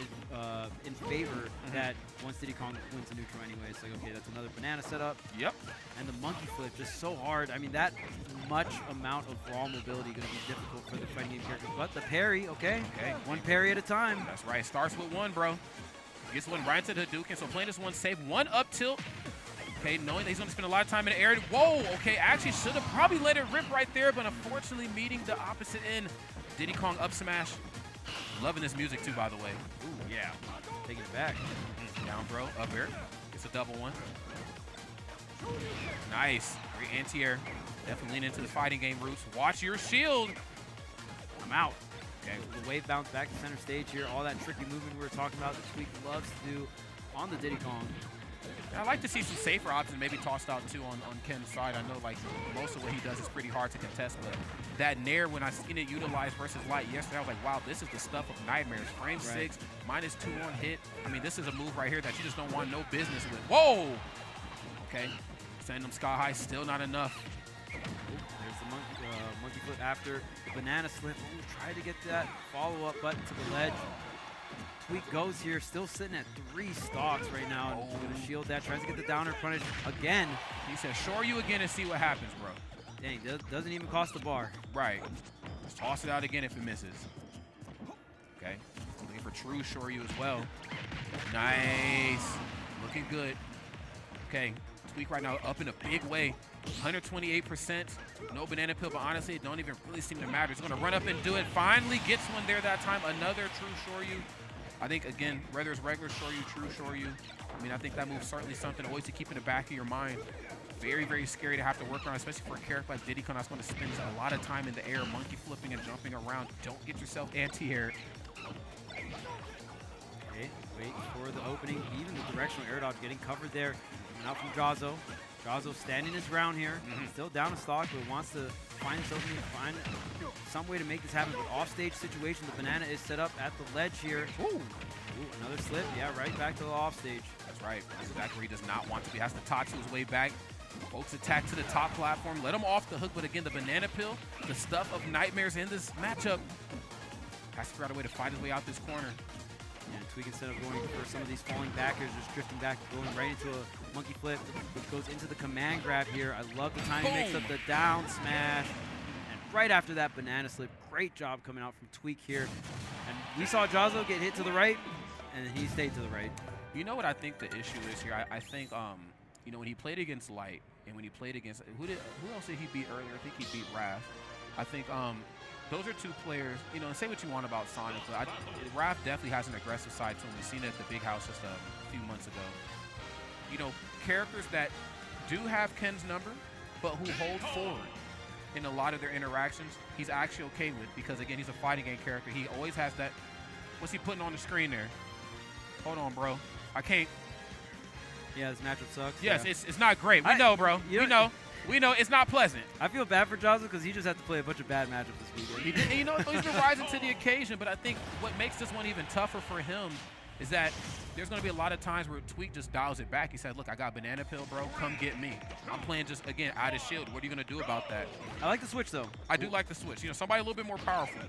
in favor that once Diddy Kong wins the neutral anyway, it's like, okay, that's another banana setup. Yep. And the monkey flip just so hard. I mean, that much amount of raw mobility going to be difficult for the fighting game characters. But the parry, okay, one parry at a time. That's right. Starts with one, bro. Gets one right into the Hadouken, so playing this one safe. One up tilt. Okay, knowing that he's going to spend a lot of time in the air. Whoa, okay, actually should have probably let it rip right there, but unfortunately meeting the opposite end. Diddy Kong up smash. Loving this music too, by the way. Ooh, yeah. Taking it back. Down, bro. Up air. It's a double one. Nice. Great anti-air. Definitely lean into the fighting game roots. Watch your shield. I'm out. Okay, the wave bounce back to center stage here. All that tricky movement we were talking about that Tweek loves to do on the Diddy Kong. I'd like to see some safer options maybe tossed out too on Ken's side. I know like most of what he does is pretty hard to contest, but that Nair, when I seen it utilized versus Light yesterday, I was like, wow, this is the stuff of nightmares. Frame 6, -2 on hit. I mean, this is a move right here that you just don't want no business with. Whoa! Okay, sending them sky high, still not enough. There's the monkey flip after the banana slip. Ooh, try to get that follow-up, but to the ledge. Tweek goes here, still sitting at 3 stocks right now. And gonna shield that, tries to get the downer punish again. He said, shore you again and see what happens, bro. Dang, doesn't even cost the bar. Right. Just toss it out again if it misses. Okay. Looking for true shore you as well. Nice. Looking good. Okay. Tweek right now up in a big way. 128%. No banana peel, but honestly, it don't even really seem to matter. He's going to run up and do it. Finally gets one there that time. Another true shoryu. I think, again, whether it's regular shoryu, true shoryu, I mean, I think that move's certainly something always to keep in the back of your mind. Very, very scary to have to work on, especially for a character like Diddy Kong that's going to spend a lot of time in the air, monkey flipping and jumping around. Don't get yourself anti-air. Okay, wait for the opening. Even the directional air dodge getting covered there. Coming out from Jazzo. Jazzo standing his ground here. Still down a stock, but wants to find his opening, find some way to make this happen. But offstage situation, the banana is set up at the ledge here. Ooh, another slip. Yeah, right back to the offstage. That's right. That's exactly where he does not want to be. Has to Tatsu his way back. Folks attack to the top platform. Let him off the hook, but again, the banana peel, the stuff of nightmares in this matchup. Has to figure out a way to fight his way out this corner. And Tweek, instead of going for some of these falling backers, just drifting back, going right into a monkey flip, which goes into the command grab here. I love the timing mix up the down smash. And right after that banana slip, great job coming out from Tweek here. And we saw Jazzo get hit to the right, and he stayed to the right. You know what I think the issue is here? I think, you know, when he played against Light, And when he played against, who else did he beat earlier? I think he beat Raph. I think those are two players, you know, and say what you want about Sonix. Raph definitely has an aggressive side to him. We've seen it at the big house just a few months ago. You know, characters that do have Ken's number, but who hold forward in a lot of their interactions, he's actually okay with, because again, he's a fighting game character. He always has that. What's he putting on the screen there? Hold on, bro. I can't. Yeah, this matchup sucks. Yes, yeah. it's not great. We know, bro. We know it's not pleasant. I feel bad for Jazzo because he just had to play a bunch of bad matchups this weekend. He did, and you know, he's been rising to the occasion, but I think what makes this one even tougher for him is that there's going to be a lot of times where Tweek just dials it back. He said, look, I got banana peel, bro. Come get me. I'm playing just, again, out of shield. What are you going to do about that? I like the switch, though. I do like the switch. You know, somebody a little bit more powerful.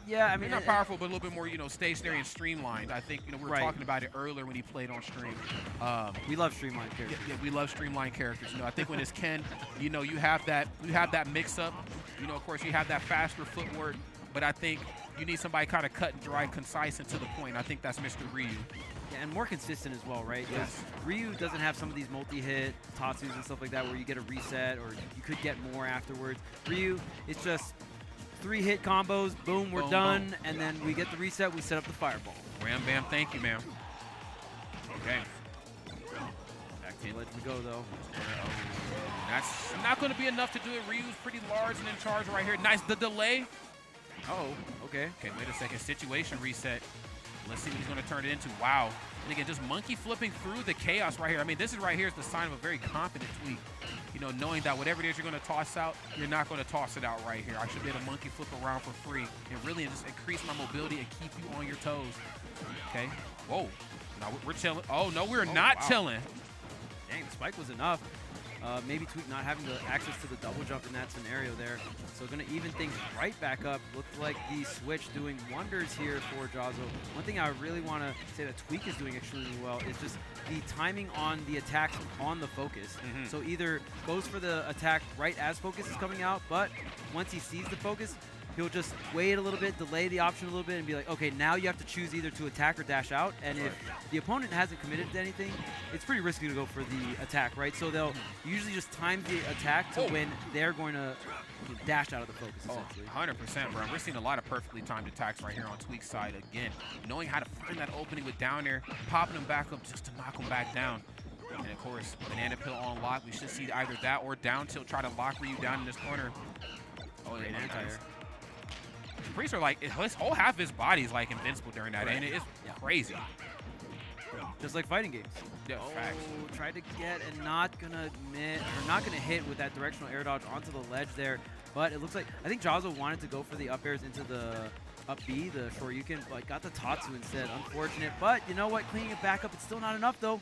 Yeah, I mean, not powerful, but a little bit more, you know, stationary and streamlined. I think, you know, we were Right. talking about it earlier when he played on stream. we love streamlined characters. Yeah, we love streamlined characters. You know, I think when it's Ken, you know, you have that mix-up. You know, of course, you have that faster footwork, but I think you need somebody kind of cut and dry, concise, and to the point. I think that's Mr. Ryu. Yeah, and more consistent as well, right? Because Yes. Ryu doesn't have some of these multi-hit Tatsus and stuff like that where you get a reset or you could get more afterwards. Ryu, it's just 3-hit combos, boom, we're Boom, done, boom. and then we get the reset, we set up the fireball. Ram bam, thank you, ma'am. Okay. Back to let we go, though. That's not going to be enough to do it. Ryu's pretty large and in charge right here. Nice, the delay. Oh, okay. Okay, wait a second. Situation reset. Let's see what he's going to turn it into. Wow. And again, just monkey flipping through the chaos right here. I mean, this is right here is the sign of a very confident Tweek. You know, knowing that whatever it is you're going to toss out, you're not going to toss it out right here. I should be able to monkey flip around for free and really just increase my mobility and keep you on your toes. Okay. Whoa. Now we're chilling. Oh, no, we're not chilling. Dang, the spike was enough. Maybe Tweek not having the access to the double jump in that scenario there. So going to even things right back up. Looks like the switch doing wonders here for Jazzo. One thing I really want to say that Tweek is doing extremely well is just the timing on the attacks on the focus. So either goes for the attack right as focus is coming out, but once he sees the focus, he'll just wait a little bit, delay the option a little bit, and be like, okay, now you have to choose either to attack or dash out. And if the opponent hasn't committed to anything, it's pretty risky to go for the attack, right? So they'll usually just time the attack to when they're going to dash out of the focus, essentially. 100%, bro. We're seeing a lot of perfectly timed attacks right here on Tweek's side. Again, knowing how to find that opening with down air, popping them back up just to knock them back down. And of course, banana peel on lock. We should see either that or down tilt try to lock Ryu down in this corner. Oh, yeah, anti-air. Priest are like, his whole half of his body is like invincible during that, and it's crazy. Just like fighting games. Yeah, facts. Tried to get and not gonna hit with that directional air dodge onto the ledge there. But it looks like I think Jazzo wanted to go for the up airs into the up B, the Shoryuken, but got the Tatsu instead. Unfortunate, but you know what? Cleaning it back up, it's still not enough though.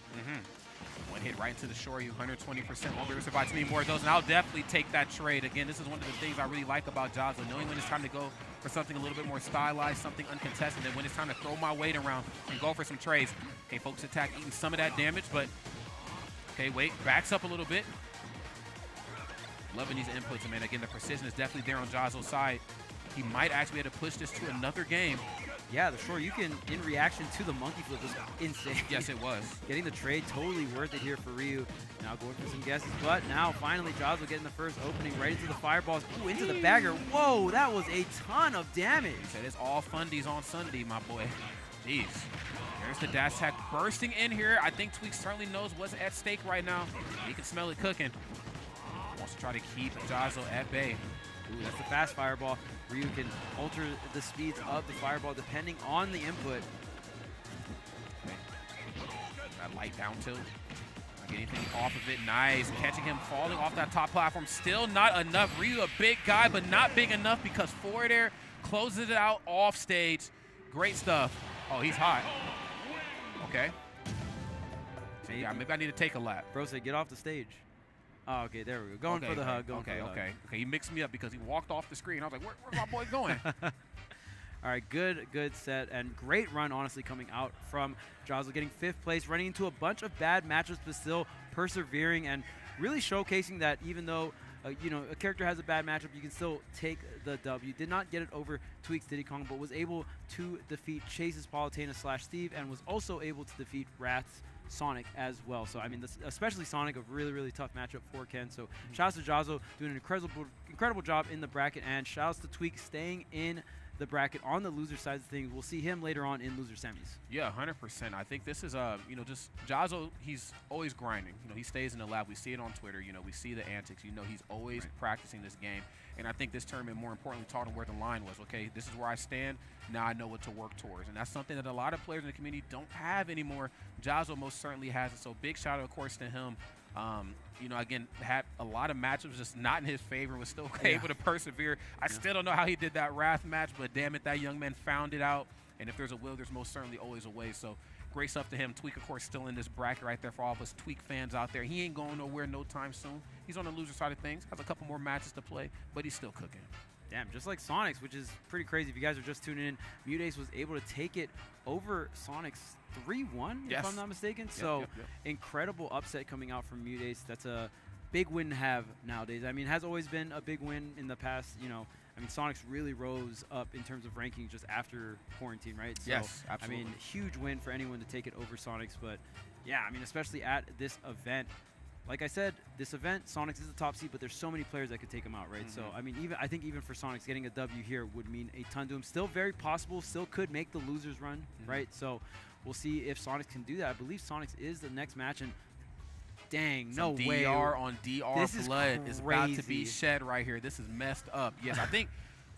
One hit right into the Shoryu, 120%. Won't be able to survive to me more of those, and I'll definitely take that trade. Again, this is one of the things I really like about Jazzo, knowing when it's time to go for something a little bit more stylized, something uncontested, and when it's time to throw my weight around and go for some trades. Okay, focus attack eating some of that damage, but okay, wait, backs up a little bit. Loving these inputs, and man, again, the precision is definitely there on Jazzo's side. He might actually be able to push this to another game. Yeah, the Shoryuken in reaction to the monkey flip was insane. Yes, it was. Getting the trade, totally worth it here for Ryu. Now going for some guesses, but now finally Jazzo getting the first opening right into the fireballs. Ooh, into the bagger. Whoa, that was a ton of damage. He said it's all fundies on Sunday, my boy. Jeez. There's the dash attack bursting in here. I think Tweek certainly knows what's at stake right now. He can smell it cooking. Wants to try to keep Jazzo at bay. Ooh, that's the fast fireball. Ryu can alter the speeds of the fireball depending on the input. Okay. That light down tilt. Not getting anything off of it. Nice. Catching him falling off that top platform. Still not enough. Ryu a big guy, but not big enough because forward air closes it out off stage. Great stuff. Oh, he's hot. Okay. So yeah, maybe I need to take a lap. Bro said, get off the stage. Oh, okay, there we go. Going for the hug. Okay. He mixed me up because he walked off the screen. I was like, where's my boy going? All right, good set and great run, honestly, coming out from Jazzo, getting 5th place, running into a bunch of bad matchups, but still persevering and really showcasing that even though you know, a character has a bad matchup, you can still take the W. Did not get it over Tweek's Diddy Kong, but was able to defeat Chase's Palutena / Steve, and was also able to defeat Wrath's Sonic as well. So, I mean, especially Sonic, a really, really tough matchup for Ken. So, shout out to Jazzo doing an incredible job in the bracket, and shout out to Tweek staying in the bracket on the loser side of things. We'll see him later on in loser semis. Yeah, 100%. I think this is, just Jazzo, he's always grinding. He stays in the lab. We see it on Twitter. We see the antics. He's always practicing this game. And I think this tournament, more importantly, taught him where the line was. Okay, this is where I stand. Now I know what to work towards. And that's something that a lot of players in the community don't have anymore. Jazzo most certainly has it. So big shout out, of course, to him. Again, had a lot of matchups just not in his favor, was still able to persevere. I still don't know how he did that Wrath match, but damn it, that young man found it out. And if there's a will, there's most certainly always a way. So great stuff to him. Tweek, of course, still in this bracket right there for all of us Tweek fans out there. He ain't going nowhere no time soon. He's on the loser side of things. Has a couple more matches to play, but he's still cooking. Damn, just like Sonix, which is pretty crazy. If you guys are just tuning in, MuteAce was able to take it over Sonix 3-1, if I'm not mistaken. So incredible upset coming out from MuteAce. That's a big win to have nowadays. I mean, it has always been a big win in the past. I mean, Sonix really rose up in terms of ranking just after quarantine, right? So, yes, absolutely. I mean, huge win for anyone to take it over Sonix. But, yeah, I mean, especially at this event. Like I said, this event, Sonix is the top seed, but there's so many players that could take him out, right? So, I mean, I think even for Sonix, getting a W here would mean a ton to him. Still very possible, still could make the losers run, right? So, we'll see if Sonix can do that. I believe Sonix is the next match, and dang, no way. DR on DR blood is about to be shed right here. This is messed up. Yes, I think.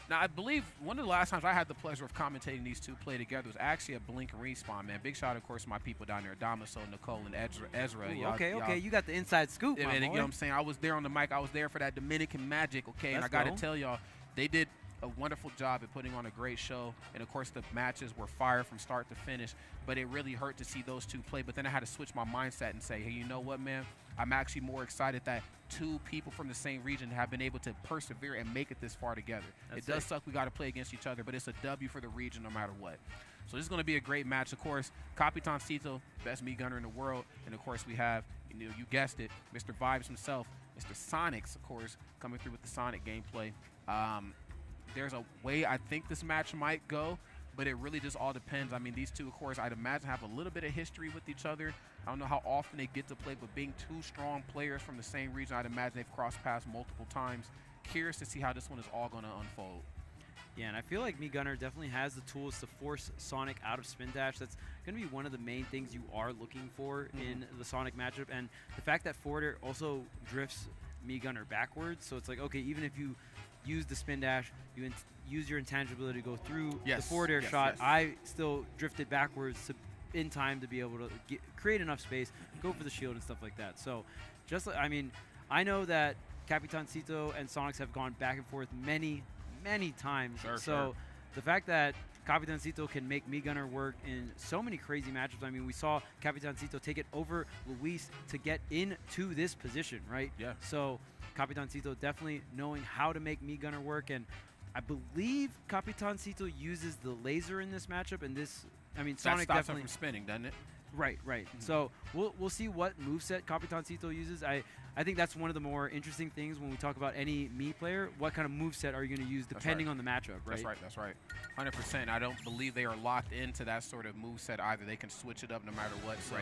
Now, I believe one of the last times I had the pleasure of commentating these two play together was actually at Blink and Respawn, man. Big shout out, of course, to my people down there, Damaso, Nicole, and Ezra. Ooh, okay, you got the inside scoop, my boy. You know what I'm saying? I was there on the mic. I was there for that Dominican Magic, okay? And I got to tell y'all, they did a wonderful job at putting on a great show. And, of course, the matches were fire from start to finish. But it really hurt to see those two play. But then I had to switch my mindset and say, hey, you know what, man? I'm actually more excited that two people from the same region have been able to persevere and make it this far together. It does suck we got to play against each other, but it's a W for the region no matter what. So this is going to be a great match. Of course, Capitancito, best meat gunner in the world. And, of course, we have, you guessed it, Mr. Vibes himself, Mr. Sonix, of course, coming through with the Sonic gameplay. There's a way I think this match might go, but it really just all depends. I mean, these two, of course, I'd imagine have a little bit of history with each other. I don't know how often they get to play, but being two strong players from the same region, I'd imagine they've crossed paths multiple times. Curious to see how this one is all going to unfold. Yeah, and I feel like Meat Gunner definitely has the tools to force Sonic out of spin dash. That's going to be one of the main things you are looking for in the Sonic matchup. And the fact that forward air also drifts Meat Gunner backwards, so it's like, okay, even if you use the spin dash, you use your intangibility to go through the forward air shot. I still drifted backwards in time to be able to create enough space, go for the shield and stuff like that. So, I mean, I know that Capitancito and Sonix have gone back and forth many times. So the fact that Capitancito can make Meat Gunner work in so many crazy matchups. I mean, we saw Capitancito take it over Luis to get into this position, right? Yeah. So Capitancito definitely knowing how to make Meat Gunner work, and I believe Capitancito uses the laser in this matchup, and this, I mean, Sonic stops definitely him from spinning, doesn't it? Right. So we'll see what moveset Capitancito uses. I think that's one of the more interesting things when we talk about any Mii player. What kind of moveset are you going to use depending on the matchup, right? That's right. 100%. I don't believe they are locked into that sort of moveset either. They can switch it up no matter what. So,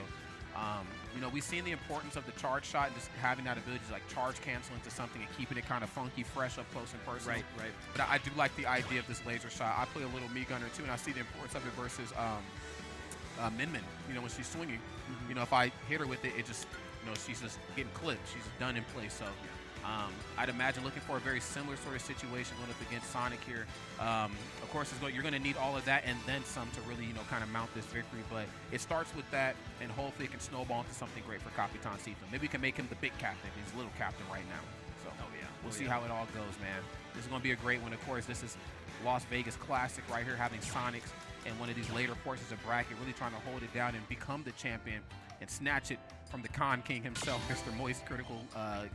we've seen the importance of the charge shot and just having that ability to like charge cancel into something and keeping it kind of funky, fresh up close and personal. Right. But I do like the idea of this laser shot. I play a little Meat Gunner too, and I see the importance of it versus Min Min, when she's swinging. If I hit her with it, it just, she's just getting clipped. She's done in place. So I'd imagine looking for a very similar sort of situation going up against Sonic here. Of course, you're going to need all of that and then some to really, kind of mount this victory. But it starts with that, and hopefully it can snowball into something great for Capitancito. Maybe we can make him the big captain. He's a little captain right now. So we'll see how it all goes, man. This is going to be a great one. Of course, this is Las Vegas Classic right here, having Sonix in one of these later portions of bracket, really trying to hold it down and become the champion and snatch it from the Con King himself, Mr. Moist Critical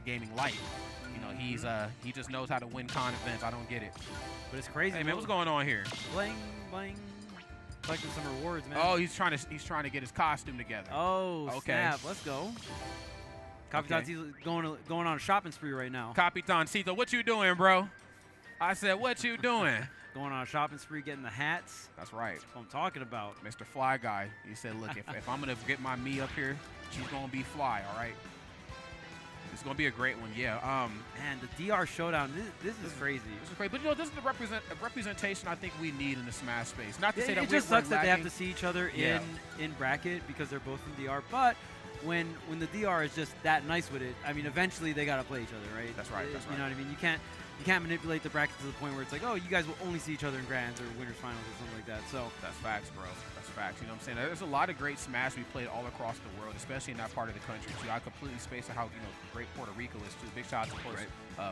Gaming Light. He just knows how to win con events. I don't get it. But it's crazy. Hey, man, what's going on here? Bling. Collecting some rewards, man. Oh, he's trying to get his costume together. Oh, okay. Snap. Let's go. Capitancito's going on a shopping spree right now. Capitancito, what you doing, bro? I said, what you doing? going on a shopping spree, getting the hats. That's right. That's what I'm talking about. Mr. Fly Guy. He said, look, if I'm going to get my me up here, she's going to be fly, all right? It's going to be a great one, yeah. Man, the DR Showdown, this is crazy. This is great. But, you know, this is the representation I think we need in the Smash space. Not to say that it just we're sucks that they have lacking. to see each other Yeah. in bracket because they're both from DR. But when the DR is just that nice with it, I mean, eventually they got to play each other, right? That's right, that's You right. know what I mean? You can't manipulate the bracket to the point where it's like, oh, you guys will only see each other in grands or winners finals or something like that. So That's facts, bro. That's facts. You know what I'm saying? There's a lot of great Smash we played all across the world, especially in that part of the country, too. I completely spaced out how, you know, great Puerto Rico is, too. Big shout out to, of course,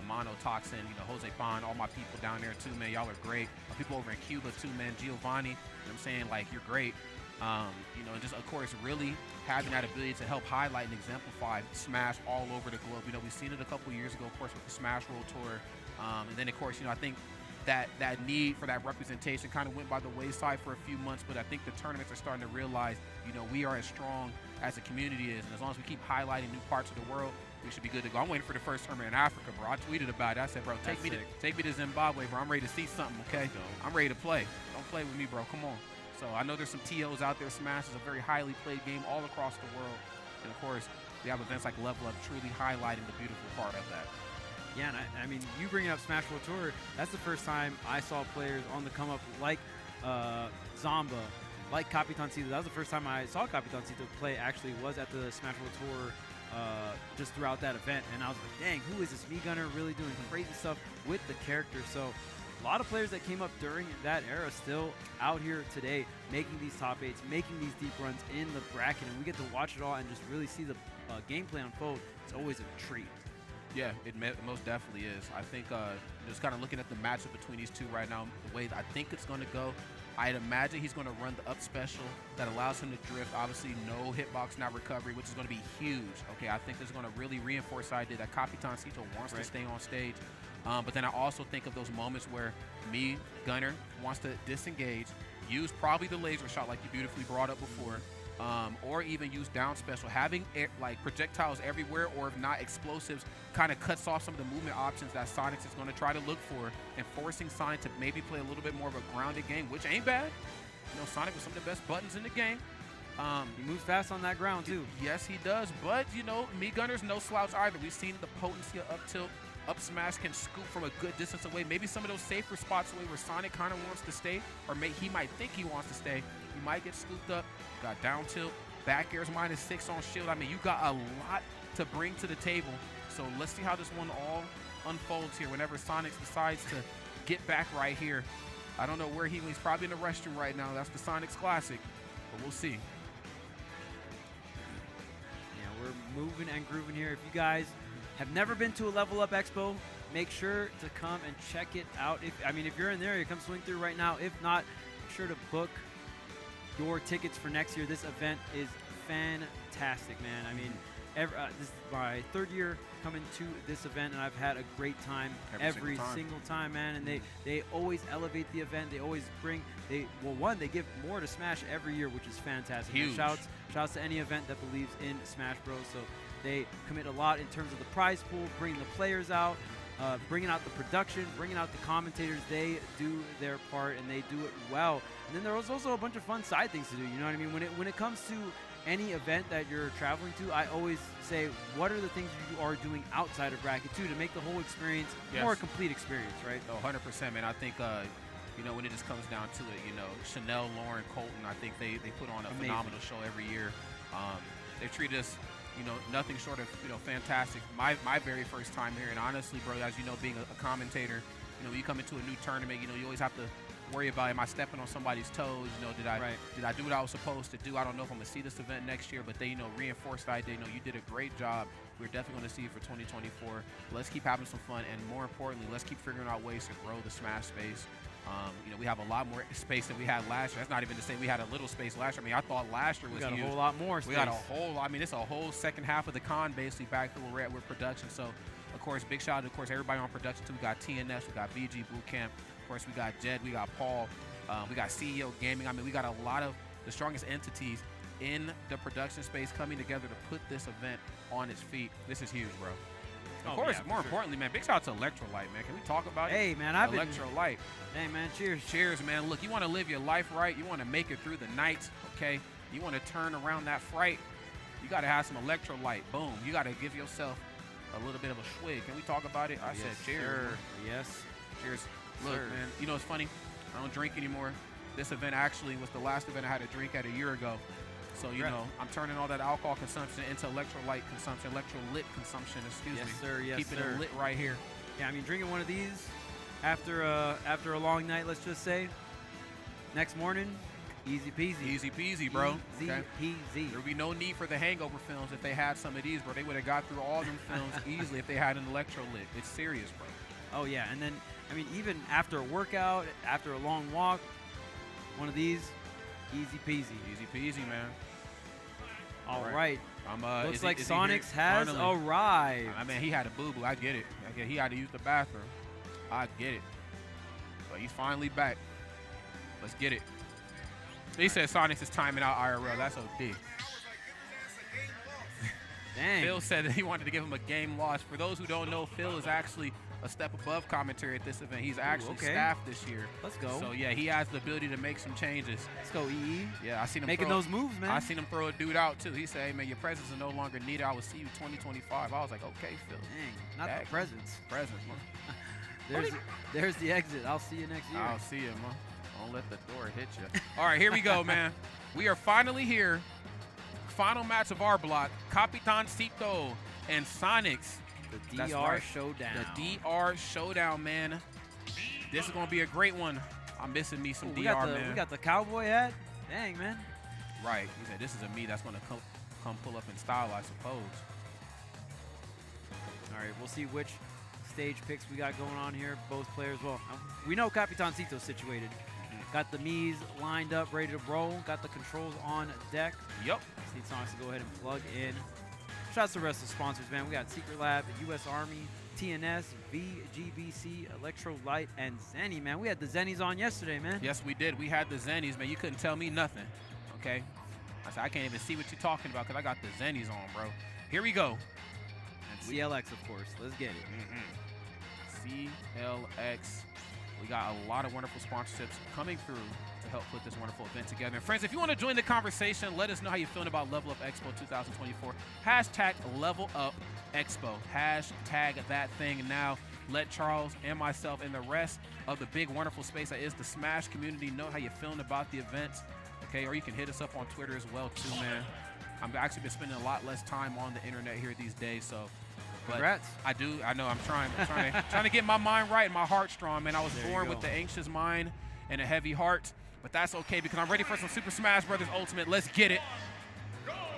Mono, Toxin, you know, Jose Pon, all my people down there, too, man. Y'all are great. My people over in Cuba, too, man. Giovanni, you know what I'm saying? Like, you're great. You know, and just, of course, really having that ability to help highlight and exemplify Smash all over the globe. You know, we've seen it a couple years ago, of course, with the Smash World Tour. And then, of course, you know, I think that need for that representation kind of went by the wayside for a few months, but I think the tournaments are starting to realize, you know, we are as strong as the community is, and as long as we keep highlighting new parts of the world, we should be good to go. I'm waiting for the first tournament in Africa, bro. I tweeted about it. I said, bro, take me to Zimbabwe, bro. I'm ready to see something, okay? I'm ready to play. Don't play with me, bro. Come on. So I know there's some TOs out there. Smash is a very highly played game all across the world, and of course, we have events like Level Up truly highlighting the beautiful part of that. yeah, and I mean, you bringing up Smash World Tour, that's the first time I saw players on the come up like Zamba, like Capitancito. That was the first time I saw Capitancito play. Actually, was at the Smash World Tour. Just throughout that event, and I was like, dang, who is this me gunner really doing crazy stuff with the character? So a lot of players that came up during that era still out here today making these top 8s, making these deep runs in the bracket, and we get to watch it all and just really see the gameplay unfold. It's always a treat. Yeah, it most definitely is. I think just kind of looking at the matchup between these two right now, the way I think it's going to go, I'd imagine he's going to run the up special that allows him to drift. Obviously, no hitbox, not recovery, which is going to be huge. Okay, I think this is going to really reinforce the idea that Capitancito wants to stay on stage. But then I also think of those moments where me, Gunner, wants to disengage, use probably the laser shot like you beautifully brought up before, or even use down special. Having like projectiles everywhere, or if not explosives, kind of cuts off some of the movement options that Sonix is going to try to look for, and forcing Sonic to maybe play a little bit more of a grounded game, which ain't bad. You know, Sonic with some of the best buttons in the game. He moves fast on that ground too. Yes, he does. But, you know, me Gunner's no slouch either. We've seen the potency of up tilt. Up smash can scoop from a good distance away. Maybe some of those safer spots away where Sonic kind of wants to stay, or he might think he wants to stay. He might get scooped up. Got down tilt. Back air's -6 on shield. I mean, you got a lot to bring to the table. So let's see how this one all unfolds here whenever Sonix decides to get back right here. I don't know where he's probably in the restroom right now. That's the Sonix Classic, but we'll see. Yeah, we're moving and grooving here. If you guys have never been to a Level Up Expo, make sure to come and check it out. If you're in the area, come swing through right now. If not, make sure to book your tickets for next year. This event is fantastic, man. I mean, this is my 3rd year coming to this event, and I've had a great time every single time, man. And they always elevate the event. They always bring they give more to Smash every year, which is fantastic. Huge. Shouts to any event that believes in Smash Bros. So they commit a lot in terms of the prize pool, bringing the players out, bringing out the production, bringing out the commentators. They do their part, and they do it well. And then there's also a bunch of fun side things to do. You know what I mean? When it comes to any event that you're traveling to, I always say, what are the things you are doing outside of bracket too to make the whole experience more a complete experience, right? Oh, 100%, man. I think, you know, when it just comes down to it, you know, Chanel, Lauren, Colton, I think they put on a phenomenal show every year. They treat us, you know, nothing short of, you know, fantastic. My very first time here, and honestly, bro, as you know, being a commentator, you know, when you come into a new tournament, you know, you always have to worry about, am I stepping on somebody's toes? You know, did I do what I was supposed to do? I don't know if I'm gonna see this event next year, but they, you know, reinforced the idea. You know, you did a great job. We're definitely gonna see you for 2024. Let's keep having some fun, and more importantly, let's keep figuring out ways to grow the Smash space. You know, we have a lot more space than we had last year. That's not even to say we had a little space last year. I mean, I thought last year was huge. We got a whole lot more space. We got a whole, I mean, it's a whole second half of the con basically back to where we're at with production. So, of course, big shout out to, of course, everybody on production too. We got TNS, we got VGBootCamp. Of course, we got Jed, we got Paul, we got CEO Gaming. I mean, we got a lot of the strongest entities in the production space coming together to put this event on its feet. This is huge, bro. Of course, yeah, more for sure. importantly, man, big shout out to Electrolyte, man. Can we talk about it? Hey, man, I've been. Electrolyte. Hey, man, cheers. Cheers, man. Look, you want to live your life right. You want to make it through the night, okay? You want to turn around that fright. You got to have some Electrolyte. Boom. You got to give yourself a little bit of a swig. Can we talk about it? I said cheers. Sir. Yes. Cheers. Look, Sir. man, you know it's funny? I don't drink anymore. This event actually was the last event I had to drink at a year ago. So, you know, I'm turning all that alcohol consumption into electrolyte consumption, electrolyte consumption, excuse me. Yes, sir. Yes, Keeping sir. it lit right here. Yeah, I mean, drinking one of these after a long night, let's just say, next morning, easy peasy. Easy peasy, bro. Easy Okay? peasy. There would be no need for the hangover films if they had some of these, bro. They would have got through all them films easily if they had an electrolyte. It's serious, bro. Oh, yeah. And then, I mean, even after a workout, after a long walk, one of these, easy peasy. Easy peasy, man. All right. Looks like is he Sonix here? has Finally. arrived. I mean, he had a boo-boo. I get it. He had to use the bathroom. I get it. But he's finally back. Let's get it. He said Sonix is timing out IRL. That's OD. Dang. Phil said that he wanted to give him a game loss. For those who don't know, Phil is actually a step above commentary at this event. He's actually staff this year. Let's go. So, yeah, he has the ability to make some changes. Let's go, EE. Yeah, I seen him making those moves, man. I seen him throw a dude out, too. He said, hey, man, your presence is no longer needed. I will see you 2025. I was like, okay, Phil. Dang, not Back. the presents. Presence, man. There's the exit. I'll see you next year. I'll see you, man. Don't let the door hit you. All right, here we go, man. We are finally here. Final match of our block. Capitancito and Sonix. The That's DR right. Showdown. The DR Showdown, man. This is going to be a great one. I'm missing me some DR, man. We got the cowboy hat. Dang, man. Right. He said, this is a me that's going to come pull up in style, I suppose. All right, we'll see which stage picks we got going on here. Both players, well, we know Capitancito's situated. Got the Mii's lined up, ready to roll. Got the controls on deck. Yep. Just need Sonix to go ahead and plug in. Shouts to the rest of the sponsors, man. We got Secret Lab, U.S. Army, TNS, VGBC, Electrolyte, and Zenny, man. We had the Zennies on yesterday, man. Yes, we did. We had the Zennies, man. You couldn't tell me nothing, okay? I said, I can't even see what you're talking about because I got the Zennies on, bro. Here we go. And CLX, of course. Let's get it. CLX. We got a lot of wonderful sponsorships coming through to help put this wonderful event together. And friends, if you want to join the conversation, let us know how you're feeling about Level Up Expo 2024. Hashtag Level Up Expo. Hashtag that thing now. Let Charles and myself and the rest of the big, wonderful space that is the Smash community know how you're feeling about the events. Okay, or you can hit us up on Twitter as well, too, man. I've actually been spending a lot less time on the internet here these days, so. But congrats. I know. I'm trying to get my mind right and my heart strong, man. I was born with the anxious mind and a heavy heart, but that's okay because I'm ready for some Super Smash Bros. Ultimate. Let's get it.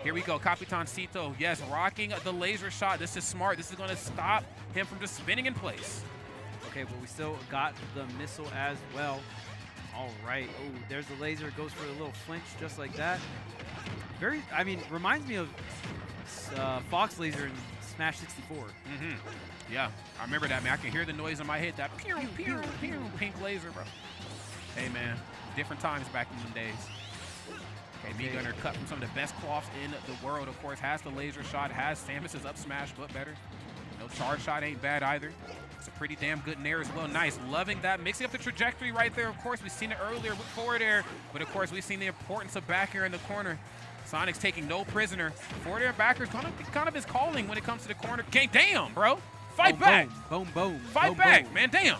Here we go. Capitancito, yes, rocking the laser shot. This is smart. This is going to stop him from just spinning in place. Okay, but we still got the missile as well. All right. Oh, there's the laser. Goes for a little flinch just like that. Reminds me of Fox Laser in Smash 64. Yeah, I remember that, man. I can hear the noise in my head. That pew, pew, pew, pink laser, bro. Hey, man, different times back in the days. Okay, Mii Gunner cut from some of the best cloths in the world, of course. Has the laser shot, has Samus's up smash, but better. No charge shot ain't bad either. It's a pretty damn good nair as well. Nice, loving that. Mixing up the trajectory right there. Of course, we've seen it earlier with forward air, but of course, we've seen the importance of back air in the corner. Sonix taking no prisoner. Forward air backer kind of his calling when it comes to the corner. Okay, damn, bro. Fight back. Boom, boom. Fight back, man. Damn.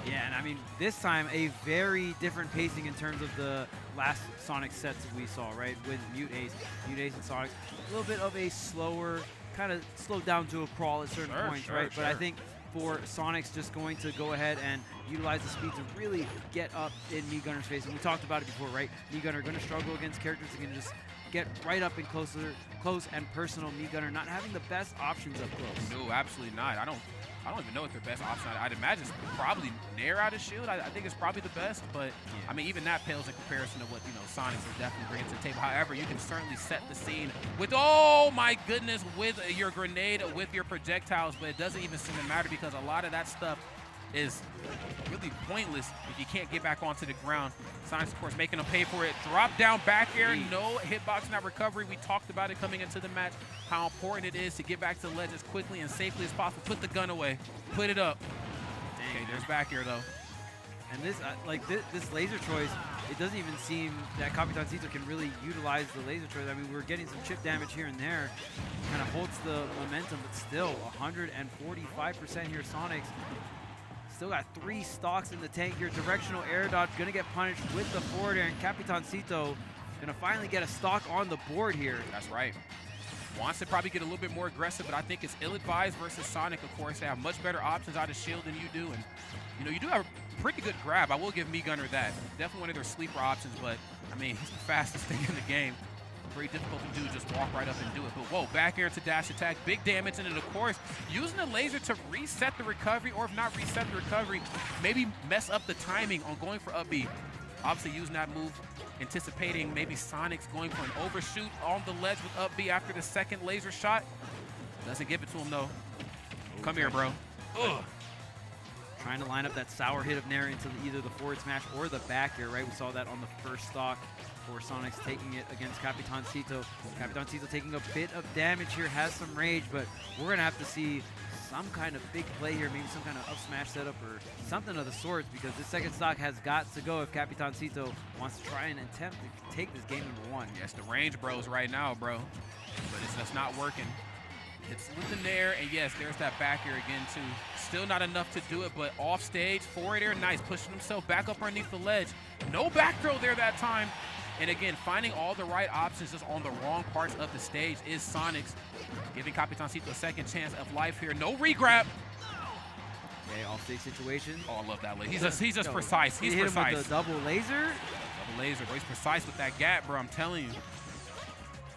Yeah, and I mean, this time a very different pacing in terms of the last Sonix sets that we saw, right? With MuteAce and Sonix. A little bit of a slower, kind of slowed down to a crawl at certain points, right? But I think for Sonix just going to go ahead and utilize the speed to really get up in Mii Gunner's face. And we talked about it before, right? Mii Gunner going to struggle against characters that can just get right up and close and personal. Mii Gunner not having the best options up close. No, absolutely not. I don't even know what their best option. I'd imagine it's probably Nair out of shield. I think it's probably the best, but yeah. I mean, even that pales in comparison to what Sonix is definitely bringing to the table. However, you can certainly set the scene with, oh my goodness, with your grenade, with your projectiles, but it doesn't even seem to matter because a lot of that stuff is really pointless if you can't get back onto the ground. Sonix, of course, making him pay for it. Drop down back air, no hitbox, not recovery. We talked about it coming into the match, how important it is to get back to the ledge as quickly and safely as possible. Put the gun away, put it up. Okay, there's back air though. And this, this laser choice, it doesn't even seem that Capitancito can really utilize the laser choice. I mean, we're getting some chip damage here and there. Kind of holds the momentum, but still 145% here. Sonix still got 3 stocks in the tank here. Directional air dodge gonna get punished with the forward air, and Capitancito gonna finally get a stock on the board here. That's right. Wants to probably get a little bit more aggressive, but I think it's ill-advised versus Sonic, of course. They have much better options out of shield than you do, and you know, you do have a pretty good grab. I will give Me Gunner that. Definitely one of their sleeper options, but I mean, he's the fastest thing in the game. Very difficult to do, just walk right up and do it. But whoa, back air to dash attack, big damage, and then of course, using the laser to reset the recovery, or if not reset the recovery, maybe mess up the timing on going for up B. Obviously using that move, anticipating maybe Sonix going for an overshoot on the ledge with up B after the second laser shot. Doesn't give it to him though. Come here, bro. Ugh. Trying to line up that sour hit of Nair into either the forward smash or the back air, right? We saw that on the first stock for Sonix taking it against Capitancito. Capitancito taking a bit of damage here, has some rage, but we're gonna have to see some kind of big play here, maybe some kind of up smash setup or something of the sort, because this second stock has got to go if Capitancito wants to try and attempt to take this game #1. Yes, the range bros right now, bro, but it's just not working. It's with the Nair, and yes, there's that back air again too. Still not enough to do it, but off stage, forward air, nice, pushing himself back up underneath the ledge. No back throw there that time. And again, finding all the right options just on the wrong parts of the stage is Sonix, giving Capitancito a second chance of life here. No regrab. Okay, off-stage situation. Oh, I love that laser. He's just precise. He's hit precise. him with the double laser. Double laser, bro. He's precise with that gap, bro. I'm telling you.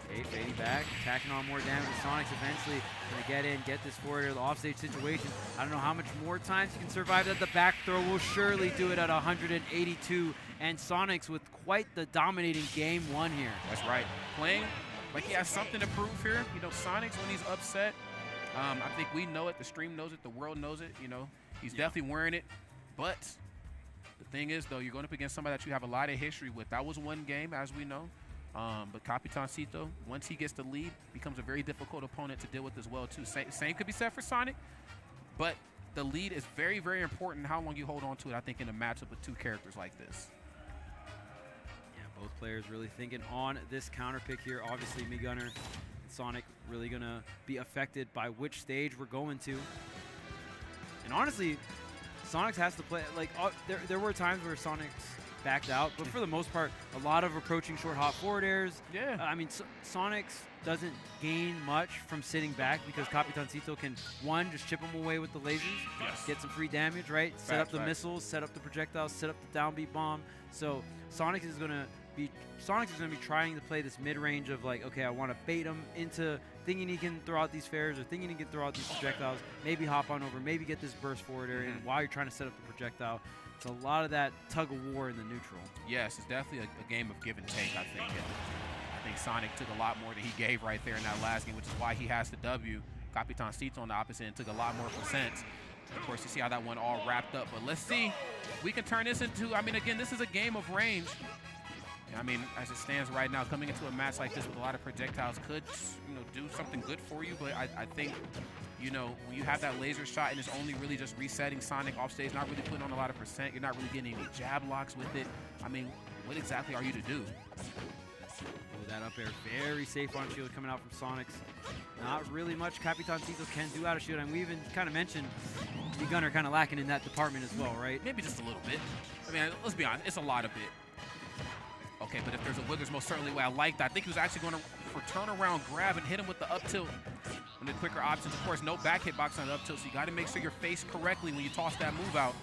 Okay, fading back, attacking on more damage. Sonix eventually gonna get in, get this forward air, the offstage situation. I don't know how much more times he can survive that. The back throw will surely do it at 182. And Sonix with quite the dominating game 1 here. That's right. Playing like he has something to prove here. You know, Sonix, when he's upset, I think we know it, the stream knows it, the world knows it. You know, he's definitely wearing it. But the thing is, though, you're going up against somebody that you have a lot of history with. That was one game, as we know. But Capitancito, once he gets the lead, becomes a very difficult opponent to deal with as well, too. Same could be said for Sonic, but the lead is very, very important. How long you hold on to it, I think, in a matchup with 2 characters like this. Both players really thinking on this counter pick here. Obviously, Me Gunner and Sonic really gonna be affected by which stage we're going to. And honestly, Sonix has to play, like, there were times where Sonix backed out, but for the most part, a lot of approaching short hop forward airs. Yeah. I mean, Sonix doesn't gain much from sitting back because Capitancito can, one, just chip him away with the lasers, get some free damage, right? Set up the missiles, set up the projectiles, set up the downbeat bomb. So Sonix is gonna be trying to play this mid-range of like, okay, I want to bait him into thinking he can throw out these fares or thinking he can throw out these projectiles, maybe hop on over, maybe get this burst forward area, and while you're trying to set up the projectile. It's a lot of that tug of war in the neutral. Yes, it's definitely a game of give and take, I think. And I think Sonic took a lot more than he gave right there in that last game, which is why he has the W. Capitancito on the opposite end took a lot more percents. Of course, you see how that one all wrapped up. But let's see. We can turn this into, I mean, again, this is a game of range. I mean, as it stands right now, coming into a match like this with a lot of projectiles could, you know, do something good for you. But I think, you know, when you have that laser shot and it's only really just resetting Sonic off stage, not really putting on a lot of percent, you're not really getting any jab locks with it. I mean, what exactly are you to do? Oh, that up air, very safe on shield coming out from Sonix. Not really much Capitancito can do out of shield, and we even kind of mentioned the Gunner kind of lacking in that department as well, right? Maybe just a little bit. I mean, let's be honest, it's a lot of it. Okay, but if there's a will, there's most certainly a way. I like that. I think he was actually going to for turnaround grab and hit him with the up tilt. And the quicker options, of course, no back hitbox on the up tilt, so you got to make sure you're faced correctly when you toss that move out.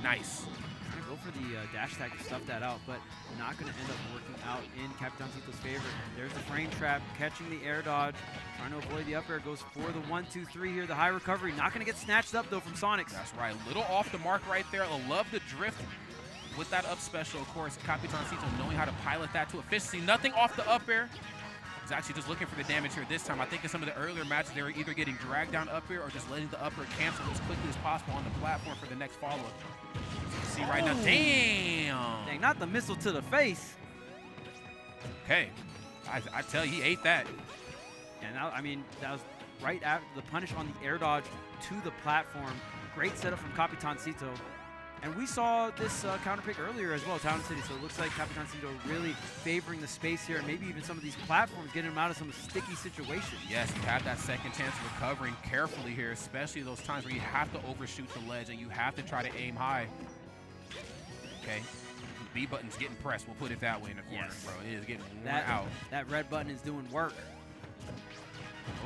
Nice. Trying to go for the dash attack to stuff that out, but not going to end up working out in Capitancito's favor. There's the frame trap, catching the air dodge, trying to avoid the up air, goes for the 1-2-3 here, the high recovery. Not going to get snatched up, though, from Sonix. That's right. A little off the mark right there. I love the drift with that up special, of course. Capitancito knowing how to pilot that to efficiency. Nothing off the up air. He's actually just looking for the damage here this time. I think in some of the earlier matches, they were either getting dragged down up here or just letting the upper cancel as quickly as possible on the platform for the next follow-up. See right now, damn! Dang, not the missile to the face. Okay, I tell you, he ate that. And now, I mean, that was right after the punish on the air dodge to the platform. Great setup from Capitancito. And we saw this counter pick earlier as well, Town City. So it looks like Capitancito really favoring the space here, and maybe even some of these platforms getting him out of some sticky situations. Yes, you have that second chance of recovering carefully here, especially those times where you have to overshoot the ledge and you have to try to aim high. Okay, the B button's getting pressed. We'll put it that way in the corner, Yes. bro. It is getting worn out. That red button is doing work.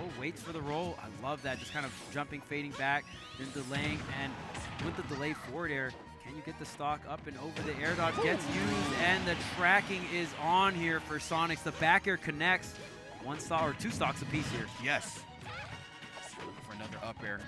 Oh, waits for the roll. I love that. Just kind of jumping, fading back, then delaying, and with the delayed forward air, can you get the stock up and over? The air dodge gets used, and the tracking is on here for Sonix. The back air connects. One stock or two stocks apiece here. Yes. Looking for another up air.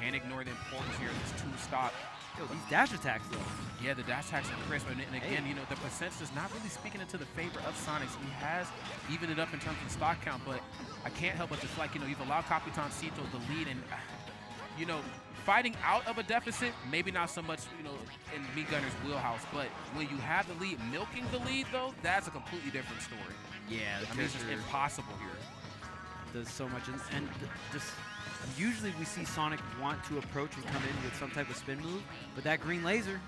Can't ignore the importance here of this two stock. Yo, these dash attacks, though. Yeah, the dash attacks are crisp. And again, you know, the percentage is not really speaking into the favor of Sonix. He has evened it up in terms of the stock count, but I can't help but just like, you know, you've allowed Capitancito the lead, and, you know, fighting out of a deficit, maybe not so much, you know, in Me Gunner's wheelhouse, but when you have the lead, milking the lead, though, that's a completely different story. Yeah, I mean, it's just impossible here. Does so much, and just usually we see Sonic want to approach and come in with some type of spin move, but that green laser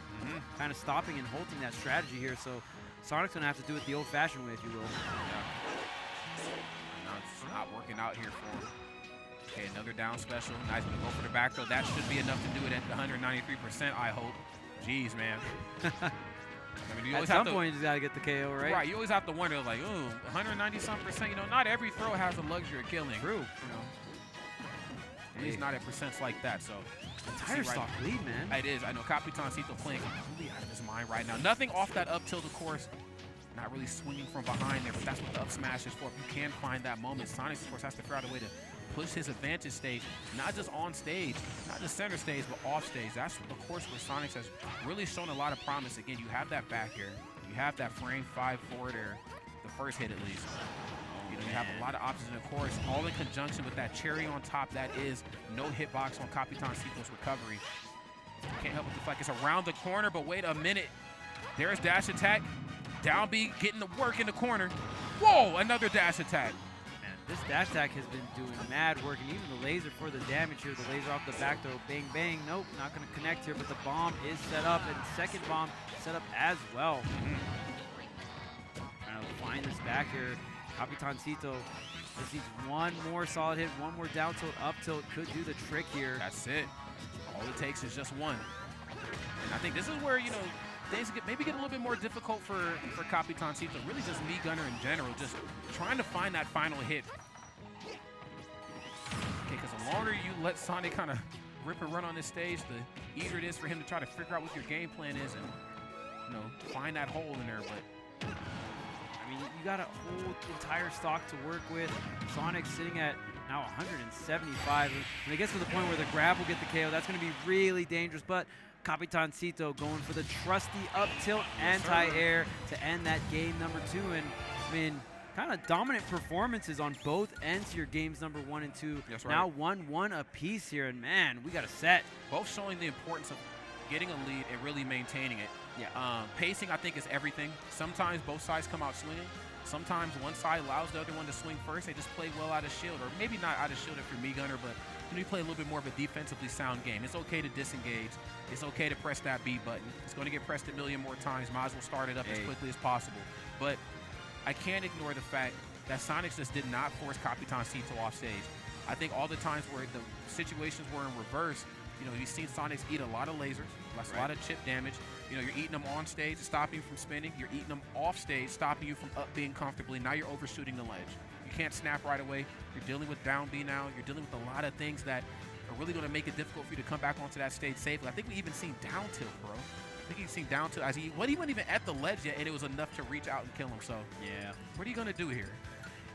kind of stopping and halting that strategy here. So Sonic's gonna have to do it the old-fashioned way, if you will. Yeah. No, it's not working out here for him. Okay, another down special. Nice to go for the back throw. That should be enough to do it at 193%, I hope. Jeez, man. I mean, you At some point, you just got to get the KO, right? Right, you always have to wonder, like, ooh, 190-something%. You know, not every throw has the luxury of killing. True. You know, at least not at percents like that. So, Entire stock lead, man. It is. I know Capitancito playing completely out of his mind right now. Nothing off that up tilt, of course. Not really swinging from behind there, but that's what the up smash is for. If you can find that moment, Sonix, of course, has to figure out a way to push his advantage stage, not just on stage, not just center stage, but off stage. That's, of course, where Sonix has really shown a lot of promise. Again, you have that back air. You have that frame 5 forward air, the first hit at least. You know, you have a lot of options, and of course, all in conjunction with that cherry on top, that is no hitbox on Capitancito's recovery. Can't help but feel like it's around the corner, but wait a minute. There's dash attack. Down B getting the work in the corner. Whoa, another dash attack. Man, this dash attack has been doing mad work, and even the laser for the damage here. The laser off the back throw, bang, bang. Nope, not going to connect here, but the bomb is set up, and second bomb set up as well. Trying to find this back here. Capitancito just needs one more solid hit, one more down tilt, up tilt. Could do the trick here. That's it. All it takes is just one. And I think this is where, you know, things maybe get a little bit more difficult for Capitancito. Really just Me Gunner in general, just trying to find that final hit. Okay, because the longer you let Sonic kind of rip and run on this stage, the easier it is for him to try to figure out what your game plan is and, you know, find that hole in there. But I mean, you got a whole entire stock to work with. Sonic sitting at now 175. When it gets to the point where the grab will get the KO, that's going to be really dangerous. But Capitancito going for the trusty up tilt anti-air to end that game number 2. And I mean, kind of dominant performances on both ends here, games number 1 and 2. That's right. Now 1-1 apiece here, and man, we got a set. Both showing the importance of getting a lead and really maintaining it. Yeah. Pacing, I think, is everything. Sometimes both sides come out swinging. Sometimes one side allows the other one to swing first. They just play well out of shield, or maybe not out of shield if you're Me Gunner, but when you play a little bit more of a defensively sound game, it's okay to disengage. It's okay to press that B button. It's going to get pressed a million more times. Might as well start it up as quickly as possible. But I can't ignore the fact that Sonix just did not force Capitancito off stage. I think all the times where the situations were in reverse, you know, you've seen Sonix eat a lot of lasers, a lot of chip damage. You know, you're eating them on stage, stopping you from spinning. You're eating them off stage, stopping you from up being comfortably. Now you're overshooting the ledge. You can't snap right away. You're dealing with down B now. You're dealing with a lot of things that are really going to make it difficult for you to come back onto that stage safely. I think we even seen down tilt, bro. I think you've seen down tilt. He wasn't even at the ledge yet, and it was enough to reach out and kill him. So, yeah. What are you going to do here?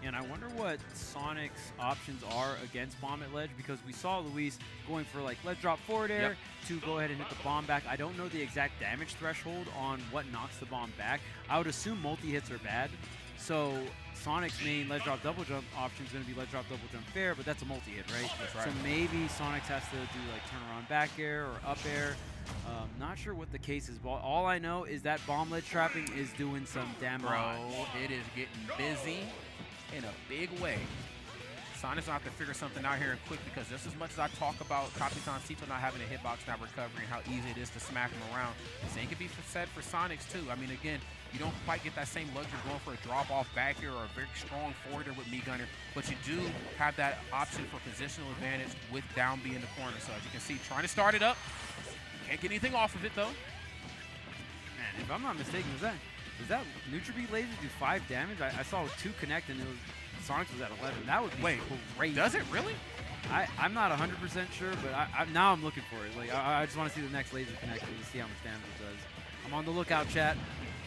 And I wonder what Sonic's options are against bomb at ledge, because we saw Luis going for like ledge drop forward air to go ahead and hit the bomb back. I don't know the exact damage threshold on what knocks the bomb back. I would assume multi-hits are bad, So Sonic's main ledge drop double jump option is going to be ledge drop double jump fair, but that's a multi-hit, right? That's right. So maybe Sonix has to do like turn around back air or up air. Not sure what the case is, but all I know is that bomb ledge trapping is doing some damage. Bro, it is getting busy in a big way. Sonix will have to figure something out here quick, because just as much as I talk about Capitancito not having a hitbox snap recovery and how easy it is to smack him around, the same can be said for Sonix too. I mean, again, you don't quite get that same luxury going for a drop-off back here or a very strong forwarder with Me Gunner, but you do have that option for positional advantage with down B in the corner. So as you can see, trying to start it up. Can't get anything off of it though. Man, if I'm not mistaken, does that neutral beat laser do 5 damage? I saw 2 connect and it was Sonix was at 11. That would be great. Does it really? I'm not 100% sure, but now I'm looking for it. Like I just want to see the next laser connection to see how much damage it does. I'm on the lookout, chat.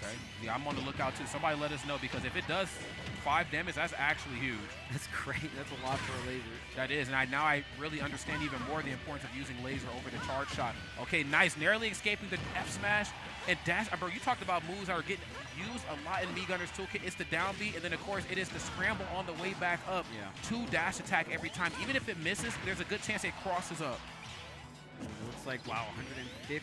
Okay. Yeah, I'm on the lookout too. Somebody let us know, because if it does 5 damage, that's actually huge. That's great. That's a lot for a laser. That is, and now I really understand even more the importance of using laser over the charge shot. Okay, nice. Narrowly escaping the F smash and dash. Bro, you talked about moves that are getting used a lot in Me Gunner's toolkit. It's the down B, and then of course it is the scramble on the way back up. Yeah. 2 dash attack every time. Even if it misses, there's a good chance it crosses up. It looks like, wow, 115%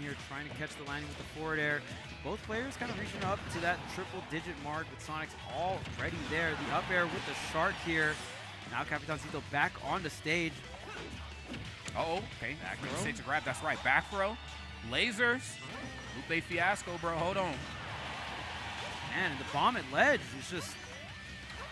here, trying to catch the landing with the forward air. Both players kind of reaching up to that triple-digit mark, with Sonix already there. The up air with the shark here. Now Capitancito back on the stage. Uh-oh, okay. Back Really row. safe to grab. That's right. Back row. Lasers. Lupe fiasco, bro. Hold on. Man, and the bomb at ledge is just,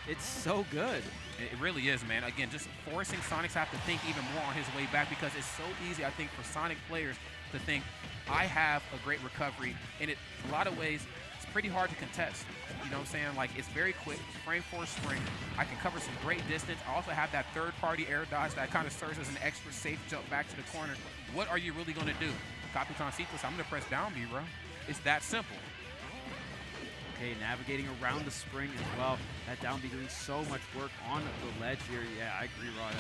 it's so good. It really is, man. Again, just forcing Sonix to have to think even more on his way back, because it's so easy, I think, for Sonic players to think, I have a great recovery. And in a lot of ways, it's pretty hard to contest. You know what I'm saying? Like, it's very quick, frame for spring. I can cover some great distance. I also have that third-party air dodge that kind of serves as an extra safe jump back to the corner. What are you really going to do? Capitancito, I'm going to press down B, bro. It's that simple. Okay, navigating around the spring as well. That down B doing so much work on the ledge here. Yeah, I agree, Rod.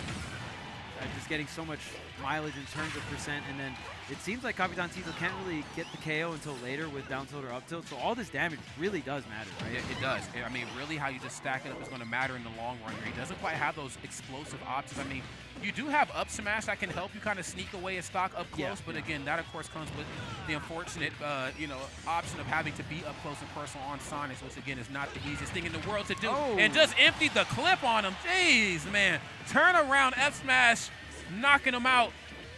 Just getting so much mileage in terms of percent, and then it seems like Capitancito can't really get the KO until later with down tilt or up tilt, so all this damage really does matter, right? Yeah, it does. I mean, really how you just stack it up is going to matter in the long run. He doesn't quite have those explosive options. I mean, you do have up smash that can help you kind of sneak away a stock up close, but again, that of course comes with the unfortunate, option of having to be up close and personal on Sonix, which again is not the easiest thing in the world to do. And just emptied the clip on him. Jeez, man. Turn around F smash, knocking him out.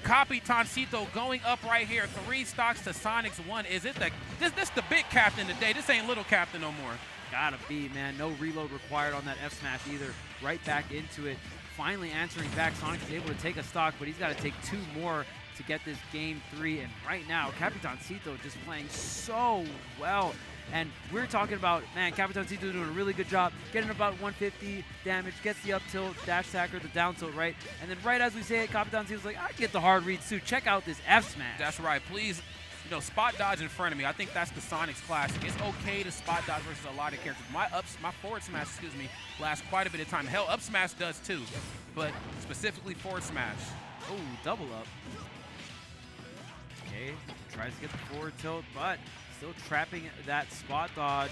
Capitancito going up right here. 3 stocks to Sonix 1. Is it this the big captain today? This ain't little captain no more. Gotta be, man. No reload required on that F smash either. Right back into it. Finally answering back. Sonix is able to take a stock, but he's got to take 2 more to get this game 3. And right now, Capitancito just playing so well. And we're talking about, man, Capitancito doing a really good job, getting about 150 damage, gets the up tilt, dash attack, or the down tilt, right? And then right as we say it, Capitancito's like, I can get the hard reads too. Check out this F smash. That's right. Please, spot dodge in front of me. I think that's the Sonix classic. It's okay to spot dodge versus a lot of characters. My forward smash, lasts quite a bit of time. Hell, up smash does too, but specifically forward smash. Oh, double up. Okay, tries to get the forward tilt, but still trapping that spot dodge.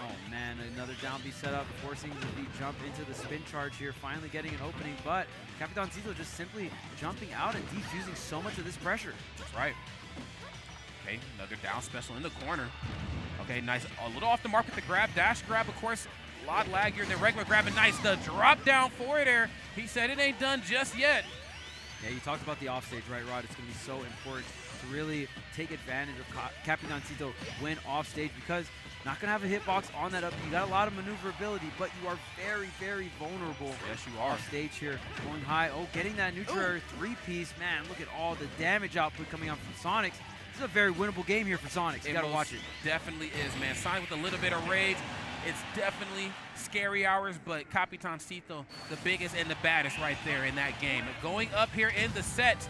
Oh man, another down B setup, forcing the jump into the spin charge here, finally getting an opening, but Capitancito just simply jumping out and defusing so much of this pressure. That's right. Okay, another down special in the corner. Okay, nice. A little off the mark with the grab. Dash grab, of course, a lot laggier than regular grab, and nice. The drop down forward air. He said it ain't done just yet. Yeah, you talked about the offstage, right, Rod? It's going to be so important to really take advantage of Capitancito when offstage, because not going to have a hitbox on that up. You got a lot of maneuverability, but you are very, very vulnerable. Yes, you are. Off stage here, going high. Oh, getting that neutral air 3-piece. Man, look at all the damage output coming out from Sonix. This is a very winnable game here for Sonix. You got to watch it. Definitely is, man. Sonix with a little bit of rage. It's definitely scary hours, but Capitancito, the biggest and the baddest right there in that game. Going up here in the set,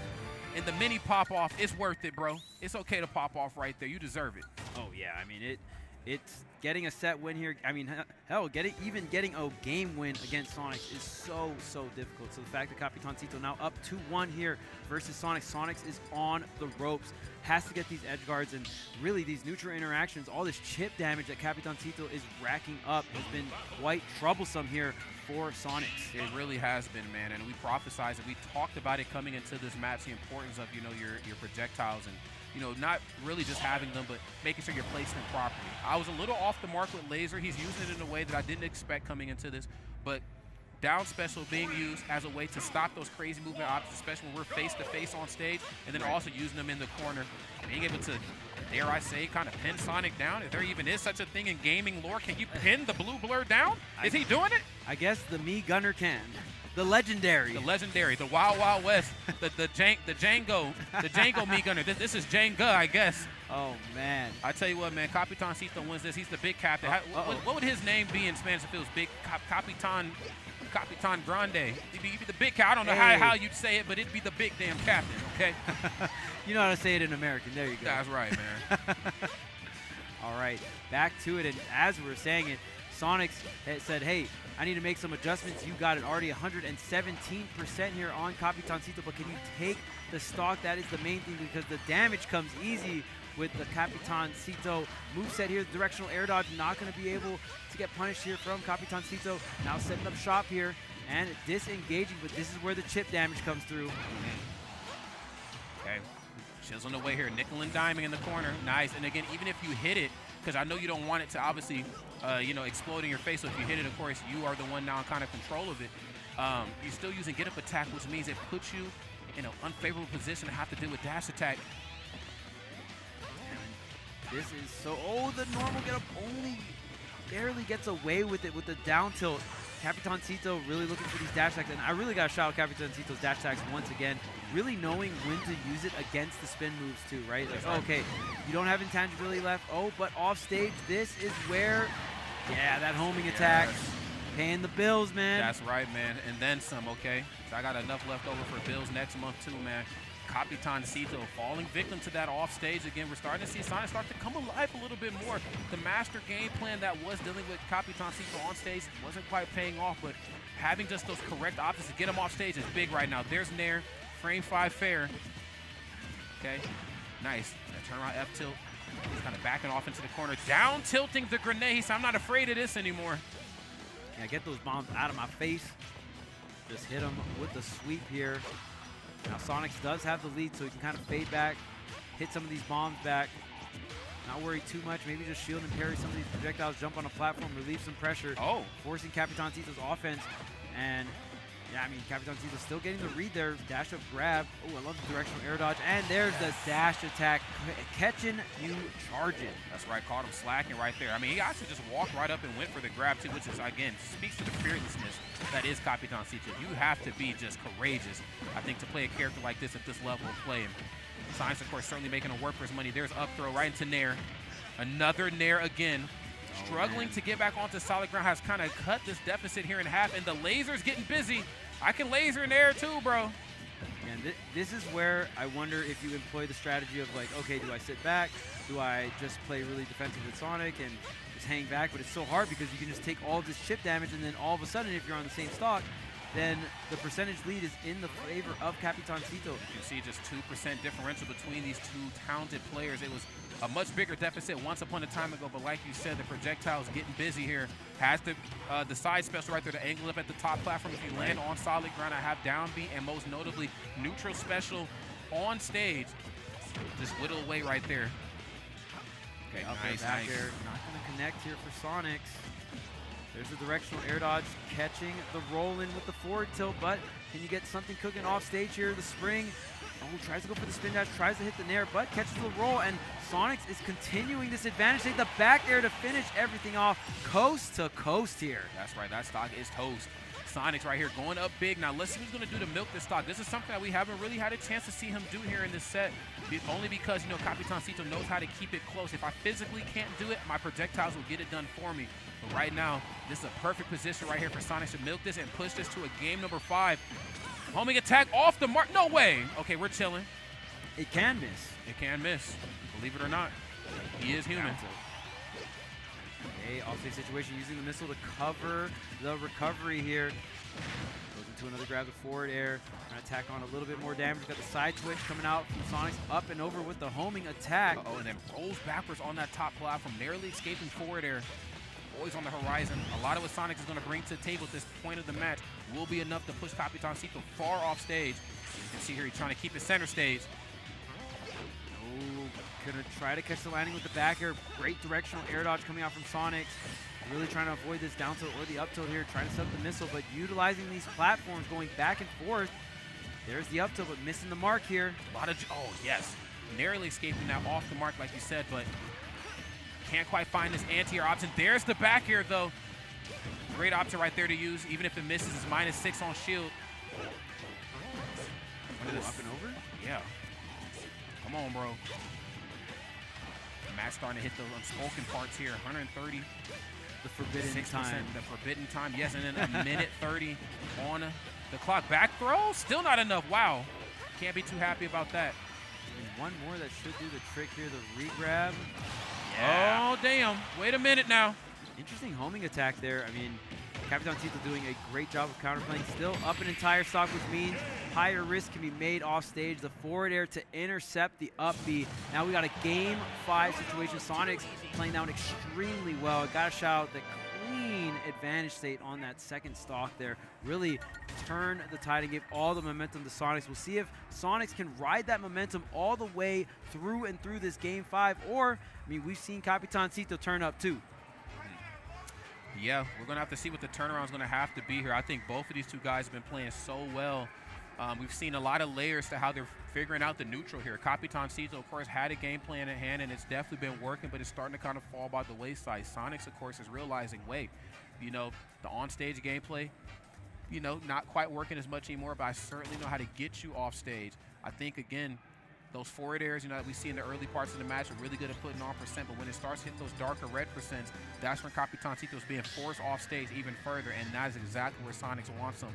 in the mini pop-off, it's worth it, bro. It's okay to pop off right there. You deserve it. Oh, yeah. I mean, it's getting a set win here. I mean, hell, even getting a game win against Sonix is so, so difficult. So the fact that Capitancito now up 2-1 here versus Sonix. Sonix is on the ropes. has to get these edge guards, and really these neutral interactions, all this chip damage that Capitancito is racking up has been quite troublesome here for Sonix. It really has been, man, and we prophesized and we talked about it coming into this match, the importance of, you know, your projectiles and, you know, not really just having them, but making sure you're placing them properly. I was a little off the mark with laser. He's using it in a way that I didn't expect coming into this, but down special being used as a way to stop those crazy movement options, especially when we're face-to-face on stage, and then also using them in the corner, being able to, dare I say, kind of pin Sonic down. If there even is such a thing in gaming lore, can you pin the blue blur down? Is he doing it? I guess the Me Gunner can. The legendary. The legendary, the Wild Wild West, the Django Me Gunner. This is Jenga, I guess. Oh, man. I tell you what, man, Capitancito wins this. He's the big captain. What would his name be in Spanish if it was big? Capitan Grande. He'd be the big captain. I don't know how you'd say it, but it'd be the big damn captain, okay? You know how to say it in American. There you go. That's right, man. All right, back to it. And as we were saying it, Sonix said, hey, I need to make some adjustments. You got it already 117% here on Capitancito, but can you take the stock? That is the main thing, because the damage comes easy with the Capitancito moveset here. The directional air dodge not going to be able to get punished here from Capitancito. Now setting up shop here and disengaging, but this is where the chip damage comes through. Okay, chiseling away here, nickel and diming in the corner. Nice, and again, even if you hit it, because I know you don't want it to obviously, you know, explode in your face. So if you hit it, of course, you are the one now in kind of control of it. You're still using get up attack, which means it puts you in an unfavorable position to have to deal with dash attack. This is so, the normal get up only barely gets away with it with the down tilt. Capitancito really looking for these dash attacks, and I really got to shout out Capitancito's dash attacks once again, really knowing when to use it against the spin moves too, right? Like, okay, you don't have intangibility left, but off stage, this is where, that homing attack, paying the bills, man. That's right, man, and then some, okay? So I got enough left over for bills next month too, man. Capitancito falling victim to that off stage again. We're starting to see Sonic start to come alive a little bit more. The master game plan that was dealing with Capitancito on stage wasn't quite paying off, but having just those correct options to get him off stage is big right now. There's Nair, frame 5 fair. Okay, nice. That turnaround F tilt. He's kind of backing off into the corner, down tilting the grenade. So I'm not afraid of this anymore. Yeah, get those bombs out of my face. Just hit him with the sweep here. Now Sonix does have the lead, so he can kind of fade back, hit some of these bombs back. Not worry too much, maybe just shield and parry some of these projectiles, jump on a platform, relieve some pressure. Forcing Capitancito's offense. And yeah, I mean, Capitancito's still getting the read there. Dash up grab. I love the directional air dodge. And there's the dash attack, catching you charging. That's right, caught him slacking right there. I mean, he actually just walked right up and went for the grab too, which is, again, speaks to the fearlessness that is Capitancito. You have to be just courageous, I think, to play a character like this at this level of play. And Sonix, of course, certainly making a work for his money. There's up throw right into Nair. Another Nair again. Struggling to get back onto solid ground, has kind of cut this deficit here in half, and the laser's getting busy. I can laser in air too, bro. And this is where I wonder if you employ the strategy of like, okay, do I sit back? Do I just play really defensive with Sonic and just hang back? But it's so hard because you can just take all of this chip damage, and then all of a sudden, if you're on the same stock, then the percentage lead is in the favor of Capitancito. You can see just 2% differential between these two talented players. It was a much bigger deficit once upon a time ago, but like you said, the projectile's getting busy here. Has the side special right there to angle up at the top platform. If you land on solid ground, I have down B, and most notably neutral special on stage. Just whittle away right there. Okay, nice. Back there. Not going to connect here for Sonix. There's the directional air dodge, catching the roll in with the forward tilt, but can you get something cooking off stage here? The spring, tries to go for the spin dash, tries to hit the Nair, but catches the roll, and Sonix is continuing this advantage. Take the back air to finish everything off, coast to coast here. That's right, that stock is toast. Sonix right here going up big. Now let's see what he's going to do to milk this stock. This is something that we haven't really had a chance to see him do here in this set, only because, you know, Capitancito knows how to keep it close. If I physically can't do it, my projectiles will get it done for me. But right now, this is a perfect position right here for Sonix to milk this and push this to a game number 5. Homing attack off the mark. No way. Okay, we're chilling. It can miss. It can miss. Believe it or not, he is human. Okay, offstage situation, using the missile to cover the recovery here. Goes into another grab the forward air. Trying to tack on a little bit more damage. Got the side switch coming out from Sonix, up and over with the homing attack. Uh-oh, and then rolls backwards on that top platform, narrowly escaping forward air. Always on the horizon. A lot of what Sonix is going to bring to the table at this point of the match will be enough to push Capitancito far off stage. You can see here he's trying to keep it center stage. Oh, gonna try to catch the landing with the back air. Great directional air dodge coming out from Sonix. Really trying to avoid this down tilt or the up tilt here, trying to set up the missile, but utilizing these platforms, going back and forth. There's the up tilt, but missing the mark here. A lot of, oh yes, narrowly escaping that off the mark like you said, but can't quite find this anti-air option. There's the back air though. Great option right there to use, even if it misses. It's -6 on shield. Up and over? Yeah. Come on, bro. Matt's starting to hit the unspoken parts here. 130. The forbidden 6%, time. the forbidden time, yes, and then a minute 30 on the clock. Back throw, still not enough. Wow, can't be too happy about that. And one more that should do the trick here, the re-grab. Yeah. Oh, damn, wait a minute now. Interesting homing attack there. I mean, Capitancito doing a great job of counterplaying. Still up an entire stock, which means higher risk can be made off stage. The forward air to intercept the up B. Now we got a game 5 situation. Sonix playing down extremely well. Got to shout out the clean advantage state on that second stock there. Really turn the tide and give all the momentum to Sonix. We'll see if Sonix can ride that momentum all the way through and through this game 5. Or, I mean, we've seen Capitancito turn up too. Yeah, we're going to have to see what the turnaround is going to have to be here. I think both of these two guys have been playing so well. We've seen a lot of layers to how they're figuring out the neutral here. Capitancito, of course, had a game plan at hand, and it's definitely been working, but it's starting to kind of fall by the wayside. Sonix, of course, is realizing, wait, you know, the on-stage gameplay, you know, not quite working as much anymore, but I certainly know how to get you off stage. I think, again, those forward airs, you know, that we see in the early parts of the match are really good at putting on percent, but when it starts hitting those darker red percents, that's when Capitancito is being forced off stage even further, and that is exactly where Sonix wants him.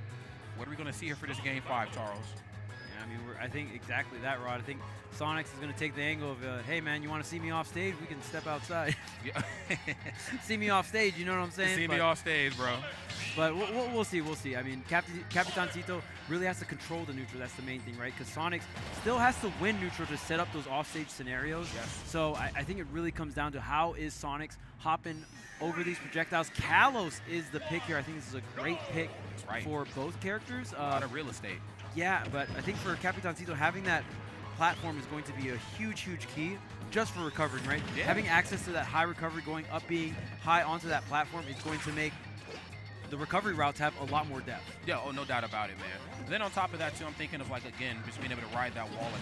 What are we going to see here for this game 5, Charles? Yeah, I mean, I think exactly that, Rod. I think Sonix is going to take the angle of, hey, man, you want to see me off stage? We can step outside. Yeah. See me off stage, you know what I'm saying? See me off stage, bro. But we'll see, we'll see. I mean, Capitancito really has to control the neutral. That's the main thing, right? Because Sonix still has to win neutral to set up those offstage scenarios. Yes. So I think it really comes down to how is Sonix hopping over these projectiles. Kalos is the pick here. I think this is a great pick for both characters. A lot of real estate. Yeah, but I think for Capitancito, having that platform is going to be a huge, huge key just for recovering, right? Yeah. Having access to that high recovery, going up being high onto that platform is going to make the recovery routes have a lot more depth. Yeah, oh, no doubt about it, man. And then on top of that, too, I'm thinking of, like, again, just being able to ride that wall, like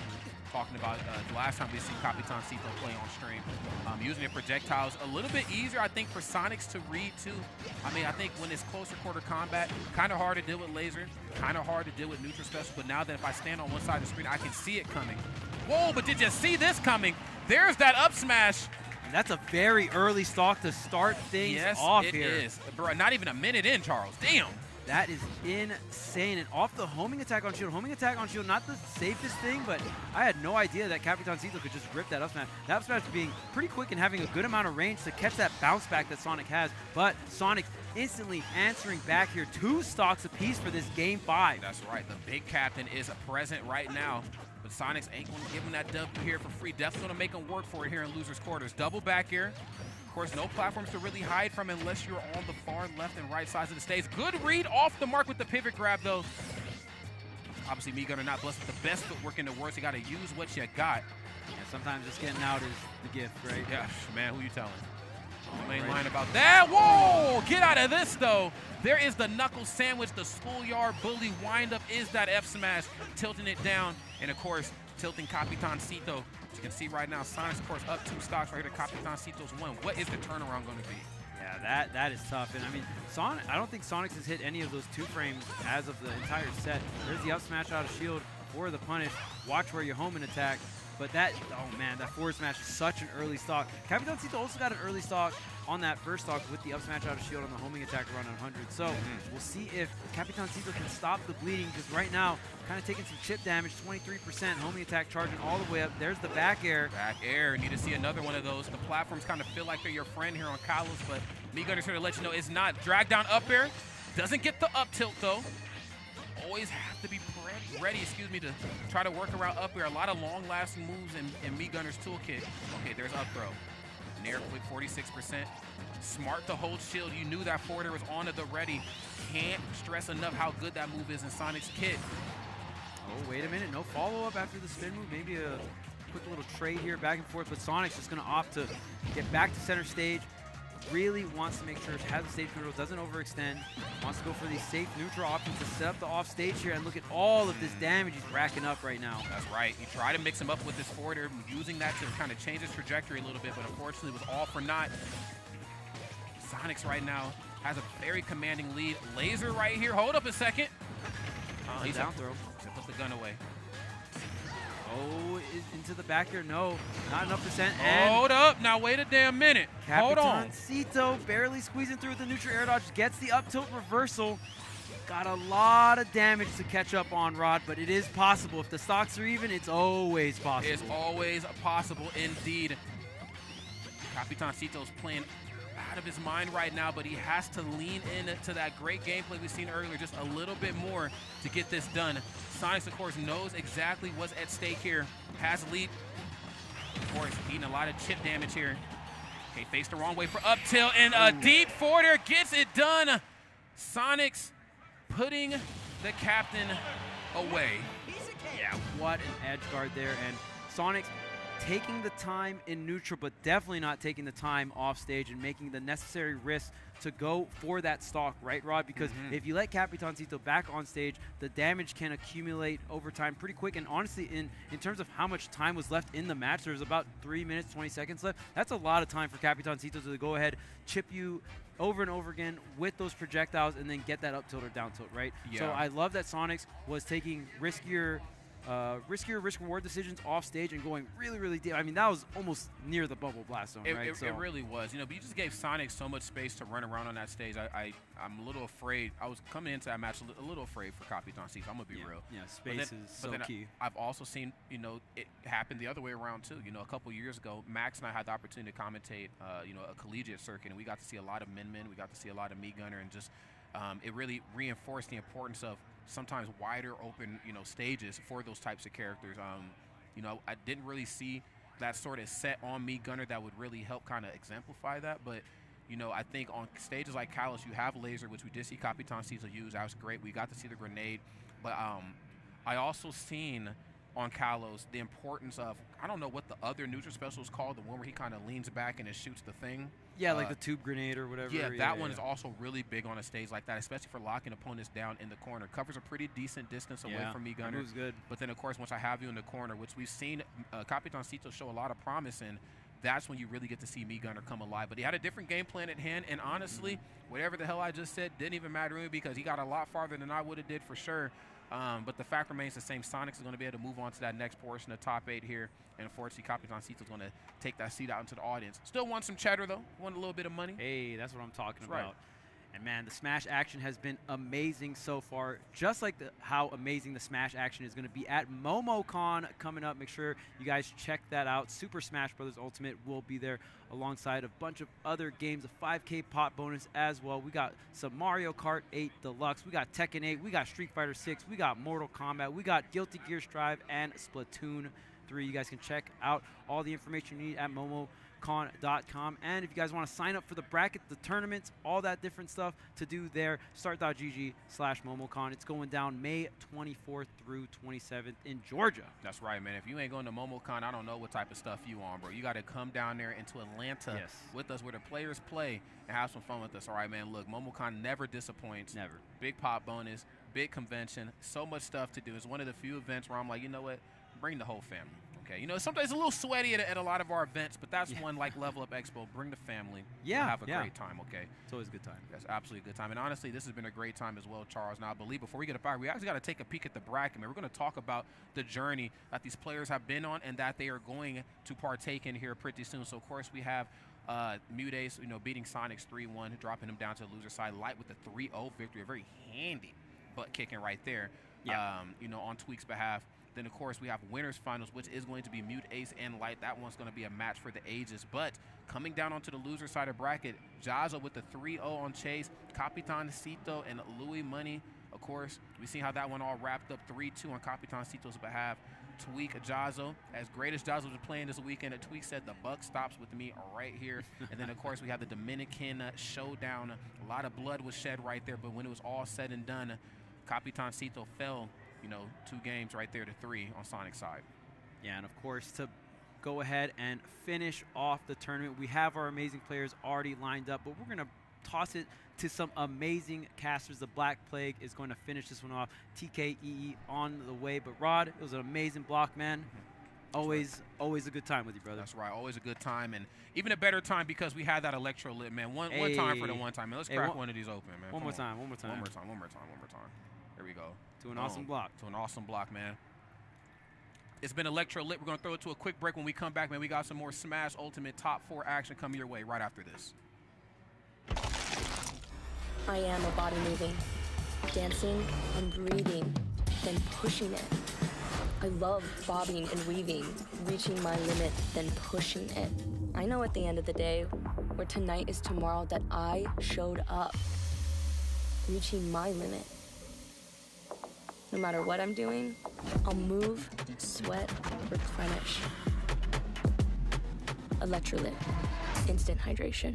talking about the last time we seen Capitancito play on stream. Using the projectiles a little bit easier, I think, for Sonix to read, too. I mean, I think when it's closer quarter combat, kind of hard to deal with laser, kind of hard to deal with neutral special, but now that if I stand on one side of the screen, I can see it coming. Whoa, but did you see this coming? There's that up smash. And that's a very early stock to start things off here. Yes, it is. Bro, not even a minute in, Charles. Damn. That is insane. And off the homing attack on shield. Homing attack on shield, not the safest thing, but I had no idea that Capitancito could just rip that up smash. That up smash being pretty quick and having a good amount of range to catch that bounce back that Sonix has. But Sonix instantly answering back here. 2 stocks apiece for this game 5. That's right. The big captain is present right now. But Sonix ain't going to give him that dub here for free. Definitely going to make him work for it here in loser's quarters. Double back here. Of course, no platforms to really hide from unless you're on the far left and right sides of the stage. Good read off the mark with the pivot grab, though. Obviously, Meegunner not blessed with the best footwork in the world. So you got to use what you got. Yeah, sometimes just getting out is the gift, right? Yeah, man, who you telling? No main line about that. Whoa! Get out of this, though. There is the knuckle sandwich. The schoolyard bully windup is that F smash, tilting it down. And, of course, tilting Capitancito. As you can see right now, Sonix, of course, up 2 stocks right here to Capitancito's 1. What is the turnaround going to be? Yeah, that is tough. And, I mean, I don't think Sonix has hit any of those 2 frames as of the entire set. There's the up smash out of shield for the punish. Watch where you home and attack. But that, oh man, that forward smash is such an early stock. Capitancito also got an early stock on that first stock with the up smash out of shield on the homing attack around 100. So we'll see if Capitancito can stop the bleeding, because right now, kind of taking some chip damage, 23%, homing attack charging all the way up. There's the back air. Back air, need to see another one of those. The platforms kind of feel like they're your friend here on Kalos, but Meegunner's here to let you know it's not. Drag down up air, doesn't get the up tilt though. always have to be ready, to try to work around up air. A lot of long-lasting moves in Meat Gunner's toolkit. Okay, there's up throw. Nair quick, 46%. Smart to hold shield. You knew that forwarder was on to the ready. Can't stress enough how good that move is in Sonic's kit. Oh, wait a minute. No follow-up after the spin move. Maybe a quick little trade here back and forth, but Sonic's just going to opt to get back to center stage. Really wants to make sure it has the stage control, doesn't overextend. Wants to go for these safe neutral options to set up the off stage here, and look at all of this damage he's racking up right now. That's right. He tried to mix him up with his forwarder, using that to kind of change his trajectory a little bit, but unfortunately it was all for naught. Sonix right now has a very commanding lead. Laser right here. Hold up a second. He's down throw. Put the gun away. Oh, into the back here. No, not enough percent. Hold up. Now wait a damn minute. Hold on. Capitancito barely squeezing through with the neutral air dodge. Gets the up tilt reversal. Got a lot of damage to catch up on, Rod, but it is possible. If the stocks are even, it's always possible. It's always possible indeed. Capitancito's playing out of his mind right now, but he has to lean into that great gameplay we've seen earlier just a little bit more to get this done. Sonix, of course, knows exactly what's at stake here. Has lead. Of course, eating a lot of chip damage here. Okay, faced the wrong way for up tilt, and a deep forwarder gets it done. Sonix putting the captain away. Yeah, what an edge guard there, and Sonix taking the time in neutral, but definitely not taking the time off stage and making the necessary risks to go for that stock, right, Rod? Because if you let Capitancito back on stage, the damage can accumulate over time pretty quick. And honestly, in terms of how much time was left in the match, there was about 3 minutes, 20 seconds left. That's a lot of time for Capitancito to go ahead, chip you over and over again with those projectiles, and then get that up tilt or down tilt, right? Yeah. So I love that Sonix was taking riskier risk-reward decisions off stage and going really, really deep. I mean, that was almost near the bubble blast zone, right? It really was. You know, but you just gave Sonix so much space to run around on that stage. I'm a little afraid. I was coming into that match a little afraid for Capitancito. I'm going to be real. Yeah, space is so key. I've also seen, you know, it happen the other way around, too. You know, a couple years ago, Max and I had the opportunity to commentate, you know, a collegiate circuit, and we got to see a lot of Min-Min. We got to see a lot of Meat Gunner, and just it really reinforced the importance of sometimes wider open, you know, stages for those types of characters. You know, I didn't really see that sort of set on Meat Gunner that would really help kind of exemplify that. But, you know, I think on stages like Kalos, you have laser, which we did see Capitancito use. That was great. We got to see the grenade. But I also seen on Kalos the importance of, I don't know what the other neutral special is called, the one where he kind of leans back and it shoots the thing. Yeah, like the tube grenade or whatever. Yeah, that one is also really big on a stage like that, especially for locking opponents down in the corner. Covers a pretty decent distance away from Meat Gunner. Move's good. But then, of course, once I have you in the corner, which we've seen Capitancito show a lot of promise in, that's when you really get to see Meat Gunner come alive. But he had a different game plan at hand, and honestly, whatever the hell I just said didn't even matter to me because he got a lot farther than I would have did for sure. But the fact remains the same. Sonix is going to be able to move on to that next portion of top 8 here. And unfortunately, Capitancito is going to take that seat out into the audience. Still want some cheddar, though. Want a little bit of money. Hey, that's what I'm talking about. Right. And, man, the Smash action has been amazing so far, just like how amazing the Smash action is going to be at MomoCon coming up. Make sure you guys check that out. Super Smash Bros. Ultimate will be there alongside a bunch of other games, a 5K pot bonus as well. We got some Mario Kart 8 Deluxe. We got Tekken 8. We got Street Fighter 6. We got Mortal Kombat. We got Guilty Gear Strive and Splatoon 3. You guys can check out all the information you need at MomoCon.com. And if you guys want to sign up for the bracket, the tournaments, all that different stuff to do there, start.gg/MomoCon. It's going down May 24th through 27th in Georgia. That's right, man. If you ain't going to MomoCon, I don't know what type of stuff you on, bro. You got to come down there into Atlanta with us where the players play and have some fun with us. All right, man. Look, MomoCon never disappoints. Never. Big pop bonus, big convention, so much stuff to do. It's one of the few events where I'm like, you know what? Bring the whole family. Okay, you know, sometimes it's a little sweaty at a lot of our events, but that's one like Level Up Expo. Bring the family. Yeah, have a great time, okay? It's always a good time. That's absolutely a good time. And honestly, this has been a great time as well, Charles. Now, I believe before we get up out, we actually got to take a peek at the bracket, man. We're going to talk about the journey that these players have been on and that they are going to partake in here pretty soon. So, of course, we have MuteAce, you know, beating Sonix 3-1, dropping him down to the loser side. Light with the 3-0 victory. A very handy butt kicking right there, you know, on Tweek's behalf. Then, of course, we have winners finals, which is going to be MuteAce and Light. That one's going to be a match for the ages. But coming down onto the loser side of bracket, Jazzo with the 3-0 on Chase, Capitancito and Louis Money Of course, we seen how that one all wrapped up 3-2 on Capitancito's behalf. Tweek, Jazzo, as great as Jazzo was playing this weekend, Tweek said the buck stops with me right here. And then, of course, we have the Dominican showdown. A lot of blood was shed right there, but when it was all said and done, Capitancito fell, you know, 2 games right there to 3 on Sonix side. Yeah, and of course, to go ahead and finish off the tournament, we have our amazing players already lined up, but we're going to toss it to some amazing casters. The Black Plague is going to finish this one off. TKEE on the way. But Rod, it was an amazing block, man. Always a good time with you, brother. That's right. Always a good time, and even a better time because we had that electro lit, man. One time for the one time, man. Let's crack one of these open, man. One more time. Here we go. To an awesome block. To an awesome block, man. It's been electro lit. We're going to throw it to a quick break. When we come back, man, we got some more Smash Ultimate Top 4 action coming your way right after this. I am a body moving, dancing and breathing, then pushing it. I love bobbing and weaving, reaching my limit, then pushing it. I know at the end of the day, where tonight is tomorrow, that I showed up, reaching my limit. No matter what I'm doing, I'll move, sweat, replenish. Electrolyte, instant hydration.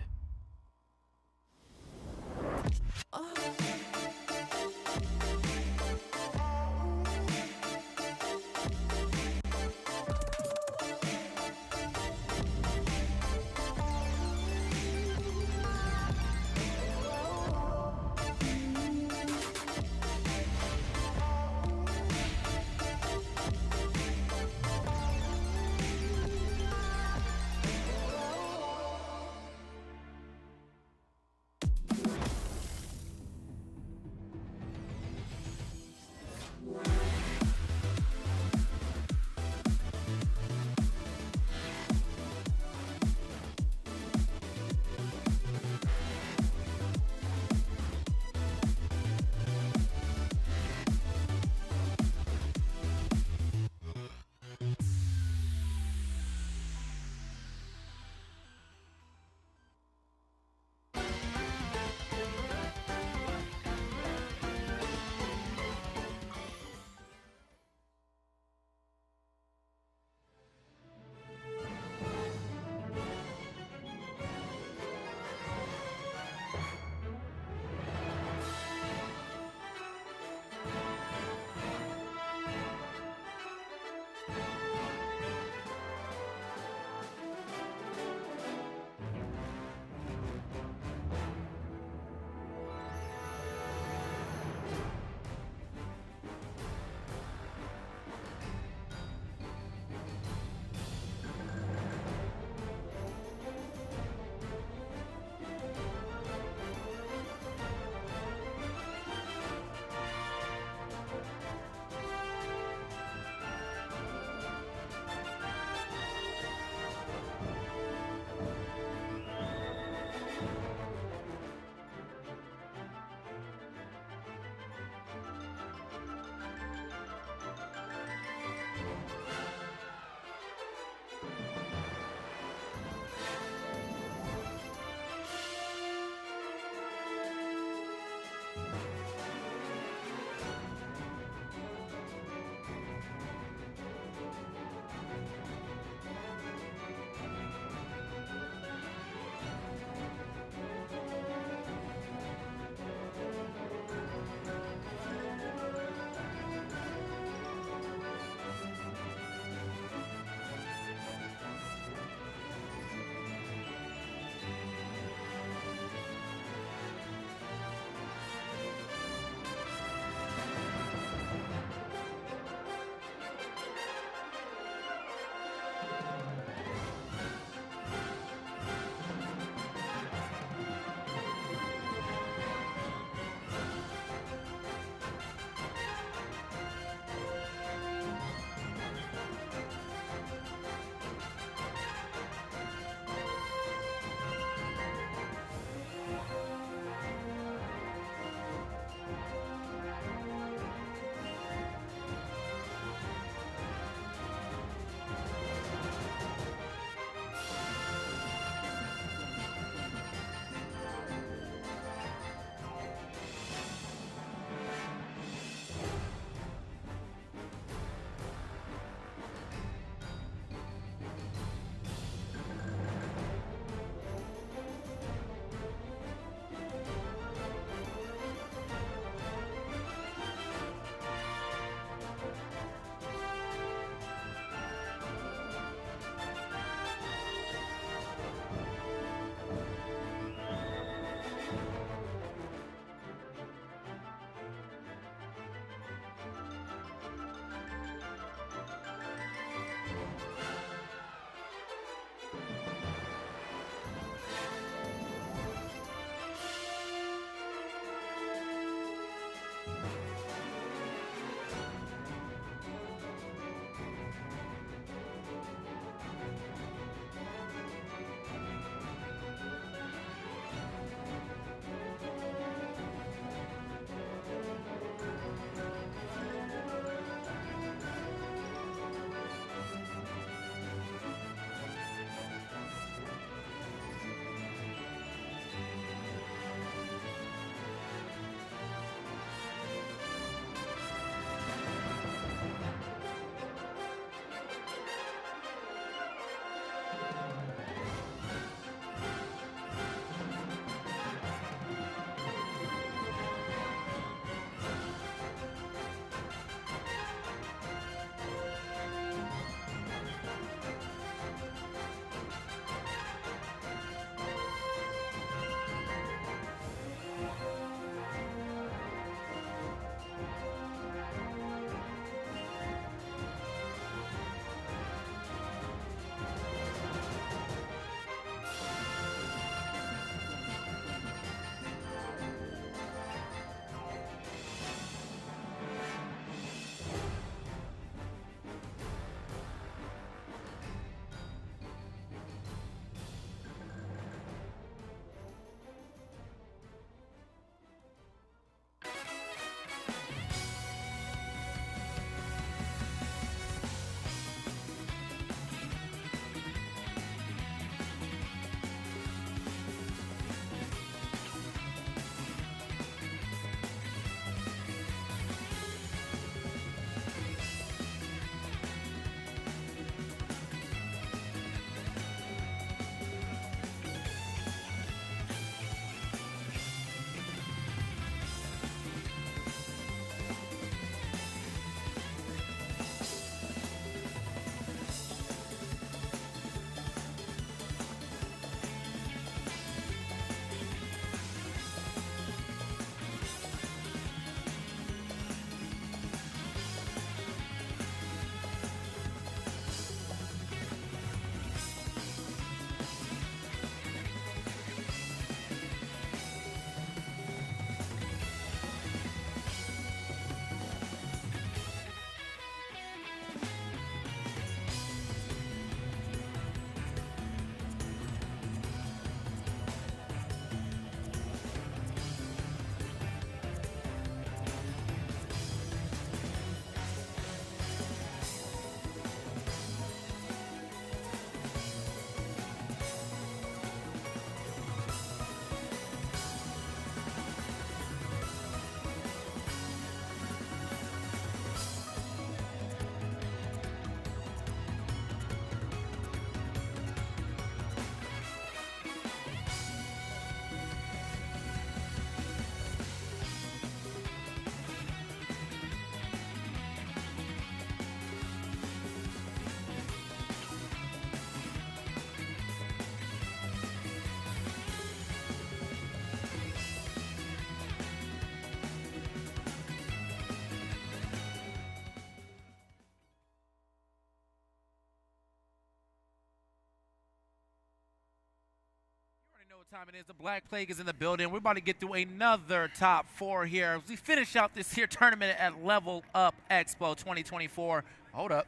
What time it is. The Black Plague is in the building. We're about to get through another top 4 here as we finish out this here tournament at LVL UP EXPO 2024. Hold up.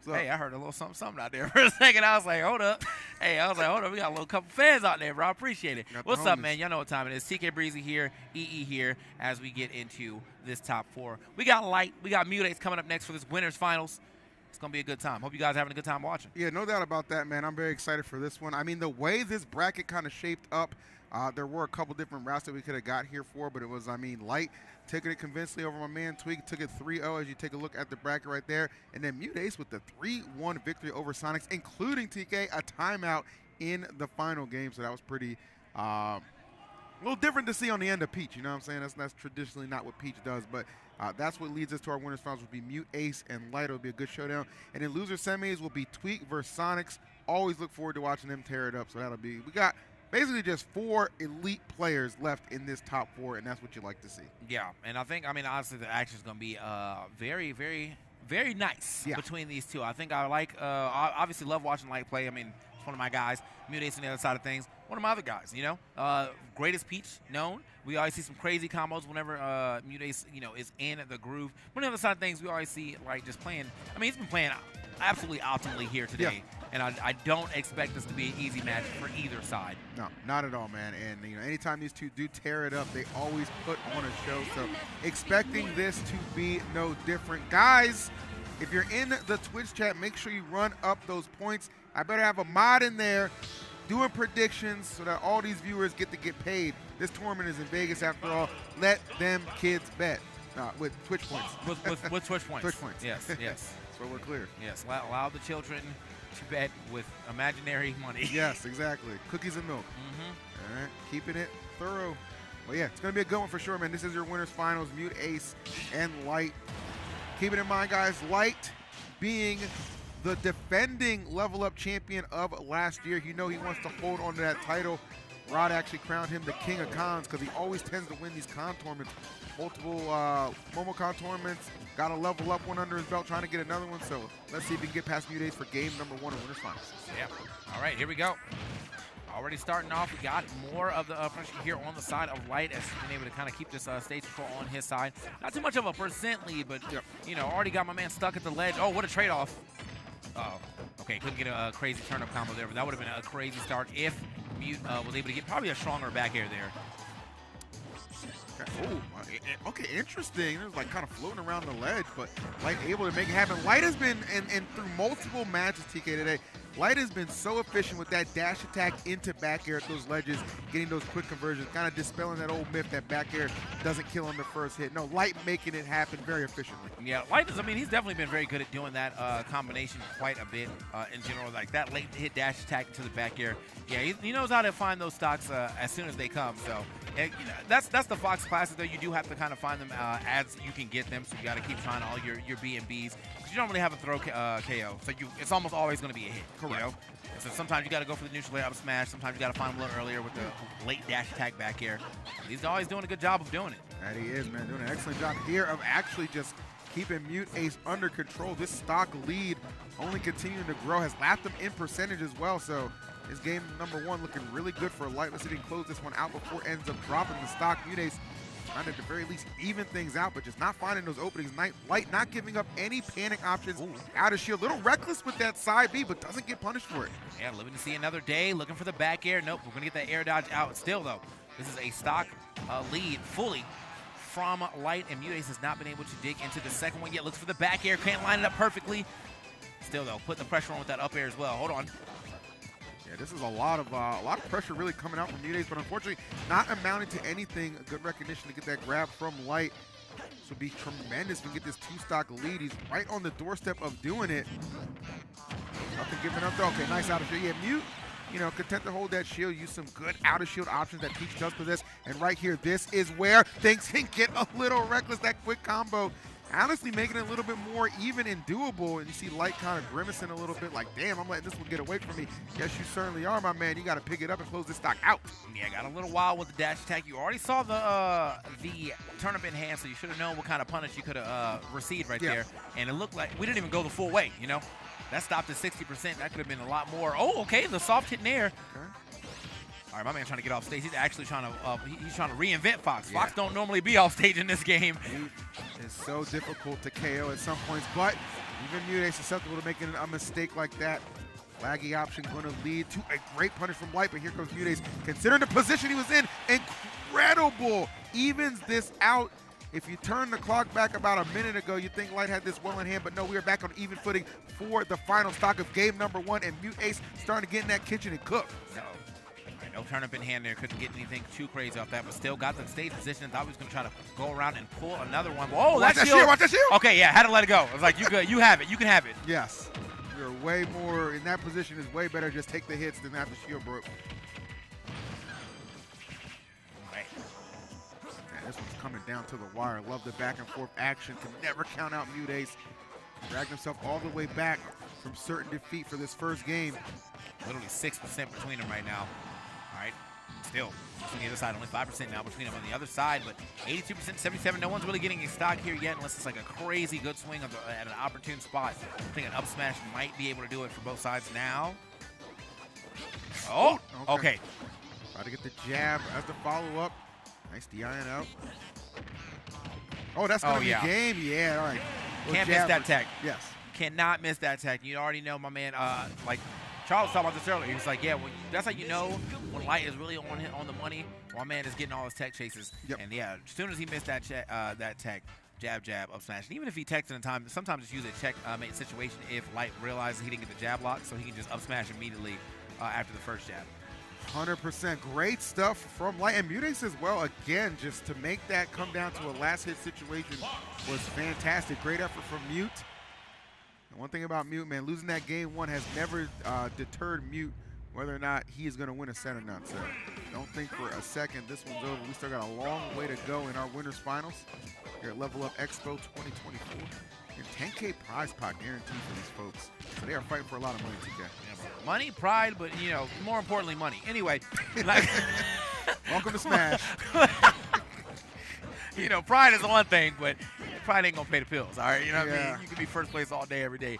Hey, I heard a little something out there for a second. I was like, hold up. Hey, I was like, hold up. We got a little couple fans out there, bro. I appreciate it. What's up, man? Y'all know what time it is. TK Breezy here, EE here as we get into this top 4. We got Light. We got MuteAce coming up next for this winners finals. It's going to be a good time. Hope you guys are having a good time watching. Yeah, no doubt about that, man. I'm very excited for this one. I mean, the way this bracket kind of shaped up, there were a couple different routes that we could have got here for, but it was, I mean, Light taking it convincingly over my man Tweek, took it 3-0 as you take a look at the bracket right there. And then MuteAce with the 3-1 victory over Sonix, including TK, a timeout in the final game. So that was pretty a little different to see on the end of Peach. You know what I'm saying? That's traditionally not what Peach does, but that's what leads us to our winners finals, will be MuteAce and Light. It'll be a good showdown. And then loser semis will be Tweek versus Sonix. Always look forward to watching them tear it up. So that'll be, we got basically just 4 elite players left in this top 4, and that's what you like to see. Yeah, and I think, I mean, honestly, the action is going to be very, very, very nice between these two. I think I like, obviously love watching Light play. I mean, it's one of my guys. MuteAce on the other side of things, one of my other guys, you know. Greatest Peach known. We always see some crazy combos whenever MuteAce, you know, is in the groove. But on the other side of things, we always see, like, just playing. I mean, he's been playing absolutely optimally here today. Yeah. And I don't expect this to be an easy match for either side. No, not at all, man. And, you know, anytime these two do tear it up, they always put on a show. So expecting this to be no different. Guys, if you're in the Twitch chat, make sure you run up those points. I better have a mod in there doing predictions so that all these viewers get to get paid. This tournament is in Vegas after all. Let them kids bet with Twitch points. With Twitch points. Twitch points. Yes, yes. So we're clear. Yes, allow the children to bet with imaginary money. Yes, exactly. Cookies and milk. All right, keeping it thorough. Well, yeah, it's going to be a good one for sure, man. This is your winners finals, MuteAce and Light. Keep it in mind, guys, Light being the defending LVL UP champion of last year. You know he wants to hold on to that title. Rod actually crowned him the king of cons because he always tends to win these con tournaments. Multiple MomoCon tournaments. Got a LVL UP one under his belt, trying to get another one. So let's see if we can get past MuteAce for game number 1 of winners finals. Yeah. All right, here we go. Already starting off, we got more of the pressure here on the side of Light as he's been able to kind of keep this stage control on his side. Not too much of a percent lead, but, you know, already got my man stuck at the ledge. Oh, what a trade-off. Okay, couldn't get a crazy turnip combo there, but that would have been a crazy start if Mute was able to get probably a stronger back air there. Oh, okay, interesting. It was like kind of floating around the ledge, but Light able to make it happen. Light has been, and through multiple matches, TK, today, Light has been so efficient with that dash attack into back air at those ledges, getting those quick conversions, kind of dispelling that old myth that back air doesn't kill on the first hit. No, Light making it happen very efficiently. Yeah, Light is, I mean, he's definitely been very good at doing that combination quite a bit in general. Like that late hit dash attack into the back air. Yeah, he knows how to find those stocks as soon as they come. So you know, that's the Fox Classic, though. You do have to kind of find them as you can get them. So you got to keep trying all your B and Bs. You don't really have a throw KO, so it's almost always going to be a hit. Correct. You know? So sometimes you got to go for the neutral layer up smash. Sometimes you got to find them a little earlier with the late dash attack back air. He's always doing a good job of doing it. That he is, man. Doing an excellent job here of actually just keeping MuteAce under control. This stock lead only continuing to grow, has lapped him in percentage as well. So this game number 1 looking really good for Light. Let's see if he can close this one out before it ends up dropping the stock. MuteAce trying to at the very least even things out, but just not finding those openings. Light not giving up any panic options. Out of shield. Little reckless with that side B, but doesn't get punished for it. Yeah, living to see another day. Looking for the back air. Nope, we're going to get that air dodge out. Still, though, this is a stock lead fully from Light, and MuteAce has not been able to dig into the second one yet. Looks for the back air. Can't line it up perfectly. Still, though, putting the pressure on with that up air as well. Hold on. Yeah, this is a lot of pressure really coming out from MuteAce, but unfortunately not amounting to anything. A good recognition to get that grab from Light. This would be tremendous to get this 2-stock lead. He's right on the doorstep of doing it. Nothing giving up though. Okay, nice out of shield. Yeah, Mute, you know, content to hold that shield, use some good out of shield options that Peach does possess. And right here, this is where things can get a little reckless. That quick combo honestly making it a little bit more even and doable. And you see Light kind of grimacing a little bit like, damn, I'm letting this one get away from me. Yes, you certainly are, my man. You got to pick it up and close this stock out. Yeah, got a little wild with the dash attack. You already saw the turnip in hand, so you should have known what kind of punish you could have received right there. And it looked like we didn't even go the full way, you know? That stopped at 60%. That could have been a lot more. Oh, okay, the soft hit in there. Okay. All right, my man trying to get off stage. He's actually trying to he's trying to reinvent Fox. Fox don't normally be off stage in this game. It's so difficult to KO at some points, but even MuteAce susceptible to making a mistake like that. Laggy option going to lead to a great punish from Light, but here comes MuteAce. Considering the position he was in, incredible. Evens this out. If you turn the clock back about a minute ago, you think Light had this well in hand, but no, we are back on even footing for the final stock of game number 1, and MuteAce starting to get in that kitchen and cook. No turnip in hand there. Couldn't get anything too crazy off that, but still got the stage position. Thought he was going to try to go around and pull another one. Oh, watch that shield! Watch that shield! Okay, yeah, had to let it go. I was like, you good. You have it. You can have it. Yes. You're way more, in that position is way better. Just take the hits than have the shield broke. Right. Man, this one's coming down to the wire. Love the back and forth action. Can never count out MuteAce. Dragged himself all the way back from certain defeat for this first game. Literally 6% between them right now. All right, still on the other side, only 5% now between them on the other side, but 82%, 77. No one's really getting a stock here yet unless it's like a crazy good swing at an opportune spot. I think an up smash might be able to do it for both sides now. Oh, okay. Try to get the jab as the follow-up. Nice DIing out. Oh, that's going to be game. Yeah, all right. Can't miss that tech. Yes. Cannot miss that tech. You already know, my man, like, Charles was talking about this earlier. He was like, yeah, that's how you know when Light is really on the money. My man is getting all his tech chases. Yep. And yeah, as soon as he missed that tech, jab, up smash. And even if he techs in time, sometimes just use a checkmate situation if Light realizes he didn't get the jab lock, so he can just up smash immediately after the first jab. 100%. Great stuff from Light. And MuteAce as well, again, just to make that come down to a last hit situation was fantastic. Great effort from Mute. And one thing about Mute, man, losing that game 1 has never deterred Mute whether or not he is going to win a set or not. So don't think for a second this one's over. We still got a long way to go in our winners finals here at Level Up Expo 2024. And 10K prize pot guaranteed for these folks. So they are fighting for a lot of money, TK. Yeah, money, pride, but, you know, more importantly, money. Anyway. Welcome to Smash. You know, pride is one thing, but pride ain't going to pay the bills, all right? You know what I mean? Yeah. You can be first place all day, every day.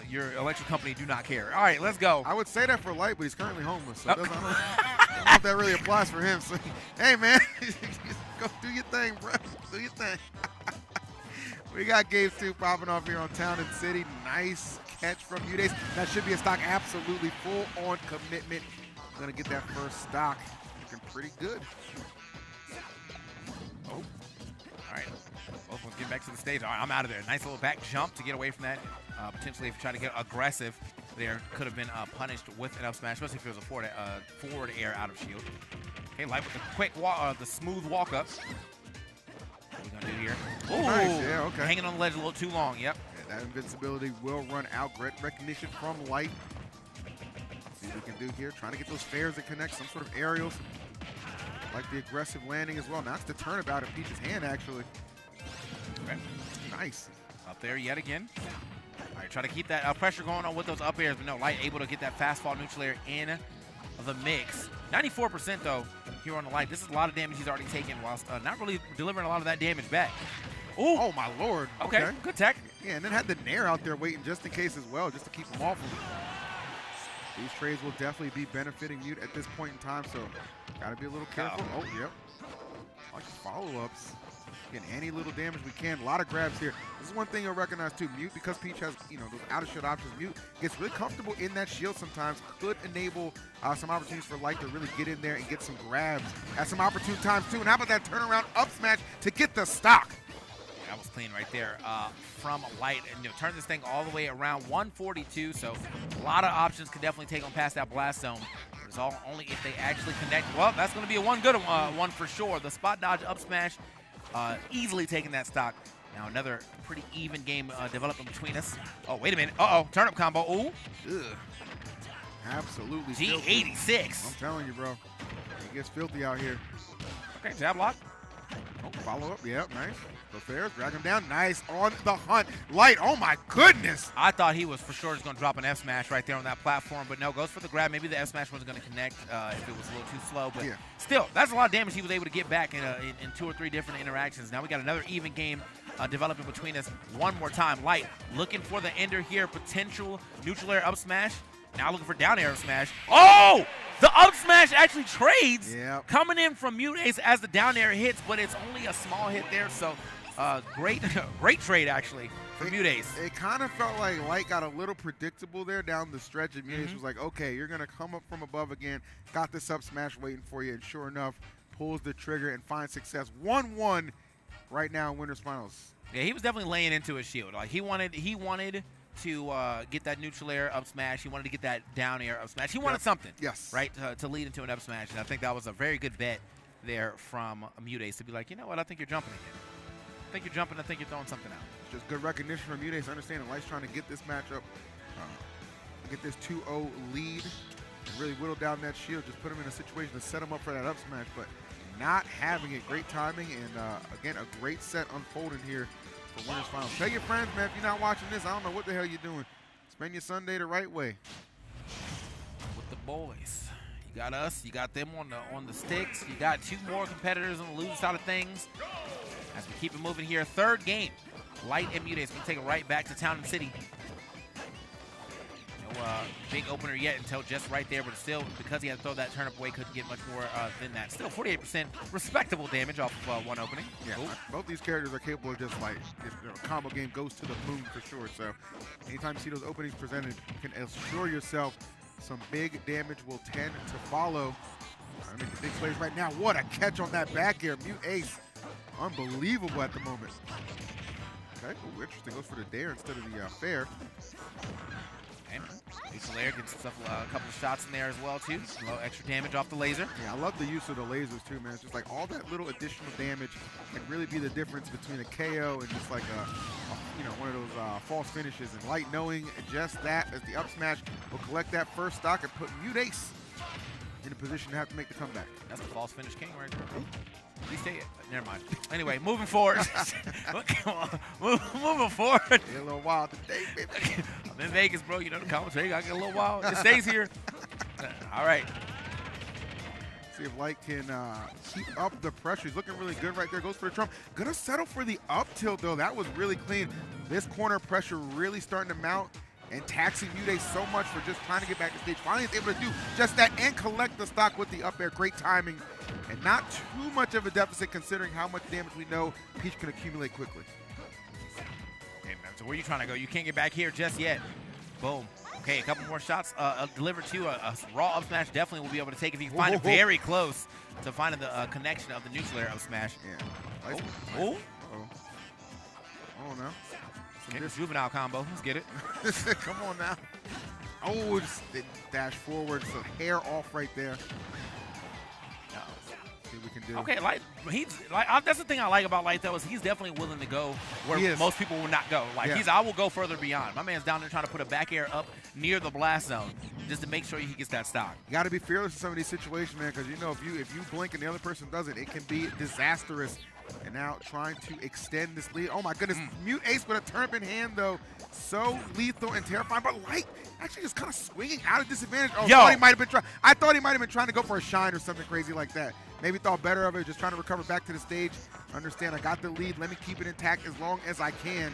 Your electric company do not care. All right, let's go. I would say that for Light, but he's currently homeless. So I don't know if that really applies for him. So, hey, man, go do your thing, bro. Do your thing. We got game 2 popping off here on Town and City. Nice catch from MuteAce. That should be a stock absolutely full on commitment. Going to get that first stock. Looking pretty good. All right, both ones getting back to the stage. All right, I'm out of there. Nice little back jump to get away from that. Potentially, if you try to get aggressive, there could have been punished with an up smash, especially if it was a forward air out of shield. Okay, Light with the quick walk, the smooth walk up. What are we gonna do here? Ooh, nice. Yeah, okay. Hanging on the ledge a little too long. Yep. Yeah, that invincibility will run out. Great recognition from Light. See what we can do here. Trying to get those fairs that connect, some sort of aerials. Like the aggressive landing as well. Now it's the turnabout in Peach's hand, actually. Okay. Nice. Up there yet again. All right, try to keep that pressure going on with those up airs, but no, Light able to get that fast fall neutral air in the mix. 94% though here on the Light. This is a lot of damage he's already taken whilst not really delivering a lot of that damage back. Ooh. Oh my lord. Okay, good tech. Yeah, and then had the Nair out there waiting just in case as well, just to keep him off of him. These trades will definitely be benefiting Mute at this point in time, so gotta be a little careful. Oh, yep. Like follow-ups. Getting any little damage we can. A lot of grabs here. This is one thing you'll recognize too. Mute, because Peach has, you know, those out-of-shield options, Mute gets really comfortable in that shield sometimes. Could enable some opportunities for Light to really get in there and get some grabs at some opportune times too. And how about that turnaround up smash to get the stock? That was clean right there from Light, and turn this thing all the way around 142. So a lot of options could definitely take on past that blast zone. It's all only if they actually connect. Well, that's going to be a one good one for sure. The spot dodge up smash, easily taking that stock. Now another pretty even game developing between us. Oh, wait a minute. Uh-oh, turnip combo. Ooh. Ugh. Absolutely. G86. I'm telling you, bro. It gets filthy out here. Okay, jab lock. Oh, follow up. Yep, nice. Go fair, drag him down. Nice on the hunt. Light, oh my goodness. I thought he was for sure just going to drop an F smash right there on that platform, but no, goes for the grab. Maybe the F smash wasn't going to connect if it was a little too slow, but yeah. Still, that's a lot of damage he was able to get back in 2 or 3 different interactions. Now we got another even game developing between us one more time. Light looking for the ender here, potential neutral air up smash. Now looking for down air up smash. Oh! The up smash actually trades coming in from MuteAce as the down air hits, but it's only a small hit there, so great trade actually for MuteAce. It kind of felt like Light got a little predictable there down the stretch, and MuteAce was like, okay, you're going to come up from above again, got this up smash waiting for you, and sure enough, pulls the trigger and finds success. 1-1 right now in Winners Finals. Yeah, he was definitely laying into his shield. Like he wanted to get that neutral air up smash. He wanted to get that down air up smash. He wanted something, right, to lead into an up smash. And I think that was a very good bet there from MuteAce to be like, you know what, I think you're jumping again. I think you're jumping. I think you're throwing something out. Just good recognition from MuteAce, understanding Light's trying to get this matchup, get this 2-0 lead, and really whittle down that shield, just put him in a situation to set him up for that up smash, but not having it. Great timing, and again, a great set unfolding here for Winners Finals. Tell your friends, man, if you're not watching this, I don't know what the hell you're doing. Spend your Sunday the right way. With the boys. You got us, you got them on the sticks. You got 2 more competitors on the losing side of things. As we keep it moving here, 3rd game. Light and MuteAce. We take it right back to Town and City. No big opener yet until just right there, but still, because he had to throw that turnip away, couldn't get much more than that. Still 48% respectable damage off of one opening. Yeah, both these characters are capable of just like, a combo game goes to the moon for sure. So anytime you see those openings presented, you can assure yourself some big damage will tend to follow. I mean, the big plays right now. What a catch on that back air. MuteAce, unbelievable at the moment. Okay, ooh, interesting. Goes for the dare instead of the fair. Lair gets himself a couple of shots in there as well too. A little extra damage off the laser. Yeah, I love the use of the lasers too, man. It's just like all that little additional damage can really be the difference between a KO and just like one of those false finishes. And Light knowing just that as the up smash will collect that first stock and put MuteAce in a position to have to make the comeback. That's the false finish king right there. Please say it. Never mind. Anyway, moving forward. Moving forward. Get a little wild today, baby. I'm in Vegas, bro. You know the commentary. Got to get a little wild. It stays here. All right. See if Light can keep up the pressure. He's looking really good right there. Goes for the trump. Gonna settle for the up tilt, though. That was really clean. This corner pressure really starting to mount and taxing MuteAce so much for just trying to get back to stage. Finally, he's able to do just that and collect the stock with the up air. Great timing. And not too much of a deficit considering how much damage we know Peach can accumulate quickly. Okay, man, so where are you trying to go? You can't get back here just yet. Boom. Okay, a couple more shots delivered to a raw up smash. Definitely will be able to take if you can find it very close to finding the connection of the neutral air up smash. Yeah. Nice. Oh. Uh-oh. Oh, no. Get this juvenile combo. Let's get it. Come on now. Oh, just dash forward. So hair off right there. See what we can do. Okay, Light, that's the thing I like about Light, though, is he's definitely willing to go where most people will not go. Like, I will go further beyond. My man's down there trying to put a back air up near the blast zone just to make sure he gets that stock. You got to be fearless in some of these situations, man, because, you know, if you blink and the other person doesn't, it can be disastrous. And now trying to extend this lead. Oh, my goodness. MuteAce with a turnip in hand, though. So lethal and terrifying. But Light actually just kind of swinging out of disadvantage. Oh, I thought he might have been trying to go for a shine or something crazy like that. Maybe thought better of it, just trying to recover back to the stage. Understand, I got the lead. Let me keep it intact as long as I can.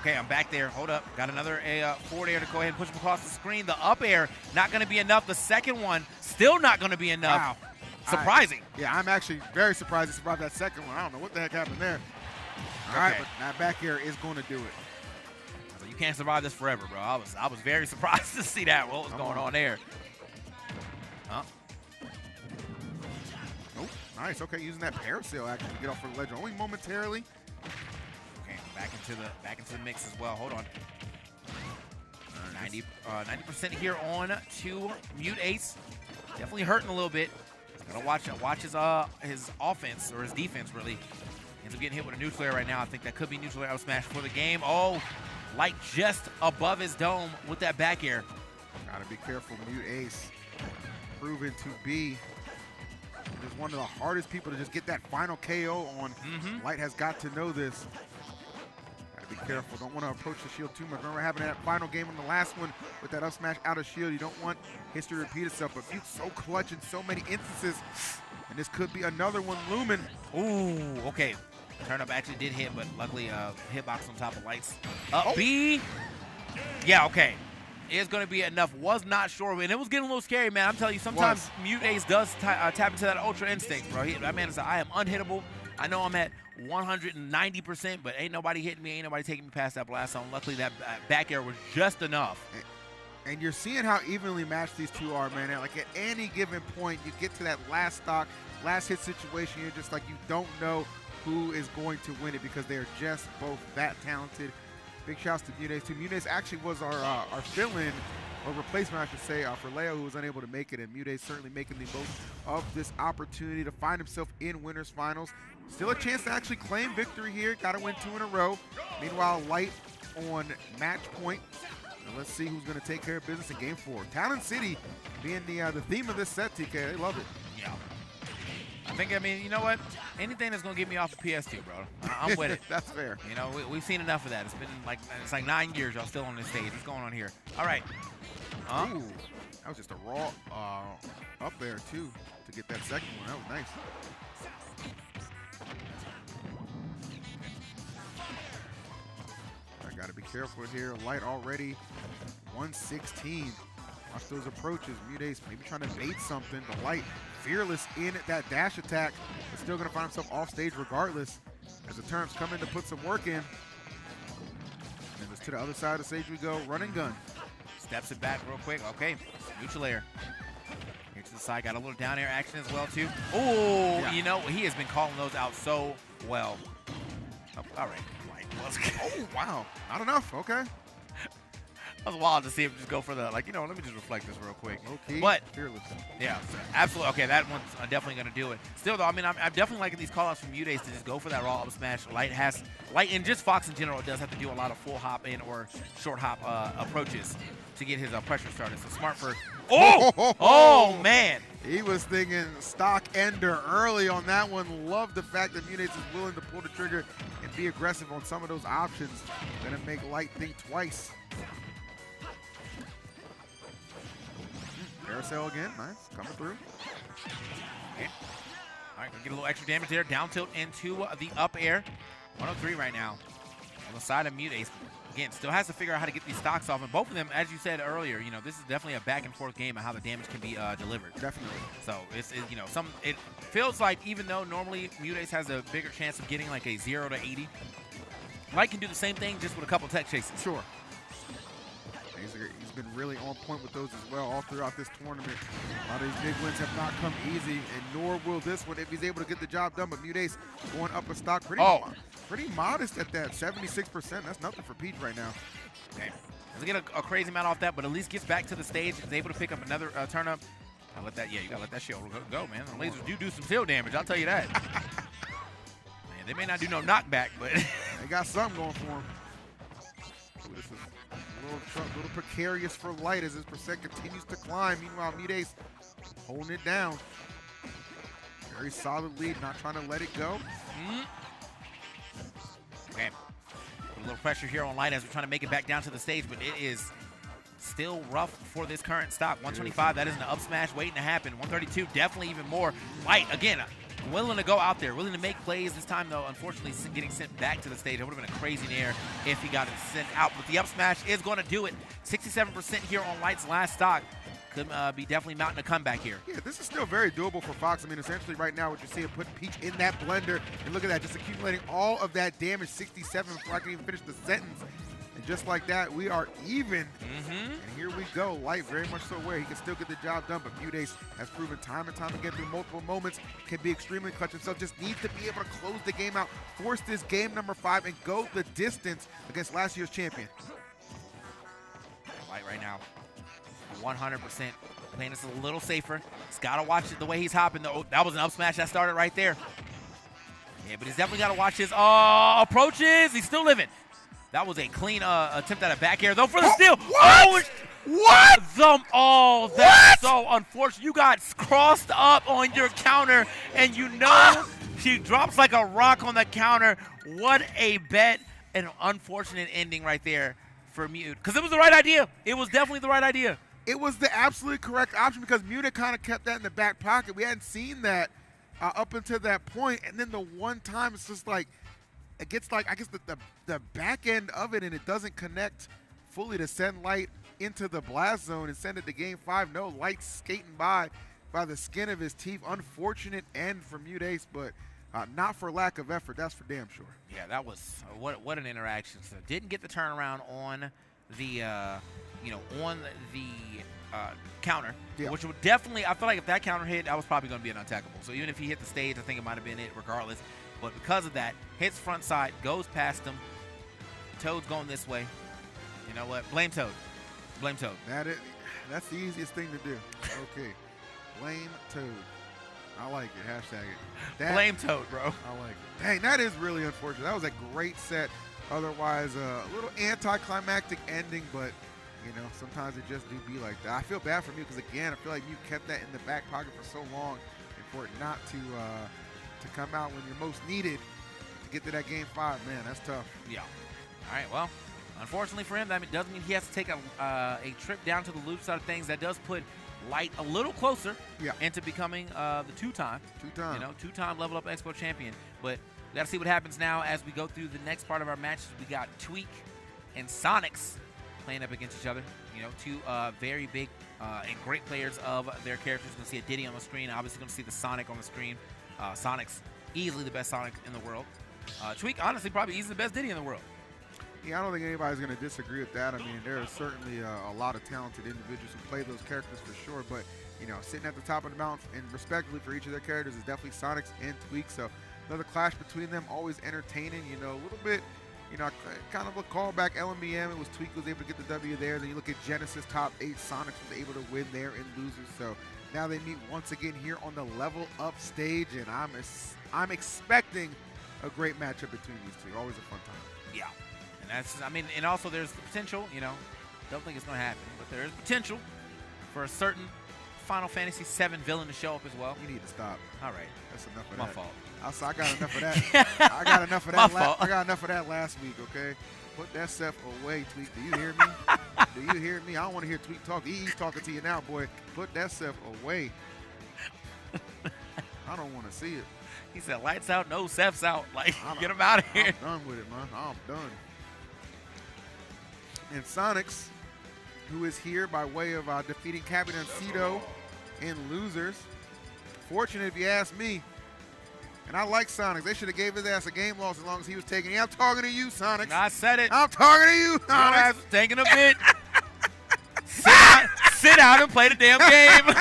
Okay, I'm back there. Hold up. Got another forward air to go ahead and push him across the screen. The up air, not going to be enough. The second one, still not going to be enough. Wow. Surprising. I'm actually very surprised he survived that second one. I don't know what the heck happened there. All right, but that back air is going to do it. You can't survive this forever, bro. I was very surprised to see that. What was going on there? Huh? Oh, nice. Okay, using that parasail actually to get off for the ledge only momentarily. Okay, back into the mix as well. Hold on. 90% here on to MuteAce. Definitely hurting a little bit. Gotta watch his offense, or his defense really. Ends up getting hit with a neutral air right now. I think that could be neutral air out smash for the game. Oh, Light just above his dome with that back air. Gotta be careful. MuteAce proven to be just one of the hardest people to just get that final KO on. Light has got to know this. Gotta be careful. Don't want to approach the shield too much. Remember having that final game on the last one with that up smash out of shield. You don't want history to repeat itself, but Mute's so clutch in so many instances, and this could be another one looming. Ooh, okay. Turn up actually did hit, but luckily hitbox on top of Light's up B. Yeah, okay. It's going to be enough. Was not sure, and it was getting a little scary, man. I'm telling you, sometimes MuteAce does tap into that ultra instinct, bro. That man is like, I am unhittable. I know I'm at 190%, but ain't nobody hitting me. Ain't nobody taking me past that blast zone. Luckily, that back air was just enough. And you're seeing how evenly matched these two are, man. Like at any given point, you get to that last stock, last hit situation, you're just like, you don't know who is going to win it because they are just both that talented. Big shouts to MuteAce too. MuteAce actually was our fill-in, or replacement, I should say, for Leo, who was unable to make it, and MuteAce certainly making the most of this opportunity to find himself in winners finals. Still a chance to actually claim victory here. Got to win 2 in a row. Meanwhile, Light on match point. And let's see who's going to take care of business in Game 4. Talent City being the theme of this set, TK. They love it. Yeah. I mean, you know what? Anything that's going to get me off of PS2, bro. I'm with it. That's fair. You know, we've seen enough of that. It's been like 9 years y'all still on this stage. What's going on here? All right. Ooh, that was just a raw up there, too, to get that second one. That was nice. I got to be careful here. Light already 116. Watch those approaches. MuteAce maybe trying to bait something, but Light fearless in that dash attack, but still going to find himself off stage regardless as the Terms come in to put some work in. And it's to the other side of the stage we go. Run and gun. Steps it back real quick. Okay, neutral air. Here to the side, got a little down air action as well too. Oh, you know, he has been calling those out so well. Oh, all right, Light, let's go. Oh, wow, not enough, okay. That was wild to see him just go for the, like, you know, let me just reflect this real quick. Okay, but fearless. Yeah, absolutely. Okay, that one's definitely going to do it. Still, though, I mean, I'm definitely liking these call-outs from MuteAce to just go for that raw up smash. Light, and just Fox in general, does have to do a lot of full hop in or short hop approaches to get his pressure started. So smart for, oh, man. He was thinking stock ender early on that one. Love the fact that MuteAce is willing to pull the trigger and be aggressive on some of those options. Going to make Light think twice. Parasail again, nice, coming through. Okay. All right, gonna get a little extra damage there. Down tilt into the up air. 103 right now on the side of MuteAce. Again, still has to figure out how to get these stocks off. And both of them, as you said earlier, you know, this is definitely a back and forth game of how the damage can be delivered. Definitely. So it's you know, it feels like even though normally MuteAce has a bigger chance of getting like a 0 to 80, Light can do the same thing just with a couple tech chases. Sure. He's been really on point with those as well all throughout this tournament. A lot of these big wins have not come easy, and nor will this one if he's able to get the job done. But MuteAce going up a stock pretty modest at that, 76%. That's nothing for Peach right now. Okay. Doesn't get a crazy amount off that, but at least gets back to the stage. Is able to pick up another turn up. I let that, yeah, you gotta let that shit go, man. The lasers do some tail damage, I'll tell you that. Man, they may not do no knockback, but they got something going for them. Ooh, this is a little precarious for Light as his percent continues to climb. Meanwhile, MuteAce holding it down. Very solid lead, not trying to let it go. Okay. A little pressure here on Light as we're trying to make it back down to the stage, but it is still rough for this current stock. 125, that is an up smash waiting to happen. 132, definitely even more. Light, again, willing to go out there, willing to make plays. This time, though, unfortunately, getting sent back to the stage. It would have been a crazy nair if he got it sent out. But the up smash is going to do it. 67% here on Light's last stock. Could be definitely mounting a comeback here. Yeah, this is still very doable for Fox. I mean, essentially right now what you're seeing, putting Peach in that blender, and look at that, just accumulating all of that damage, 67 before I can even finish the sentence. And just like that, we are even. And here we go. Light very much so aware he can still get the job done, but MuteAce has proven time and time again through multiple moments, can be extremely clutch himself, just needs to be able to close the game out, force this game number 5, and go the distance against last year's champion. Light right now, 100% playing this a little safer. He's got to watch it the way he's hopping. Oh, that was an up smash that started right there. Yeah, but he's definitely got to watch his approaches. He's still living. That was a clean attempt at a back air, though, for the steal. What? What? That's so unfortunate. You got crossed up on your counter, and you know she drops like a rock on the counter. What a bet. An unfortunate ending right there for Mute. Because it was the right idea. It was definitely the right idea. It was the absolutely correct option because Mute kind of kept that in the back pocket. We hadn't seen that up until that point, and then the one time it's just like, it gets like, I guess the back end of it, and it doesn't connect fully to send Light into the blast zone and send it to game 5. No, Light skating by the skin of his teeth. Unfortunate end for MuteAce, but not for lack of effort, that's for damn sure. Yeah, that was, what an interaction. So didn't get the turnaround on the, counter, which would definitely, I feel like if that counter hit, I was probably going to be an untechable. So even if he hit the stage, I think it might have been it regardless. But because of that, hits front side, goes past him. Toad's going this way. You know what? Blame Toad. Blame Toad. That's the easiest thing to do. Okay. Blame Toad. I like it. Hashtag it. Blame Toad, bro. I like it. Dang, that is really unfortunate. That was a great set. Otherwise, a little anticlimactic ending, but, you know, sometimes it just do be like that. I feel bad for you because, again, I feel like you kept that in the back pocket for so long, and for it not to come out when you're most needed to get to that game 5, man, that's tough. Yeah. All right, well, unfortunately for him, that doesn't mean he has to take a trip down to the loop side of things. That does put Light a little closer into becoming the two-time Level Up Expo champion. But we got to see what happens now as we go through the next part of our matches. We got Tweek and Sonix playing up against each other. You know, two very big and great players of their characters. Going to see a Diddy on the screen. Obviously going to see the Sonic on the screen. Sonix, easily the best Sonic in the world. Tweek, honestly, probably easily the best Diddy in the world. Yeah, I don't think anybody's going to disagree with that. I mean, there are certainly a lot of talented individuals who play those characters for sure, but, you know, sitting at the top of the mountain and respectively for each of their characters is definitely Sonix and Tweek, so another clash between them, always entertaining, you know, a little bit, you know, kind of a callback LMBM. It was Tweek was able to get the W there. Then you look at Genesis top 8, Sonix was able to win there in losers, so now they meet once again here on the Level Up stage, and I'm expecting a great matchup between these two. Always a fun time. Yeah. And that's, I mean, and also there's the potential, you know, don't think it's going to happen, but there is potential for a certain Final Fantasy VII villain to show up as well. You need to stop. All right. That's enough of My that. fault. I got enough of that. I got enough of that. My fault. I got enough of that last week, okay? Put that stuff away, Tweek. Do you hear me? Do you hear me? I don't want to hear Tweek talk. He's talking to you now, boy. Put that stuff away. I don't want to see it. He said, lights out, no Ceph's out. Like, get him out of here. I'm done with it, man. I'm done. And Sonix, who is here by way of defeating Capitancito in losers. Fortunate, if you ask me. And I like Sonix. They should have gave his ass a game loss as long as he was taking it. I'm talking to you, Sonix. I said it. I'm talking to you, Sonix. Taking a bit. down and play the damn game.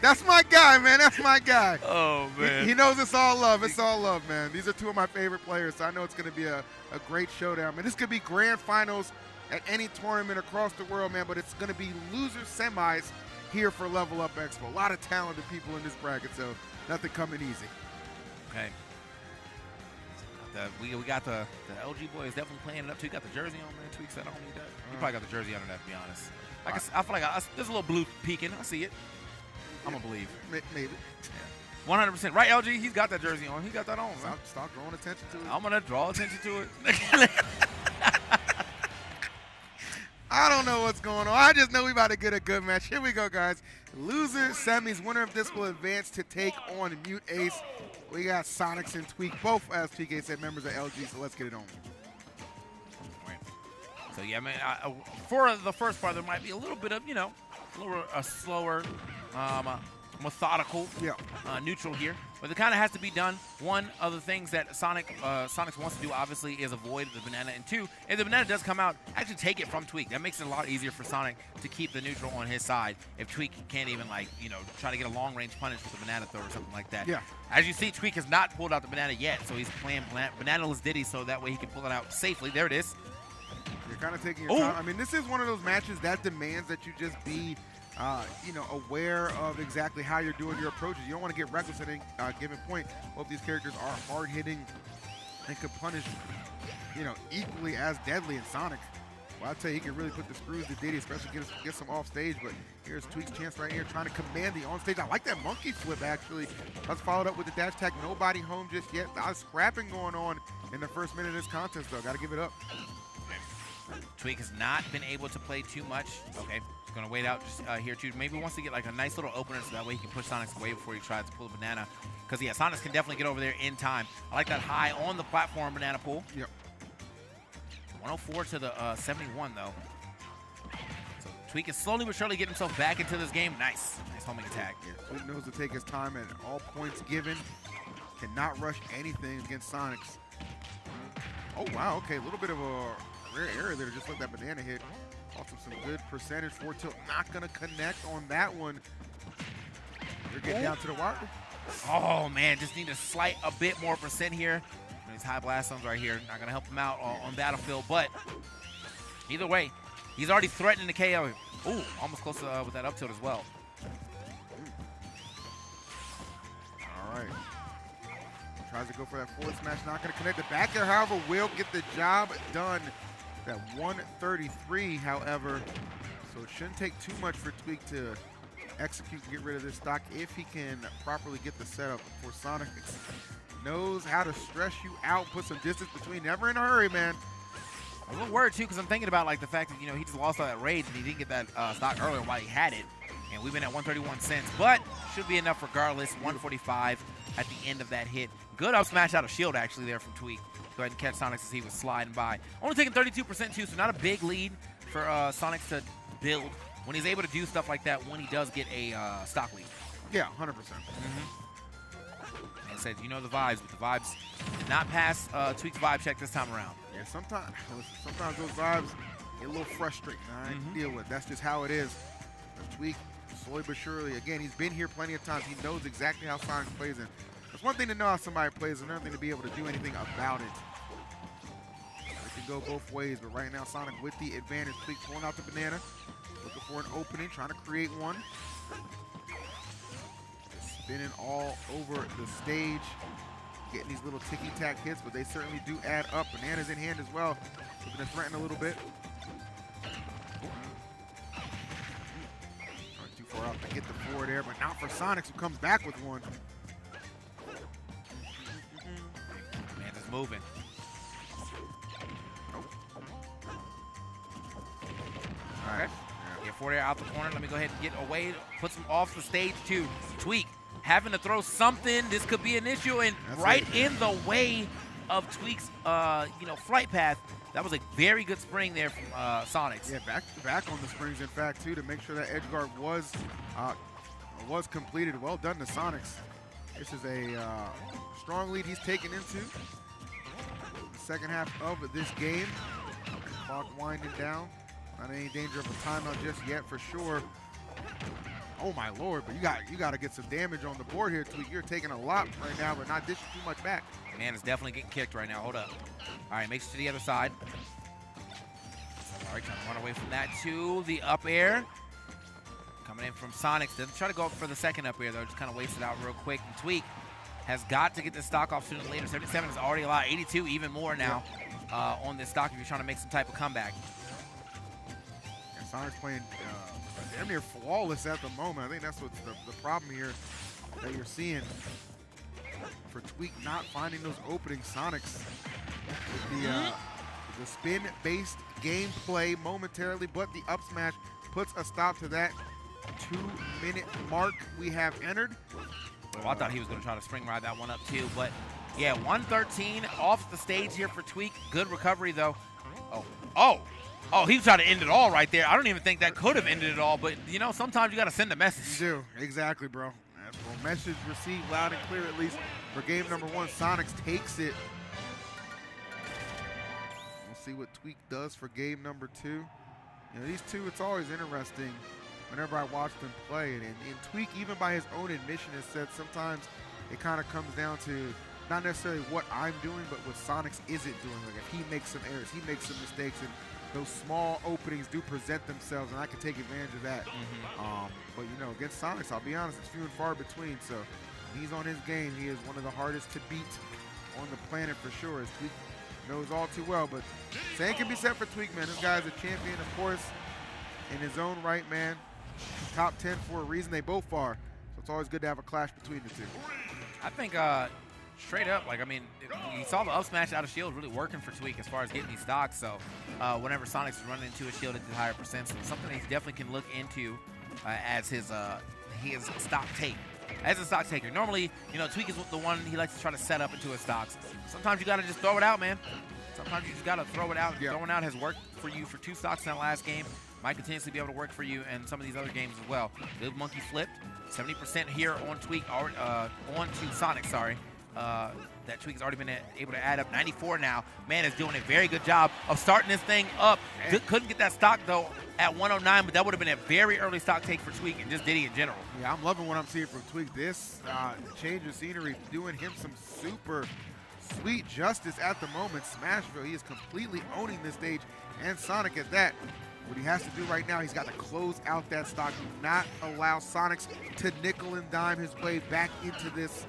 That's my guy, man. That's my guy. Oh, man. He knows it's all love. It's all love, man. These are two of my favorite players, so I know it's going to be a great showdown. Man, this could be grand finals at any tournament across the world, man, but it's going to be loser semis here for Level Up Expo. A lot of talented people in this bracket, so nothing coming easy. Okay. We got the LG boys definitely playing it up too. Got the jersey on, man. Tweek said I don't need that. You probably got the jersey under that, to be honest. I feel like there's a little blue peeking. I see it. I'm going to believe. Maybe. 100%. Right, LG? He's got that jersey on. He got that on. Stop drawing attention to it. I'm going to draw attention to it. I don't know what's going on. I just know we about to get a good match. Here we go, guys. Loser semis. Winner of this will advance to take on MuteAce. We got Sonix and Tweek, both, as TK said, members of LG, so let's get it on. So, yeah, man, for the first part, there might be a little bit of, a slower, methodical neutral here. But it kind of has to be done. One of the things that Sonix wants to do, obviously, is avoid the banana. And two, if the banana does come out, actually take it from Tweek. That makes it a lot easier for Sonix to keep the neutral on his side if Tweek can't even, try to get a long-range punish with a banana throw or something like that. Yeah. As you see, Tweek has not pulled out the banana yet, so he's playing banana-less Diddy so that way he can pull it out safely. There it is. You're kind of taking your time. I mean, this is one of those matches that demands that you just be aware of exactly how you're doing your approaches. You don't want to get reckless at any given point. Both these characters are hard-hitting and can punish, equally as deadly in Sonix. Well, I'll tell you, he can really put the screws to Diddy, especially get some off stage. But here's Tweek's chance right here, trying to command the on stage. I like that monkey flip, actually. Let's follow it up with the dash tag. Nobody home just yet. A lot of scrapping going on in the first minute of this contest, though. Got to give it up. Tweek has not been able to play too much. Okay. Going to wait out just here too. Maybe wants to get like a nice little opener so that way he can push Sonix away before he tries to pull a banana. Because, yeah, Sonix can definitely get over there in time. I like that high on the platform banana pull. Yep. 104 to the 71, though. So Tweek is slowly but surely getting himself back into this game. Nice. Nice homing attack. Yeah, Tweek knows to take his time at all points given. Cannot rush anything against Sonix. Oh, wow. Okay, a little bit of a rare error there. Just let that banana hit. Also some good percentage. Forward tilt not going to connect on that one. They're getting down to the wire. Oh, man, just need to slight a bit more percent here. These high blast zones right here, not going to help him out on Battlefield. But either way, he's already threatening to KO him. Ooh, almost close with that up tilt as well. All right. Tries to go for that forward smash, not going to connect. The back air, however, will get the job done. That 133, however, so it shouldn't take too much for Tweek to execute and get rid of this stock if he can properly get the setup. For Sonix knows how to stress you out, put some distance between. Never in a hurry, man. I'm a little worried, too, because I'm thinking about, like, the fact that, he just lost all that rage and he didn't get that stock earlier while he had it. And we've been at 131 cents, but should be enough regardless. 145 at the end of that hit. Good up smash out of shield, actually, there from Tweek. Go ahead and catch Sonix as he was sliding by. Only taking 32% too, so not a big lead for Sonix to build when he's able to do stuff like that when he does get a stock lead. Yeah, 100%. And I said, the vibes, but the vibes did not pass Tweek's vibe check this time around. Yeah, sometimes those vibes get a little frustrating. I can deal with. That's just how it is. Tweek, slowly but surely, again, he's been here plenty of times. He knows exactly how Sonix plays in. It's one thing to know how somebody plays, another thing to be able to do anything about it. It can go both ways, but right now Sonix with the advantage. Tweek pulling out the banana, looking for an opening, trying to create one. Just spinning all over the stage, getting these little ticky-tack hits, but they certainly do add up. Bananas in hand as well, looking to threaten a little bit. Not too far out to get the forward air, but not for Sonix, who comes back with one. Moving. All right. Yeah, forward air out the corner. Let me go ahead and get away. Puts him off the stage too. Tweek having to throw something. This could be an issue, and that's in the way of Tweek's, flight path. That was a very good spring there from Sonix. Yeah, back on the springs, in fact, too, to make sure that edge guard was completed. Well done to Sonix. This is a strong lead he's taken into the second half of this game. Clock winding down. Not any danger of a timeout just yet for sure. Oh my lord, but you got to get some damage on the board here, Tweek. You're taking a lot right now, but not dishing too much back. Man is definitely getting kicked right now. Hold up. All right, makes it to the other side. All right, trying to run away from that to the up air. Coming in from Sonix. Doesn't try to go up for the second up air, though. Just kind of waste it out real quick. And Tweek has got to get this stock off sooner than later. 77 is already a lot. 82 even more now on this stock if you're trying to make some type of comeback. And Sonix playing damn near flawless at the moment. I think that's what's the problem here that you're seeing. For Tweek not finding those openings, Sonix with the spin-based gameplay momentarily, but the up smash puts a stop to that 2-minute mark we have entered. Well, I thought he was going to try to spring ride that one up too, but yeah, 113 off the stage here for Tweek. Good recovery though. Oh, he was trying to end it all right there. I don't even think that could have ended it all, but you know, sometimes you got to send a message. You do, exactly, bro. Well, message received loud and clear, at least for game number 1. Sonix takes it. We'll see what Tweek does for game number 2. You know, these two, it's always interesting whenever I watch them play. And Tweek, even by his own admission, has said sometimes it kind of comes down to not necessarily what I'm doing, but what Sonix isn't doing. Like if he makes some errors, he makes some mistakes, and those small openings do present themselves, and I can take advantage of that. But, you know, against Sonix, I'll be honest, it's few and far between. So he's on his game. He is one of the hardest to beat on the planet for sure, as Tweek knows all too well. But same can be said for Tweek, man. This guy's a champion, of course, in his own right, man. Top 10 for a reason. They both are. So it's always good to have a clash between the two. I think straight up, like, I mean, you saw the up smash out of shield really working for Tweek as far as getting these stocks. So whenever Sonix is running into a shield at the higher percent, so something that he definitely can look into as his stock take. As a stock taker, normally, you know, Tweek is the one he likes to try to set up into his stocks. Sometimes you got to just throw it out, man. Sometimes you just got to throw it out. Yeah. Throwing out has worked for you for 2 stocks in that last game. Might continuously be able to work for you in some of these other games as well. Good monkey flipped. 70% here on Tweek, on to Sonix, sorry. That Tweek has already been able to add up. 94 now. Man is doing a very good job of starting this thing up. Couldn't get that stock, though, at 109, but that would have been a very early stock take for Tweek and just Diddy in general. Yeah, I'm loving what I'm seeing from Tweek. This change of scenery, doing him some super sweet justice at the moment. Smashville, he is completely owning this stage, and Sonic at that. What he has to do right now, he's got to close out that stock. Do not allow Sonix to nickel and dime his way back into this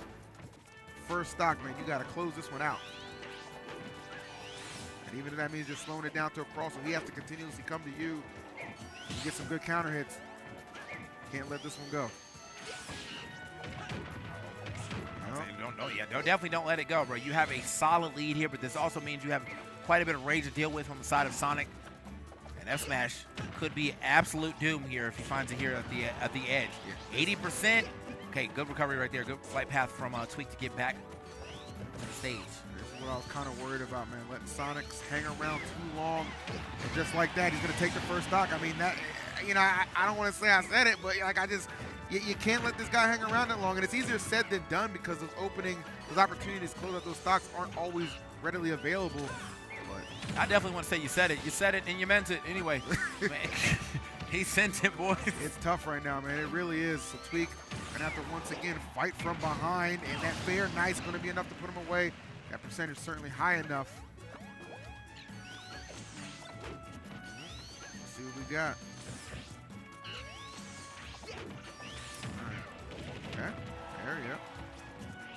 first stock, man. You got to close this one out. And even if that means just slowing it down to a cross, so he has to continuously come to you and get some good counter hits. Can't let this one go. Definitely don't let it go, bro. You have a solid lead here, but this also means you have quite a bit of rage to deal with on the side of Sonic. And F Smash could be absolute doom here if he finds it here at the edge. 80%. Okay, good recovery right there. Good flight path from Tweek to get back to the stage. This is what I was kind of worried about, man. Letting Sonix hang around too long. And just like that, he's going to take the first stock. I mean, that, you know, I don't want to say I said it, but like you can't let this guy hang around that long. And it's easier said than done because those opportunities to close out those stocks aren't always readily available. But I definitely want to say you said it. You said it and you meant it anyway. Man, he sent it, boys. It's tough right now, man. It really is. So Tweek going to have to once again fight from behind, and that fair nice going to be enough to put him away. That percentage certainly high enough. Let's see what we got. Okay, there you go.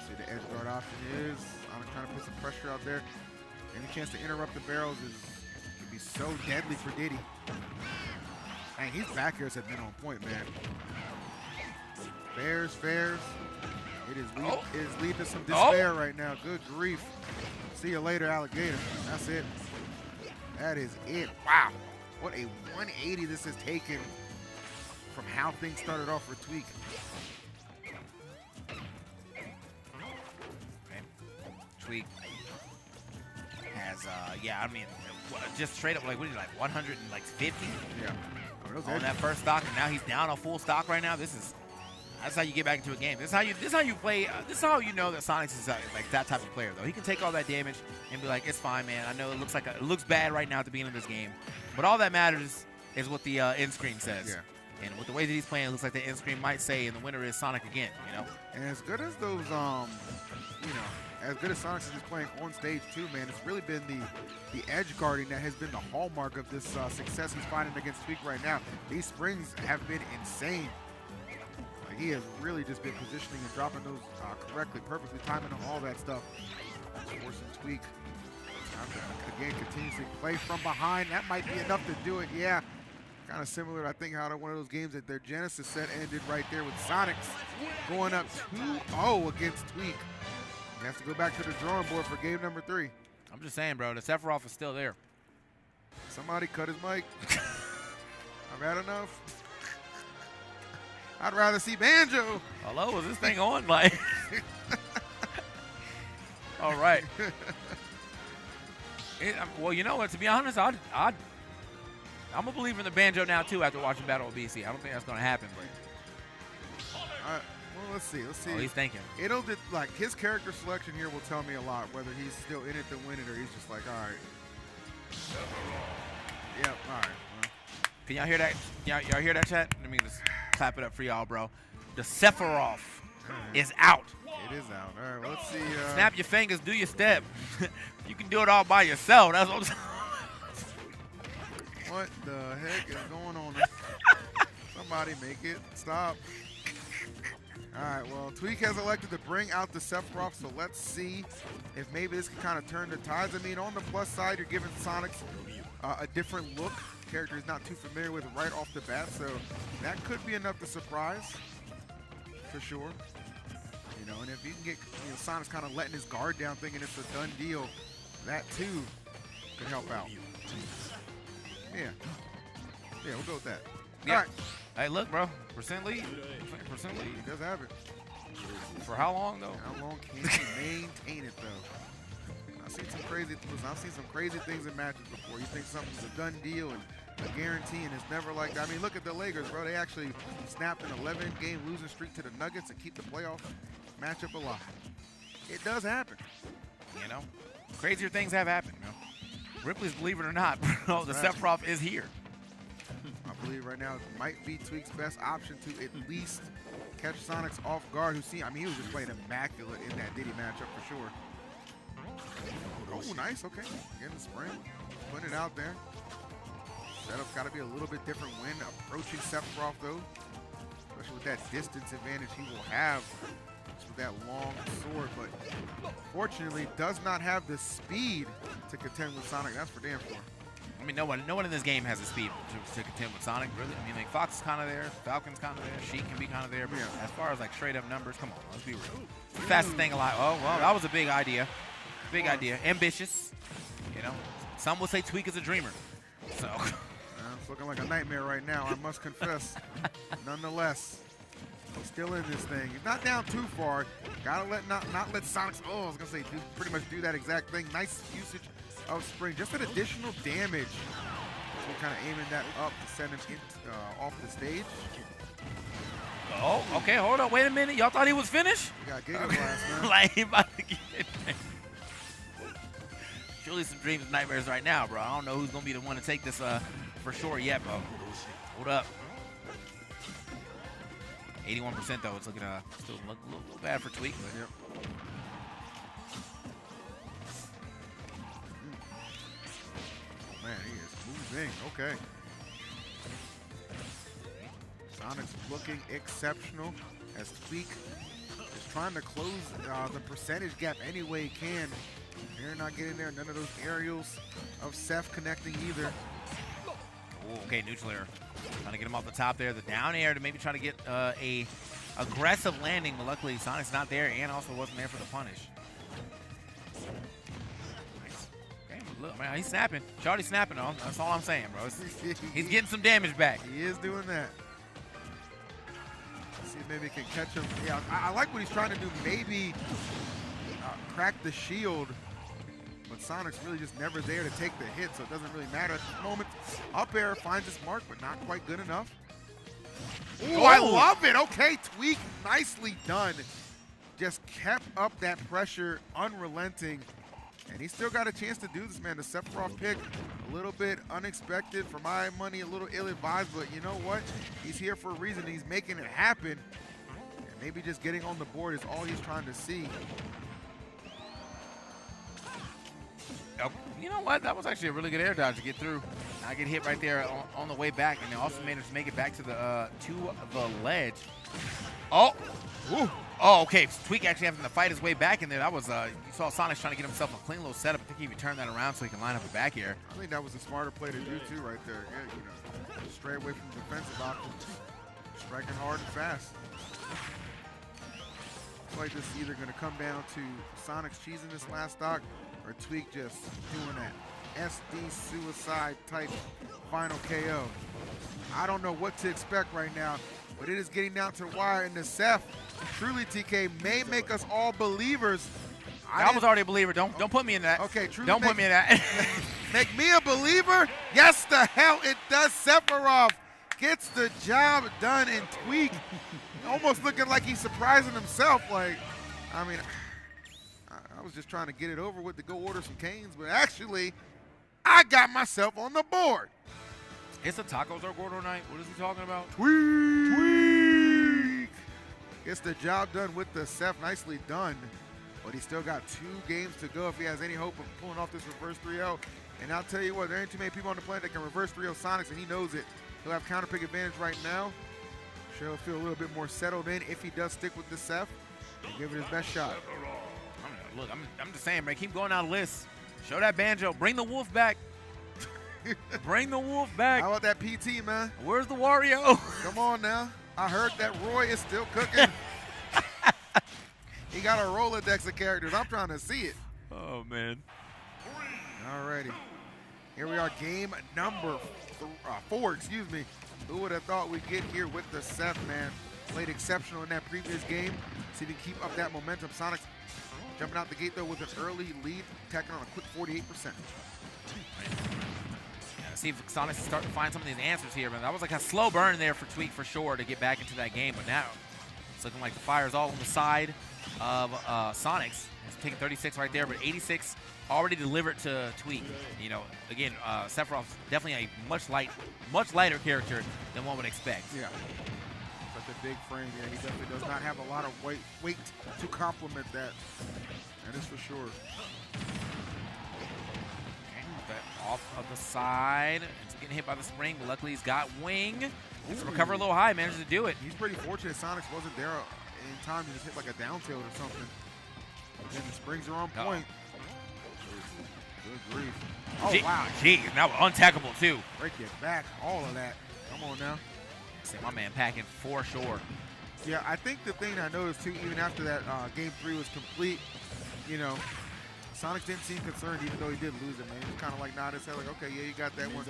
See the edge guard option is. I'm trying to put some pressure out there. Any chance to interrupt the barrels could be so deadly for Diddy. Dang, his back airs have been on point, man. Fairs. It is leading to some despair right now. Good grief. See you later, alligator. That's it. That is it. Wow. What a 180 this has taken from how things started off for Tweek. Tweek has, I mean, just straight up, like, what is it, like 150? Yeah. On that first stock, and now he's down on full stock right now. This That's how you get back into a game. This is how you play. This is how you know that Sonix is like that type of player, though. He can take all that damage and be like, "It's fine, man. I know it looks bad right now at the beginning of this game, but all that matters is what the end screen says." Yeah. And with the way that he's playing, it looks like the end screen might say, "And the winner is Sonic again." You know. And as good as those, as good as Sonix is playing on stage too, man, it's really been the edge guarding that has been the hallmark of this success he's finding against Tweek right now. These springs have been insane. Like, he has really just been positioning and dropping those correctly, perfectly timing on all that stuff. Forcing Tweek. Again, continuously play from behind. That might be enough to do it. Yeah. Kind of similar, I think, how to one of those games that their Genesis set ended right there with Sonix going up 2-0 against Tweek. He has to go back to the drawing board for game number 3. I'm just saying, bro, the Sephiroth is still there. Somebody cut his mic. I've had enough. I'd rather see Banjo. Hello, is this thing on? Like, all right. Well, you know what? To be honest, I'm a believer in the Banjo now too. After watching Battle of BC, I don't think that's going to happen. But well, let's see. Let's see. oh, he's thinking. It'll like his character selection here will tell me a lot whether he's still in it to win it or he's just like, all right. Yep. All right. Well. Can y'all hear that? Y'all hear that, chat? Let me just clap it up for y'all, bro. The Sephiroth is out. It is out. All right. Well, let's see. Snap your fingers, do your step. You can do it all by yourself. That's what I'm saying. What the heck is going on? Somebody make it stop. All right, well, Tweek has elected to bring out the Sephiroth, so let's see if maybe this can kind of turn the tides. I mean, on the plus side, you're giving Sonix a different look. The character is not too familiar with right off the bat, so that could be enough to surprise, for sure. You know, and if you can get Sonix kind of letting his guard down, thinking it's a done deal, that too could help out. Yeah, we'll go with that. Yeah. All right. Hey, look, bro. Percent lead. Percent lead. He does have it. For how long, though? How long can he maintain it, though? I've seen some crazy things in matches before. You think something's a done deal and a guarantee, and it's never like that. I mean, look at the Lakers, bro. They actually snapped an 11-game losing streak to the Nuggets and keep the playoff matchup alive. It does happen. You know, crazier things have happened, you know. Ripley's, believe it or not, bro, the Sephiroth is here. I believe right now it might be Tweek's best option to at least catch Sonix off guard. He was just playing immaculate in that Diddy matchup for sure. Oh, nice. Okay. Getting the spring. Putting it out there. Setup's got to be a little bit different when approaching Sephiroth, though. Especially with that distance advantage he will have with that long sword. But fortunately, does not have the speed to contend with Sonic. That's for damn sure. I mean, no one in this game has the speed to contend with Sonic, really. I mean, like, Fox is kind of there, Falcon's kind of there, Sheik can be kind of there, but yeah, as far as like straight up numbers, come on, let's be real. It's the fastest thing alive. Oh, well, that was a big idea. Big idea. Ambitious, you know. Some will say Tweek is a dreamer. So. It's looking like a nightmare right now, I must confess. Nonetheless, he's still in this thing. He's not down too far. Gotta not let Sonix, I was gonna say, pretty much do that exact thing. Nice usage of spring, just an additional damage. So kind of aiming that up to send him off the stage. Oh, okay, hold on, wait a minute. Y'all thought he was finished? We got Giga Blast, man. Like, he about to get it. Surely some dreams and nightmares right now, bro. I don't know who's gonna be the one to take this for sure yet, bro. Hold up. 81% though. It's looking still a little bad for Tweek, but yep. Man, he is moving. Okay. Sonic's looking exceptional as Tweek is trying to close the percentage gap any way he can. They're not getting there. None of those aerials of Seth connecting either. Oh, okay, neutral air. Trying to get him off the top there. The down air to maybe try to get a aggressive landing, but luckily Sonic's not there and also wasn't there for the punish. Nice. Okay, look, man, he's snapping. Shawty's snapping on. That's all I'm saying, bro. He's getting some damage back. He is doing that. Let's see if maybe he can catch him. Yeah, I like what he's trying to do. Maybe crack the shield. But Sonic's really just never there to take the hit, so it doesn't really matter at the moment. Up air finds its mark, but not quite good enough. Oh, I love it. Okay, Tweek, nicely done. Just kept up that pressure, unrelenting. And he's still got a chance to do this, man. The Sephiroth pick, a little bit unexpected for my money, a little ill-advised, but you know what? He's here for a reason. He's making it happen. And maybe just getting on the board is all he's trying to see. Oh, you know what? That was actually a really good air dodge to get through. I get hit right there on the way back, and they also managed to make it back to the ledge. Oh! Ooh. Oh, okay. Tweek actually having to fight his way back in there. That was, you saw Sonix trying to get himself a clean little setup. I think he even turned that around so he can line up a back air. I think that was a smarter play to do, too, right there. Yeah, you know, straight away from the defensive option. Striking hard and fast. Looks like this is either going to come down to Sonix cheesing this last stock or Tweek just doing that SD suicide type final KO. I don't know what to expect right now, but it is getting down to the wire, and the Seth, truly TK, may make us all believers. I was already a believer. Don't put me in that. Okay, truly. Don't put me in that. Make me a believer? Yes, the hell it does. Sephiroth gets the job done, and Tweek almost looking like he's surprising himself. Like, I mean, I was just trying to get it over with to go order some canes, but actually, I got myself on the board. It's a tacos or Gordo night. What is he talking about? Tweek gets the job done with the Seth. Nicely done. But he's still got 2 games to go if he has any hope of pulling off this reverse 3-0. And I'll tell you what, there ain't too many people on the planet that can reverse 3-0 Sonix, and he knows it. He'll have counter pick advantage right now. Sure, he'll feel a little bit more settled in if he does stick with the Seth and give it his best shot. Look, I'm just saying, man, keep going down the list. Show that banjo. Bring the wolf back. Bring the wolf back. How about that PT, man? Where's the Wario? Come on now. I heard that Roy is still cooking. He got a Rolodex of characters. I'm trying to see it. Oh, man. Alrighty. Here we are, game number 4, excuse me. Who would have thought we'd get here with the Seth, man? Played exceptional in that previous game. See if he can keep up that momentum. Sonix jumping out the gate, though, with an early lead, tacking on a quick 48%. See if Sonix is starting to find some of these answers here, man. That was like a slow burn there for Tweek for sure to get back into that game, but now it's looking like the fire's all on the side of Sonix. He's taking 36 right there, but 86 already delivered to Tweek. You know, again, Sephiroth's definitely a much lighter character than one would expect. Yeah. Such a big frame. Yeah, he definitely does not have a lot of weight to complement that. That is for sure. Off of the side. It's getting hit by the spring, but luckily he's got wing. Let's recover a little high, manages to do it. He's pretty fortunate Sonix wasn't there in time to just hit like a down tilt or something. And the springs are on point. Good grief. Oh, wow. Geez, now untackable too. Break it back, all of that. Come on now. See my man packing for sure. Yeah, I think the thing I noticed too, even after that game 3 was complete, you know, Sonix didn't seem concerned even though he did lose it, man. He was kind of like nodded his head like, okay, yeah, you got that one.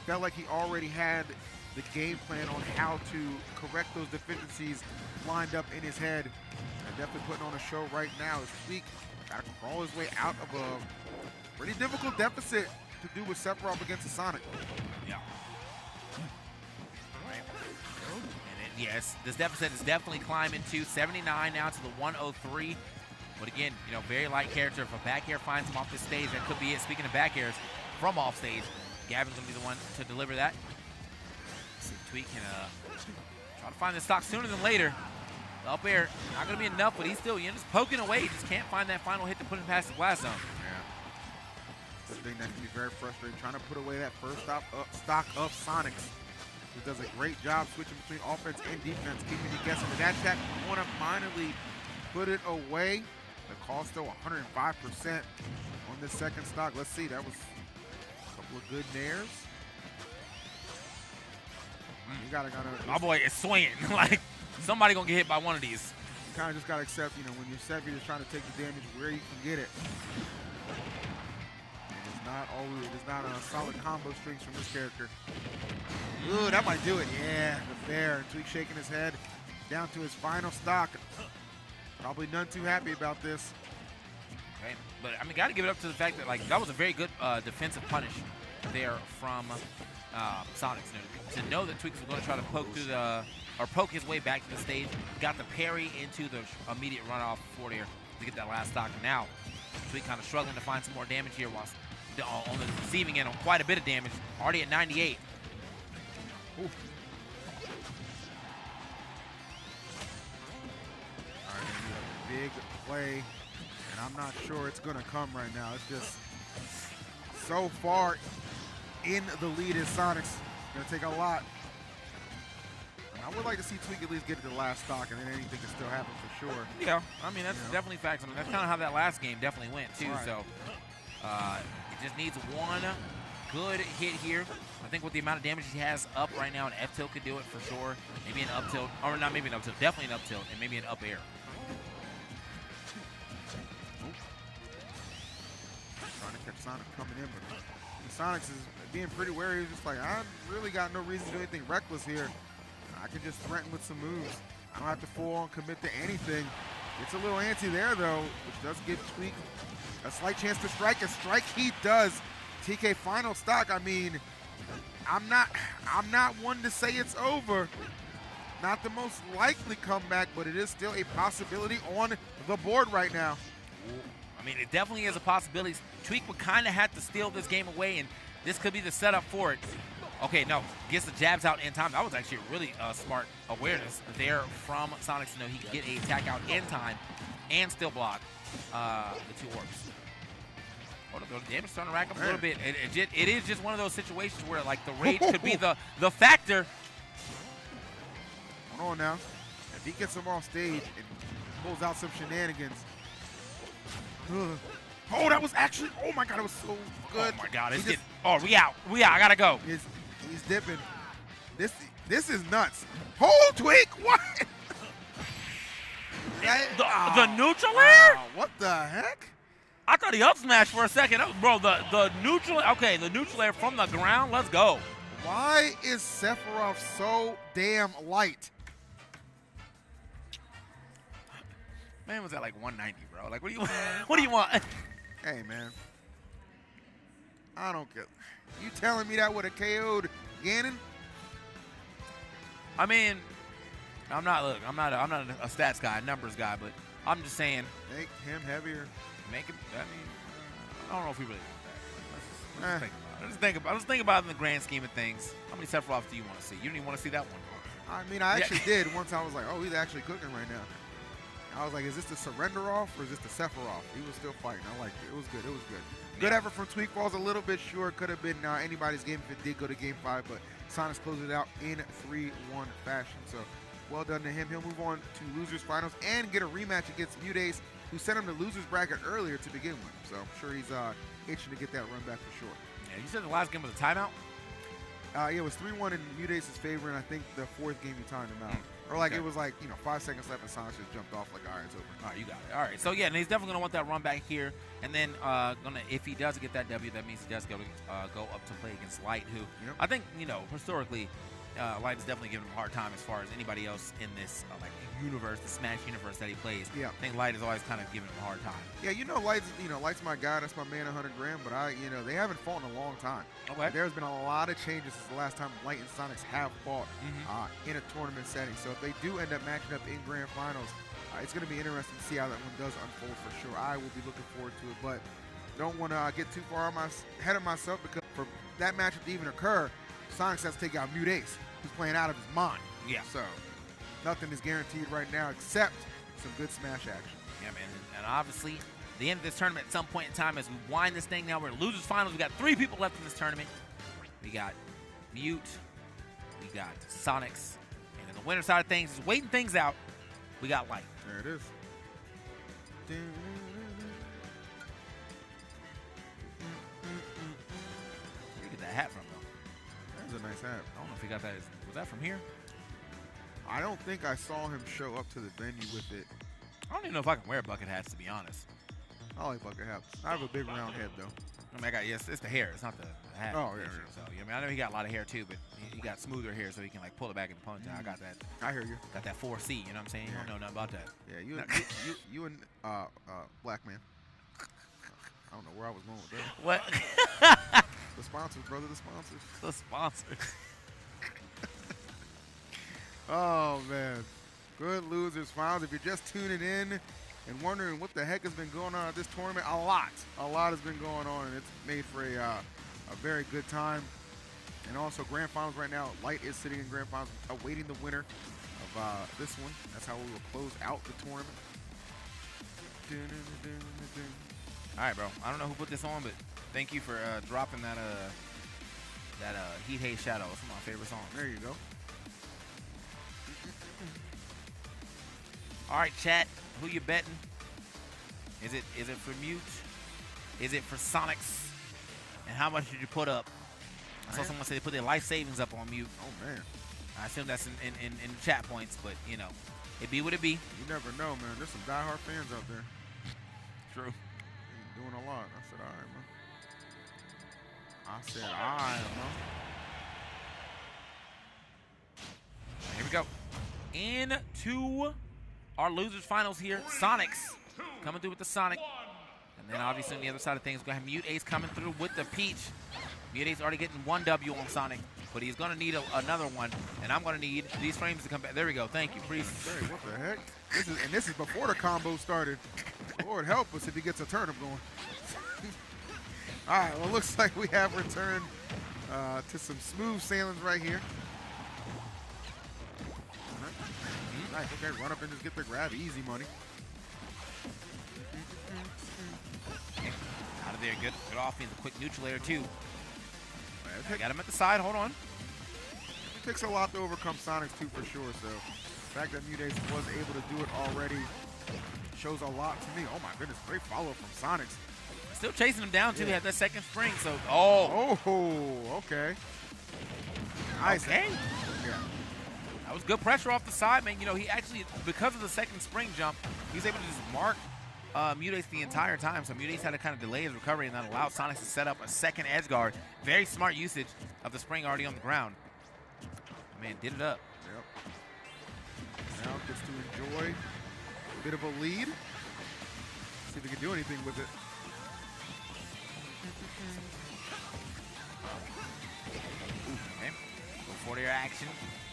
Felt like he already had the game plan on how to correct those deficiencies lined up in his head. And definitely putting on a show right now. As Tweek got to crawl his way out of a pretty difficult deficit to do with Sephiroth against the Sonic. Yeah. Yes, this deficit is definitely climbing to 79 now to the 103. But again, you know, very light character. If a back air finds him off this stage, that could be it. Speaking of back airs from off stage, Gavin's going to be the one to deliver that. Let's see if Tweek can try to find the stock sooner than later. The up air, not going to be enough, but he's still, you know, just poking away. He just can't find that final hit to put him past the blast zone. Yeah. The thing that can be very frustrating, trying to put away that first stock of Sonix. He does a great job switching between offense and defense, keeping you guessing. With that check, want to finally put it away. The call still 105% on this second stock. Let's see, that was a couple of good nairs. You gotta my boy is swinging. Like, somebody gonna get hit by one of these. You kind of just gotta accept, you know, when you're Seth, you're just trying to take the damage where you can get it. It's not a solid combo strings from this character. Ooh, that might do it. Yeah, the fair. And Tweek shaking his head down to his final stock. Probably none too happy about this. Okay. But, I mean, got to give it up to the fact that, like, that was a very good defensive punish there from Sonix. To know that Tweek was going to try to poke through the or poke his way back to the stage. Got the parry into the immediate runoff forward air to get that last stock. And now, Tweek kind of struggling to find some more damage here whilst on the receiving end on quite a bit of damage. Already at 98. Ooh. All right, big play, and I'm not sure it's going to come right now. It's just so far in the lead is Sonix. Going to take a lot. I would like to see Tweek at least get to the last stock, and then anything can still happen for sure. Yeah, I mean, that's definitely facts. I mean, that's kind of how that last game definitely went, too. Right. So it just needs one good hit here. I think with the amount of damage he has up right now, an F tilt could do it for sure. Maybe an up tilt, or not maybe an up tilt, definitely an up tilt, and maybe an up air. Trying to catch Sonix coming in, but Sonix is being pretty wary. He's just like, I really got no reason to do anything reckless here. I can just threaten with some moves. I don't have to full on commit to anything. It's a little antsy there though, which does give Tweek a slight chance to strike. A strike he does. TK final stock. I mean, I'm not one to say it's over. Not the most likely comeback, but it is still a possibility on the board right now. I mean, it definitely is a possibility. Tweek would kind of have to steal this game away, and this could be the setup for it. Okay, no, gets the jabs out in time. That was actually a really smart awareness there from Sonix to know he could get a attack out in time and still block the 2 orbs. Oh, the damage starting to rack up a little bit. It is just one of those situations where, like, the rage could be the factor. Hold on now. If he gets him off stage and pulls out some shenanigans. Oh, that was actually, oh my God, it was so good. Oh my God, it's oh, we out, I gotta go. He's dipping. This is nuts. Hold Tweek, what? The neutral air? What the heck? I thought he up smashed for a second. Bro, the neutral, okay, the neutral air from the ground, let's go. Why is Sephiroth so damn light? Man was at like 190, bro. Like, what do you what do you want? Hey, man. I don't get. You telling me that would have KO'd Ganon? I mean, I'm not a stats guy, a numbers guy, but I'm just saying. Make him heavier. Make him. I mean, I don't know if we really want that. Let's think about it. Let's think about it in the grand scheme of things. How many Sephiroths do you want to see? You don't even want to see that one. I mean, I actually did. Once I was like, oh, he's actually cooking right now. I was like, is this the surrender off or is this the Sephiroth? He was still fighting. I liked it. It was good. It was good. Good effort from Tweek. Falls a little bit short. Could have been anybody's game if it did go to game 5, but Sonix closed it out in 3-1 fashion. So well done to him. He'll move on to losers finals and get a rematch against MuteAce, who sent him to losers bracket earlier to begin with. So I'm sure he's itching to get that run back for sure. Yeah, you said the last game was a timeout? Yeah, it was 3-1 in MuteAce's favor, and I think the 4th game he timed him out. Or like it was like, 5 seconds left and Sonix just jumped off like, all right, it's over. All right, you got it. All right, so yeah, and he's definitely going to want that run back here. And then if he does get that W, that means he does go up to play against Light, who I think, historically, Light is definitely giving him a hard time as far as anybody else in this universe, the Smash universe that he plays. Yeah. I think Light is always kind of giving him a hard time. Yeah, Light's my guy. That's my man, 100 grand. But they haven't fought in a long time. Okay. There's been a lot of changes since the last time Light and Sonix have fought in a tournament setting. So if they do end up matching up in grand finals, it's going to be interesting to see how that one does unfold for sure. I will be looking forward to it, but don't want to get too far ahead of myself, because for that matchup to even occur, Sonix has to take out MuteAce, who's playing out of his mind. Yeah. So nothing is guaranteed right now except some good Smash action. Yeah, man. And obviously, the end of this tournament at some point in time, as we wind this thing down, we're in losers finals. We got 3 people left in this tournament. We got Mute, we got Sonix, and then the winner side of things is waiting things out. We got Light. There it is. Where you get that hat from, though? That's a nice hat. I don't know if he got that. Was that from here? I don't think I saw him show up to the venue with it. I don't even know if I can wear bucket hats, to be honest. I like bucket hats. I have a big round head, though. I mean, it's the hair. It's not the hat. Oh, yeah. So, I know he got a lot of hair, too, but he got smoother hair, so he can, pull it back in the ponytail. I got that. I hear you. Got that 4C, you know what I'm saying? Yeah. You don't know nothing about that. Yeah, you and Black Man. I don't know where I was going with that. What? The sponsors, brother, the sponsors. The sponsors. Oh, man. Good losers finals. If you're just tuning in and wondering what the heck has been going on at this tournament, a lot has been going on, and it's made for a very good time. And also grand finals right now. Light is sitting in grand finals awaiting the winner of this one. That's how we will close out the tournament. All right, bro. I don't know who put this on, but thank you for dropping that Heat Hate Shadow. It's one of my favorite songs. There you go. All right, chat. Who you betting? Is it for Mute? Is it for Sonix? And how much did you put up? I saw someone say they put their life savings up on Mute. Oh, man. I assume that's in chat points, but, you know, it be what it be. You never know, man. Theres some diehard fans out there. True. Doing a lot. I said, all right, man. I said, all right, man. Here we go. Into our losers finals here. Sonix coming through with the Sonic. And then obviously on the other side of things, we're going to have MuteAce coming through with the Peach. MuteAce already getting 1 W on Sonic, but he's going to need another one. And I'm going to need these frames to come back. There we go. Thank you, Priest. Hey, what the heck? This is before the combo started. Lord help us if he gets a turnip going. All right, well, it looks like we have returned to some smooth sailings right here. Nice, okay, run up and just get the grab, easy money. Out of there, good offense, a quick neutral air too. Got him at the side, hold on. It takes a lot to overcome Sonix too, for sure, so the fact that MuteAce was able to do it already shows a lot to me. Oh my goodness, great follow from Sonix. Still chasing him down too, had that second spring, so, okay. Nice. Okay. Yeah. That was good pressure off the side, man. You know, he actually, because of the second spring jump, he was able to just mark MuteAce the entire time. So MuteAce had to kind of delay his recovery, and that allowed Sonix to set up a second edge guard. Very smart usage of the spring already on the ground. Man, did it up. Yep. Now gets to enjoy a bit of a lead. See if he can do anything with it. Okay. Go forward air action.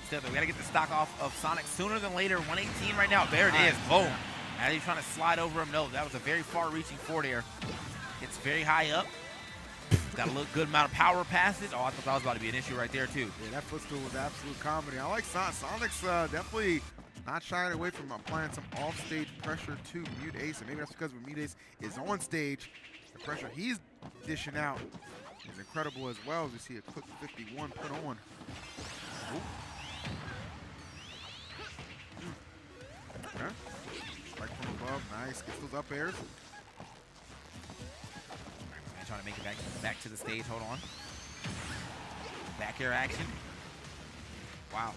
Still, we got to get the stock off of Sonix sooner than later. 118 right now. There it is. Boom. Now he's trying to slide over him. No, that was a very far-reaching forward air. It's very high up. Got a good amount of power passes. Oh, I thought that was about to be an issue right there, too. Yeah, that footstool was absolute comedy. I like Sonix definitely not shying away from applying some off-stage pressure to MuteAce. And maybe that's because when MuteAce is on stage, the pressure he's dishing out is incredible as well, as we see a quick 51 put on. Ooh. Okay. Strike from above, nice. Gets those up airs. Man, trying to make it back to the stage. Hold on. Back air action. Wow.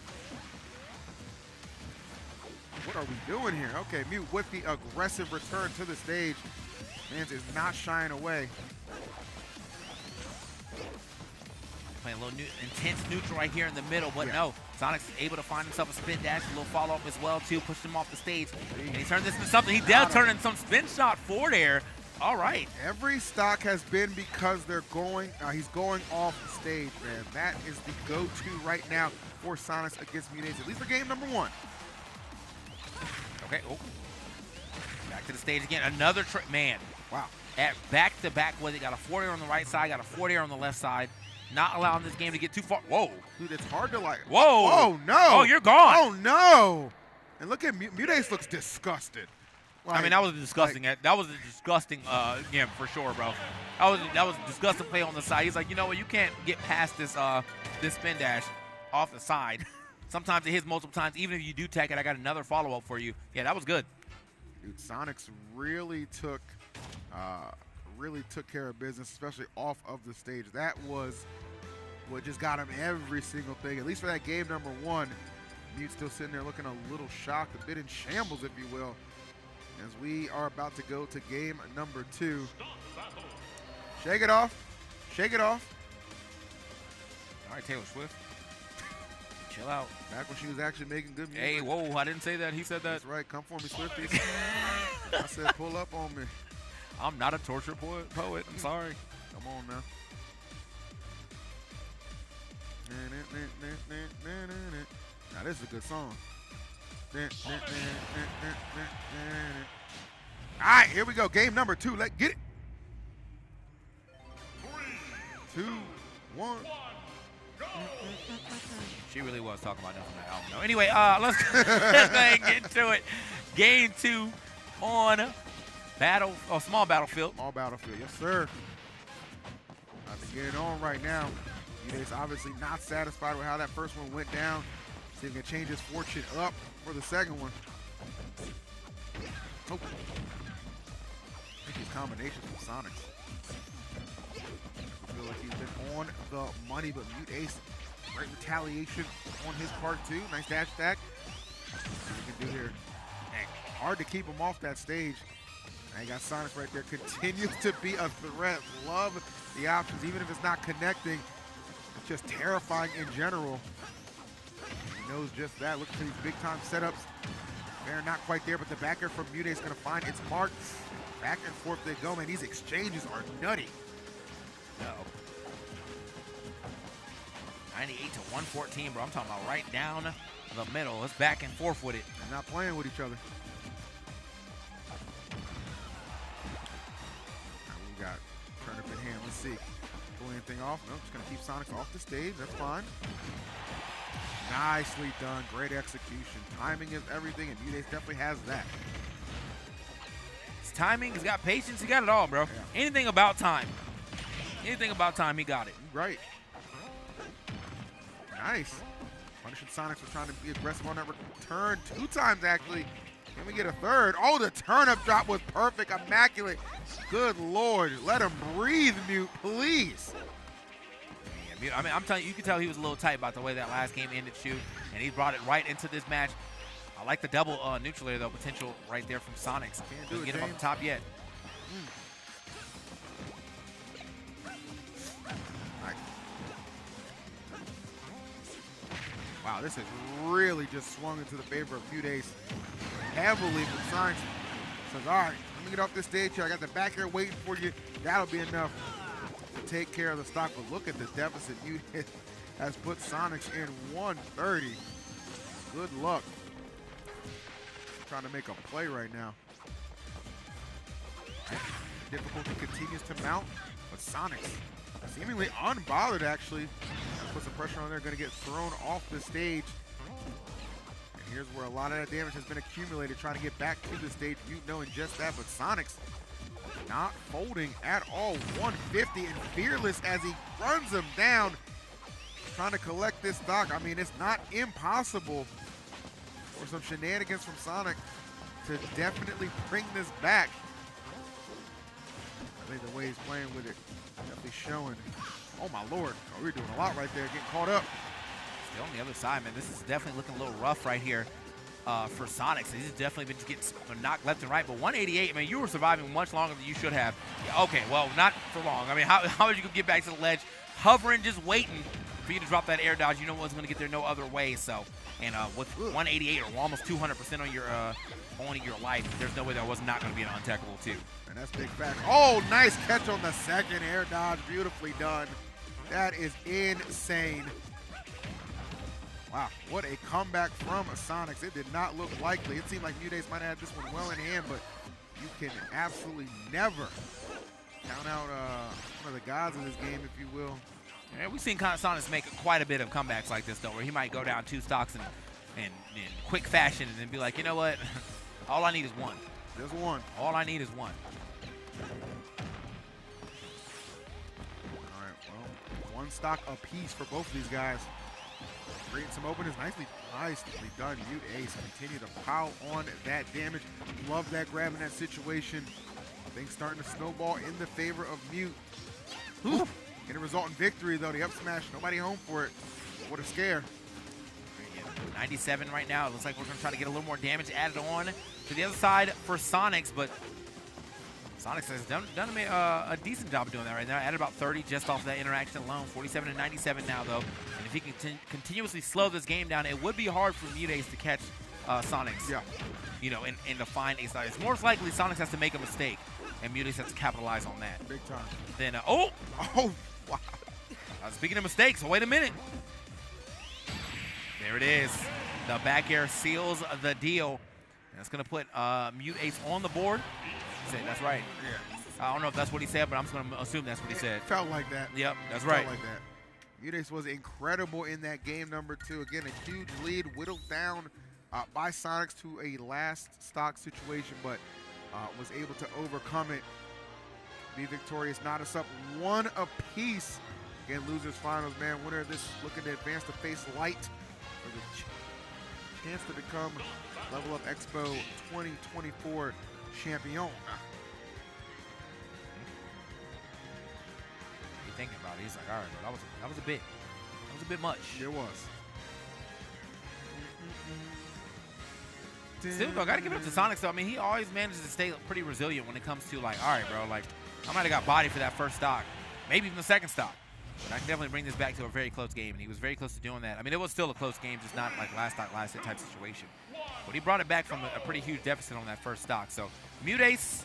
What are we doing here? Okay, Mute with the aggressive return to the stage. Mans is not shying away. Playing a little intense neutral right here in the middle, but no. Sonix is able to find himself a spin dash, a little follow-up as well, too. Pushed him off the stage. And he turned this into something. He does turn in some spin shot forward air. All right. Every stock has been because they're going, he's going off the stage, man. That is the go-to right now for Sonix against MuteAce, at least for game number 1. Okay, back to the stage again. Another trick, man. Wow. At back-to-back with it. Got a forward air on the right side, got a forward air on the left side. Not allowing this game to get too far. Whoa. Dude, it's hard to like. Whoa. Oh, no. Oh, you're gone. Oh, no. And look at MuteAce looks disgusted. Like, I mean, that was disgusting. That was a disgusting game for sure, bro. That was a disgusting play on the side. He's like, you know what? You can't get past this this spin dash off the side. Sometimes it hits multiple times. Even if you do tech it, I got another follow-up for you. Yeah, that was good. Dude, Sonix really took care of business, especially off of the stage. That was what just got him every single thing, at least for that game number 1. Mute's still sitting there looking a little shocked, a bit in shambles, if you will, as we are about to go to game number 2. Shake it off. Shake it off. All right, Taylor Swift. Chill out. Back when she was actually making good music. Hey, whoa, I didn't say that. He said that. That's right. Come for me, Swifties. I said pull up on me. I'm not a torture poet. I'm sorry. Come on now. Now this is a good song. All right, here we go. Game number 2. Let's get it. 2, 1. She really was talking about nothing. I don't know. Anyway, let's go ahead and get into it. Game 2 on Small Battlefield. Small Battlefield, yes, sir. About to get it on right now. MuteAce obviously not satisfied with how that first one went down. See if he can change his fortune up for the second one. Oh. I think these combinations from Sonix. I feel like he's been on the money, but MuteAce, great retaliation on his part too. Nice dash attack. What he can do here. Dang, hard to keep him off that stage. Now you got Sonix right there. Continues to be a threat. Love the options, even if it's not connecting. It's just terrifying in general. He knows just that. Look for these big time setups. They're not quite there, but the back air from MuteAce is going to find its mark. Back and forth they go, man. These exchanges are nutty. No. 98 to 114, bro. I'm talking about right down the middle. It's back and forth with it. They're not playing with each other. Now we got turnip in hand. Let's see. Pull anything off? No, just going to keep Sonix off the stage. That's fine. Nicely done. Great execution. Timing is everything, and MuteAce definitely has that. His timing, he's got patience, he got it all, bro. Yeah. Anything about time. Anything about time, he got it. Right. Nice. Punishing Sonix for trying to be aggressive on that return 2 times, actually. Can we get a third? Oh, the turnip drop was perfect. Immaculate. Good Lord. Let him breathe, Mute, please. I mean, I'm telling you, you can tell he was a little tight about the way that last game ended, shoot, and he brought it right into this match. I like the double neutral air, though, potential right there from Sonix. Can't Doesn't get him up the top yet. Nice. Wow, this has really just swung into the favor of MuteAce heavily, but Sonix says, all right, let me get off this stage here. I got the back air waiting for you. That'll be enough to take care of the stock, but look at the deficit MuteAce has put Sonix in 130. Good luck. Trying to make a play right now. Difficulty continues to mount, but Sonix seemingly unbothered actually. Put some pressure on there, gonna get thrown off the stage. And here's where a lot of that damage has been accumulated, trying to get back to the stage, Mute knowing just that, but Sonix not folding at all. 150 and fearless as he runs him down. Trying to collect this stock. I mean, it's not impossible for some shenanigans from Sonix to definitely bring this back. I think the way he's playing with it definitely showing. Oh my Lord, oh, we're doing a lot right there, getting caught up. Still on the other side, man. This is definitely looking a little rough right here. For Sonix, he's definitely been getting knocked left and right, but 188, man, you were surviving much longer than you should have. Okay, well, not for long. I mean, how would you get back to the ledge, hovering, just waiting for you to drop that air dodge? You know what's going to get there no other way, so. And with 188 or almost 200% on your life, there's no way that was not going to be an untechable too. And that's big fact. Oh, nice catch on the second air dodge. Beautifully done. That is insane. Wow, what a comeback from Sonix. It did not look likely. It seemed like MuteAce might have had this one well in hand, but you can absolutely never count out one of the gods of this game, if you will. Yeah, we've seen Sonix make quite a bit of comebacks like this, though, where he might go down 2 stocks in quick fashion and then be like, you know what? All I need is one. Just one. All I need is one. All right, well, 1 stock apiece for both of these guys. Creating some openings. Nicely done. MuteAce continue to pile on that damage. Love that grab in that situation. Things starting to snowball in the favor of Mute. Ooh. Gonna result in victory, though. The up smash, nobody home for it. What a scare. 97 right now. It looks like we're going to try to get a little more damage added on to the other side for Sonix, but Sonix has done a decent job of doing that right now. Added about 30 just off that interaction alone. 47 to 97 now, though. And if he can continuously slow this game down, it would be hard for MuteAce to catch Sonix. Yeah. You know, and to find a side. It's more likely Sonix has to make a mistake, and MuteAce has to capitalize on that. Big time. Then, oh, wow. Speaking of mistakes, wait a minute. There it is. The back air seals the deal. That's going to put MuteAce on the board. That's right. Yeah. I don't know if that's what he said, but I'm just going to assume that's what he said. Felt like that. Yep, that's Felt right. like that. MuteAce was incredible in that game number 2. Again, a huge lead, whittled down by Sonix to a last stock situation, but was able to overcome it. Be victorious, knot us up 1 apiece. Again, losers finals, man. Winner of this looking to advance to face Light for the chance to become Level Up Expo 2024 champion. You're thinking about it. He's like, all right, bro, that was a bit much. It was. Still, though, got to give it up to Sonix, though. I mean, he always manages to stay pretty resilient when it comes to, like, all right, bro, like, I might have got body for that first stock, maybe even the second stock. But I can definitely bring this back to a very close game, and he was very close to doing that. I mean, it was still a close game, just not like last stock, last hit type situation. But he brought it back from a pretty huge deficit on that first stock. So, MuteAce,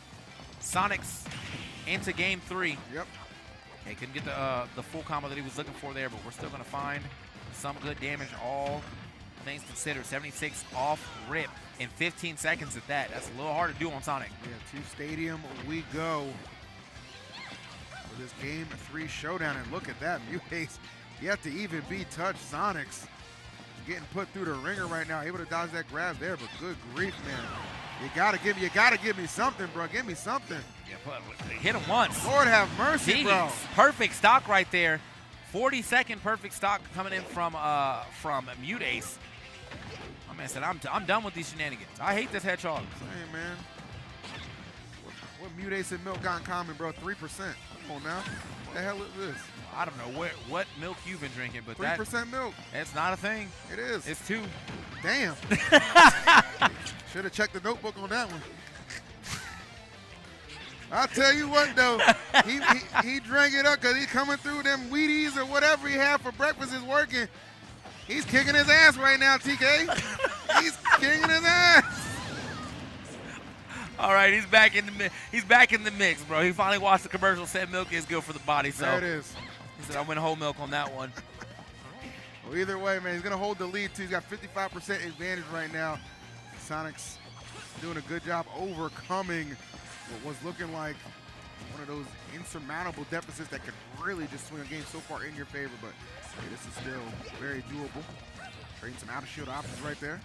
Sonix into game 3. Yep. Okay, couldn't get the full combo that he was looking for there, but we're still going to find some good damage, all things considered. 76 off rip in 15 seconds at that. That's a little hard to do on Sonic. Yeah, to Stadium we go for this game 3 showdown. And look at that, MuteAce yet to even be touched. Sonix getting put through the ringer right now, able to dodge that grab there, but good grief, man. You gotta give me something, bro. Give me something. Yeah, but hit him once. Lord have mercy, Jeez. bro. Perfect stock right there. 40-second perfect stock coming in from MuteAce. My man said, I'm done with these shenanigans. I hate this hedgehog. Hey, man. What MuteAce and Milk got in common, bro? 3%. Come on now. What the hell is this? I don't know what milk you've been drinking, but 3% milk. It's not a thing. It is. It's 2. Damn. Should have checked the notebook on that one. I'll tell you what, though. he drank it up because he's coming through them Wheaties or whatever he had for breakfast is working. He's kicking his ass right now, TK. He's kicking his ass. All right, he's back in the mix, bro. He finally watched the commercial, said milk is good for the body. So there it is. He said I went whole milk on that one. Well, either way, man, he's going to hold the lead, too. He's got 55% advantage right now. Sonix doing a good job overcoming what was looking like one of those insurmountable deficits that could really just swing a game so far in your favor. But hey, this is still very doable. Trading some out-of-shield options right there.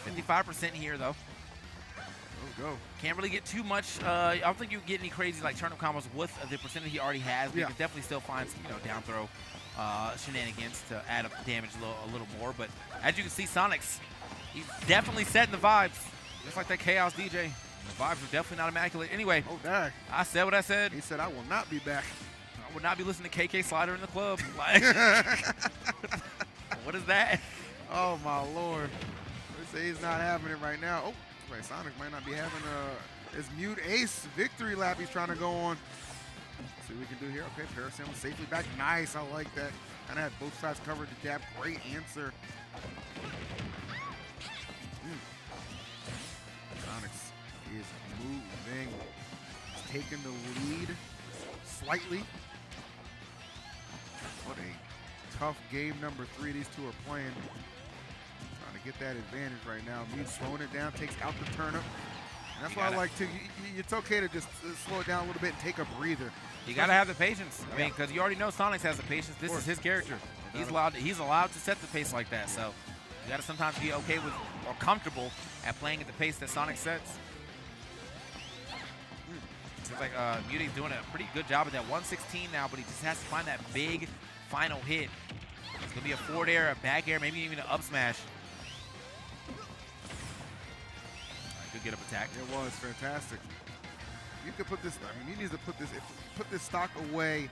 55% here, though. Let's go. Can't really get too much. I don't think you can get any crazy like turnip combos with the percentage he already has. But you can definitely still find some, down throw shenanigans to add up the damage a little more. But as you can see, Sonix, he's definitely setting the vibes, just like that Chaos DJ. The vibes are definitely not immaculate. Anyway, I said what I said. He said, I will not be back. I would not be listening to KK Slider in the club. Like, what is that? Oh, my Lord. They say he's not having it right now. Oh, right, Sonix might not be having his MuteAce victory lap he's trying to go on. Let's see what we can do here. Okay, Parasailing safely back. Nice, I like that. And I had both sides covered the jab. Great answer. Sonix is moving. He's taking the lead slightly. What a tough game number 3 these two are playing. Trying to get that advantage right now. Mute slowing it down, takes out the turnip. And that's why I like to, it's okay to just slow it down a little bit and take a breather. You got to have the patience. I mean, because you already know Sonix has the patience. This is his character. He's allowed to set the pace like that. So you got to sometimes be okay with or comfortable at playing at the pace that Sonix sets. Seems like MuteAce doing a pretty good job at that 116 now, but he just has to find that big final hit. It's going to be a forward air, a back air, maybe even an up smash. Good get up attack. It was fantastic. You could put this, I mean, he needs to put this stock away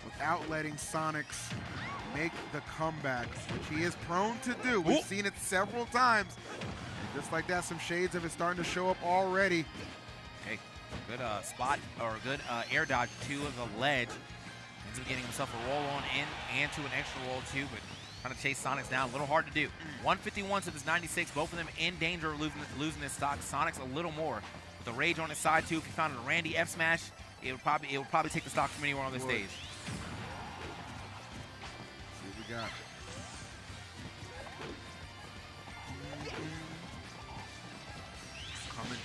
without letting Sonix make the comeback, which he is prone to do. We've seen it several times. And just like that, some shades of it starting to show up already. Okay, good spot, or good air dodge to the ledge. Ends up getting himself a roll on in and to an extra roll too, but trying to chase Sonix down, a little hard to do. 151 to this 96, both of them in danger of losing this stock. Sonix a little more. With the rage on his side too, if he found a Randy F smash, it would probably take the stock from anywhere on this stage. See what we got.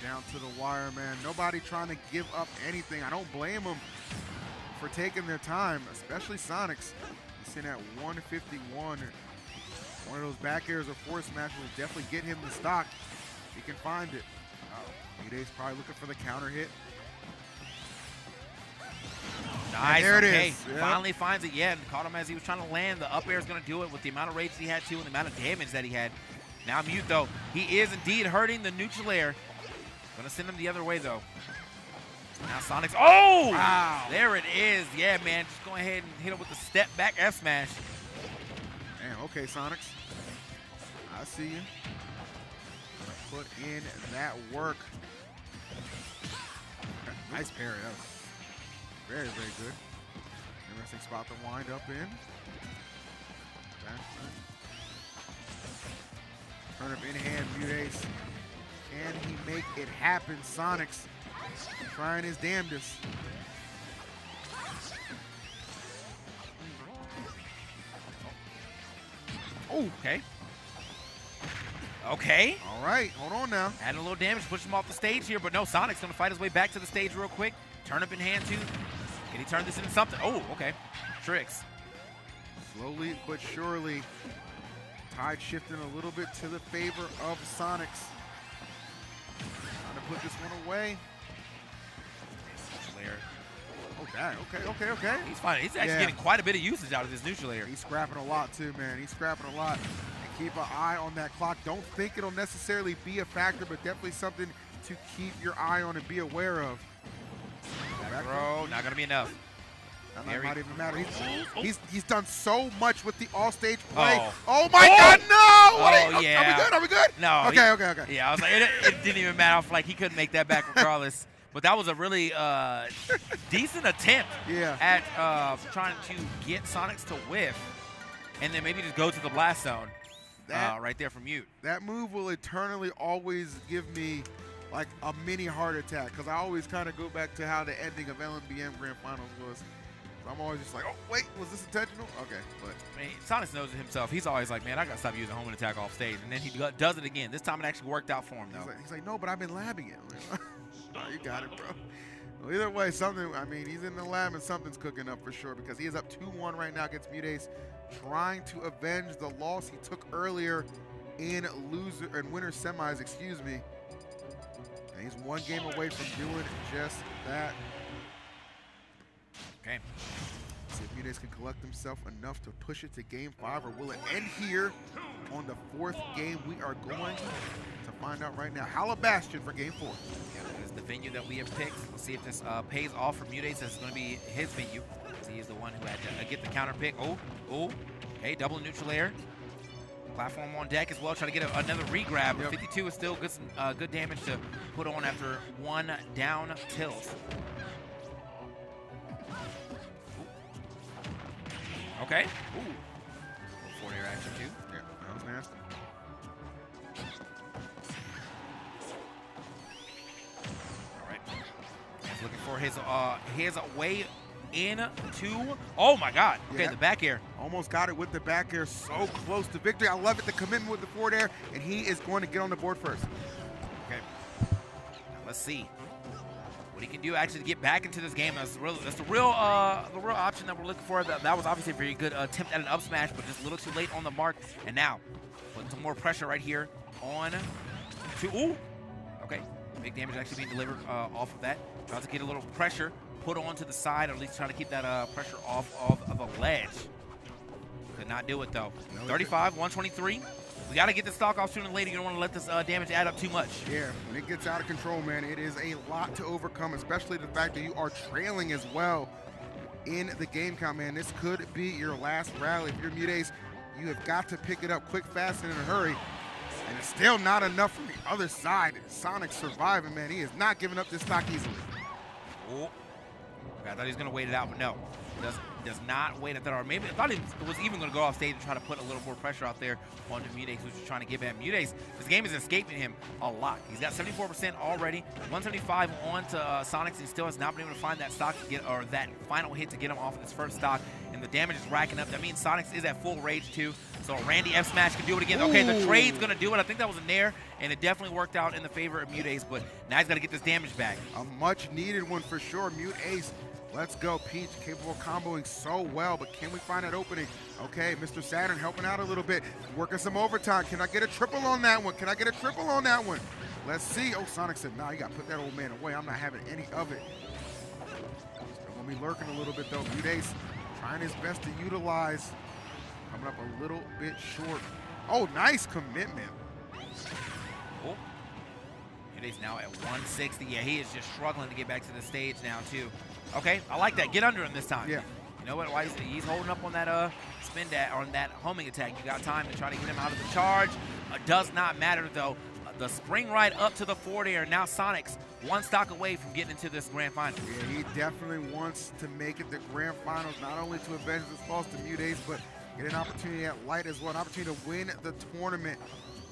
Down to the wire, man. Nobody trying to give up anything. I don't blame them for taking their time, especially Sonix. He's sitting at 151. One of those back airs or forward smashes will definitely get him the stock. He can find it. MuteAce probably looking for the counter hit. Nice. And there okay. it is. Yeah. Finally finds it. Yeah, and caught him as he was trying to land. The up air is going to do it with the amount of rage he had too and the amount of damage that he had. Now Mute, though, he is indeed hurting the neutral air. Going to send him the other way, though. Now Sonix. Oh! Wow. There it is. Yeah, man. Just go ahead and hit him with the step back F smash. Damn, okay, Sonix. I see you. Put in that work. Nice parry. That was very, very good. Interesting spot to wind up in. Turn up in hand, MuteAce. Can he make it happen? Sonix trying his damnedest. Oh, okay. Okay. All right, hold on now. Adding a little damage, push him off the stage here, but no, Sonic's going to fight his way back to the stage real quick. Turn up in hand, too. Can he turn this into something? Oh, okay. Tricks. Slowly but surely, tide shifting a little bit to the favor of Sonix. Trying to put this one away. Oh, dang. Okay. He's fine. He's actually getting quite a bit of usage out of this neutral air. He's scrapping a lot, too, man. He's scrapping a lot. And keep an eye on that clock. Don't think it'll necessarily be a factor, but definitely something to keep your eye on and be aware of. Bro, not going to be enough. That might even matter. He's done so much with the all-stage play. Oh my God, no! Yeah. Are we good? No. Okay. Yeah, I was like, it didn't even matter. I was like, he couldn't make that back regardless. But that was a really decent attempt at trying to get Sonix to whiff and then maybe just go to the blast zone right there from Mute. That move will eternally always give me like a mini heart attack because I always kind of go back to how the ending of LMBM Grand Finals was. So I'm always just like, oh, wait, was this intentional? Okay, but. I mean, Sonix knows it himself. He's always like, man, I got to stop using home and attack off stage. And then he does it again. This time it actually worked out for him, though. He's like no, but I've been labbing it. Oh, you got it, bro. Well, either way, he's in the lab and something's cooking up for sure because he is up 2-1 right now against MuteAce, trying to avenge the loss he took earlier in winner semis, excuse me. And he's one game away from doing just that. Okay. See if MuteAce can collect himself enough to push it to game 5, or will it end here on the 4th game? We are going to find out right now. Halabastion for game 4. Yeah, that is the venue that we have picked. We'll see if this pays off for MuteAce. This is going to be his venue. He is the one who had to get the counter pick. Oh, okay, double neutral air. Platform on deck as well, trying to get another re-grab. Yep. 52 is still good damage to put on after one down tilt. Okay. Ooh. Forward air action too. Yeah, that was nasty. All right. He's looking for his way into. Oh my God. Okay, the back air. Almost got it with the back air. So close to victory. I love it. The commitment with the forward air, and he is going to get on the board first. Okay. Now let's see what he can do actually to get back into this game. That's the real option that we're looking for. That was obviously a very good attempt at an up smash, but just a little too late on the mark. And now, putting some more pressure right here on to, ooh, okay. Big damage actually being delivered off of that. Tries to get a little pressure put onto the side, or at least trying to keep that pressure off of a ledge. Could not do it though. 35, 123. We got to get this stock off sooner than later. You don't want to let this damage add up too much. Yeah, when it gets out of control, man, it is a lot to overcome, especially the fact that you are trailing as well in the game count, man. This could be your last rally. If you're MuteAce, you have got to pick it up quick, fast, and in a hurry. And it's still not enough from the other side. Sonix surviving, man. He is not giving up this stock easily. Oh, okay, I thought he was going to wait it out, but no. Does not wait at that, or maybe I thought he was even going to go off stage and try to put a little more pressure out there onto MuteAce, which is trying to give him. MuteAce, this game is escaping him a lot. He's got 74% already, 175 onto Sonix, and still has not been able to find that stock to get, or that final hit to get him off of his first stock, and the damage is racking up. That means Sonix is at full rage too, So a Randy F smash can do it again. Okay, the trade's going to do it. I think that was a nair, and it definitely worked out in the favor of MuteAce, but now he's got to get this damage back. A much needed one for sure. MuteAce, let's go. Peach capable of comboing so well, but can we find that opening? Okay, Mr. Saturn helping out a little bit, working some overtime. Can I get a triple on that one? Can I get a triple on that one? Let's see. Oh, Sonic said, nah, you got to put that old man away. I'm not having any of it. Still going to be lurking a little bit, though. MuteAce trying his best to utilize. Coming up a little bit short. Oh, nice commitment. Oh. MuteAce now at 160. Yeah, he is just struggling to get back to the stage now, too. Okay, I like that. Get under him this time. Yeah. You know what? Why he's holding up on that spin dash, on that homing attack. You got time to try to get him out of the charge. Does not matter, though. The spring ride up to the forward air. Now Sonix one stock away from getting into this grand final. Yeah, he definitely wants to make it the grand finals, not only to avenge this loss to MuteAce, but get an opportunity at Light as well, an opportunity to win the tournament.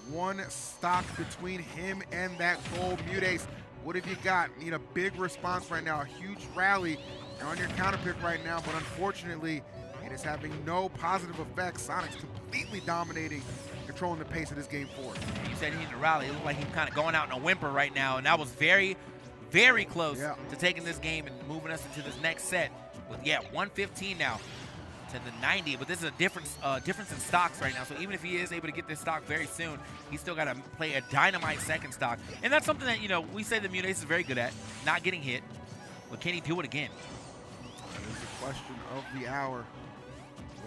One stock between him and that gold. MuteAce, what have you got? Need a big response right now, a huge rally. You're on your counter pick right now, but unfortunately, it is having no positive effects. Sonix completely dominating, controlling the pace of this game forward. You said he needed to rally. It looked like he's kind of going out in a whimper right now, and that was very, very close to taking this game and moving us into this next set. With, 115 now to the 90, but this is a difference in stocks right now. So even if he is able to get this stock very soon, he's still got to play a dynamite second stock. And that's something that, we say that MuteAce is very good at, not getting hit. But can he do it again? That is the question of the hour.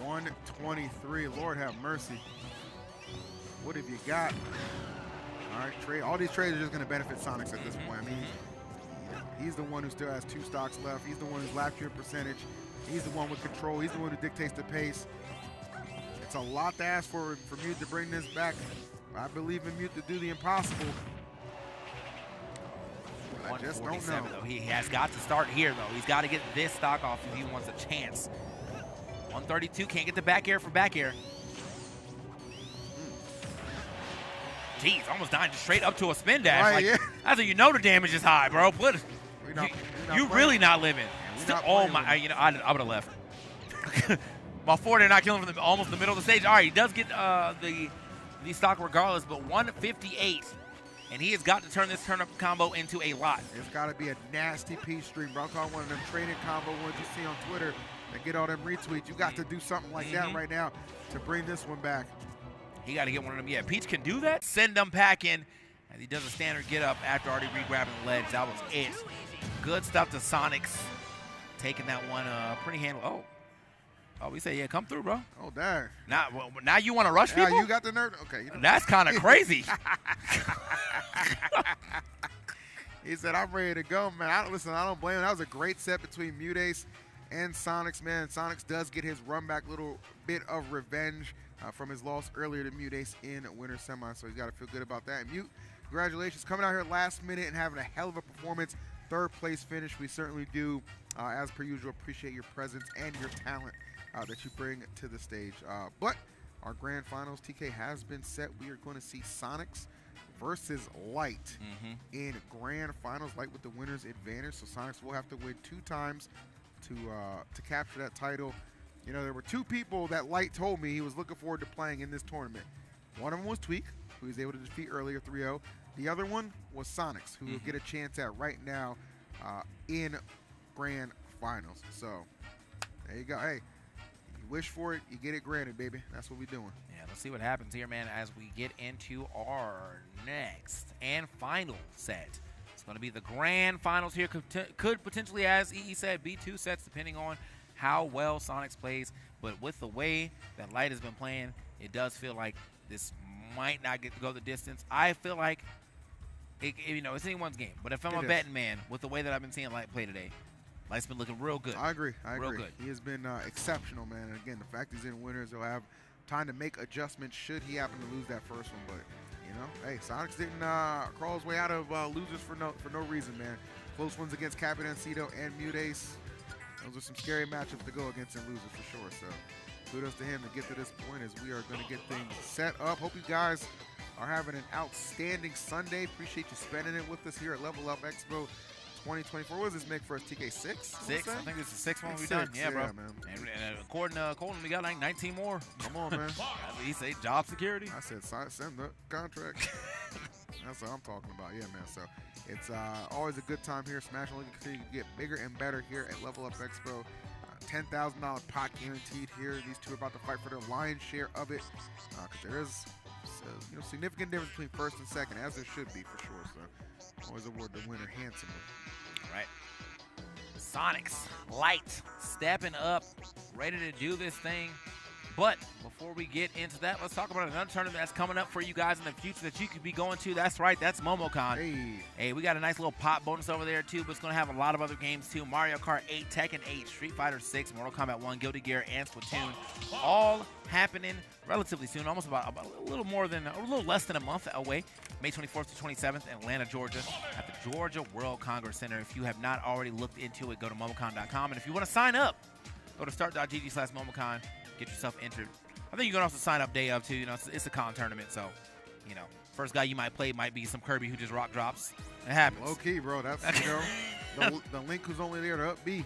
123, Lord have mercy. What have you got? All right, trade. All these trades are just going to benefit Sonix at this point. I mean, he's the one who still has 2 stocks left. He's the one who's lap year percentage. He's the one with control. He's the one who dictates the pace. It's a lot to ask for Mute to bring this back. I believe in Mute to do the impossible. I just don't know. Though. He has got to start here, though. He's got to get this stock off if he wants a chance. 132, can't get the back air for back air. Jeez, almost dying just straight up to a spin dash. Right, like, yeah. That's how you know the damage is high, bro. You really not living. Oh my! I would have left. My forward air not killing from almost the middle of the stage. All right, he does get the stock regardless, but 158, and he has got to turn this turnip combo into a lot. It's got to be a nasty P stream, bro. I'm calling one of them training combo ones you see on Twitter that get all them retweets. You got to do something like that right now to bring this one back. He got to get one of them. Yeah, Peach can do that. Send them packing. As he does a standard get up after already re-grabbing the ledge. That was it. Good stuff to Sonix. Taking that one pretty handle. Oh, we say, yeah, come through, bro. Oh, there. Now you want to rush people? Yeah, you got the nerve. Okay. That's kind of crazy. He said, I'm ready to go, man. I don't blame him. That was a great set between MuteAce and Sonix, man. Sonix does get his run back little bit of revenge from his loss earlier to MuteAce in winter semi, so he's got to feel good about that. And Mute, congratulations. Coming out here last minute and having a hell of a performance. 3rd place finish. We certainly do, as per usual, appreciate your presence and your talent that you bring to the stage. But our grand finals, TK, has been set. We are going to see Sonix versus Light in grand finals. Light with the winner's advantage, so Sonix will have to win 2 times to capture that title. There were 2 people that Light told me he was looking forward to playing in this tournament. One of them was Tweek, who he was able to defeat earlier 3-0. The other one was Sonix, who will get a chance at right now in grand finals. So there you go. Hey, you wish for it, you get it granted, baby. That's what we're doing. Yeah, let's see what happens here, man, as we get into our next and final set. It's going to be the grand finals here. Could potentially, as EE said, be 2 sets depending on how well Sonix plays. But with the way that Light has been playing, it does feel like this might not get to go the distance. I feel like, it's anyone's game. But if I'm a betting man, with the way that I've been seeing Light play today, Light's been looking real good. I agree. Real good. He has been exceptional, man. And again, the fact he's in winners, he'll have time to make adjustments should he happen to lose that first one. But, hey, Sonix didn't crawl his way out of losers for no reason, man. Close ones against Capitancito and MuteAce. Those are some scary matchups to go against and losers for sure. So kudos to him to get to this point as we are going to get things set up. Hope you guys are having an outstanding Sunday. Appreciate you spending it with us here at Level Up Expo 2024. What does this make for us, TK? 6? 6? I think it's the 6th one we've 6, done. Yeah, bro. man. And according to Colton, we got like 19 more. Come on, man. He said job security. I said send the contract. That's what I'm talking about. Yeah, man. So it's always a good time here. Smash only continue to get bigger and better here at Level Up Expo. $10,000 pot guaranteed here. These two are about to fight for their lion's share of it, because there is significant difference between first and second, as there should be for sure. So always award the winner handsomely. All right. Sonix, Light, stepping up, ready to do this thing. But before we get into that, let's talk about another tournament that's coming up for you guys in the future that you could be going to. That's right, that's MomoCon. Hey, we got a nice little pot bonus over there too, but it's going to have a lot of other games too. Mario Kart 8, Tekken 8, Street Fighter 6, Mortal Kombat 1, Guilty Gear, and Splatoon. All happening relatively soon, almost about a little less than a month away. May 24th to 27th in Atlanta, Georgia, at the Georgia World Congress Center. If you have not already looked into it, go to momocon.com. And if you want to sign up, go to start.gg/momocon. Get yourself entered. I think you can also sign up day of too. It's a con tournament, so first guy you might play might be some Kirby who just rock drops. It happens. Low key, bro. That's the link who's only there to up B.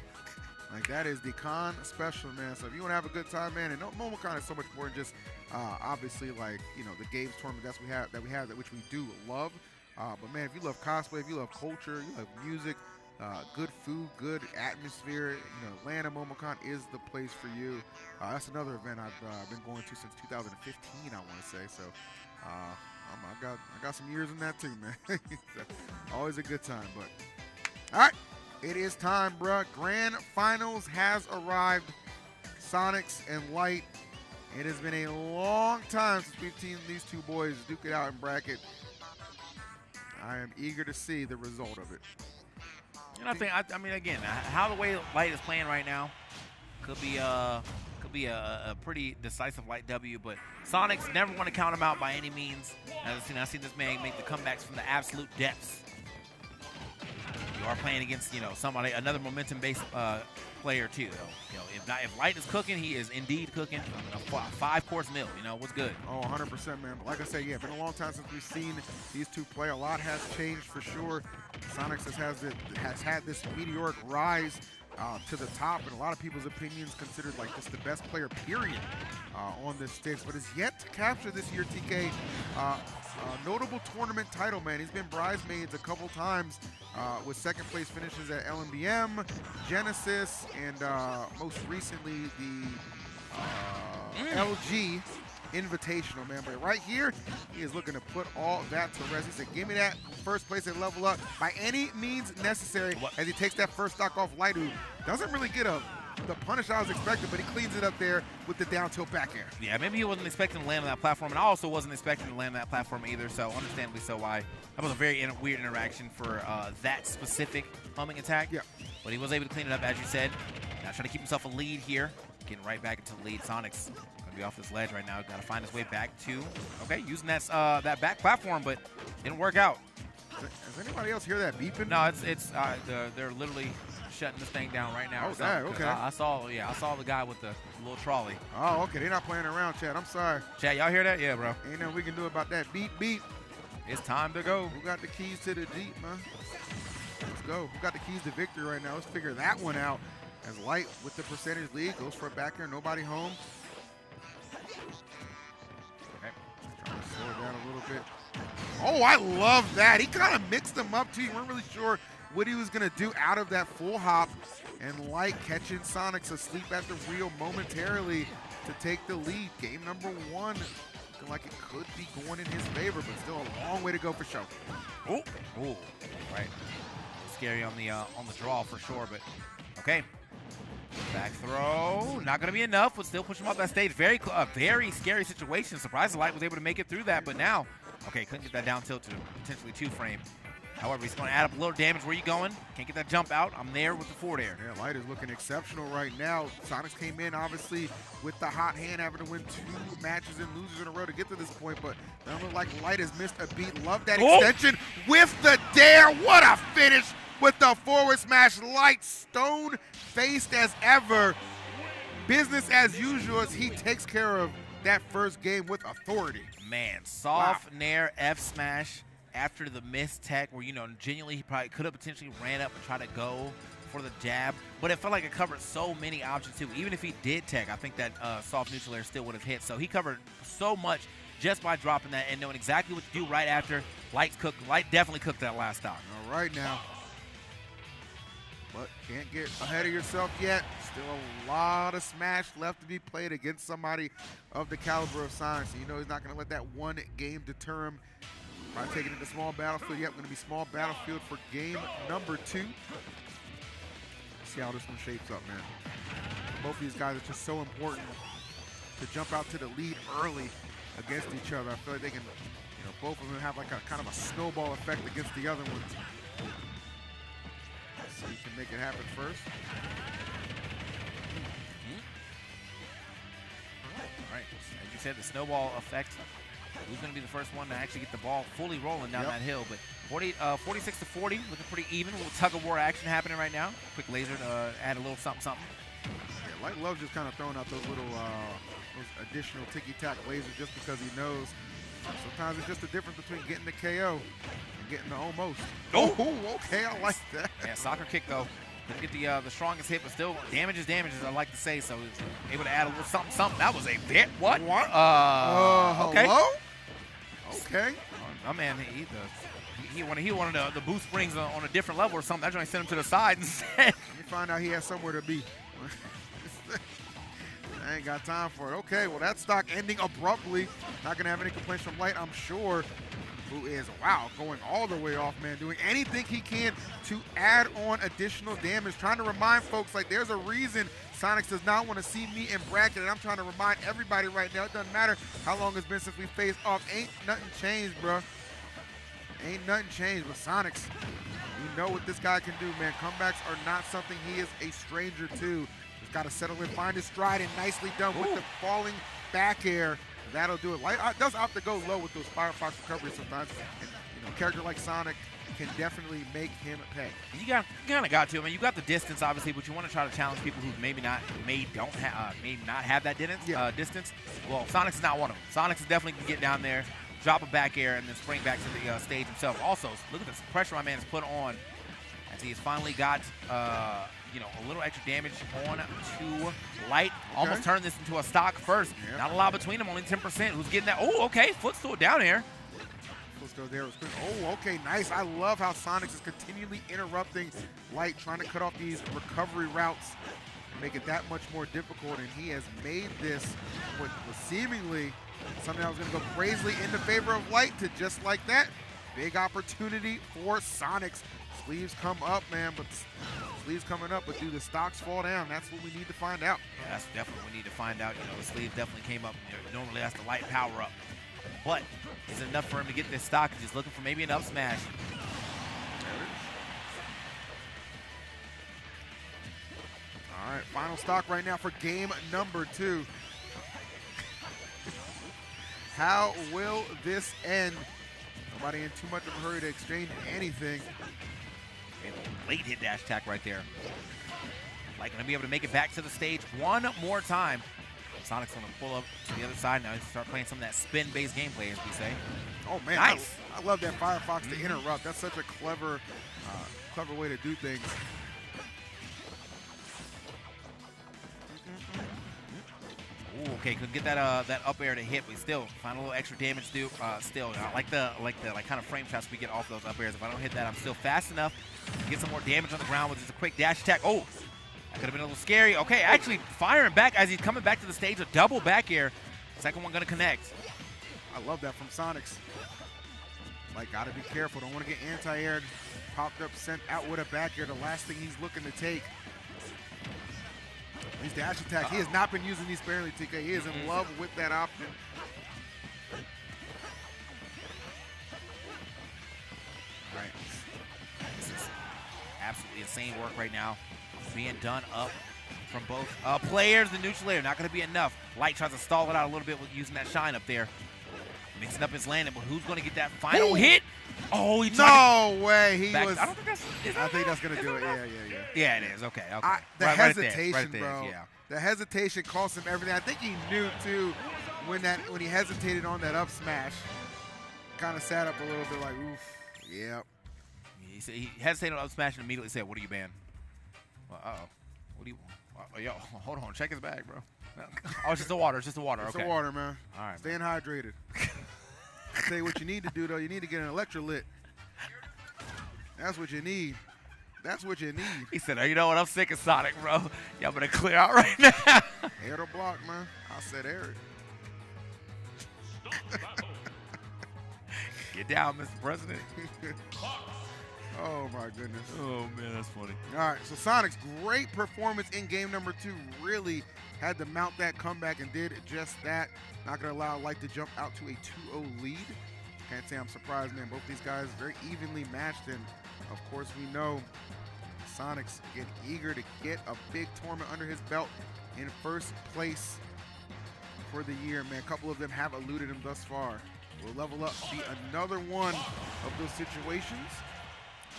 Like that is the con special, man. So if you want to have a good time, man, and MomoCon is so much more than just obviously like the games tournament that we have which we do love. But man, if you love cosplay, if you love culture, you love music. Good food, good atmosphere. Atlanta MomoCon is the place for you. That's another event I've been going to since 2015, I want to say. So I got some years in that too, man. So, always a good time. But all right, it is time, bruh. Grand Finals has arrived. Sonix and Light. It has been a long time since we've seen these two boys duke it out in bracket. I am eager to see the result of it. I mean, again, how the way Light is playing right now could be a pretty decisive Light W. But Sonix, never want to count him out by any means. As I've seen this man make the comebacks from the absolute depths. You are playing against another momentum-based player too. Though. If Light is cooking, he is indeed cooking a 5-course meal. What's good? Oh, 100%, man. But like I said, yeah, been a long time since we've seen these two play. A lot has changed for sure. Sonix has had this meteoric rise to the top, and a lot of people's opinions considered like just the best player, period, on this stage. But is yet to capture this year, TK, notable tournament title, man. He's been bridesmaids a couple times with second place finishes at LMBM, Genesis, and most recently the LG Invitational, man. But right here, he is looking to put all that to rest. He said, give me that first place and level up by any means necessary as he takes that first stock off Light, who doesn't really get the punish I was expecting, but he cleans it up there with the down tilt back air. Yeah, maybe he wasn't expecting to land on that platform, and I also wasn't expecting to land on that platform either, so understandably so why. That was a very weird interaction for that specific homing attack. Yeah. But he was able to clean it up, as you said. Now trying to keep himself a lead here. Getting right back into the lead. Sonix going to be off this ledge right now. Got to find his way back to, using that back platform, but didn't work out. Does anybody else hear that beeping? No, they're literally shutting this thing down right now. Oh, that, okay. I saw the guy with the little trolley. Oh, okay. They're not playing around, Chad. I'm sorry. Chad, y'all hear that? Yeah, bro. Ain't nothing we can do about that. Beep, beep. It's time to go. Who got the keys to the Jeep, man? Let's go. Who got the keys to victory right now? Let's figure that one out. As Light with the percentage lead goes for a back air, nobody home. Okay. Trying to slow it down a little bit. Oh, I love that. He kind of mixed them up too. You weren't really sure what he was going to do out of that full hop. And Light catching Sonix asleep at the wheel momentarily to take the lead. Game number 1. Looking like it could be going in his favor, but still a long way to go for show. Oh, right. Scary on the draw for sure, but okay. Back throw, not going to be enough, but still push him off that stage. Very scary situation. Surprised Light was able to make it through that, but now, okay, couldn't get that down tilt to potentially 2-frame. However, he's going to add up a little damage. Where you going? Can't get that jump out. I'm there with the forward air. Yeah, Light is looking exceptional right now. Sonix came in, obviously, with the hot hand, having to win 2 matches and losers in a row to get to this point, but doesn't look like Light has missed a beat. Love that extension with the dare. What a finish with the forward smash. Light stone-faced as ever. Business as usual as he takes care of that first game with authority. Man, soft nair F smash after the missed tech where, you know, genuinely he probably could have potentially ran up and tried to go for the jab, but it felt like it covered so many options too. Even if he did tech, I think that soft neutral air still would have hit. So he covered so much just by dropping that and knowing exactly what to do right after. Light definitely cooked that last stock. All right now. But can't get ahead of yourself yet. Still a lot of smash left to be played against somebody of the caliber of Sonix. So you know he's not going to let that one game deter him. By taking it to small battlefield. Yep, going to be small battlefield for game number 2. Let's see how this one shapes up, man. Both of these guys are just so important to jump out to the lead early against each other. I feel like they can, you know, both of them have like a kind of a snowball effect against the other ones. Let's see who can make it happen first. All right, as you said, the snowball effect. Who's going to be the first one to actually get the ball fully rolling down that hill? But 46 to 40, looking pretty even. A little tug-of-war action happening right now. Quick laser to add a little something. Yeah, Light loves just kind of throwing out those little those additional ticky-tack lasers just because he knows sometimes it's just the difference between getting the KO and getting the almost. Oh, okay, I like that. Yeah, soccer kick though. Didn't get the strongest hit, but still damage is damage, as I like to say. So he's able to add a little something. That was a bit. What? Okay. Hello? Okay. My man, he wanted the boost springs on a different level or something. That's why I sent him to the side instead. Let me find out he has somewhere to be. I ain't got time for it. Okay, well, that stock ending abruptly. Not going to have any complaints from Light, I'm sure. Who is, wow, going all the way off, man. Doing anything he can to add on additional damage. Trying to remind folks, like, there's a reason Sonix does not want to see me in bracket, and I'm trying to remind everybody right now, it doesn't matter how long it's been since we faced off. Ain't nothing changed, bro. Ain't nothing changed with Sonix. You know what this guy can do, man. Comebacks are not something he is a stranger to. Just got to settle in, find his stride, and nicely done with the falling back air. That'll do it. Light does opt to go low with those Firefox recoveries sometimes. And, you know, a character like Sonic can definitely make him pay. You kind of got to. I mean, you got the distance, obviously, but you want to try to challenge people who maybe not have that distance. Well, Sonix is not one of them. Sonix is definitely can get down there, drop a back air, and then spring back to the stage himself. Also, look at the pressure my man has put on as he has finally got you know, a little extra damage on to Light. Okay. Almost turned this into a stock first. Yep. Not a lot between them, only 10%. Who's getting that? Oh, okay, footstool down here. Footstool there was quick. Oh, okay, nice. I love how Sonix is continually interrupting Light, trying to cut off these recovery routes and make it that much more difficult. And he has made this what was seemingly something that was going to go crazily in the favor of Light to just like that. Big opportunity for Sonix. Sleeves come up, man, but sleeves coming up, but do the stocks fall down? That's what we need to find out. Yeah, that's definitely what we need to find out. You know, the sleeve definitely came up. You know, normally that's the Light power up. But is it enough for him to get this stock? He's just looking for maybe an up smash. All right, final stock right now for game number 2. How will this end? Nobody in too much of a hurry to exchange anything. Late hit dash attack right there. Like, gonna be able to make it back to the stage one more time. Sonic's gonna pull up to the other side now. Start playing some of that spin-based gameplay, as we say. Oh man, nice! I love that Firefox to interrupt. That's such a clever, clever way to do things. Ooh, okay, couldn't get that that up air to hit, but still find a little extra damage. Still, I like the kind of frame shots we get off those up airs. If I don't hit that, I'm still fast enough to get some more damage on the ground with just a quick dash attack. Oh, that could have been a little scary. Okay, actually firing back as he's coming back to the stage. A double back air. Second one gonna connect. I love that from Sonix. Like, gotta be careful. Don't want to get anti-aired, popped up, sent out with a back air. The last thing he's looking to take. These dash attacks, he has not been using these sparingly, TK. He is in love with that option. All right. This is absolutely insane work right now. Being done up from both players. The neutral air, not going to be enough. Light tries to stall it out a little bit with using that shine up there. Mixing up his landing, but who's going to get that final hit? Oh, he tried no way. He back. was. I don't think that's. I think that's going to do it. Yeah. Yeah, it is. Okay. The hesitation, right there, bro. Yeah. The hesitation cost him everything. I think he knew too when he hesitated on that up smash. kind of sat up a little bit like, oof, yep. He said he hesitated on up smash and immediately said, "What do you ban?" Well, uh-oh. What do you? Yo, hold on. Check his bag, bro. No. Oh, it's just the water. It's just the water. It's okay. the water, man. All right. Staying hydrated. I tell you what you need to do though. You need to get an electrolyte. That's what you need. That's what you need. He said, "Oh, you know what? I'm sick of Sonic, bro. Y'all better clear out right now." Air to block, man. I said air it. Get down, Mr. President. Oh, my goodness. Oh, man, that's funny. All right, so Sonic's great performance in game number 2 really had to mount that comeback and did just that. Not going to allow Light to jump out to a 2-0 lead. Can't say I'm surprised, man. Both these guys very evenly matched, and of course we know Sonix get eager to get a big tournament under his belt in first place for the year, man. A couple of them have eluded him thus far. Will level up be another one of those situations?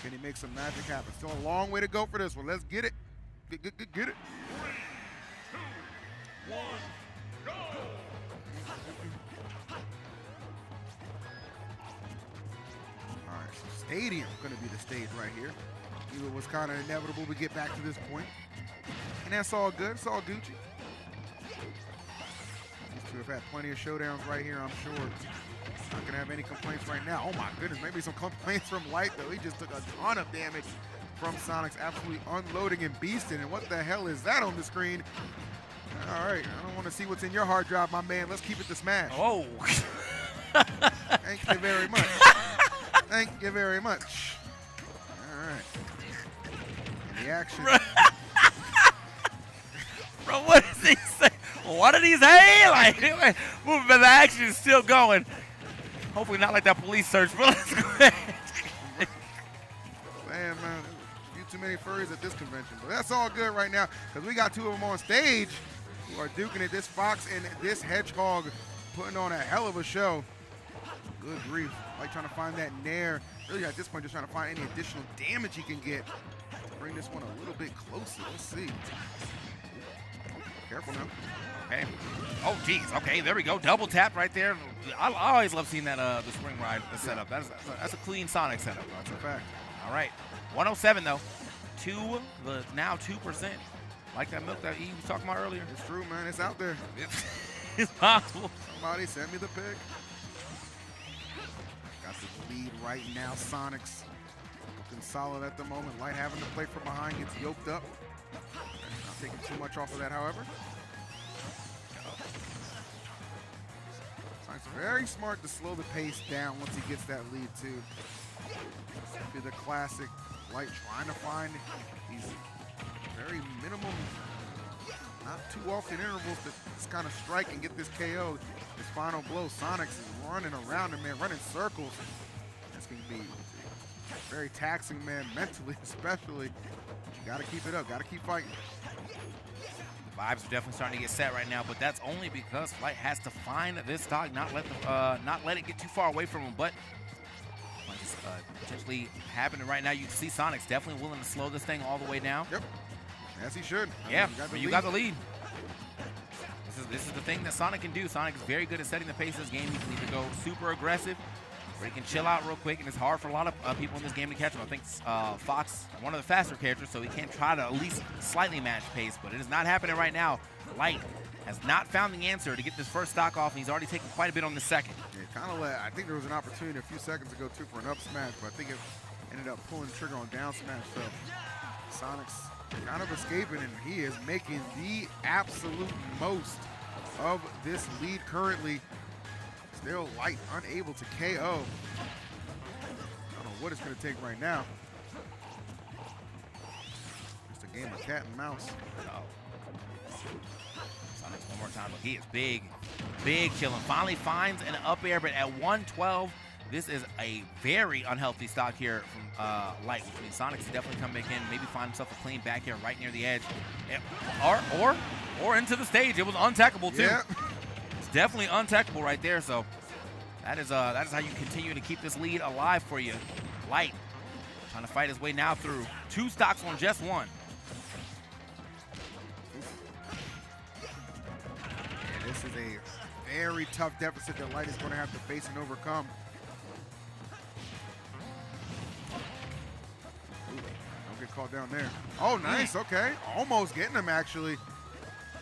Can he make some magic happen? Still a long way to go for this one. Let's get it. Get it. 3, 2, 1, go! All right, so Stadium going to be the stage right here. It was kind of inevitable we get back to this point. And that's all good. It's all Gucci. These two have had plenty of showdowns right here, I'm sure. Not going to have any complaints right now. Oh, my goodness. Maybe some complaints from Light, though. He just took a ton of damage from Sonix, absolutely unloading and beasting. And what the hell is that on the screen? All right. I don't want to see what's in your hard drive, my man. Let's keep it to Smash. Oh. Thank you very much. Thank you very much. All right. And the action. Bro, what does he say? What did he say? Like, moving, but the action is still going. Hopefully not like that police search, but let's go ahead. Man, a few too many furries at this convention, but that's all good right now because we got two of them on stage who are duking it. This Fox and this Hedgehog putting on a hell of a show. Good grief. Like trying to find that nair. Really at this point just trying to find any additional damage he can get. Bring this one a little bit closer. Let's see. Careful now. Okay. Oh, geez. Okay, there we go. Double tap right there. I always love seeing that the spring ride setup. That's a clean Sonic setup. That's a fact. All right. 107 though. Now 2%. Like that milk that he was talking about earlier. It's true, man. It's out there. It's possible. Somebody send me the pic. Got the lead right now. Sonix looking solid at the moment. Light having to play from behind, gets yoked up. Not taking too much off of that, however. Sonix very smart to slow the pace down once he gets that lead too. Be the classic Light trying to find these very minimum, not too often intervals to just kind of strike and get this KO. His final blow. Sonix is running around him, man, running circles. That's going to be very taxing, man, mentally especially. You got to keep it up. Got to keep fighting. The vibes are definitely starting to get set right now, but that's only because Light has to find this stock, not let it get too far away from him. But it's potentially happening right now. You can see Sonix definitely willing to slow this thing all the way down. Yep, as he should. Yeah, you got the lead. This is the thing that Sonic can do. Sonic is very good at setting the pace of this game. He can either go super aggressive, or he can chill out real quick, and it's hard for a lot of people in this game to catch him. I think Fox, one of the faster characters, so he can try to at least slightly match pace, but it is not happening right now. Light has not found the answer to get this first stock off, and he's already taken quite a bit on the second. Yeah, kind of I think there was an opportunity a few seconds ago, too, for an up smash, but I think it ended up pulling the trigger on down smash, so Sonic's kind of escaping, and he is making the absolute most of this lead currently. Still Light unable to KO. I don't know what it's going to take right now. Just a game of cat and mouse. Sonix one more time, but he is big chilling. Finally finds an up air, but at 112, this is a very unhealthy stock here from Light, which means Sonix is definitely come back in, maybe find himself a clean back here right near the edge, or into the stage. It was untackable too. Yeah. It's definitely untackable right there. So that is how you continue to keep this lead alive for you. Light trying to fight his way now through 2 stocks on just 1. Yeah, this is a very tough deficit that Light is going to have to face and overcome. call down there. Oh, nice. Okay. Almost getting him, actually.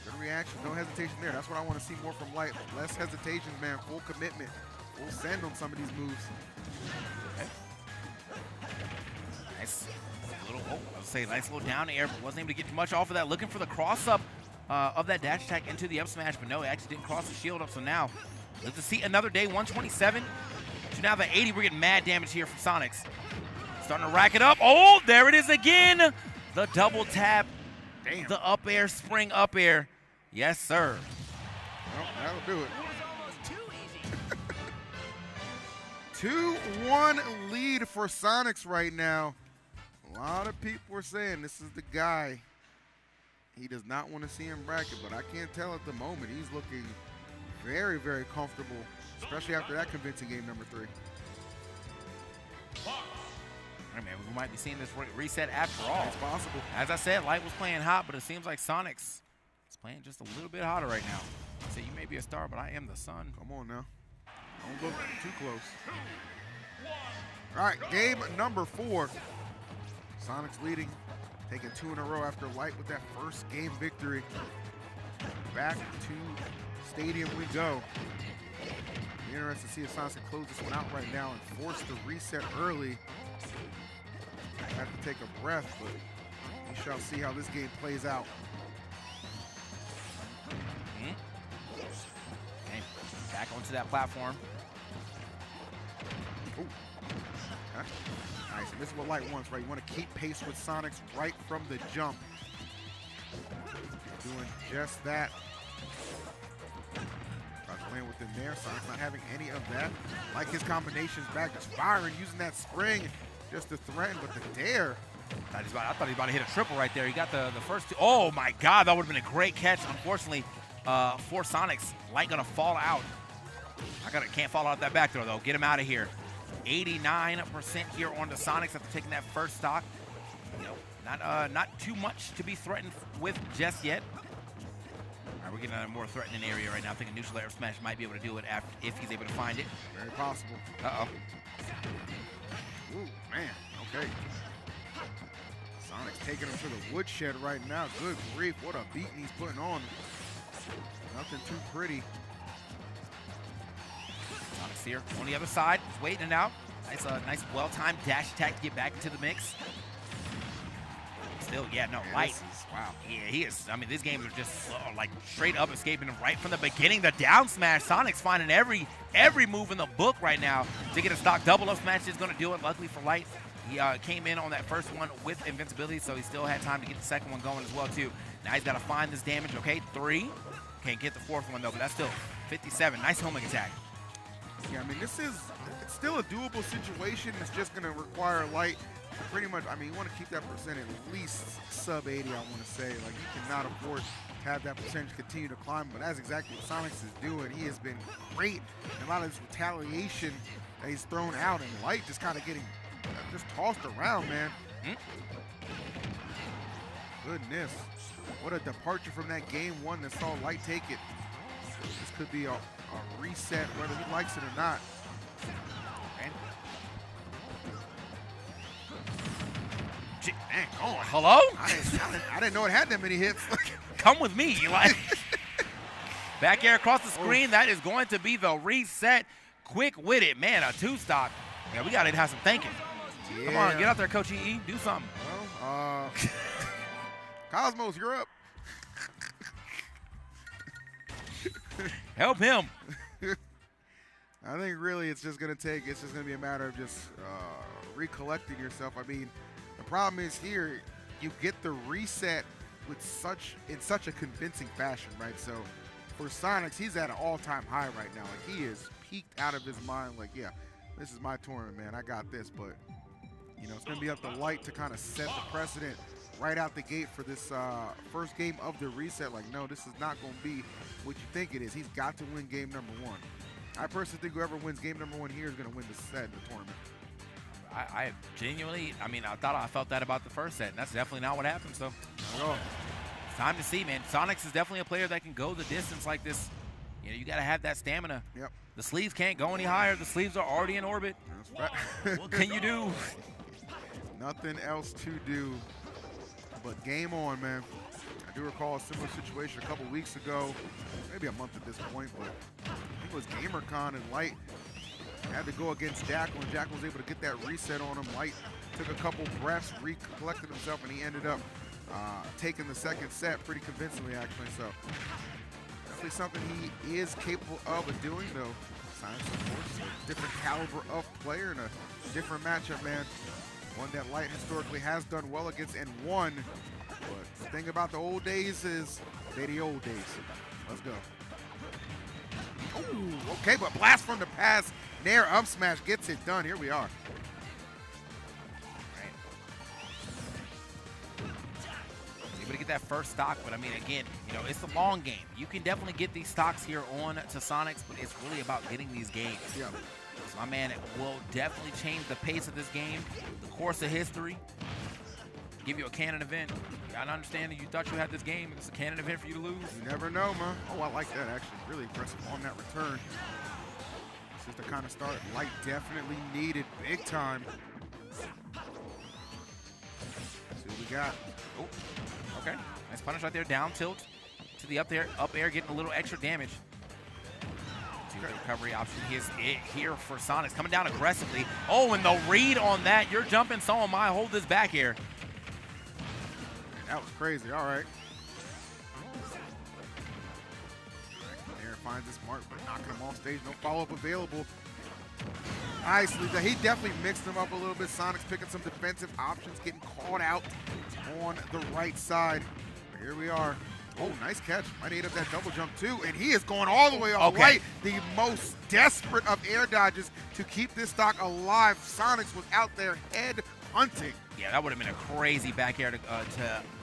Good reaction. No hesitation there. That's what I want to see more from Light. Less hesitations, man. Full commitment. Full send on some of these moves. Okay. Nice. Little, I was saying, nice little down air, but wasn't able to get much off of that. Looking for the cross up of that dash attack into the up smash, but no, it actually didn't cross the shield up. So now, let's see another day, 127 to now the 80. We're getting mad damage here from Sonix. Starting to rack it up. Oh, there it is again. The double tap. Damn. The up air, spring up air. Yes, sir. Well, that'll do it. 2-1 lead for Sonix right now. A lot of people are saying this is the guy. He does not want to see him bracket, but I can't tell at the moment. He's looking very, very comfortable, especially after that convincing game number 3. I mean, we might be seeing this reset after all. It's possible. As I said, Light was playing hot, but it seems like Sonix is playing just a little bit hotter right now. So you may be a star, but I am the sun. Come on now. Don't look too close. All right, game number 4. Sonix leading, taking 2 in a row after Light with that first game victory. Back to Stadium we go. Be interested to see if Sonix can close this one out right now and force the reset early. I have to take a breath, but we shall see how this game plays out. Okay, back onto that platform. Ooh. Okay. Nice, and this is what Light wants, right? You want to keep pace with Sonix right from the jump. Doing just that. Tries to land within there. Sonix not having any of that. Like his combinations back, just firing, using that spring just to threaten, but the dare. I thought he was about to hit a triple right there. He got the first 2. Oh my God, that would have been a great catch. Unfortunately, for Sonix, Light gonna fall out. Can't fall out that back throw though. Get him out of here. 89% here on the Sonix after taking that first stock. You know, not too much to be threatened with just yet. All right, we're getting a more threatening area right now. I think a neutral air smash might be able to do it if he's able to find it. Very possible. Uh-oh. Ooh, man, okay. Sonix taking him to the woodshed right now. Good grief, what a beating he's putting on. Nothing too pretty. Sonix here on the other side, just waiting it out. Nice well-timed dash attack to get back into the mix. Still, yeah, no, Light. Wow. Yeah, he is. I mean, these games are just like straight up escaping him right from the beginning. The down smash, Sonix finding every move in the book right now to get a stock. Double up smash is going to do it. Luckily for Light, he came in on that first one with invincibility, so he still had time to get the second one going as well too. Now he's got to find this damage. Okay, 3. Can't get the 4th one though, but that's still 57. Nice homing attack. Yeah, I mean, it's still a doable situation. It's just going to require Light to pretty much, I mean, you want to keep that percent at least sub 80, I want to say. Like, you cannot afford to have that percentage continue to climb, but that's exactly what Sonix is doing. He has been great in a lot of this retaliation that he's thrown out, and Light just kind of getting just tossed around, man. Goodness. What a departure from that game 1 that saw Light take it. This could be a reset, whether he likes it or not. Dang, oh, hello? I didn't know it had that many hits. Come with me, Eli. Back air across the screen. That is going to be the reset. Quick with it. Man, a 2-stock. Yeah, we got to have some thinking. Yeah. Come on, get out there, Coach EE. Do something. Well, Cosmos, you're up. Help him. I think really it's just going to be a matter of just recollecting yourself. I mean, the problem is here, you get the reset with in such a convincing fashion, right? So for Sonix, he's at an all-time high right now. Like, he is peaked out of his mind. Like, yeah, this is my tournament, man. I got this. But, you know, it's going to be up to Light to kind of set the precedent right out the gate for this first game of the reset. Like, no, this is not going to be what you think it is. He's got to win game number 1. I personally think whoever wins game number 1 here is going to win the set in the tournament. I genuinely, I mean, I felt that about the first set, and that's definitely not what happened. So, it's time to see, man. Sonix is definitely a player that can go the distance like this. You know, you got to have that stamina. Yep. The sleeves can't go any higher. The sleeves are already in orbit. That's right. What can you do? Nothing else to do. but game on, man. I do recall a similar situation a couple weeks ago, maybe a month at this point, but I think it was GamerCon, and Light had to go against Jackal, and Jackal was able to get that reset on him. Light took a couple breaths, recollected himself, and he ended up taking the second set pretty convincingly, actually. So definitely something he is capable of doing, though. Sonix, of course, a different caliber of player and a different matchup, man. One that Light historically has done well against and won. But the thing about the old days is they're the old days. Let's go. Ooh, okay, but blast from the pass. Nair up smash gets it done. Here we are. Able to get that first stock, but I mean, again, you know, it's the long game. You can definitely get these stocks here on to Sonix, but it's really about getting these games. Yeah. So my man will definitely change the pace of this game, the course of history, give you a canon event. You gotta understand that you thought you had this game, it's a canon event for you to lose. You never know, man. Oh, I like that, actually. Really impressive on that return. This is the kind of start Light definitely needed big time. See what we got. Oh, okay. Nice punish right there, down tilt to the up air, getting a little extra damage. The recovery option is it here for Sonix, coming down aggressively. Oh, and the read on that. You're jumping, so am I. Hold this back here. That was crazy. All right. Nair finds this mark, but knocking him off stage. No follow-up available. Nicely. He definitely mixed them up a little bit. Sonix picking some defensive options, getting caught out on the right side. But here we are. Oh, nice catch. Might ate up that double jump too, and he is going all the way off Light. The most desperate of air dodges to keep this stock alive. Sonix was out there head hunting. Yeah, that would have been a crazy back air to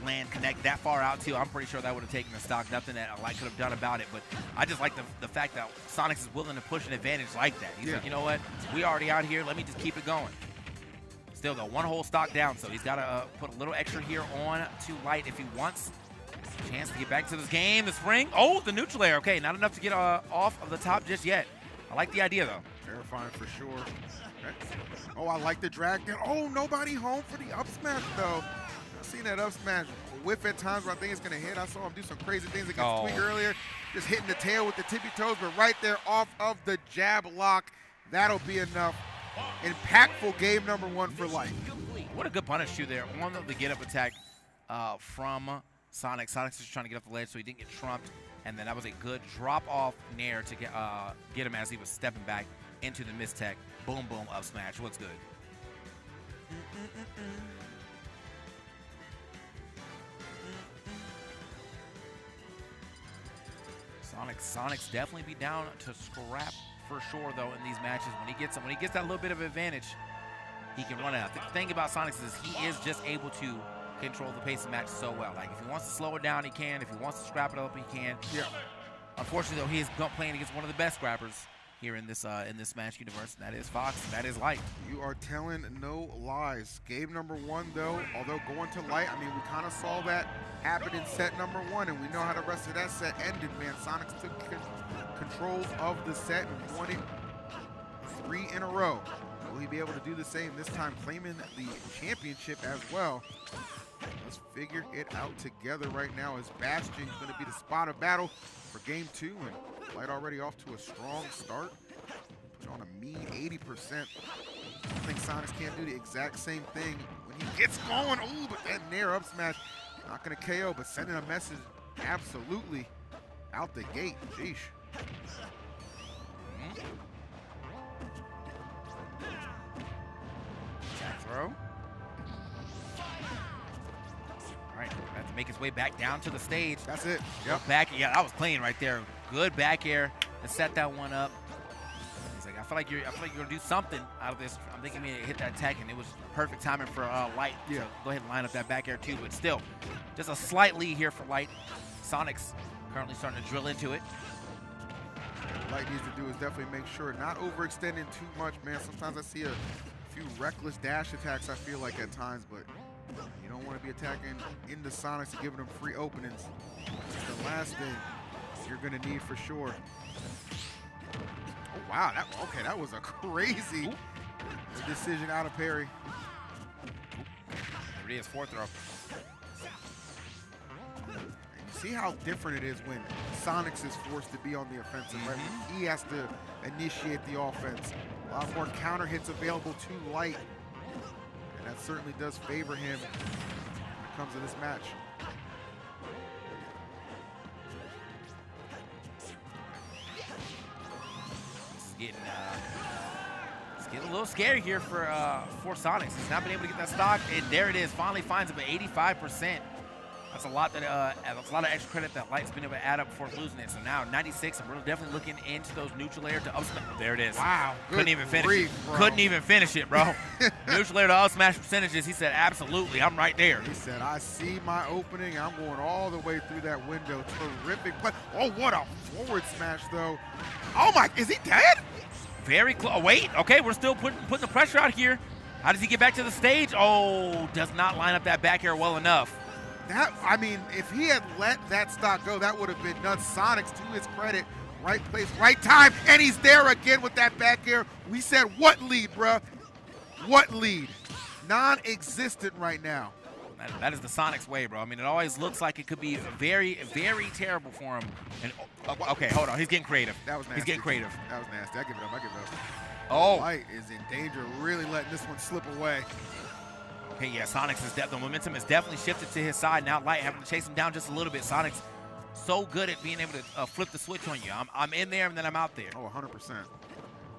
land, connect that far out too. I'm pretty sure that would have taken the stock. Nothing that Light could have done about it, but I just like the fact that Sonix is willing to push an advantage like that. He's like, you know what? We already out here. Let me just keep it going. Still, though, one whole stock down, so he's got to put a little extra here on to Light if he wants. Chance to get back to this game, the spring. Oh, the neutral air. Okay, not enough to get off of the top just yet. I like the idea, though. Terrifying for sure. Okay. Oh, I like the drag down. Oh, nobody home for the up smash, though. I've seen that up smash whiff at times where I think it's going to hit. I saw him do some crazy things against Tweek earlier. Just hitting the tail with the tippy toes, but right there off of the jab lock. That'll be enough. Impactful game number one for Light. What a good punish, too, there. On the get-up attack from Sonix. Sonix is trying to get off the ledge so he didn't get trumped, and then that was a good drop-off nair to get him as he was stepping back into the mistech. Boom, boom, up smash. What's good? Sonix definitely be down to scrap for sure, though, in these matches. When he gets that little bit of advantage, he can run out. The thing about Sonix is he is just able to control the pace of the match so well. Like, if he wants to slow it down, he can. If he wants to scrap it up, he can. Yeah. Unfortunately, though, he is playing against one of the best scrappers here in this Smash universe, and that is Fox. That is Light. You are telling no lies. Game number one, though, although going to Light, I mean, we kind of saw that happen in set number one, and we know how the rest of that set ended, man. Sonix took control of the set and won it 3 in a row. Will he be able to do the same this time, claiming the championship as well? Let's figure it out together right now, as Bastion is going to be the spot of battle for game 2, and Light already off to a strong start. Put on a mean 80%. I think Sonix can't do the exact same thing when he gets going. Ooh, but that nair up smash, not going to KO, but sending a message absolutely out the gate. Sheesh. Back throw. All right, have to make his way back down to the stage. That's it. Yep. Back, yeah, that was clean right there. Good back air to set that one up. He's like, I feel like you're gonna do something out of this. I'm thinking me to hit that tech, and it was perfect timing for Light to go ahead and line up that back air too. But still, just a slight lead here for Light. Sonix currently starting to drill into it. What Light needs to do is definitely make sure not overextending too much, man. Sometimes I see a few reckless dash attacks, I feel like, at times, but you don't want to be attacking into Sonix and giving them free openings. It's the last thing you're going to need for sure. Oh, wow. That was a crazy decision out of parry. There it is, 4th throw. see how different it is when Sonix is forced to be on the offensive, right? When he has to initiate the offense. A lot more counter hits available to Light. And that certainly does favor him when it comes to this match. It's getting a little scary here for Sonix. He's not been able to get that stock, and there it is. Finally finds him at 85%. That's a lot that that's a lot of extra credit that Light's been able to add up before losing it. So now 96, and we're definitely looking into those neutral layer to up smash. There it is. Wow. Couldn't even finish it. Couldn't even finish it, bro. Neutral layer to up smash percentages. He said, absolutely, I'm right there. He said, I see my opening. I'm going all the way through that window. Terrific play. Oh, what a forward smash, though. Oh, my, is he dead? Very close. Oh, wait, okay, we're still putting the pressure out here. How does he get back to the stage? Oh, does not line up that back air well enough. That, I mean, if he had let that stock go, that would have been nuts. Sonix, to his credit, right place, right time, and he's there again with that back air. We said, what lead, bruh? What lead? Non-existent right now. That is the Sonix way, bro. I mean, it always looks like it could be very, very terrible for him. And okay, hold on. He's getting creative. That was nasty. He's getting creative. That was nasty. I give it up. I give it up. Oh. Light is in danger, really letting this one slip away. Okay, yeah, Sonix is the momentum has definitely shifted to his side. Now Light having to chase him down just a little bit. Sonix so good at being able to flip the switch on you. I'm in there and then I'm out there. Oh, 100%.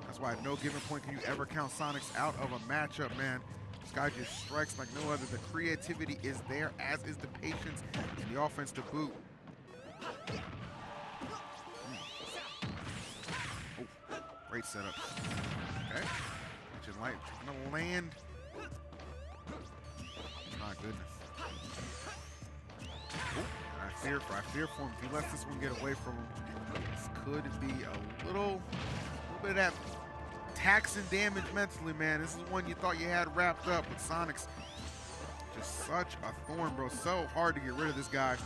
That's why at no given point can you ever count Sonix out of a matchup, man. This guy just strikes like no other. The creativity is there, as is the patience and the offense to boot. Oh, great setup. Okay. Just Light trying to land. My goodness. I fear for him. If he lets this one get away from him, this could be a little bit of that tax and damage mentally, man. This is one you thought you had wrapped up, but Sonix just such a thorn, bro. So hard to get rid of this guy.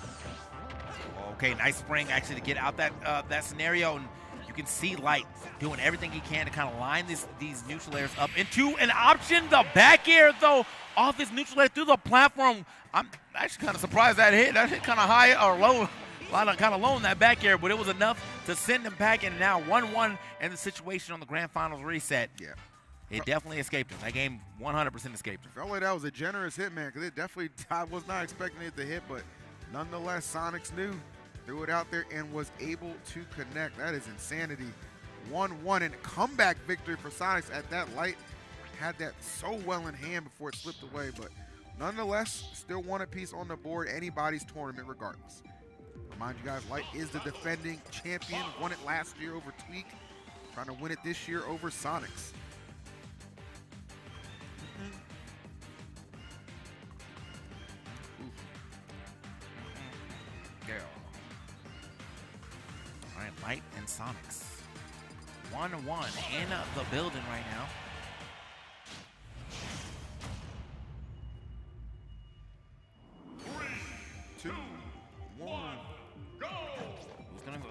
Okay, nice spring actually to get out that scenario, and you can see Light doing everything he can to kind of line these neutral layers up into an option. The back air, though, off this neutral layer through the platform. I'm actually kind of surprised that hit. That hit kind of high or low, kind of low in that back air, but it was enough to send him back. And now 1-1 in the situation on the Grand Finals reset. Yeah. It definitely escaped him. That game 100% escaped him. Felt like that was a generous hit, man, because it definitely, I was not expecting it to hit, but nonetheless, Sonix knew, threw it out there, and was able to connect. That is insanity. 1-1 and comeback victory for Sonix at that. Light had that so well in hand before it slipped away, but nonetheless, still one apiece on the board, anybody's tournament regardless. Remind you guys, Light is the defending champion, won it last year over Tweek, trying to win it this year over Sonix. All right, Light and Sonix. 1-1 in the building right now.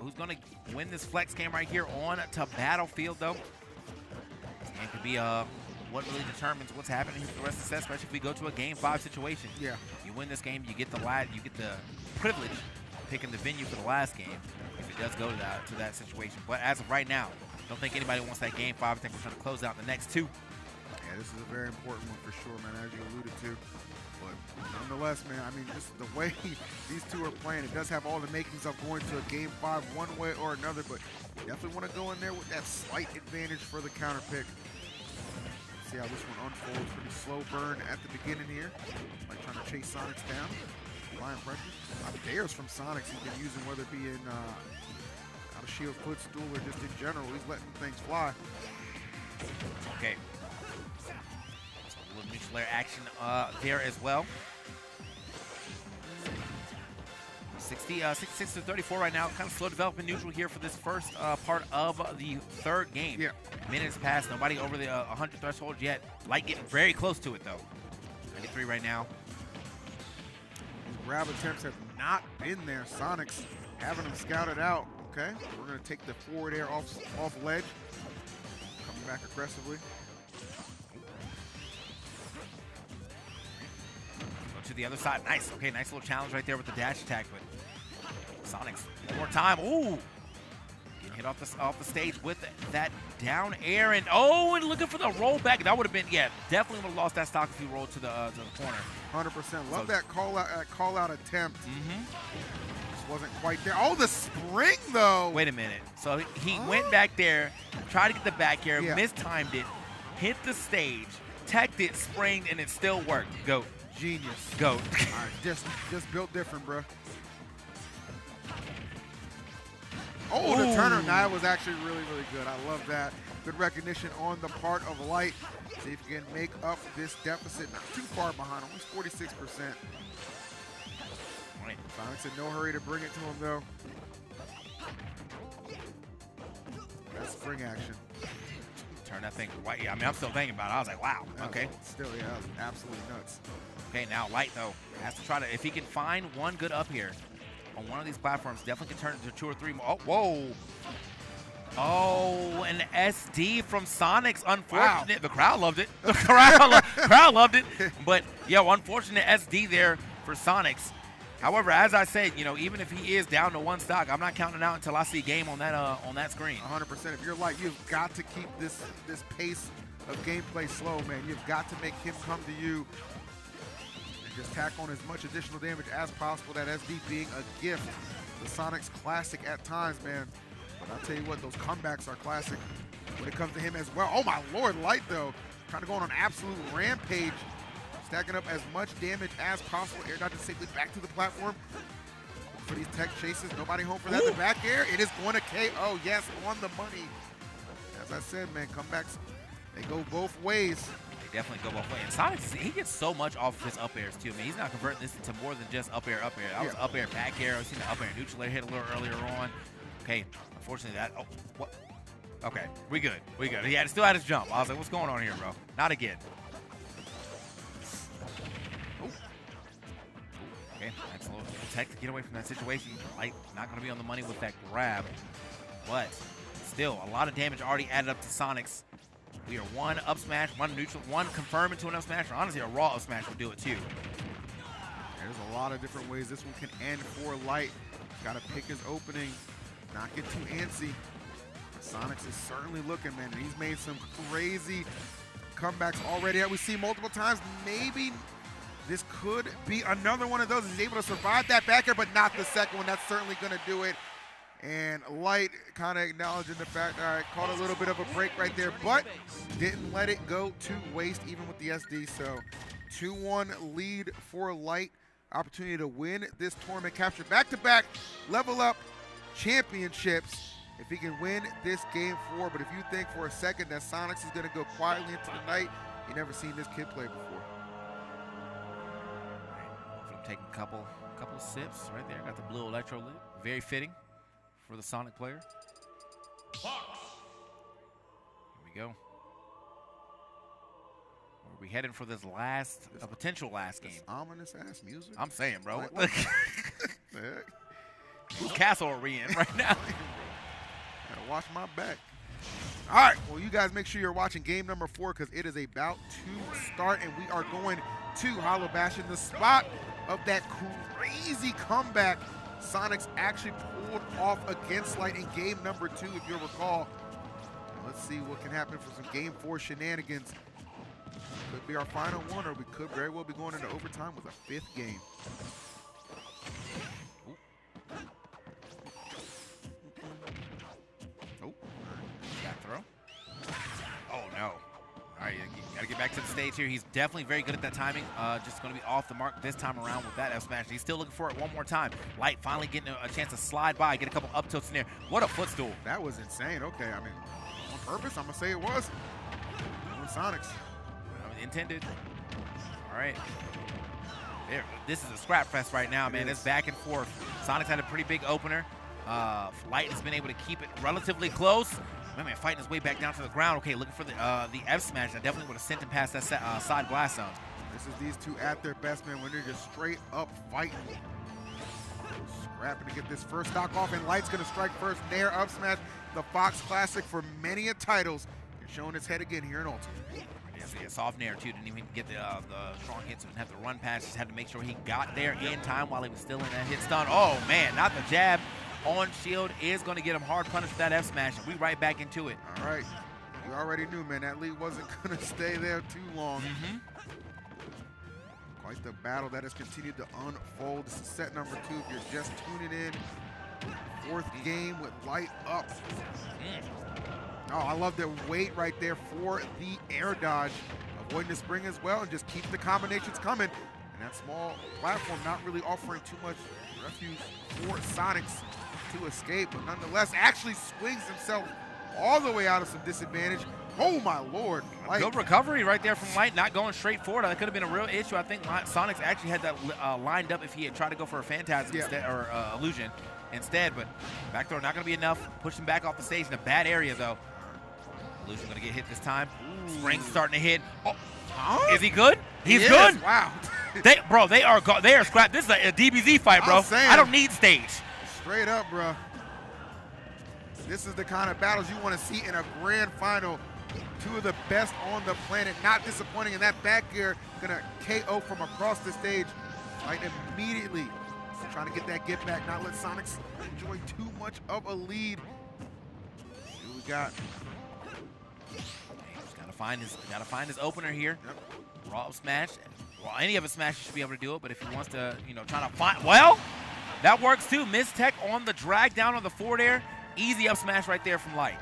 Who's gonna win this flex game right here on to Battlefield, though? And could be what really determines what's happening for the rest of the set, especially if we go to a Game 5 situation. Yeah. You win this game, you get the privilege of picking the venue for the last game if it does go to that situation. But as of right now, I don't think anybody wants that Game 5. I think we're trying to close out the next two. Yeah, this is a very important one for sure, man, as you alluded to. But nonetheless, man, I mean, just the way these two are playing, it does have all the makings of going to a Game 5 one way or another, but you definitely want to go in there with that slight advantage for the counter pick. See how this one unfolds. Pretty slow burn at the beginning here. Like trying to chase Sonix down. Applying pressure. A lot of dares from Sonix he's been using, whether it be in out of shield footstool or just in general. He's letting things fly. Okay. A little neutral layer action there as well. 66 to 34 right now. Kind of slow developing neutral here for this first part of the third game. Yeah. Minutes passed. Nobody over the 100 threshold yet. Light getting very close to it, though. 93 right now. These grab attempts have not been there. Sonix having them scouted out. Okay. We're going to take the forward air off ledge. Coming back aggressively. Go to the other side. Nice. Okay, nice little challenge right there with the dash attack. But Sonix, one more time. Ooh. Getting hit off the stage with that down air. And looking for the rollback. That would have been, yeah, definitely would have lost that stock if he rolled to the corner. 100%. Love that call out attempt. Just wasn't quite there. Oh, the spring, though. Wait a minute. So he went back there, tried to get the back air, mistimed it, hit the stage, teched it, springed, and it still worked. Goat. Genius. Goat. All right, just built different, bro. Oh, the turner. That was actually really, really good. I love that. Good recognition on the part of Light. See if you can make up this deficit. Not too far behind, almost 46%. Right. Sonix in no hurry to bring it to him, though. That spring action. Turn that thing white. Yeah, I mean, I'm still thinking about it. I was like, wow. Okay. Still, yeah, that was absolutely nuts. Okay, now Light, though, has to try to, if he can find one good up here on one of these platforms, definitely can turn it into 2 or 3 more. Oh, whoa. Oh, an SD from Sonix. Unfortunate. Wow. The crowd loved it. The crowd loved it. But, yeah, unfortunate SD there for Sonix. However, as I said, you know, even if he is down to 1 stock, I'm not counting out until I see game on that screen. 100%. If you're Light, you've got to keep this pace of gameplay slow, man. You've got to make him come to you and just tack on as much additional damage as possible. That SD being a gift. The Sonix classic at times, man. But I'll tell you what, those comebacks are classic when it comes to him as well. Oh, my Lord, Light, though, kind of going on an absolute rampage. Stacking up as much damage as possible. Air dodge safely back to the platform. For these tech chases, nobody home for that. The back air, it is going to KO. Yes, on the money. As I said, man, comebacks, they go both ways. They definitely go both ways. And Sonix, he gets so much off of his up airs, too. I mean, he's not converting this into more than just up air, up air. That was up air, back air. I've seen the up air neutral air hit a little earlier on. Okay, unfortunately that, oh, what? Okay, we good, we good. He still had his jump. I was like, what's going on here, bro? Not again. Okay, that's a little tech to get away from that situation. Light not going to be on the money with that grab, but still a lot of damage already added up to Sonix. We are 1 up smash, 1 neutral, 1 confirm into an up smash, or honestly a raw up smash would do it too. There's a lot of different ways this one can end for Light. Got to pick his opening, not get too antsy. Sonix is certainly looking, man, and he's made some crazy comebacks already that we see multiple times. Maybe this could be another one of those. He's able to survive that back air, but not the second one. That's certainly going to do it. And Light kind of acknowledging the fact, all right, caught a little bit of a break right there, but didn't let it go to waste, even with the SD. So 2-1 lead for Light. Opportunity to win this tournament, capture back-to-back level up championships if he can win this game 4. But if you think for a second that Sonix is going to go quietly into the night, you've never seen this kid play before. Taking a couple sips right there. Got the blue electro lit. Very fitting for the Sonic player. Here we go. Are we heading for this potential last game? Ominous ass music. I'm saying, bro. Like, whose castle are we in right now? Gotta watch my back. All right, well, you guys make sure you're watching game number 4 because it is about to start, and we are going to Hollow Bash in the spot of that crazy comeback Sonix actually pulled off against Light in game number 2, if you'll recall. Let's see what can happen for some game 4 shenanigans. Could be our final one, or we could very well be going into overtime with a 5th game. Back throw. Oh, no. All right, you got to get back to the stage here. He's definitely very good at that timing. Just going to be off the mark this time around with that F smash. He's still looking for it one more time. Light finally getting a chance to slide by, get a couple up tilts in there. What a footstool. That was insane. Okay, I mean, on purpose, I'm going to say it was. Sonix. Intended. All right. There, this is a scrap fest right now, man. It's back and forth. Sonix had a pretty big opener. Light has been able to keep it relatively close. Man, fighting his way back down to the ground. Okay, looking for the F smash. I definitely would have sent him past that side glass zone. This is these two at their best, man, when they're just straight up fighting. Scrapping to get this first stock off, and Light's gonna strike first. Nair up smash, the Fox Classic for many a titles, and showing its head again here in Ultimate. Yeah, soft nair too. Didn't even get the strong hits. Didn't have to run past. Just had to make sure he got there in time while he was still in that hit stun. Oh man, not the jab on shield is going to get him hard punished with that F smash. And we right back into it. All right. You already knew, man, that lead wasn't going to stay there too long. Quite the battle that has continued to unfold. This is set number 2 if you're just tuning in. 4th game with Light up. Oh, I love the wait right there for the air dodge. Avoiding the spring as well and just keep the combinations coming. And that small platform not really offering too much refuge for Sonix to escape, but nonetheless actually swings himself all the way out of some disadvantage. Oh my lord. Light. Good recovery right there from Light, not going straight forward. That could have been a real issue. I think Sonix actually had that lined up if he had tried to go for a Phantasm instead, or Illusion instead, but back throw not going to be enough. Push him back off the stage in a bad area though. Illusion going to get hit this time. Spring's starting to hit. Oh, is he good? He's good. Wow. they are scrapped. This is a DBZ fight, bro. I don't need stage. Straight up, bro. This is the kind of battles you want to see in a grand final. 2 of the best on the planet. Not disappointing in that back gear. Gonna KO from across the stage. Light immediately. Trying to get that get back. Not let Sonix enjoy too much of a lead. See what we got. Just gotta find his opener here. Raw up smash. Well, any of his smashes should be able to do it, but if he wants to, trying to find, well, that works too. Mistech on the drag down on the forward air. Easy up smash right there from Light.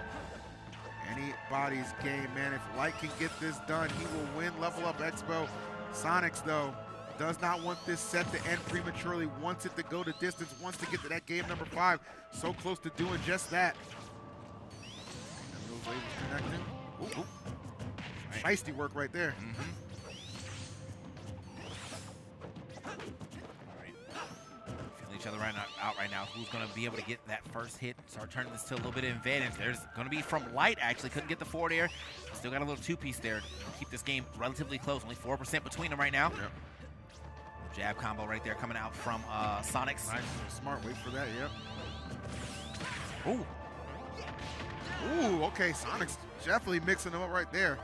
Anybody's game, man. If Light can get this done, he will win Level Up Expo. Sonix, though, does not want this set to end prematurely. Wants it to go the distance. Wants to get to that game number 5. So close to doing just that. And those waves connecting. Feisty work right there. Each other out right now. Who's going to be able to get that first hit? Start turning this to a little bit of advantage. There's going to be from Light, actually. Couldn't get the forward air. Still got a little 2-piece there. Keep this game relatively close. Only 4% between them right now. Jab combo right there coming out from Sonix. Nice. Smart. Wait for that. Ooh. Ooh, okay. Sonix definitely mixing them up right there.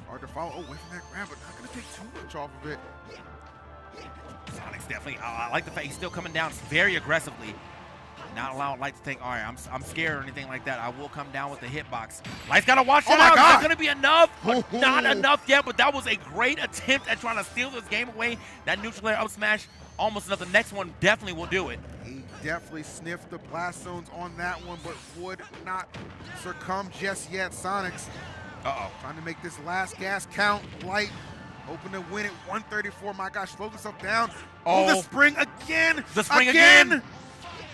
Hard to follow. Oh, wait for that grab, but not going to take too much off of it. Sonix definitely, I like the fact he's still coming down very aggressively. Not allowing Light to think, all right, I'm scared or anything like that. I will come down with the hitbox. Light's got to watch it out. Is that going to be enough? Not enough yet, but that was a great attempt at trying to steal this game away. That neutral air up smash, almost enough. The next one definitely will do it. He definitely sniffed the blast zones on that one, but would not succumb just yet. Sonix trying to make this last gas count. Light hoping to win it. 134. My gosh, slowed himself down. Oh, the spring again. The spring again.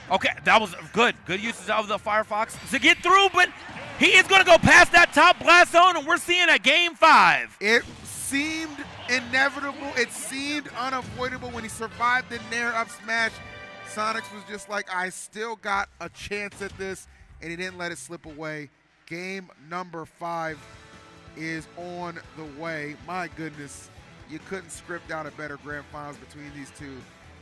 Okay, that was good. Good usage of the Firefox to get through, but he is going to go past that top blast zone, and we're seeing a game 5. It seemed inevitable. It seemed unavoidable when he survived the nair up smash. Sonix was just like, I still got a chance at this, and he didn't let it slip away. Game number 5 is on the way. My goodness, you couldn't script out a better grand finals between these two.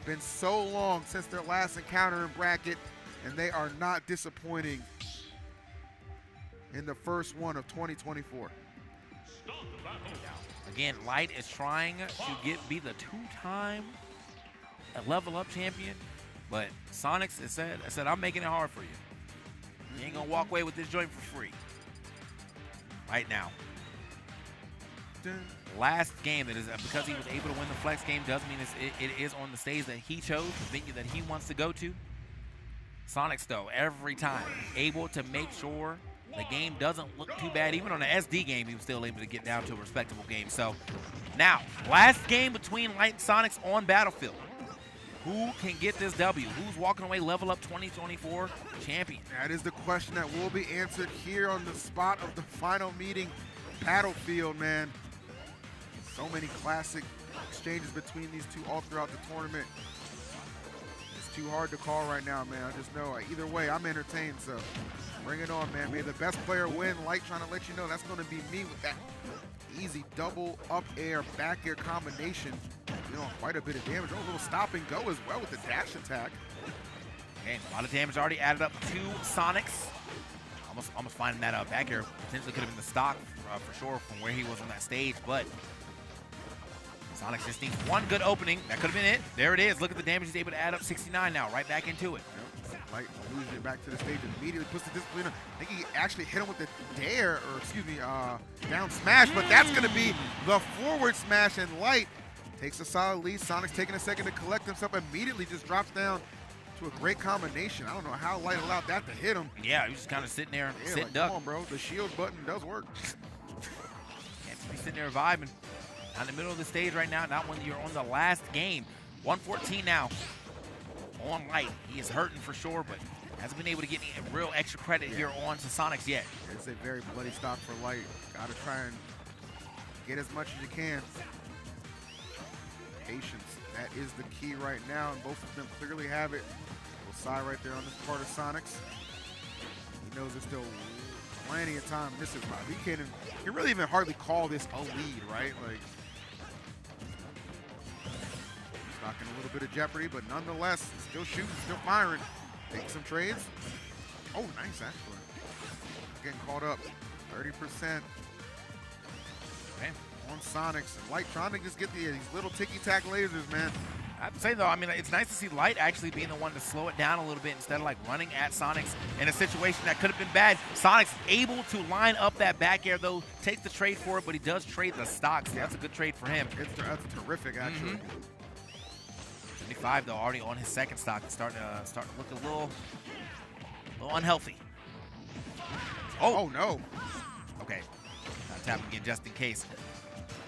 Been so long since their last encounter in bracket, and they are not disappointing in the first one of 2024. Again, Light is trying to be the 2-time level up champion, but Sonix has said, I'm making it hard for you. You ain't gonna walk away with this joint for free. Right now. Last game, that is because he was able to win the flex game doesn't mean it is on the stage that he chose, the venue that he wants to go to. Sonix, though, every time able to make sure the game doesn't look too bad. Even on the SD game, he was still able to get down to a respectable game. So now, last game between Light and Sonix on Battlefield. Who can get this W? Who's walking away level up 2024 champion? That is the question that will be answered here on the spot of the final meeting. Battlefield, man. So many classic exchanges between these two all throughout the tournament. It's too hard to call right now, man. I just know either way, I'm entertained, so bring it on, man. May the best player win. Light trying to let you know that's going to be me with that easy double up air, back air combination. You know, quite a bit of damage. Oh, a little stop and go as well with the dash attack. Okay, a lot of damage already added up to Sonix. Almost finding that back air potentially could have been the stock for sure from where he was on that stage, but Sonix just needs one good opening. That could have been it. There it is. Look at the damage he's able to add up. 69 now, right back into it. Light losing it back to the stage and immediately puts the discipline. I think he actually hit him with the dare, or excuse me, down smash, but that's going to be the forward smash, and Light takes a solid lead. Sonix taking a second to collect himself, immediately just drops down to a great combination. I don't know how Light allowed that to hit him. Yeah, he was just kind of sitting there, Like, duck. come on, bro. The shield button does work. Can't just be sitting there vibing. Not in the middle of the stage right now, not when you're on the last game. 114 now on Light. He is hurting for sure, but hasn't been able to get any real extra credit here on to Sonix yet. It's a very bloody stock for Light. Got to try and get as much as you can. Patience, that is the key right now, and both of them clearly have it. Little side right there on this part of Sonix. He knows there's still plenty of time. This is why he can't really even hardly call this a lead, right? Like, stuck in a little bit of jeopardy, but nonetheless, still shooting, still firing. Take some trades. Oh, nice, actually. Getting caught up. 30%. Okay. On Sonix. Light trying to just get these little ticky-tack lasers, man. I have to say, though, I mean, it's nice to see Light actually being the one to slow it down a little bit instead of, like, running at Sonix in a situation that could have been bad. Sonix able to line up that back air, though, takes the trade for it, but he does trade the stock, so that's a good trade for him. That's terrific, actually. 75, though, already on his second stock. It's starting to look a little unhealthy. Oh, no. Okay. Gotta tap him again just in case.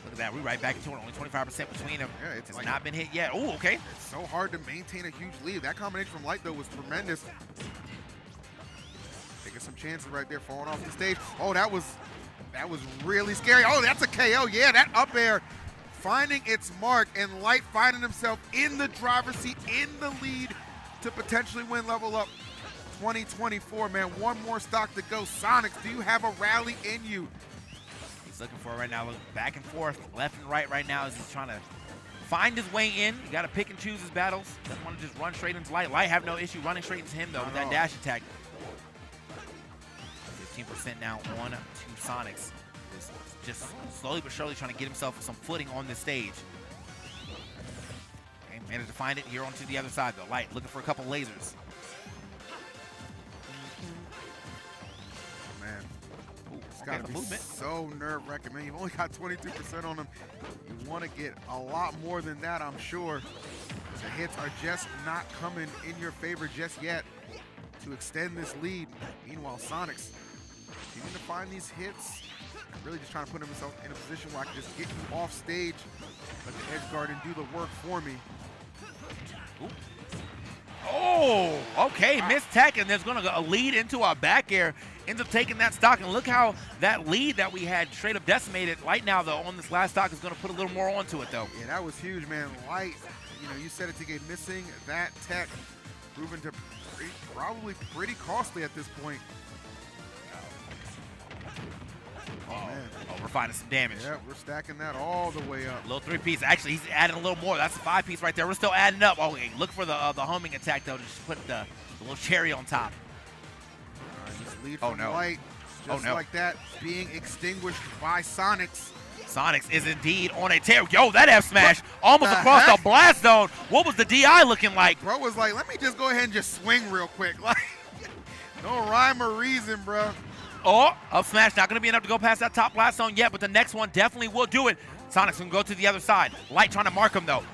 Look at that. We're right back into it. Only 25% between them. Yeah, it's has like, not been hit yet. Oh, okay. It's so hard to maintain a huge lead. That combination from Light, though, was tremendous. Taking some chances right there, falling off the stage. Oh, that was really scary. Oh, that's a KO. Yeah, that up air finding its mark, and Light finding himself in the driver's seat, in the lead to potentially win level up 2024, man. One more stock to go. Sonix, do you have a rally in you? He's looking for it right now. Looking back and forth, left and right now as he's trying to find his way in. You got to pick and choose his battles. Doesn't want to just run straight into Light. Light have no issue running straight into him, though, with that dash attack. 15% now on to Sonix. Just slowly but surely trying to get himself some footing on this stage. Okay, managed to find it here onto the other side, though. Light looking for a couple lasers. Oh, man. It's Okay, got to be movement. so nerve-wracking, man. You've only got 22% on him. You want to get a lot more than that, I'm sure. The hits are just not coming in your favor just yet to extend this lead. Meanwhile, Sonix continuing to find these hits. Really just trying to put himself in a position where I can just get you off stage, let the edge guard and do the work for me. Ooh. Oh, okay, missed tech, and there's going to go a lead into our back air. Ends up taking that stock, and look how that lead that we had straight up decimated. Light now, though, on this last stock is going to put a little more onto it, though. Yeah, that was huge, man. Light, you know, you said it to get missing that tech, proven to probably pretty costly at this point. Oh, man. Oh, we're finding some damage. Yeah, we're stacking that all the way up. Little 3-piece. Actually, he's adding a little more. That's a 5-piece right there. We're still adding up. Oh, okay. Look for the homing attack, though, to just put the little cherry on top. All right, this lead from Light, just like that, being extinguished by Sonix. Sonix is indeed on a tear. Yo, that F smash almost across the blast zone. What was the DI looking like? Bro was like, let me just go ahead and just swing real quick. Like, no rhyme or reason, bro. Oh, up smash, not going to be enough to go past that top blast zone yet, but the next one definitely will do it. Sonix can go to the other side. Light trying to mark him, though.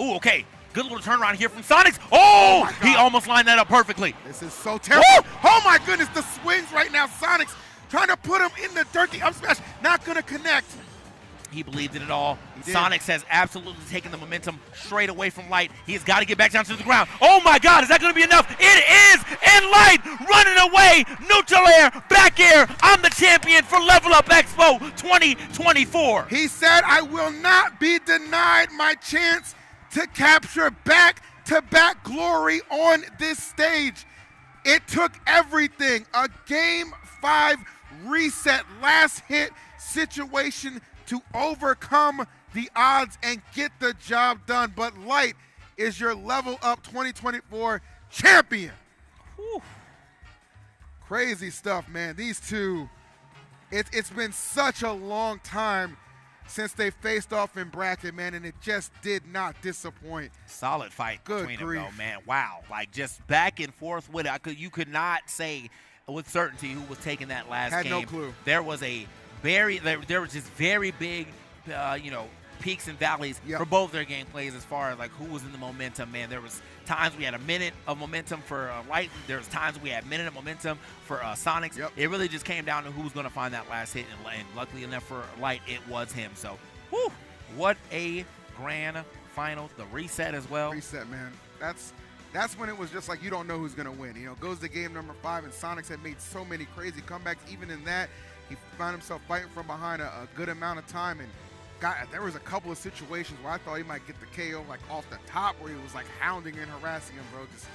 Ooh, okay. Good little turnaround here from Sonix. Oh, he almost lined that up perfectly. This is so terrible. Oh, my goodness, the swings right now. Sonix trying to put him in the dirt. The up smash not going to connect. He believed in it all. Sonix has absolutely taken the momentum straight away from Light. He has got to get back down to the ground. Oh my God, is that going to be enough? It is, and Light running away. Neutral air, back air. I'm the champion for Level Up Expo 2024. He said, I will not be denied my chance to capture back-to-back glory on this stage. It took everything. A Game 5 reset, last hit situation to overcome the odds and get the job done. But Light is your Level Up 2024 champion. Whew. Crazy stuff, man. These two It's been such a long time since they faced off in bracket, man, and it just did not disappoint. Solid fight Good between them, grief. though, man. Wow. Like, just back and forth with it. You could not say with certainty who was taking that last Had game. no clue. There was there was just very big, peaks and valleys Yep. for both their gameplays as far as, like, who was in the momentum, man. There was times we had a minute of momentum for Light. There was times we had a minute of momentum for Sonix. Yep. It really just came down to who was going to find that last hit, and luckily enough for Light, it was him. So, whew, what a grand final. The reset as well. Reset, man. That's when it was just like you don't know who's going to win. Goes to game number 5, and Sonix had made so many crazy comebacks. Even in that, he found himself fighting from behind a good amount of time, and there was a couple of situations where I thought he might get the KO like off the top, where he was like hounding and harassing him, bro. Just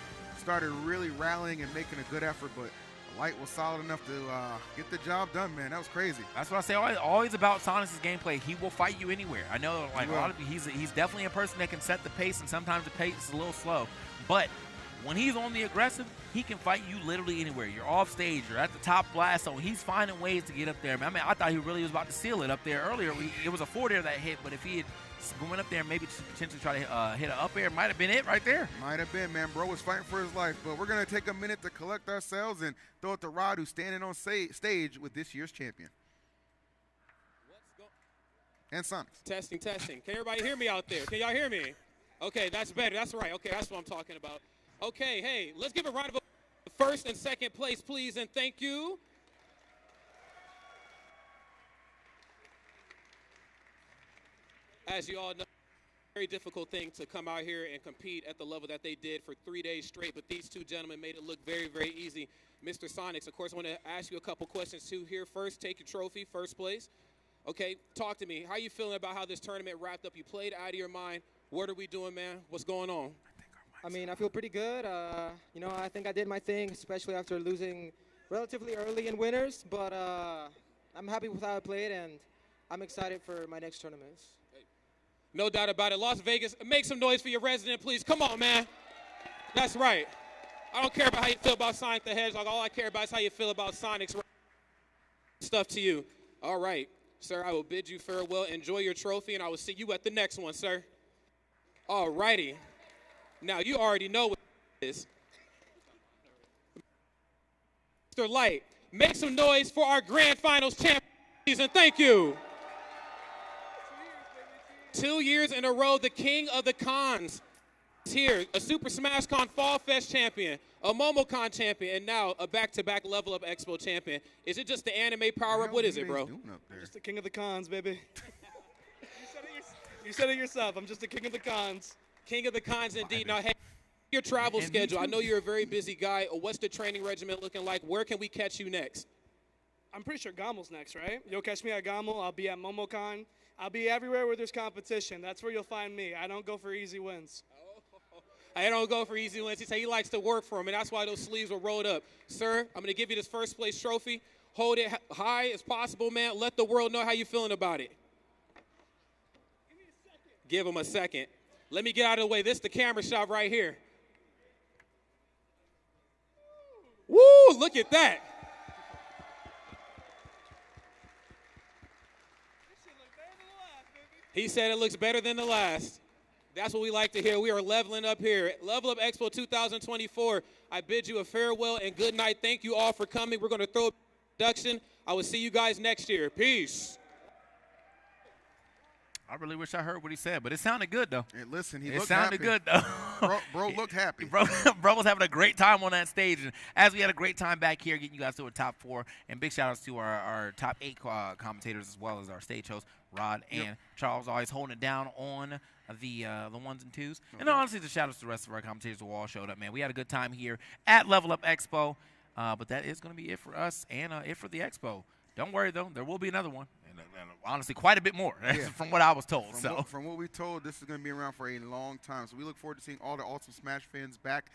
started really rallying and making a good effort, but Light was solid enough to get the job done, man. That was crazy. That's what I say. Always about Sonix's gameplay. He will fight you anywhere. I know, like, a lot of he's definitely a person that can set the pace, and sometimes the pace is a little slow. But when he's on the aggressive, he can fight you literally anywhere. You're off stage, you're at the top blast zone. He's finding ways to get up there. I mean, I thought he really was about to seal it up there earlier. It was a forward air that hit, but if he had went up there and maybe potentially try to hit an up air, might have been it right there. Might have been, man. Bro was fighting for his life. But we're going to take a minute to collect ourselves and throw it to Rod, who's standing on stage with this year's champion. And Sonix. Testing. Can everybody hear me out there? Can y'all hear me? Okay, that's better. That's right. Okay, that's what I'm talking about. Okay, hey, let's give a round of applause for first and second place, please, and thank you. As you all know, very difficult thing to come out here and compete at the level that they did for 3 days straight, but these two gentlemen made it look very, very easy. Mr. Sonix, of course, I want to ask you a couple questions too here. First, take your trophy, first place. Okay, talk to me. How you feeling about how this tournament wrapped up? You played out of your mind. What are we doing, man? What's going on? I mean, I feel pretty good. I think I did my thing, especially after losing relatively early in winners. But I'm happy with how I played, and I'm excited for my next tournaments. No doubt about it. Las Vegas, make some noise for your resident, please. Come on, man. That's right. I don't care about how you feel about Sonic the Hedgehog. All I care about is how you feel about Sonic's stuff to you. All right, sir, I will bid you farewell. Enjoy your trophy, and I will see you at the next one, sir. All righty. Now, you already know what it is. Mr. Light, make some noise for our grand finals champion season. Thank you. 2 years in a row, the king of the cons is here. A Super Smash Con Fall Fest champion, a MomoCon champion, and now a back-to-back Level Up Expo champion. Is it just the anime power-up? What is it, bro? Just the king of the cons, baby. You said it yourself. I'm just the king of the cons. King of the cons, indeed. Now, hey, your travel schedule. I know you're a very busy guy. What's the training regimen looking like? Where can we catch you next? I'm pretty sure Gommel's next, right? You'll catch me at Gommel. I'll be at MomoCon. I'll be everywhere where there's competition. That's where you'll find me. I don't go for easy wins. I don't go for easy wins. He said he likes to work for him, and that's why those sleeves were rolled up. Sir, I'm going to give you this first place trophy. Hold it high as possible, man. Let the world know how you're feeling about it. Give him a second. Let me get out of the way. This is the camera shot right here. Woo, look at that. He said it looks better than the last. That's what we like to hear. We are leveling up here. Level Up Expo 2024. I bid you a farewell and good night. Thank you all for coming. We're going to throw a production. I will see you guys next year. Peace. I really wish I heard what he said, but it sounded good, though. And listen, he it looked sounded happy. good, though. Bro looked happy. Bro was having a great time on that stage. And as we had a great time back here getting you guys to a top 4. And big shout-outs to our top 8 commentators as well as our stage hosts, Rod and Charles, always holding it down on the ones and twos. And honestly, the shout-outs to the rest of our commentators who all showed up, man. We had a good time here at Level Up Expo. But that is going to be it for us and it for the Expo. Don't worry, though. There will be another one. And honestly, quite a bit more from what I was told. From what we told, this is going to be around for a long time. So we look forward to seeing all the awesome Smash fans back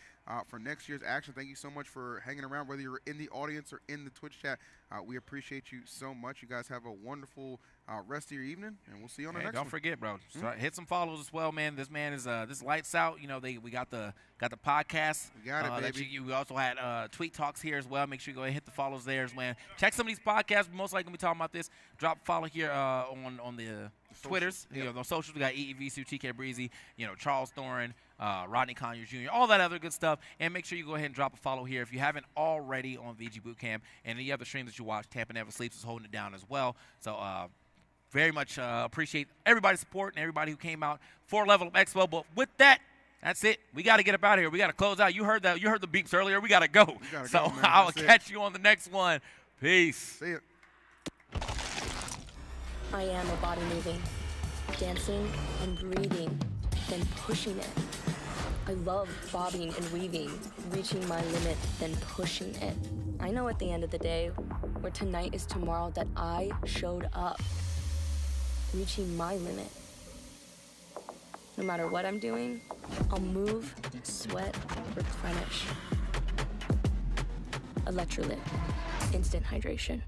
for next year's action. Thank you so much for hanging around, whether you're in the audience or in the Twitch chat. We appreciate you so much. You guys have a wonderful rest of your evening, and we'll see you on the Hey, next don't one. forget, bro. Hit some follows as well, man. This man is this lights out. You know, we got the podcast. We got it, baby. We also had Tweet Talks here as well. Make sure you go ahead and hit the follows there as well. Check some of these podcasts. We're most likely gonna be talking about this. Drop a follow here on the Twitters. Yep. You know, on socials. We got EEVSU, TK Breezy, you know, Charles Thorin, Rodney Conyers Jr., all that other good stuff. And make sure you go ahead and drop a follow here if you haven't already on VGBootCamp. And any other streams that you watch, Tampa Never Sleeps is holding it down as well. So very much appreciate everybody's support and everybody who came out for Level Up Expo. But with that, that's it. We got to get up out of here. We got to close out. You heard that. You heard the beeps earlier. We got to go. So I will catch you on the next one. Peace. See ya. I am a body moving, dancing and breathing, then pushing it. I love bobbing and weaving, reaching my limit, then pushing it. I know at the end of the day, where tonight is tomorrow, that I showed up, reaching my limit. No matter what I'm doing, I'll move, sweat, replenish. Electrolyte, instant hydration.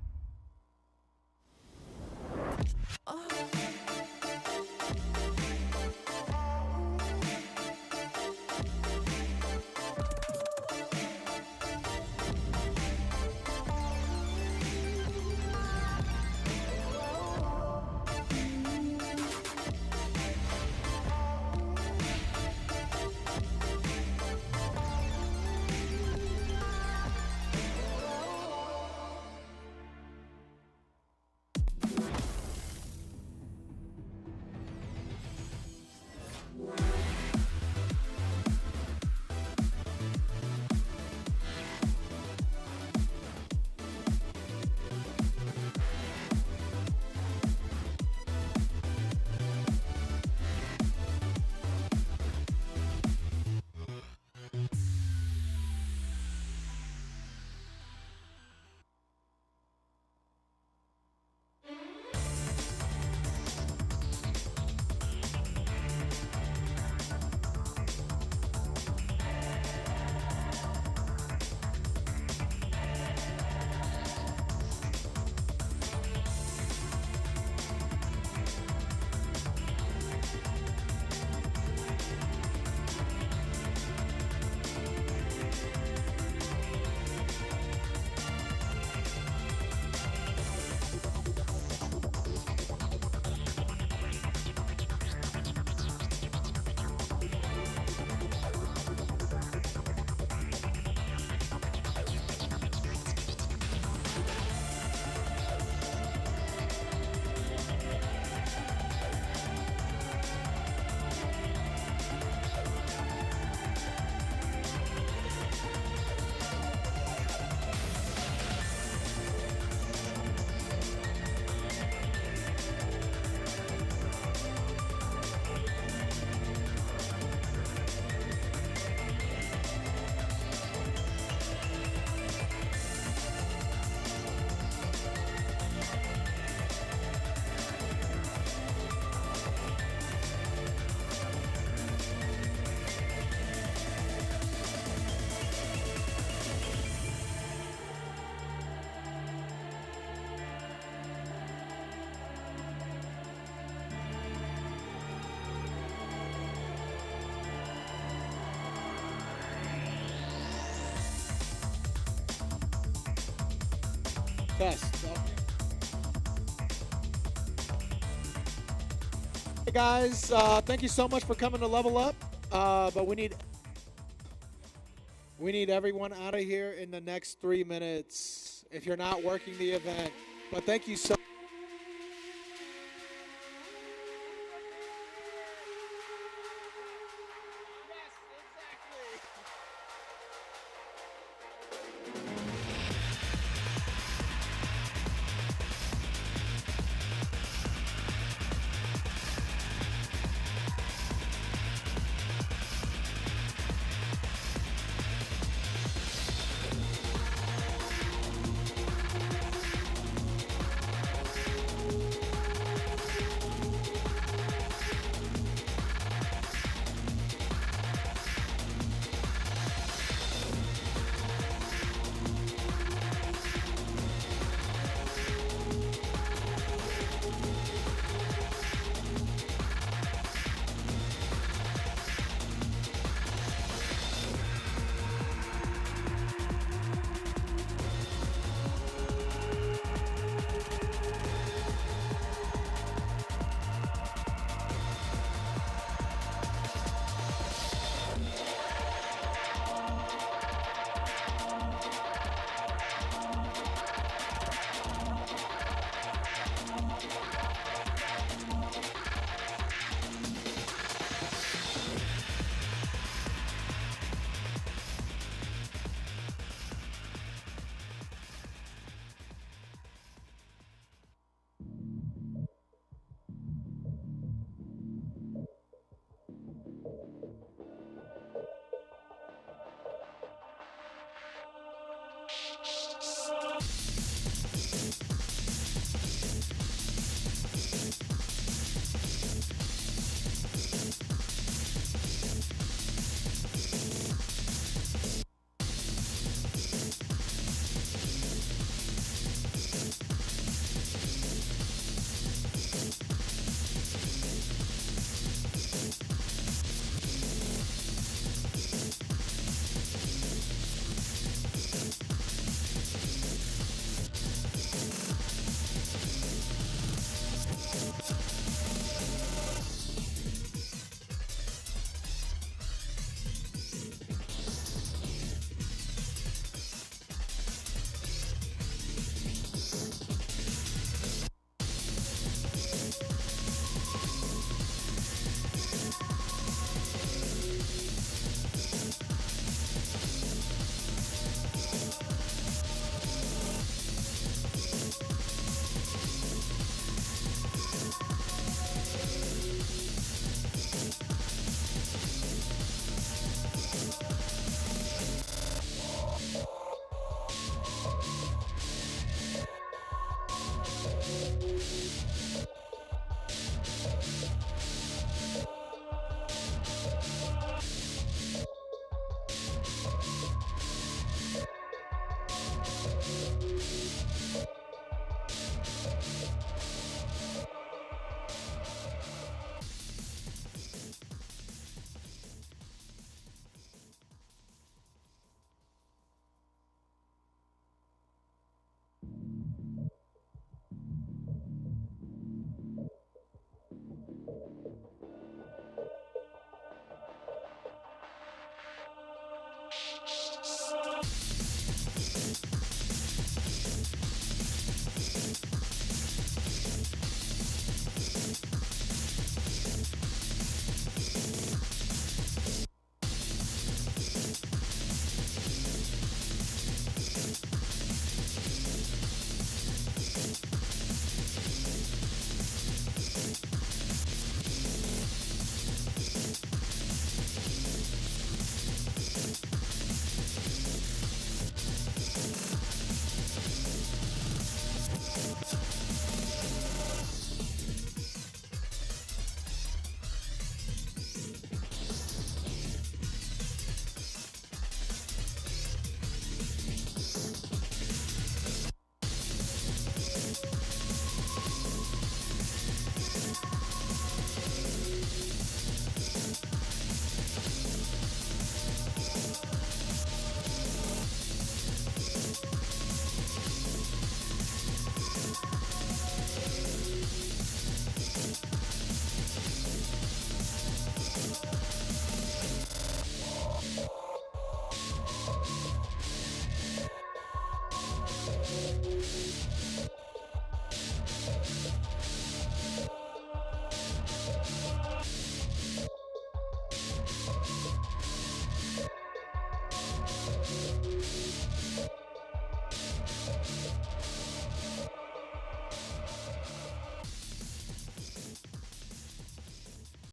Test. Hey guys, thank you so much for coming to Level Up. But we need everyone out of here in the next 3 minutes if you're not working the event. But thank you so